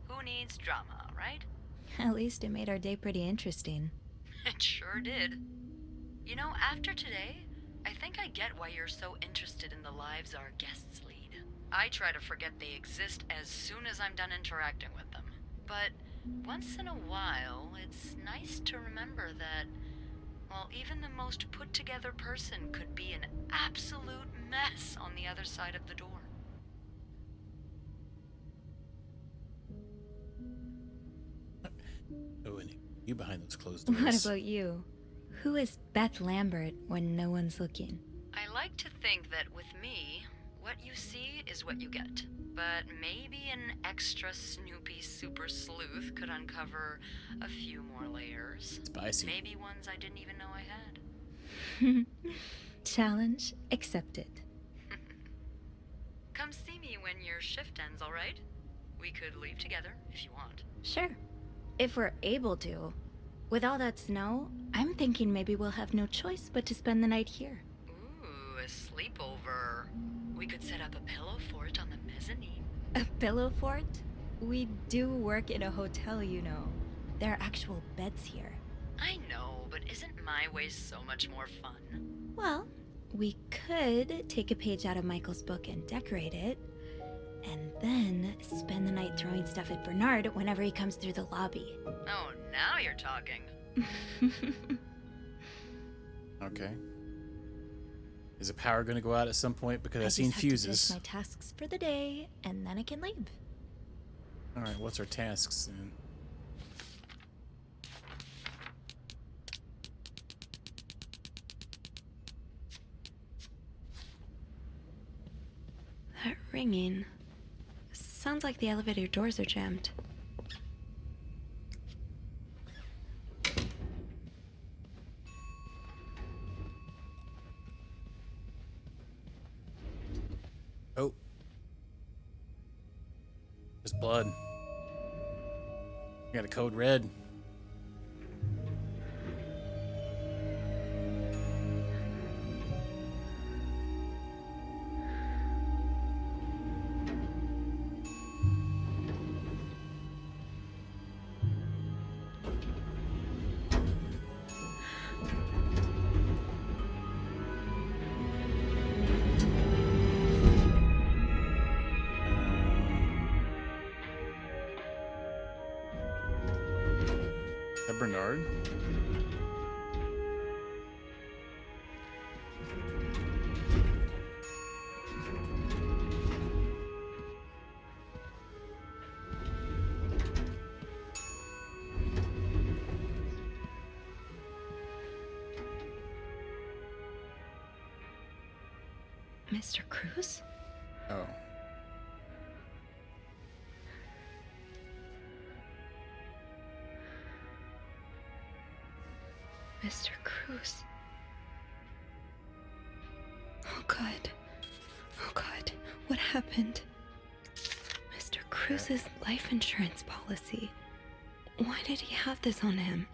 who needs drama, right? At least it made our day pretty interesting. It sure did. You know, after today, I think I get why you're so interested in the lives our guests lead. I try to forget they exist as soon as I'm done interacting with them. But once in a while, it's nice to remember that, well, even the most put-together person could be an absolute mess on the other side of the door. Oh, and you behind those closed doors. What about you? Who is Beth Lambert when no one's looking? I like to think that with me, what you see is what you get. But maybe an extra Snoopy super sleuth could uncover a few more layers. Spicy. Maybe ones I didn't even know I had. Challenge accepted. Come see me when your shift ends, all right? We could leave together if you want. Sure. If we're able to. With all that snow, I'm thinking maybe we'll have no choice but to spend the night here. Ooh, a sleepover. We could set up a pillow fort on the mezzanine. A pillow fort? We do work in a hotel, you know. There are actual beds here. I know, but isn't my way so much more fun? Well, we could take a page out of Michael's book and decorate it, and then spend the night throwing stuff at Bernard whenever he comes through the lobby. Oh, now you're talking. Okay. Is the power going to go out at some point? Because I I've seen just have to fuses. finish my tasks for the day, and then I can leave. All right, what's our tasks then? That ringing. Sounds like the elevator doors are jammed. Oh. There's blood. You got a code red. Bernard. Mr. Cruz? Oh. Mr. Cruz. Oh God. Oh God. What happened? Mr. Cruz's life insurance policy. Why did he have this on him?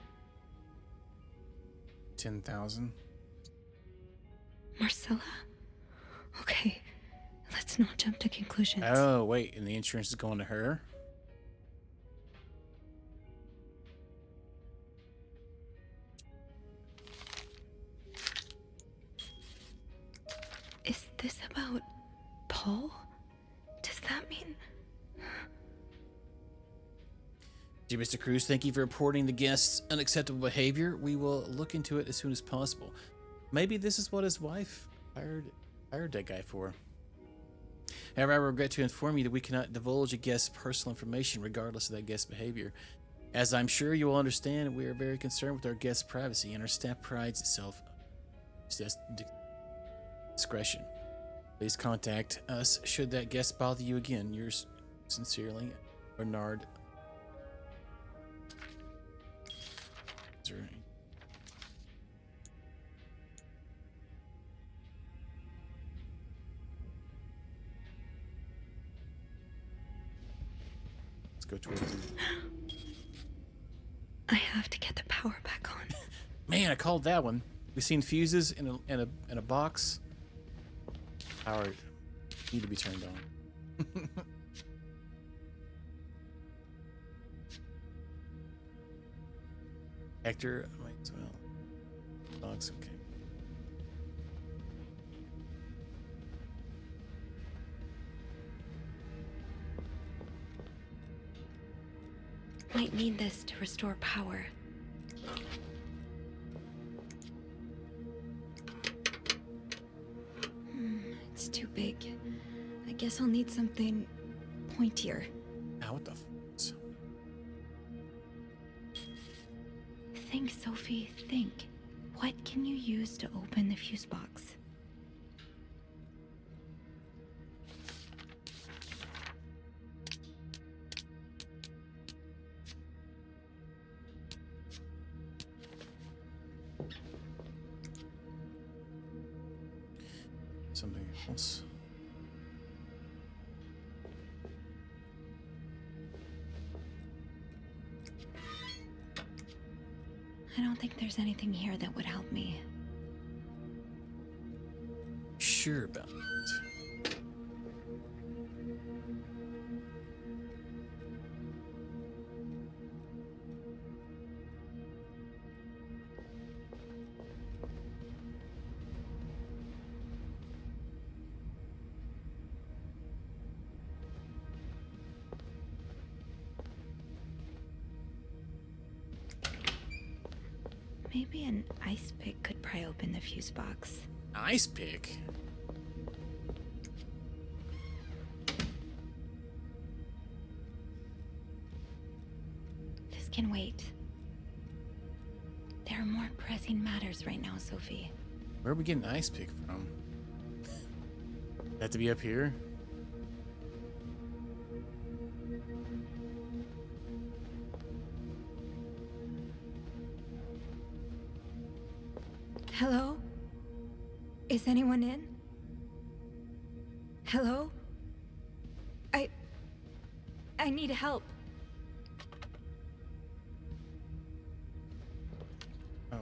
10,000. Marcella? Okay, let's not jump to conclusions. Oh, wait, and the insurance is going to her? Is this about Paul? Does that mean... Dear Mr. Cruz, thank you for reporting the guest's unacceptable behavior. We will look into it as soon as possible. Maybe this is what his wife hired that guy for. However, I regret to inform you that we cannot divulge a guest's personal information regardless of that guest's behavior. As I'm sure you will understand, we are very concerned with our guest's privacy, and our staff prides itself on discretion. Please contact us should that guest bother you again. Yours sincerely, Bernard. Is there any... Let's go towards him. I have to get the power back on. Man, I called that one. We've seen fuses in a box. Power need to be turned on. Hector, might as well. Dogs, okay. Might need this to restore power. It's too big. I guess I'll need something pointier. Now what the f? Think, Sophie, think. What can you use to open the fuse box? Something else. I don't think there's anything here that would help me. Sure about it. Maybe an ice pick could pry open the fuse box. ice pick. This can wait. There are more pressing matters right now, Sophie. Where are we getting an ice pick from? Have to be up here? Hello? Is anyone in? Hello? I need help. Oh.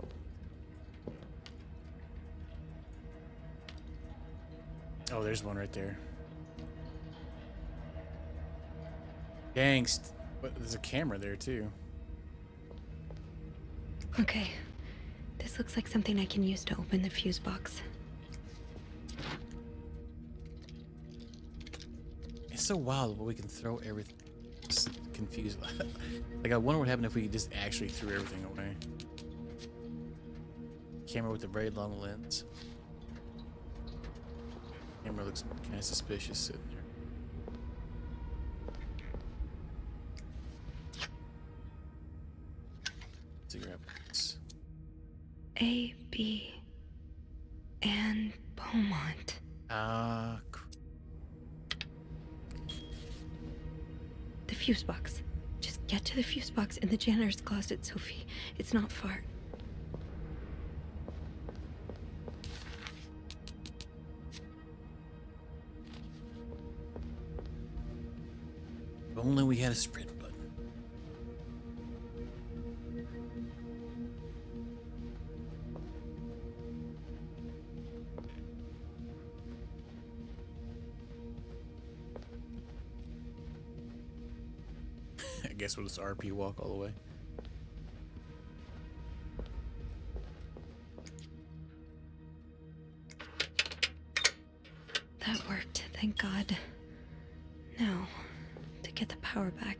Oh, there's one right there. Gangst. But there's a camera there too. Okay. This looks like something I can use to open the fuse box. It's so wild, but we can throw everything. It's confused. Like, I wonder what happened if we just actually threw everything away. Camera with a very long lens. Camera looks kind of suspicious sitting there. Cigarette box. A, B, and Beaumont. The fuse box. Just get to the fuse box in the janitor's closet, Sophie. It's not far. If only we had a sprint button. I guess we'll just RP walk all the way. That worked, thank God. Now, to get the power back.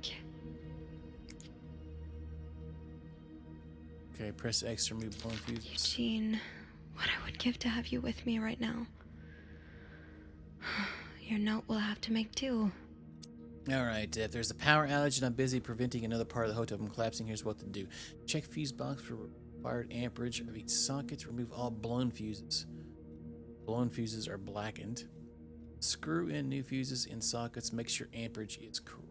Okay, press X to remove blown fuses. Eugene, what I would give to have you with me right now. Your note will have to make do. Alright, if there's a power outage and I'm busy preventing another part of the hotel from collapsing, here's what to do. Check fuse box for required amperage of each socket. Remove all blown fuses. Blown fuses are blackened. Screw in new fuses in sockets. Make sure amperage is correct.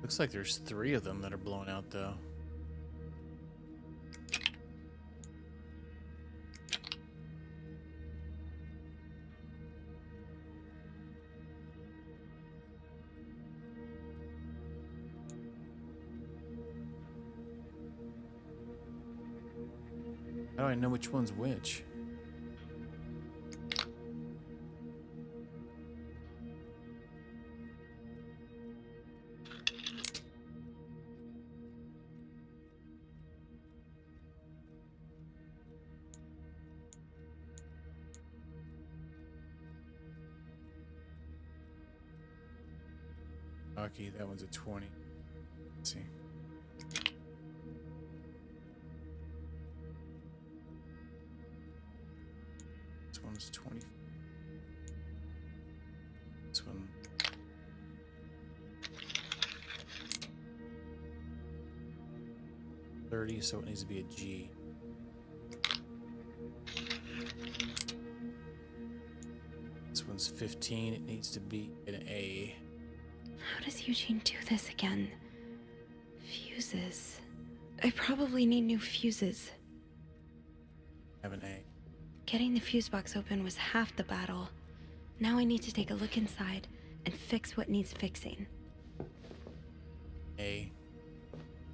Looks like there's 3 of them that are blown out, though. How do I know which one's which? Okay, that one's a 20. Let's see. This one's 20. This one. $30, so it needs to be a G. This one's 15, it needs to be an A. How does Eugene do this again? Fuses. I probably need new fuses. Have an A. Getting the fuse box open was half the battle. Now I need to take a look inside and fix what needs fixing. A.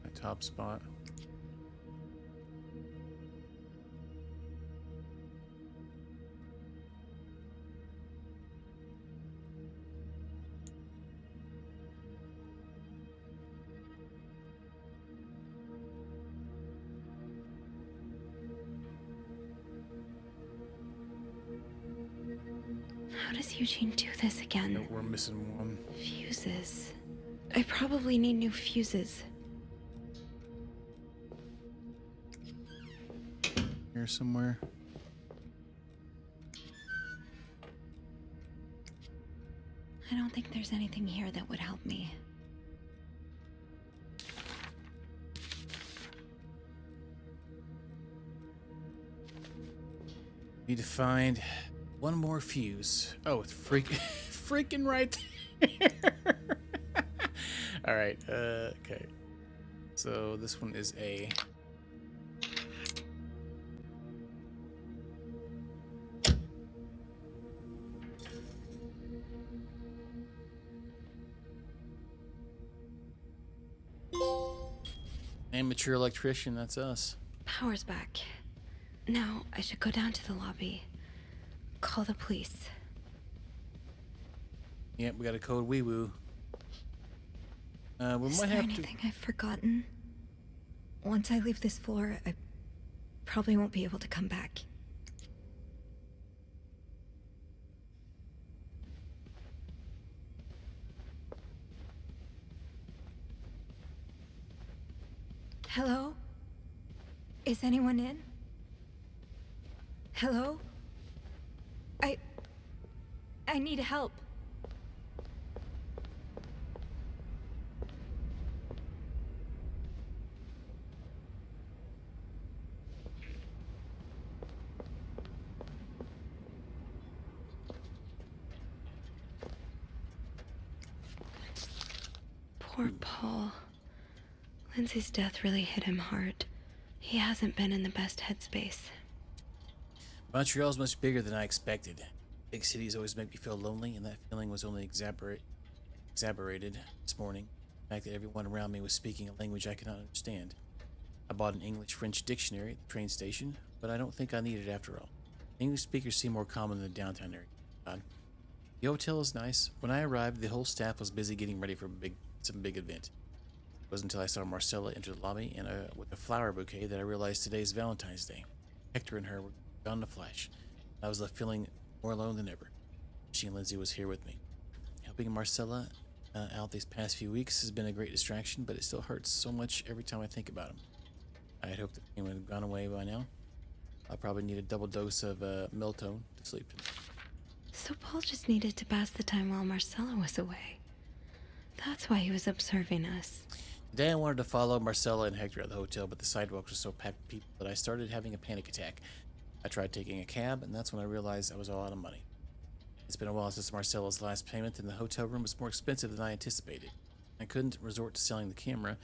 My top spot. How does Eugene do this again? No, we're missing one. Fuses. I probably need new fuses. Here somewhere. I don't think there's anything here that would help me. Need to find one more fuse. Oh, it's freaking right there. All right. Okay. So this one is A. Amateur electrician, that's us. Power's back. Now I should go down to the lobby. Call the police. Yep, we got a code wee woo. We Is might there have anything I've forgotten? Once I leave this floor, I probably won't be able to come back. Hello? Is anyone in? Hello? I need help. Poor Paul. Lindsay's death really hit him hard. He hasn't been in the best headspace. Montreal's much bigger than I expected. Big cities always make me feel lonely, and that feeling was only exacerbated this morning. The fact that everyone around me was speaking a language I could not understand. I bought an English-French dictionary at the train station, but I don't think I need it after all. English speakers seem more common in the downtown area. The hotel is nice. When I arrived, the whole staff was busy getting ready for some big event. It wasn't until I saw Marcella enter the lobby and with a flower bouquet that I realized today's Valentine's Day. Hector and her were gone in a flash. I was left feeling more alone than ever. She and Lindsay was here with me. Helping Marcella out these past few weeks has been a great distraction, but it still hurts so much every time I think about him. I had hoped the pain would have gone away by now. I'll probably need a double dose of Miltone to sleep tonight. So Paul just needed to pass the time while Marcella was away. That's why he was observing us. Today I wanted to follow Marcella and Hector at the hotel, but the sidewalks were so packed with people that I started having a panic attack. I tried taking a cab, and that's when I realized I was all out of money. It's been a while since Marcella's last payment, and the hotel room was more expensive than I anticipated. I couldn't resort to selling the camera,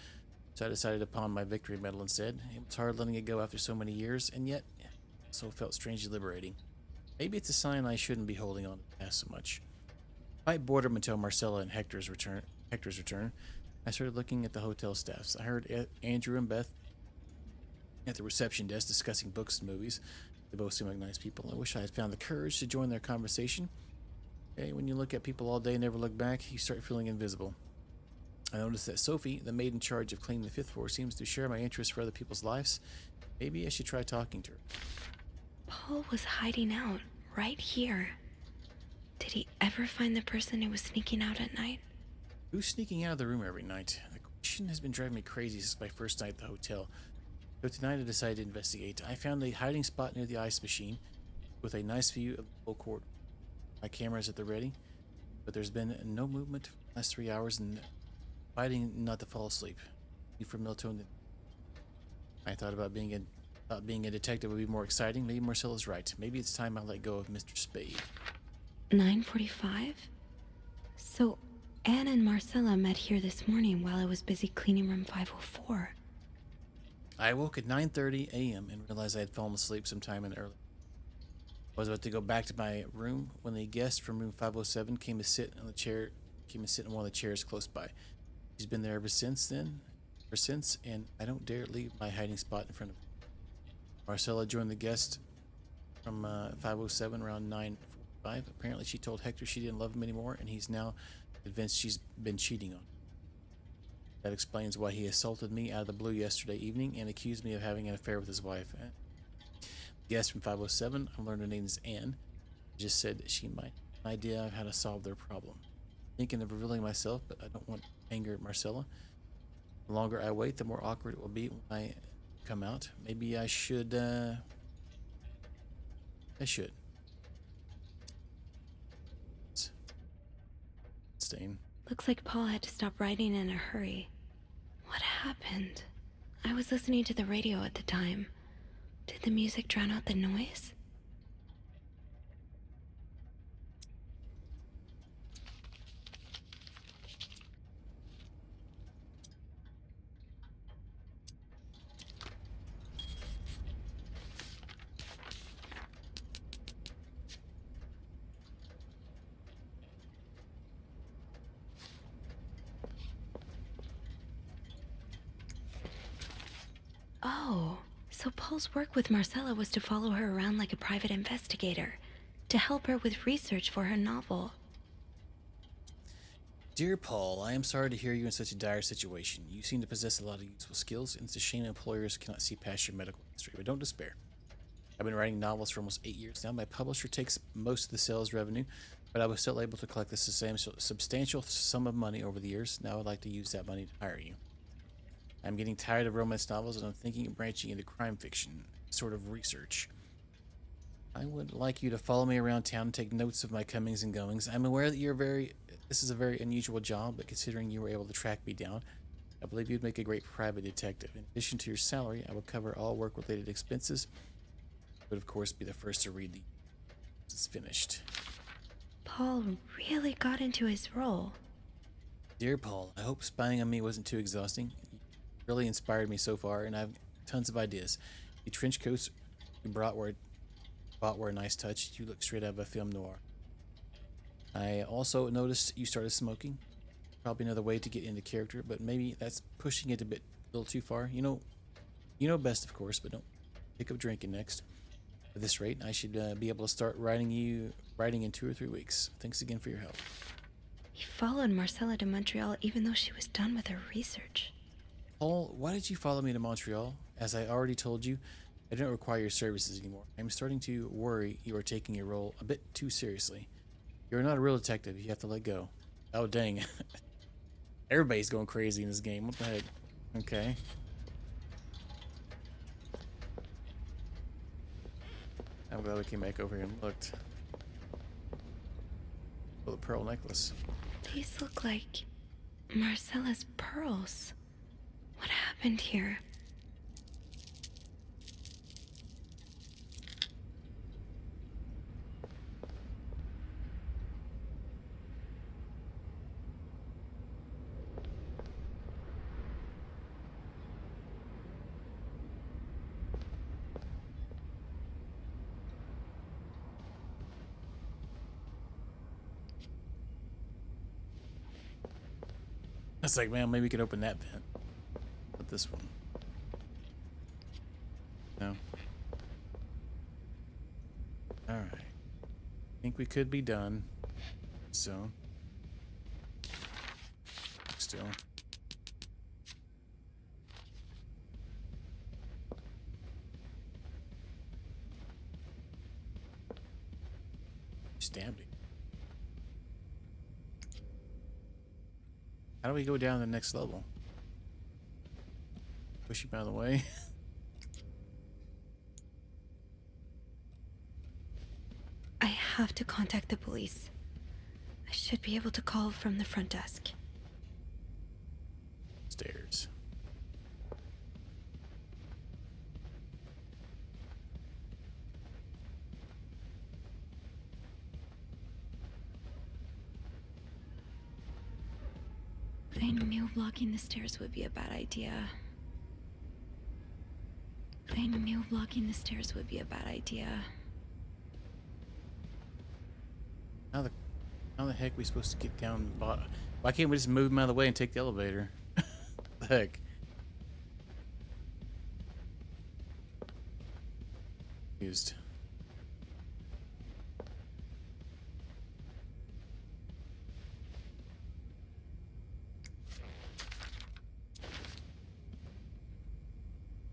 so I decided upon my victory medal instead. It was hard letting it go after so many years, and yet it also felt strangely liberating. Maybe it's a sign I shouldn't be holding on to the past so much. Despite boredom until Marcella and Hector's return, I started looking at the hotel staffs. I heard Andrew and Beth at the reception desk discussing books and movies. They both seem like nice people. I wish I had found the courage to join their conversation. Okay, when you look at people all day and never look back, you start feeling invisible. I noticed that Sophie, the maid in charge of cleaning the 5th floor, seems to share my interest for other people's lives. Maybe I should try talking to her. Paul was hiding out right here. Did he ever find the person who was sneaking out at night? Who's sneaking out of the room every night? The question has been driving me crazy since my first night at the hotel. So tonight I decided to investigate. I found a hiding spot near the ice machine with a nice view of the whole court. My camera is at the ready, but there's been no movement for the last 3 hours and fighting not to fall asleep. You from Miltone? I thought being a detective would be more exciting. Maybe Marcella's right. Maybe it's time I let go of Mr. Spade. 9:45? So Anne and Marcella met here this morning while I was busy cleaning room 504. I woke at 9:30 a.m. and realized I had fallen asleep sometime in early. I was about to go back to my room when the guest from room 507 came to sit in one of the chairs close by. She's been there ever since, and I don't dare leave my hiding spot in front of her. Marcella joined the guest from 507 around 9:45. Apparently she told Hector she didn't love him anymore, and he's now convinced she's been cheating on him. That explains why he assaulted me out of the blue yesterday evening and accused me of having an affair with his wife. The guest from 507, I learned her name is Anne, just said that she might an idea of how to solve their problem. Thinking of revealing myself, but I don't want to anger Marcella. The longer I wait, the more awkward it will be when I come out. Maybe I should, Stain. Looks like Paul had to stop writing in a hurry. What happened? I was listening to the radio at the time. Did the music drown out the noise? Oh, so Paul's work with Marcella was to follow her around like a private investigator, to help her with research for her novel. Dear Paul, I am sorry to hear you in such a dire situation. You seem to possess a lot of useful skills, and it's a shame employers cannot see past your medical history, but don't despair. I've been writing novels for almost 8 years now. My publisher takes most of the sales revenue, but I was still able to collect a substantial sum of money over the years. Now I'd like to use that money to hire you. I'm getting tired of romance novels, and I'm thinking of branching into crime fiction, sort of research. I would like you to follow me around town and take notes of my comings and goings. I'm aware that this is a very unusual job, but considering you were able to track me down, I believe you'd make a great private detective. In addition to your salary, I will cover all work-related expenses. I would, of course, be the first to read it's finished. Paul really got into his role. Dear Paul, I hope spying on me wasn't too exhausting. You really inspired me so far, and I have tons of ideas. The trench coats you bought were a nice touch. You look straight out of a film noir. I also noticed you started smoking. Probably another way to get into character, but maybe that's pushing it a little too far. You know best, of course, but don't pick up drinking next. At this rate, I should be able to start writing in 2 or 3 weeks. Thanks again for your help. He followed Marcella to Montreal even though she was done with her research. Paul, why did you follow me to Montreal? As I already told you, I don't require your services anymore. I'm starting to worry you are taking your role a bit too seriously. You're not a real detective. You have to let go. Oh, dang. Everybody's going crazy in this game. What the heck? Okay. I'm glad we came back over here and looked. Oh, the pearl necklace. These look like Marcella's pearls. What happened here? It's like, man, maybe we could open that vent. But this one. No. Alright. Think we could be done. So. Still. Stabbed him. How do we go down to the next level? Push him out of the way. I have to contact the police. I should be able to call from the front desk. Stairs. I knew blocking the stairs would be a bad idea. I knew blocking the stairs would be a bad idea. How the heck are we supposed to get down the bottom? Why can't we just move him out of the way and take the elevator? The heck? Used.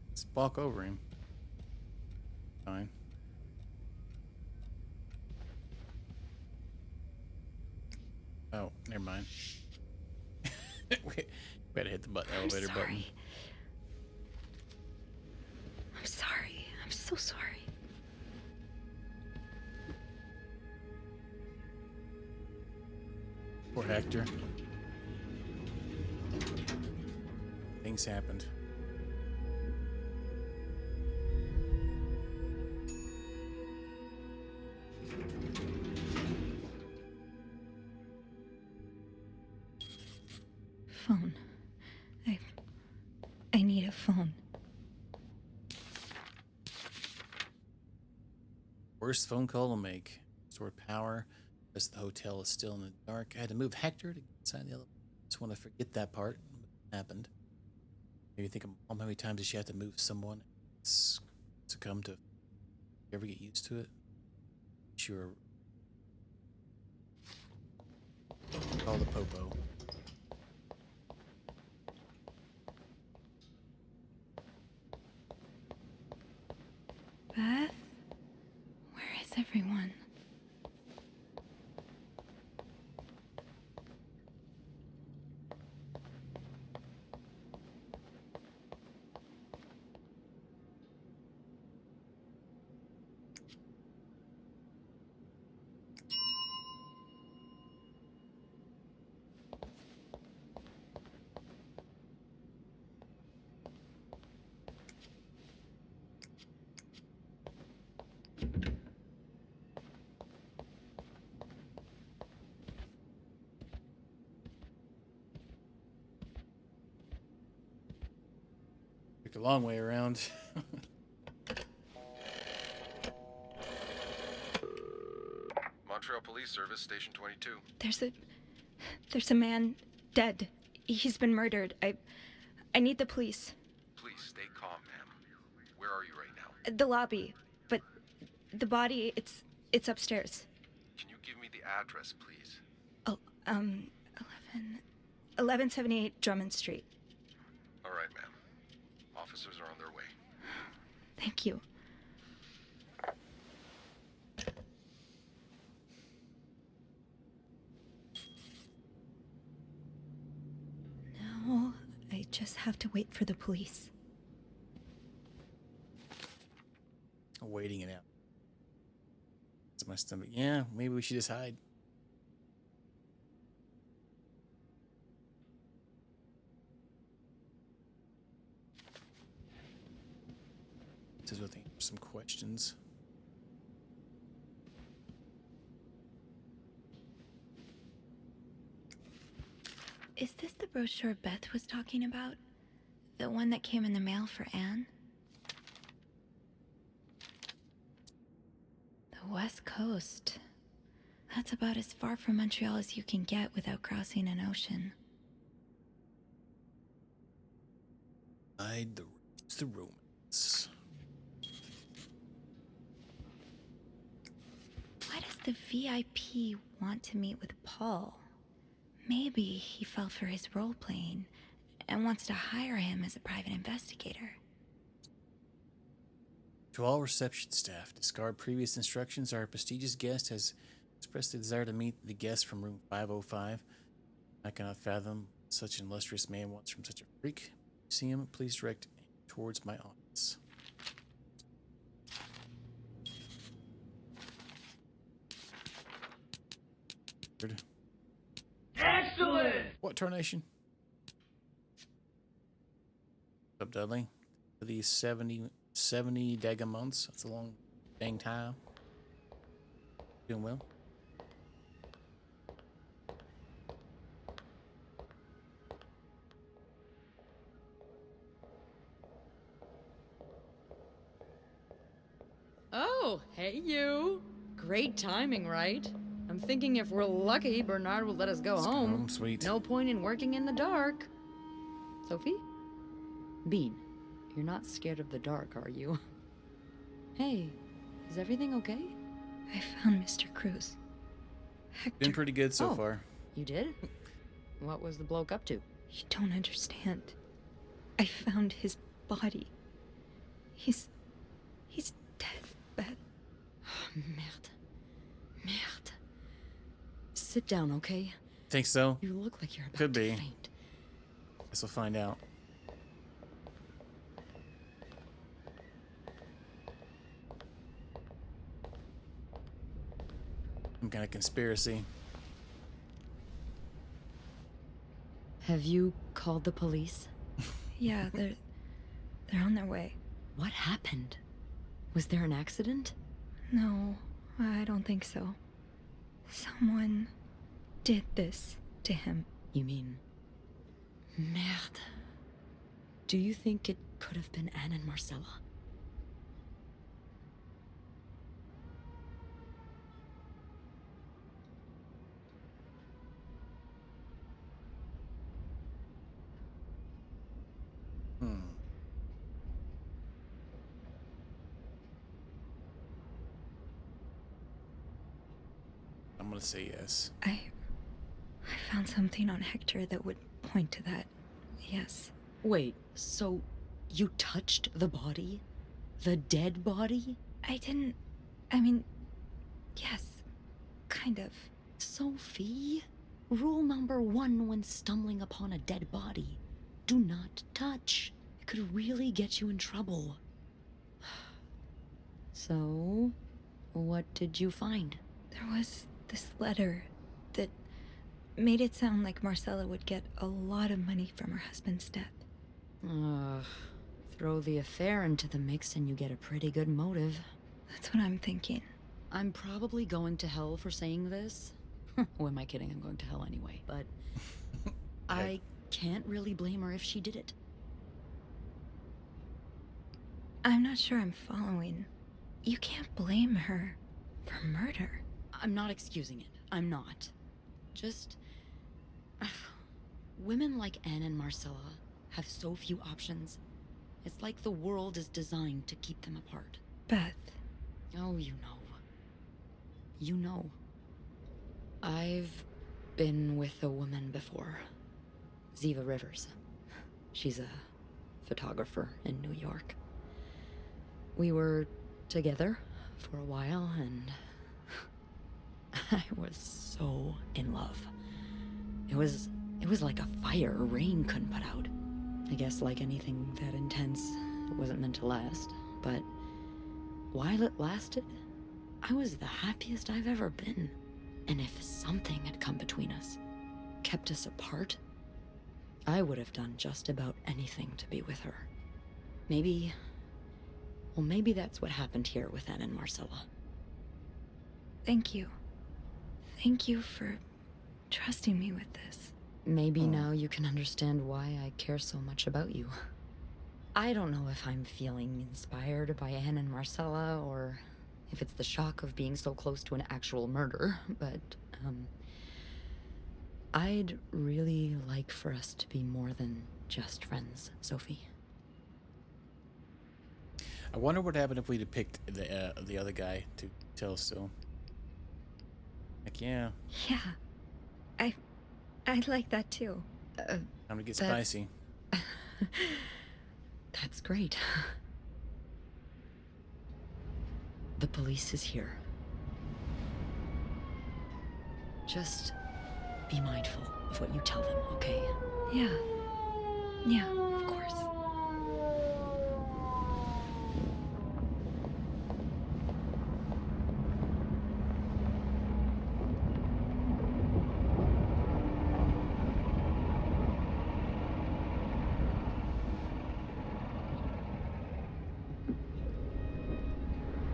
Let's walk over him. Fine. Better hit the elevator button. I'm sorry. I'm so sorry. Poor Hector. Things happened. Phone. I need a phone. Worst phone call to make. Restored power. The rest of the hotel is still in the dark. I had to move Hector to get inside the elevator. Just want to forget that part. What happened? Maybe think of how many times did she have to move someone to come to. You ever get used to it? Sure. Call the popo. Beth? Where is everyone? Took a long way around. Montreal Police Service, Station 22. There's a man dead. He's been murdered. I need the police. Please stay calm, ma'am. Where are you right now? The lobby, but the body, it's upstairs. Can you give me the address, please? Oh, 1178 Drummond Street. All right, ma'am. Officers are on their way. Thank you. Now, I just have to wait for the police. Waiting it out. It's my stomach. Yeah, maybe we should just hide. This is what I think. Some questions. Is this the brochure Beth was talking about? The one that came in the mail for Anne? The West Coast. That's about as far from Montreal as you can get without crossing an ocean. Hide the roots, the romance. Why does the VIP want to meet with Paul? Maybe he fell for his role-playing and wants to hire him as a private investigator. To all reception staff, discard previous instructions. Our prestigious guest has expressed the desire to meet the guest from room 505. I cannot fathom such an illustrious man wants from such a freak. If you see him, please direct him towards my office. Excellent! What tarnation? What's up, Dudley? For these 70 daggum months. That's a long dang time. Doing well. Oh, hey you. Great timing, right? I'm thinking if we're lucky, Bernard will let us go home. Sweet. No point in working in the dark. Sophie? Bean, you're not scared of the dark, are you? Hey, is everything okay? I found Mr. Cruz. Hector. Been pretty good so far. You did? What was the bloke up to? You don't understand. I found his body. He's dead, Beth. Merde. Merde. Sit down, okay? Think so? You look like you're about Could to be. faint. Guess we'll find out. Some kind of conspiracy. Have you called the police? Yeah, they're on their way. What happened? Was there an accident? No, I don't think so. Someone did this to him. You mean... Merde. Do you think it could have been Anne and Marcella? I'm gonna say yes. I found something on Hector that would point to that. Yes. Wait, so you touched the body? The dead body? I mean, yes, kind of. Sophie, rule number 1 when stumbling upon a dead body: do not touch. It could really get you in trouble. So, what did you find? There was this letter that made it sound like Marcella would get a lot of money from her husband's death. Throw the affair into the mix and you get a pretty good motive. That's what I'm thinking. I'm probably going to hell for saying this. Who am I kidding? I'm going to hell anyway, but I can't really blame her if she did it. I'm not sure I'm following. You can't blame her for murder. I'm not excusing it. I'm not. Just... women like Anne and Marcella have so few options. It's like the world is designed to keep them apart. Beth. Oh, you know. You know. I've been with a woman before. Ziva Rivers. She's a photographer in New York. We were together for a while, and I was so in love. It was like a fire rain couldn't put out. I guess like anything that intense, it wasn't meant to last. But while it lasted, I was the happiest I've ever been. And if something had come between us, kept us apart, I would have done just about anything to be with her. Maybe that's what happened here with Anne and Marcella. Thank you. Thank you for trusting me with this. Maybe now you can understand why I care so much about you. I don't know if I'm feeling inspired by Anne and Marcella, or if it's the shock of being so close to an actual murder, but, I'd really like for us to be more than just friends, Sophie. I wonder what happened if we'd have picked the other guy to tell still. Heck yeah. Yeah. I like that too. Time to get spicy. That's great. The police is here. Just be mindful of what you tell them, okay? Yeah. Yeah, of course.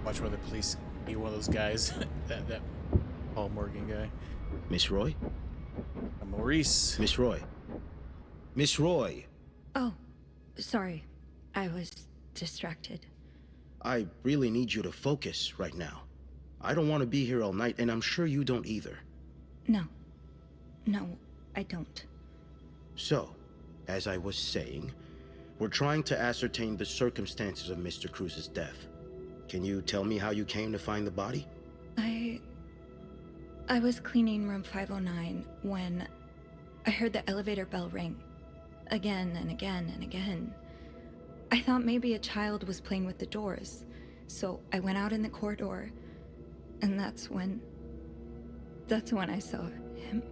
Watch where the police be one of those guys. that Paul Morgan guy. Miss Roy? Maurice. Miss Roy. Miss Roy. Oh, sorry. I was distracted. I really need you to focus right now. I don't want to be here all night, and I'm sure you don't either. No. No, I don't. So, as I was saying, we're trying to ascertain the circumstances of Mr. Cruz's death. Can you tell me how you came to find the body? I was cleaning room 509 when I heard the elevator bell ring. Again and again and again. I thought maybe a child was playing with the doors, so I went out in the corridor, and that's when I saw him.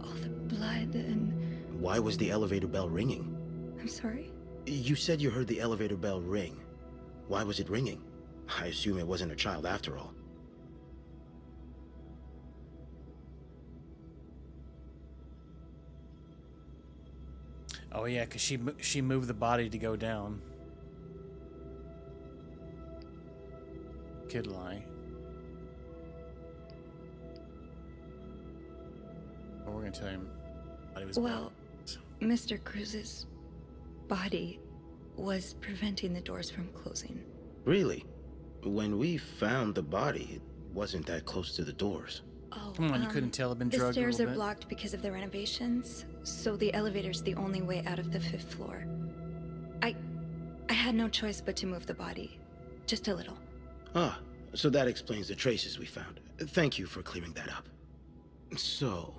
All the blood and... Why was the elevator bell ringing? I'm sorry? You said you heard the elevator bell ring. Why was it ringing? I assume it wasn't a child after all. Oh yeah, because she moved the body to go down. Could lie. Or we're gonna tell him body was Well, Mr. Cruz's body was preventing the doors from closing. Really? When we found the body, it wasn't that close to the doors. Oh, come on, you couldn't tell it'd been drugged. The stairs a little are bit? blocked because of the renovations, so the elevator's the only way out of the 5th floor. I had no choice but to move the body. Just a little. Ah, so that explains the traces we found. Thank you for clearing that up. So,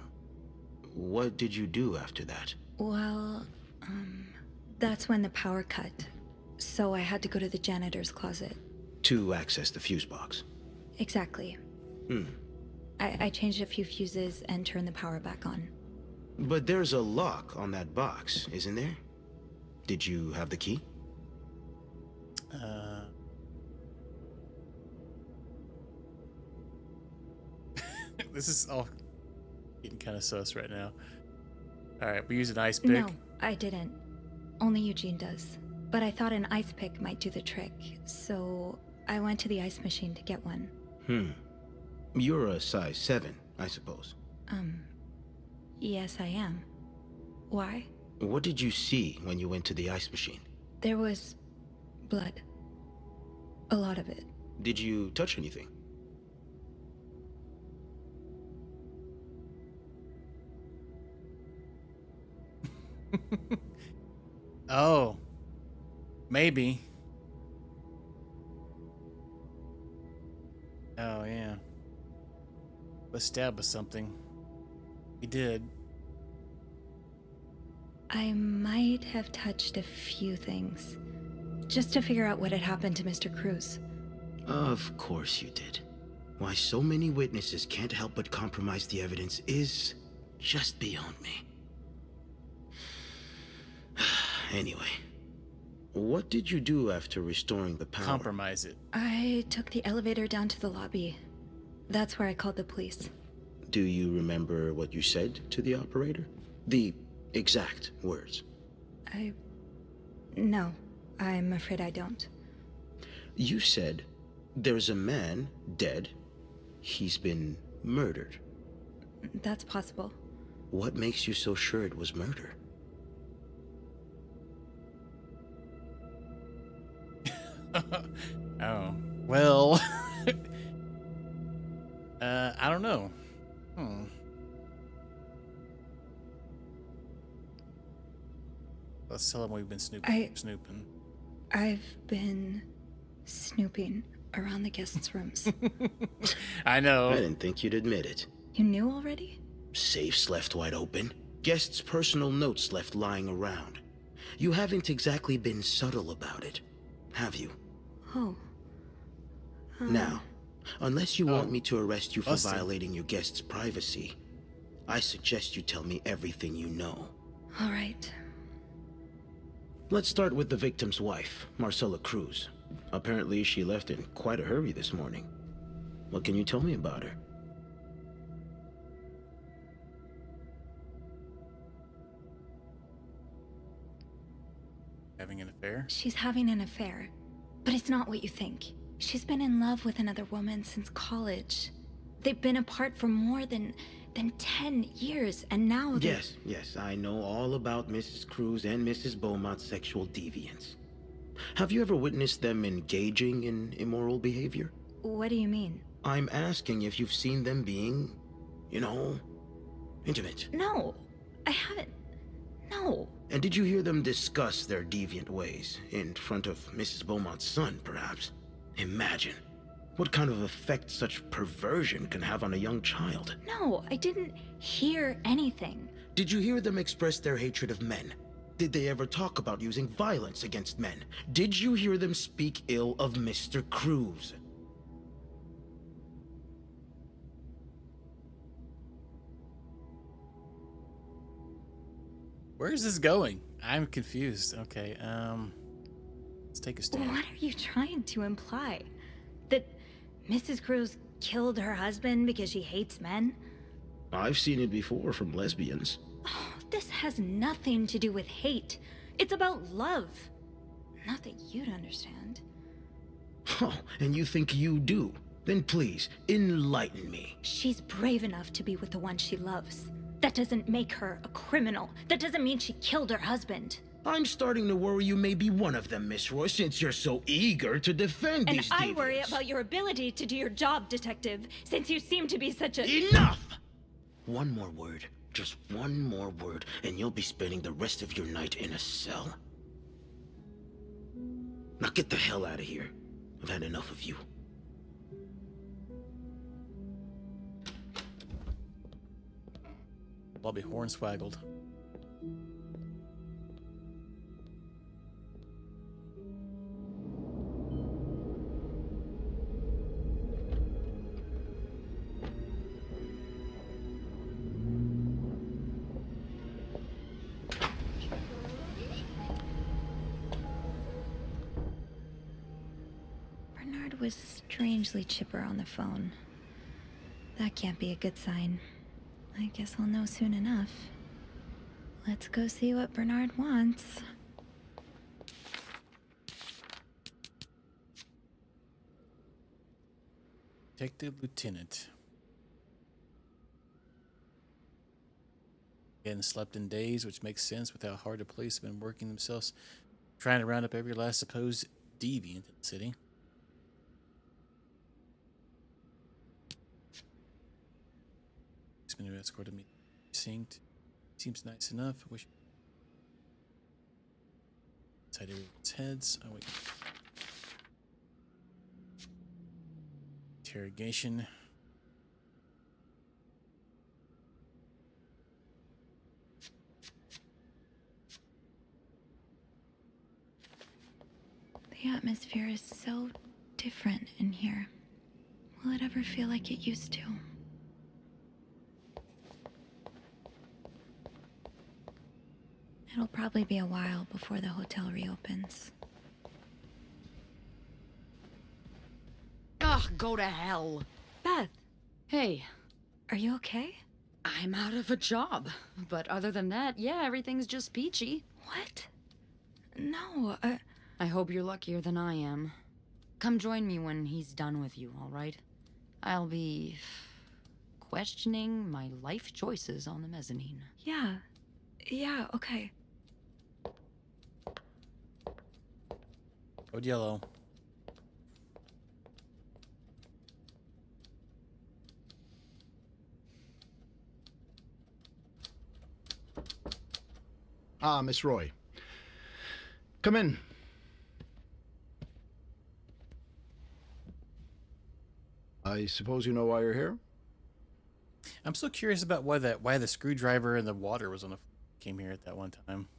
what did you do after that? Well, that's when the power cut. So I had to go to the janitor's closet. To access the fuse box. Exactly. I changed a few fuses and turned the power back on. But there's a lock on that box, isn't there? Did you have the key? This is all getting kind of sus right now. All right, we use an ice pick. No, I didn't. Only Eugene does. But I thought an ice pick might do the trick, so I went to the ice machine to get one. You're a size 7, I suppose. Yes, I am. Why? What did you see when you went to the ice machine? There was blood. A lot of it. Did you touch anything? Oh, maybe. Oh yeah. Was stabbed with something. He did. I might have touched a few things, just to figure out what had happened to Mr. Cruz. Of course you did. Why so many witnesses can't help but compromise the evidence is just beyond me. Anyway, what did you do after restoring the power? Compromise it. I took the elevator down to the lobby. That's where I called the police. Do you remember what you said to the operator? The exact words. No, I'm afraid I don't. You said, there's a man dead. He's been murdered. That's possible. What makes you so sure it was murder? Oh, well, I don't know. Let's tell him we've been snooping. I've been snooping around the guests' rooms. I know. I didn't think you'd admit it. You knew already? Safes left wide open. Guests' personal notes left lying around. You haven't exactly been subtle about it, have you? Oh. Now, unless you want me to arrest you for violating your guest's privacy, I suggest you tell me everything you know. All right. Let's start with the victim's wife, Marcela Cruz. Apparently, she left in quite a hurry this morning. What can you tell me about her? Having an affair? She's having an affair, but it's not what you think. She's been in love with another woman since college. They've been apart for more than 10 years, and now they're... Yes, I know all about Mrs. Cruz and Mrs. Beaumont's sexual deviance. Have you ever witnessed them engaging in immoral behavior? What do you mean? I'm asking if you've seen them being, intimate. No, I haven't. No. And did you hear them discuss their deviant ways in front of Mrs. Beaumont's son, perhaps? Imagine what kind of effect such perversion can have on a young child. No, I didn't hear anything. Did you hear them express their hatred of men? Did they ever talk about using violence against men? Did you hear them speak ill of Mr. Cruz? Where is this going? I'm confused. Okay, let's take a stand. What are you trying to imply? That Mrs. Cruz killed her husband because she hates men? I've seen it before from lesbians. Oh, this has nothing to do with hate. It's about love. Not that you'd understand. Oh, and you think you do? Then please, enlighten me. She's brave enough to be with the one she loves. That doesn't make her a criminal. That doesn't mean she killed her husband. I'm starting to worry you may be one of them, Miss Roy, since you're so eager to defend And these I deviants. worry about your ability to do your job, detective, since you seem to be such a— Enough! One more word, just one more word, and you'll be spending the rest of your night in a cell. Now get the hell out of here. I've had enough of you. Bobby Hornswaggled. Bernard was strangely chipper on the phone. That can't be a good sign. I guess I'll know soon enough. Let's go see what Bernard wants. Detective Lieutenant. Again, slept in days, which makes sense with how hard the police have been working themselves, trying to round up every last supposed deviant in the city. He's been escorted me precinct. Seems nice enough. Wish inside everyone's heads. Oh wait. Interrogation. The atmosphere is so different in here. Will it ever feel like it used to? It'll probably be a while before the hotel reopens. Ugh, go to hell. Beth! Hey. Are you okay? I'm out of a job. But other than that, yeah, everything's just peachy. What? No, I hope you're luckier than I am. Come join me when he's done with you, all right? I'll be questioning my life choices on the mezzanine. Yeah. Yeah, okay. Code yellow. Ah, Miss Roy. Come in. I suppose you know why you're here? I'm so curious about why the screwdriver and the water was on the came here at that one time.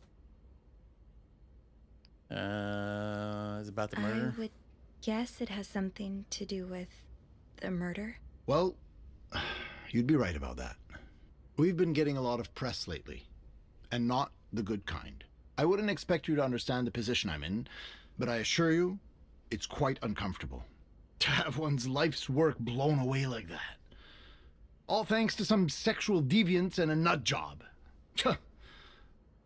Is it about the murder? I would guess it has something to do with the murder. Well, you'd be right about that. We've been getting a lot of press lately, and not the good kind. I wouldn't expect you to understand the position I'm in, but I assure you, it's quite uncomfortable. To have one's life's work blown away like that. All thanks to some sexual deviance and a nut job.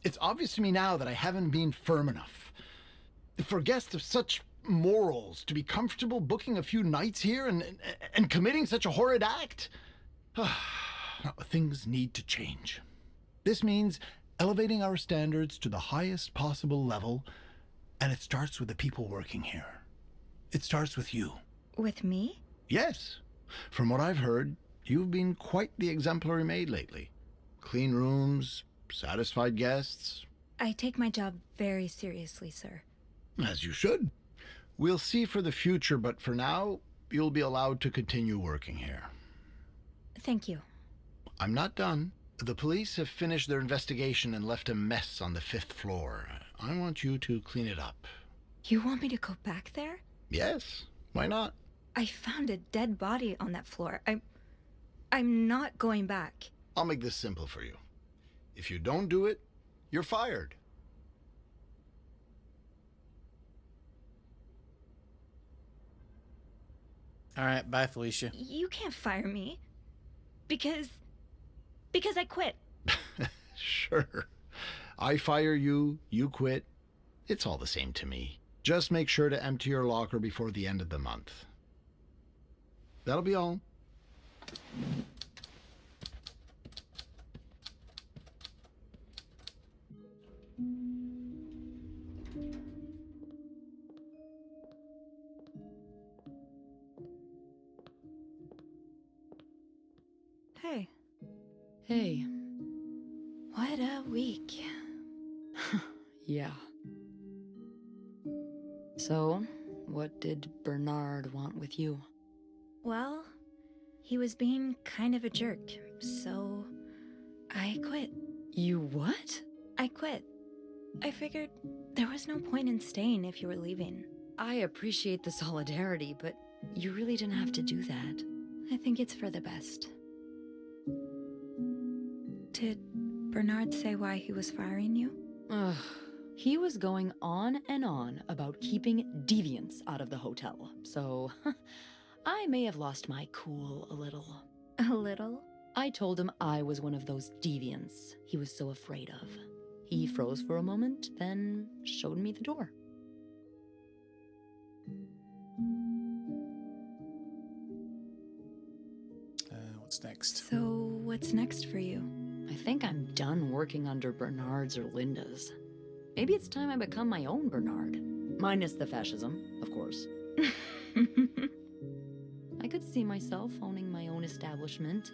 It's obvious to me now that I haven't been firm enough. For guests of such morals to be comfortable booking a few nights here and committing such a horrid act. Things need to change. This means elevating our standards to the highest possible level, and it starts with the people working here. It starts with you. With me? Yes. From what I've heard, you've been quite the exemplary maid lately. Clean rooms, satisfied guests. I take my job very seriously, sir. As you should. We'll see for the future, but for now, you'll be allowed to continue working here. Thank you. I'm not done. The police have finished their investigation and left a mess on the 5th floor. I want you to clean it up. You want me to go back there? Yes. Why not? I found a dead body on that floor. I'm not going back. I'll make this simple for you. If you don't do it, You're fired. All right, bye, Felicia. You can't fire me. Because I quit. Sure. I fire you, you quit. It's all the same to me. Just make sure to empty your locker before the end of the month. That'll be all. Hey. Hey. What a week. Yeah. So, what did Bernard want with you? Well, he was being kind of a jerk, so I quit. You what? I quit. I figured there was no point in staying if you were leaving. I appreciate the solidarity, but you really didn't have to do that. I think it's for the best. Did Bernard say why he was firing you? Ugh. He was going on and on about keeping deviants out of the hotel, so I may have lost my cool a little. A little? I told him I was one of those deviants he was so afraid of. He froze for a moment, then showed me the door. What's next? So, what's next for you? I think I'm done working under Bernard's or Linda's. Maybe it's time I become my own Bernard. Minus the fascism, of course. I could see myself owning my own establishment,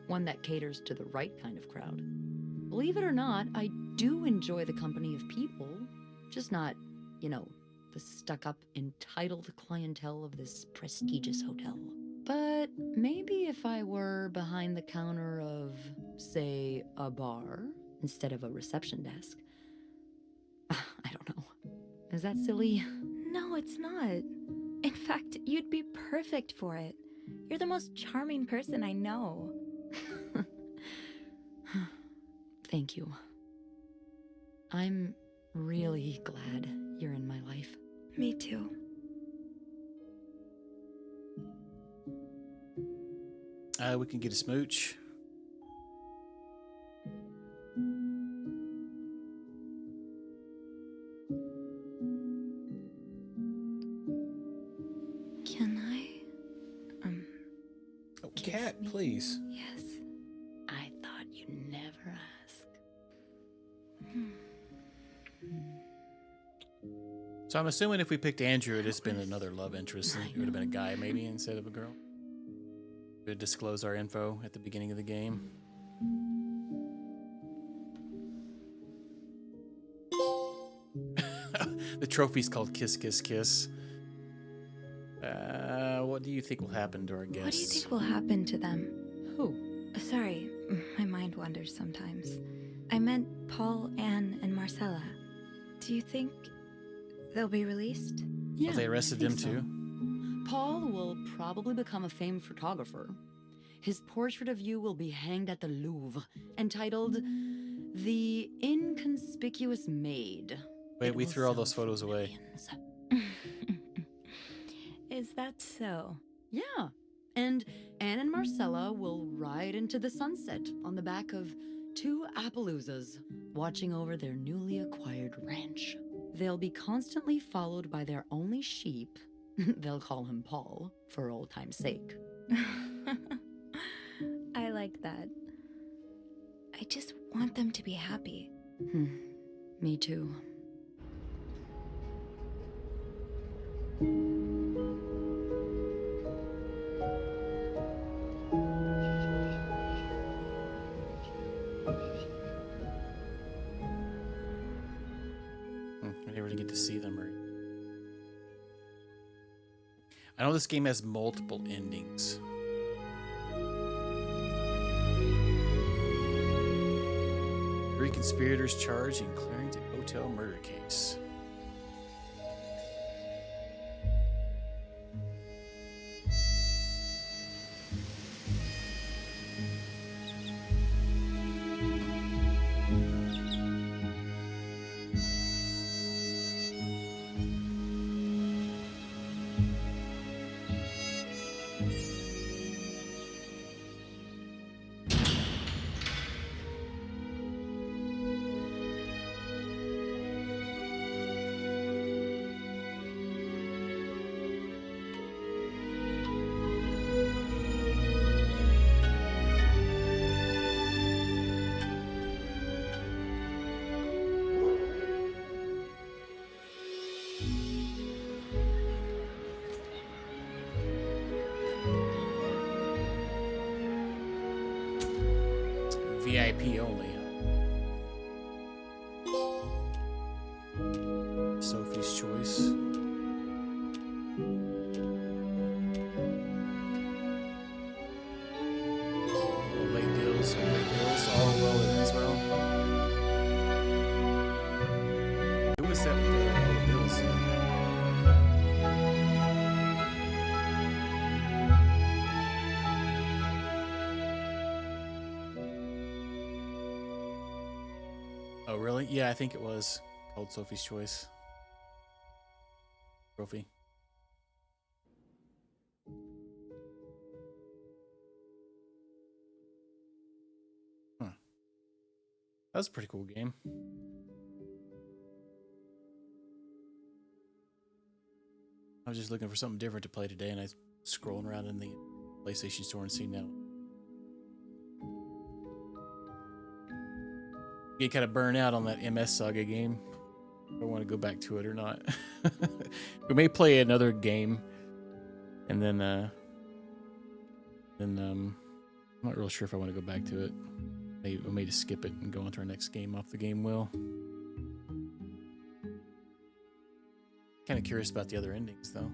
one that caters to the right kind of crowd. Believe it or not, I do enjoy the company of people, just not, the stuck-up, entitled clientele of this prestigious hotel. But maybe if I were behind the counter of, say, a bar, instead of a reception desk. I don't know. Is that silly? No, it's not. In fact, you'd be perfect for it. You're the most charming person I know. Thank you. I'm really glad you're in my life. Me too. We can get a smooch. Can I? Oh, cat, please. Yes. I thought you'd never ask. So I'm assuming if we picked Andrew, it'd just been another love interest. It would have been a guy, maybe, instead of a girl. We'd disclose our info at the beginning of the game. The trophy's called Kiss, Kiss, Kiss. What do you think will happen to our guests? What do you think will happen to them? Who? Sorry, my mind wanders sometimes. I meant Paul, Anne, and Marcella. Do you think they'll be released? Yeah, Well, they arrested him so. too. Paul will probably become a famed photographer. His portrait of you will be hanged at the Louvre, entitled The Inconspicuous Maid. Wait, we threw all those photos away. Is that so? Yeah. And Anne and Marcella will ride into the sunset on the back of two Appaloozas, watching over their newly acquired ranch. They'll be constantly followed by their only sheep. They'll call him Paul, for old time's sake. I like that. I just want them to be happy. Me too. I never get to see them. Right? I know this game has multiple endings. Three conspirators charged in Clarington Hotel murder case. PvP only. Sophie's Choice. Late deals, all well that ends well. Who was that with all the bills? Oh, really? Yeah, I think it was called Sophie's Choice. Trophy. Huh. That was a pretty cool game. I was just looking for something different to play today, and I was scrolling around in the PlayStation Store and seeing that. Get kind of burned out on that MS Saga game. I don't want to go back to it or not. We may play another game, and then I'm not real sure if I want to go back to it. Maybe we may just skip it and go on to our next game off the game wheel. Kind of curious about the other endings, though.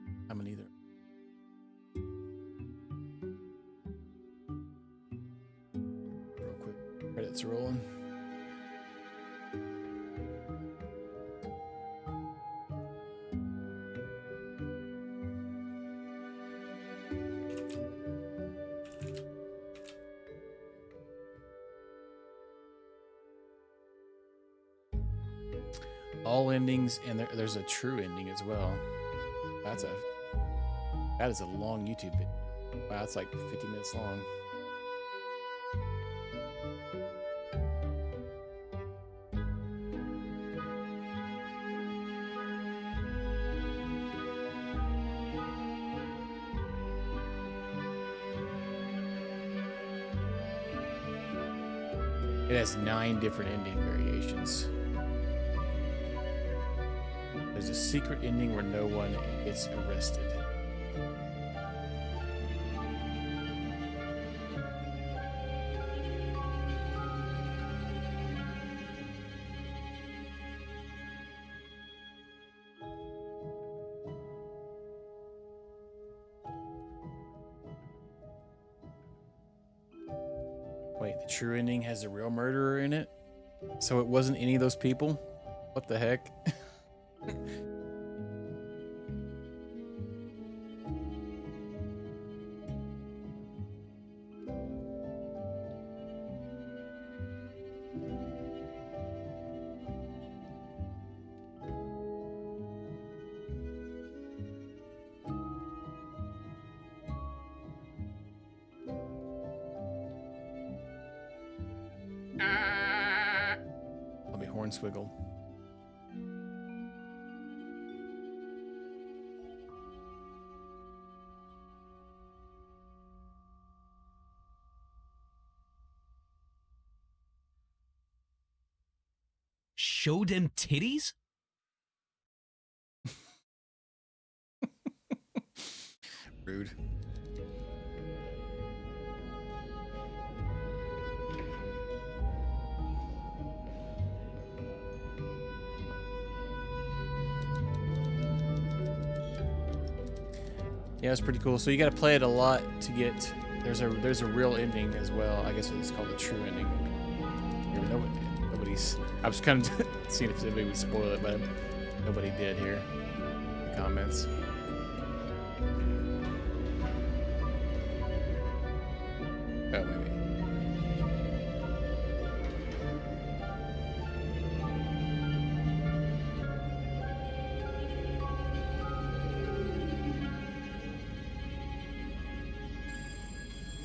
I haven't either. Real quick, credits are rolling. All endings, and there's a true ending as well. That is a long YouTube video. Wow, it's like 50 minutes long. It has 9 different ending variations. There's a secret ending where no one gets arrested. Wait, the true ending has a real murderer in it? So it wasn't any of those people? What the heck? I'll be Hornswiggle. Show them titties? Rude. Yeah, it's pretty cool. So you got to play it a lot to get. There's a real ending as well. I guess it's called a true ending. Nobody's. I was kind of seeing if anybody would spoil it, but nobody did here. In the comments. Oh, maybe.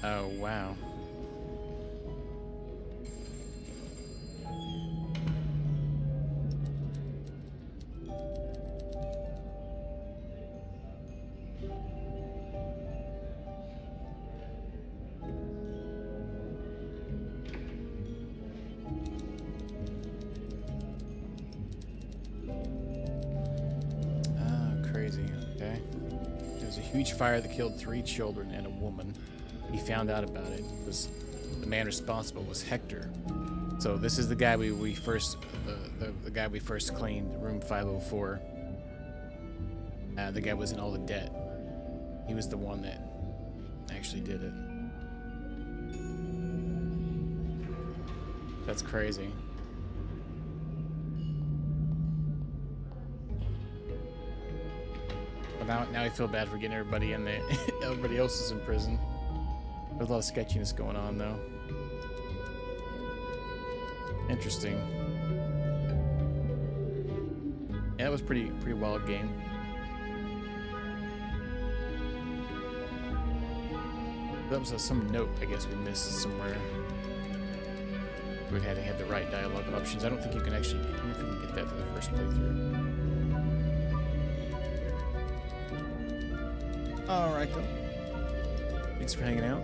Oh, wow. Crazy. Okay. There was a huge fire that killed 3 children and a woman. He found out about it. It was the man responsible was Hector. So this is the guy we first the guy we first cleaned, room 504. The guy was in all the debt. He was the one that actually did it. That's crazy. But now I feel bad for getting everybody in there. Everybody else is in prison. There's a lot of sketchiness going on though. Interesting. Yeah, that was pretty wild game. That was some note I guess we missed somewhere. We had to have the right dialogue options. I don't think you can actually. I don't think you can get that for the first playthrough. All right, though. Thanks for hanging out.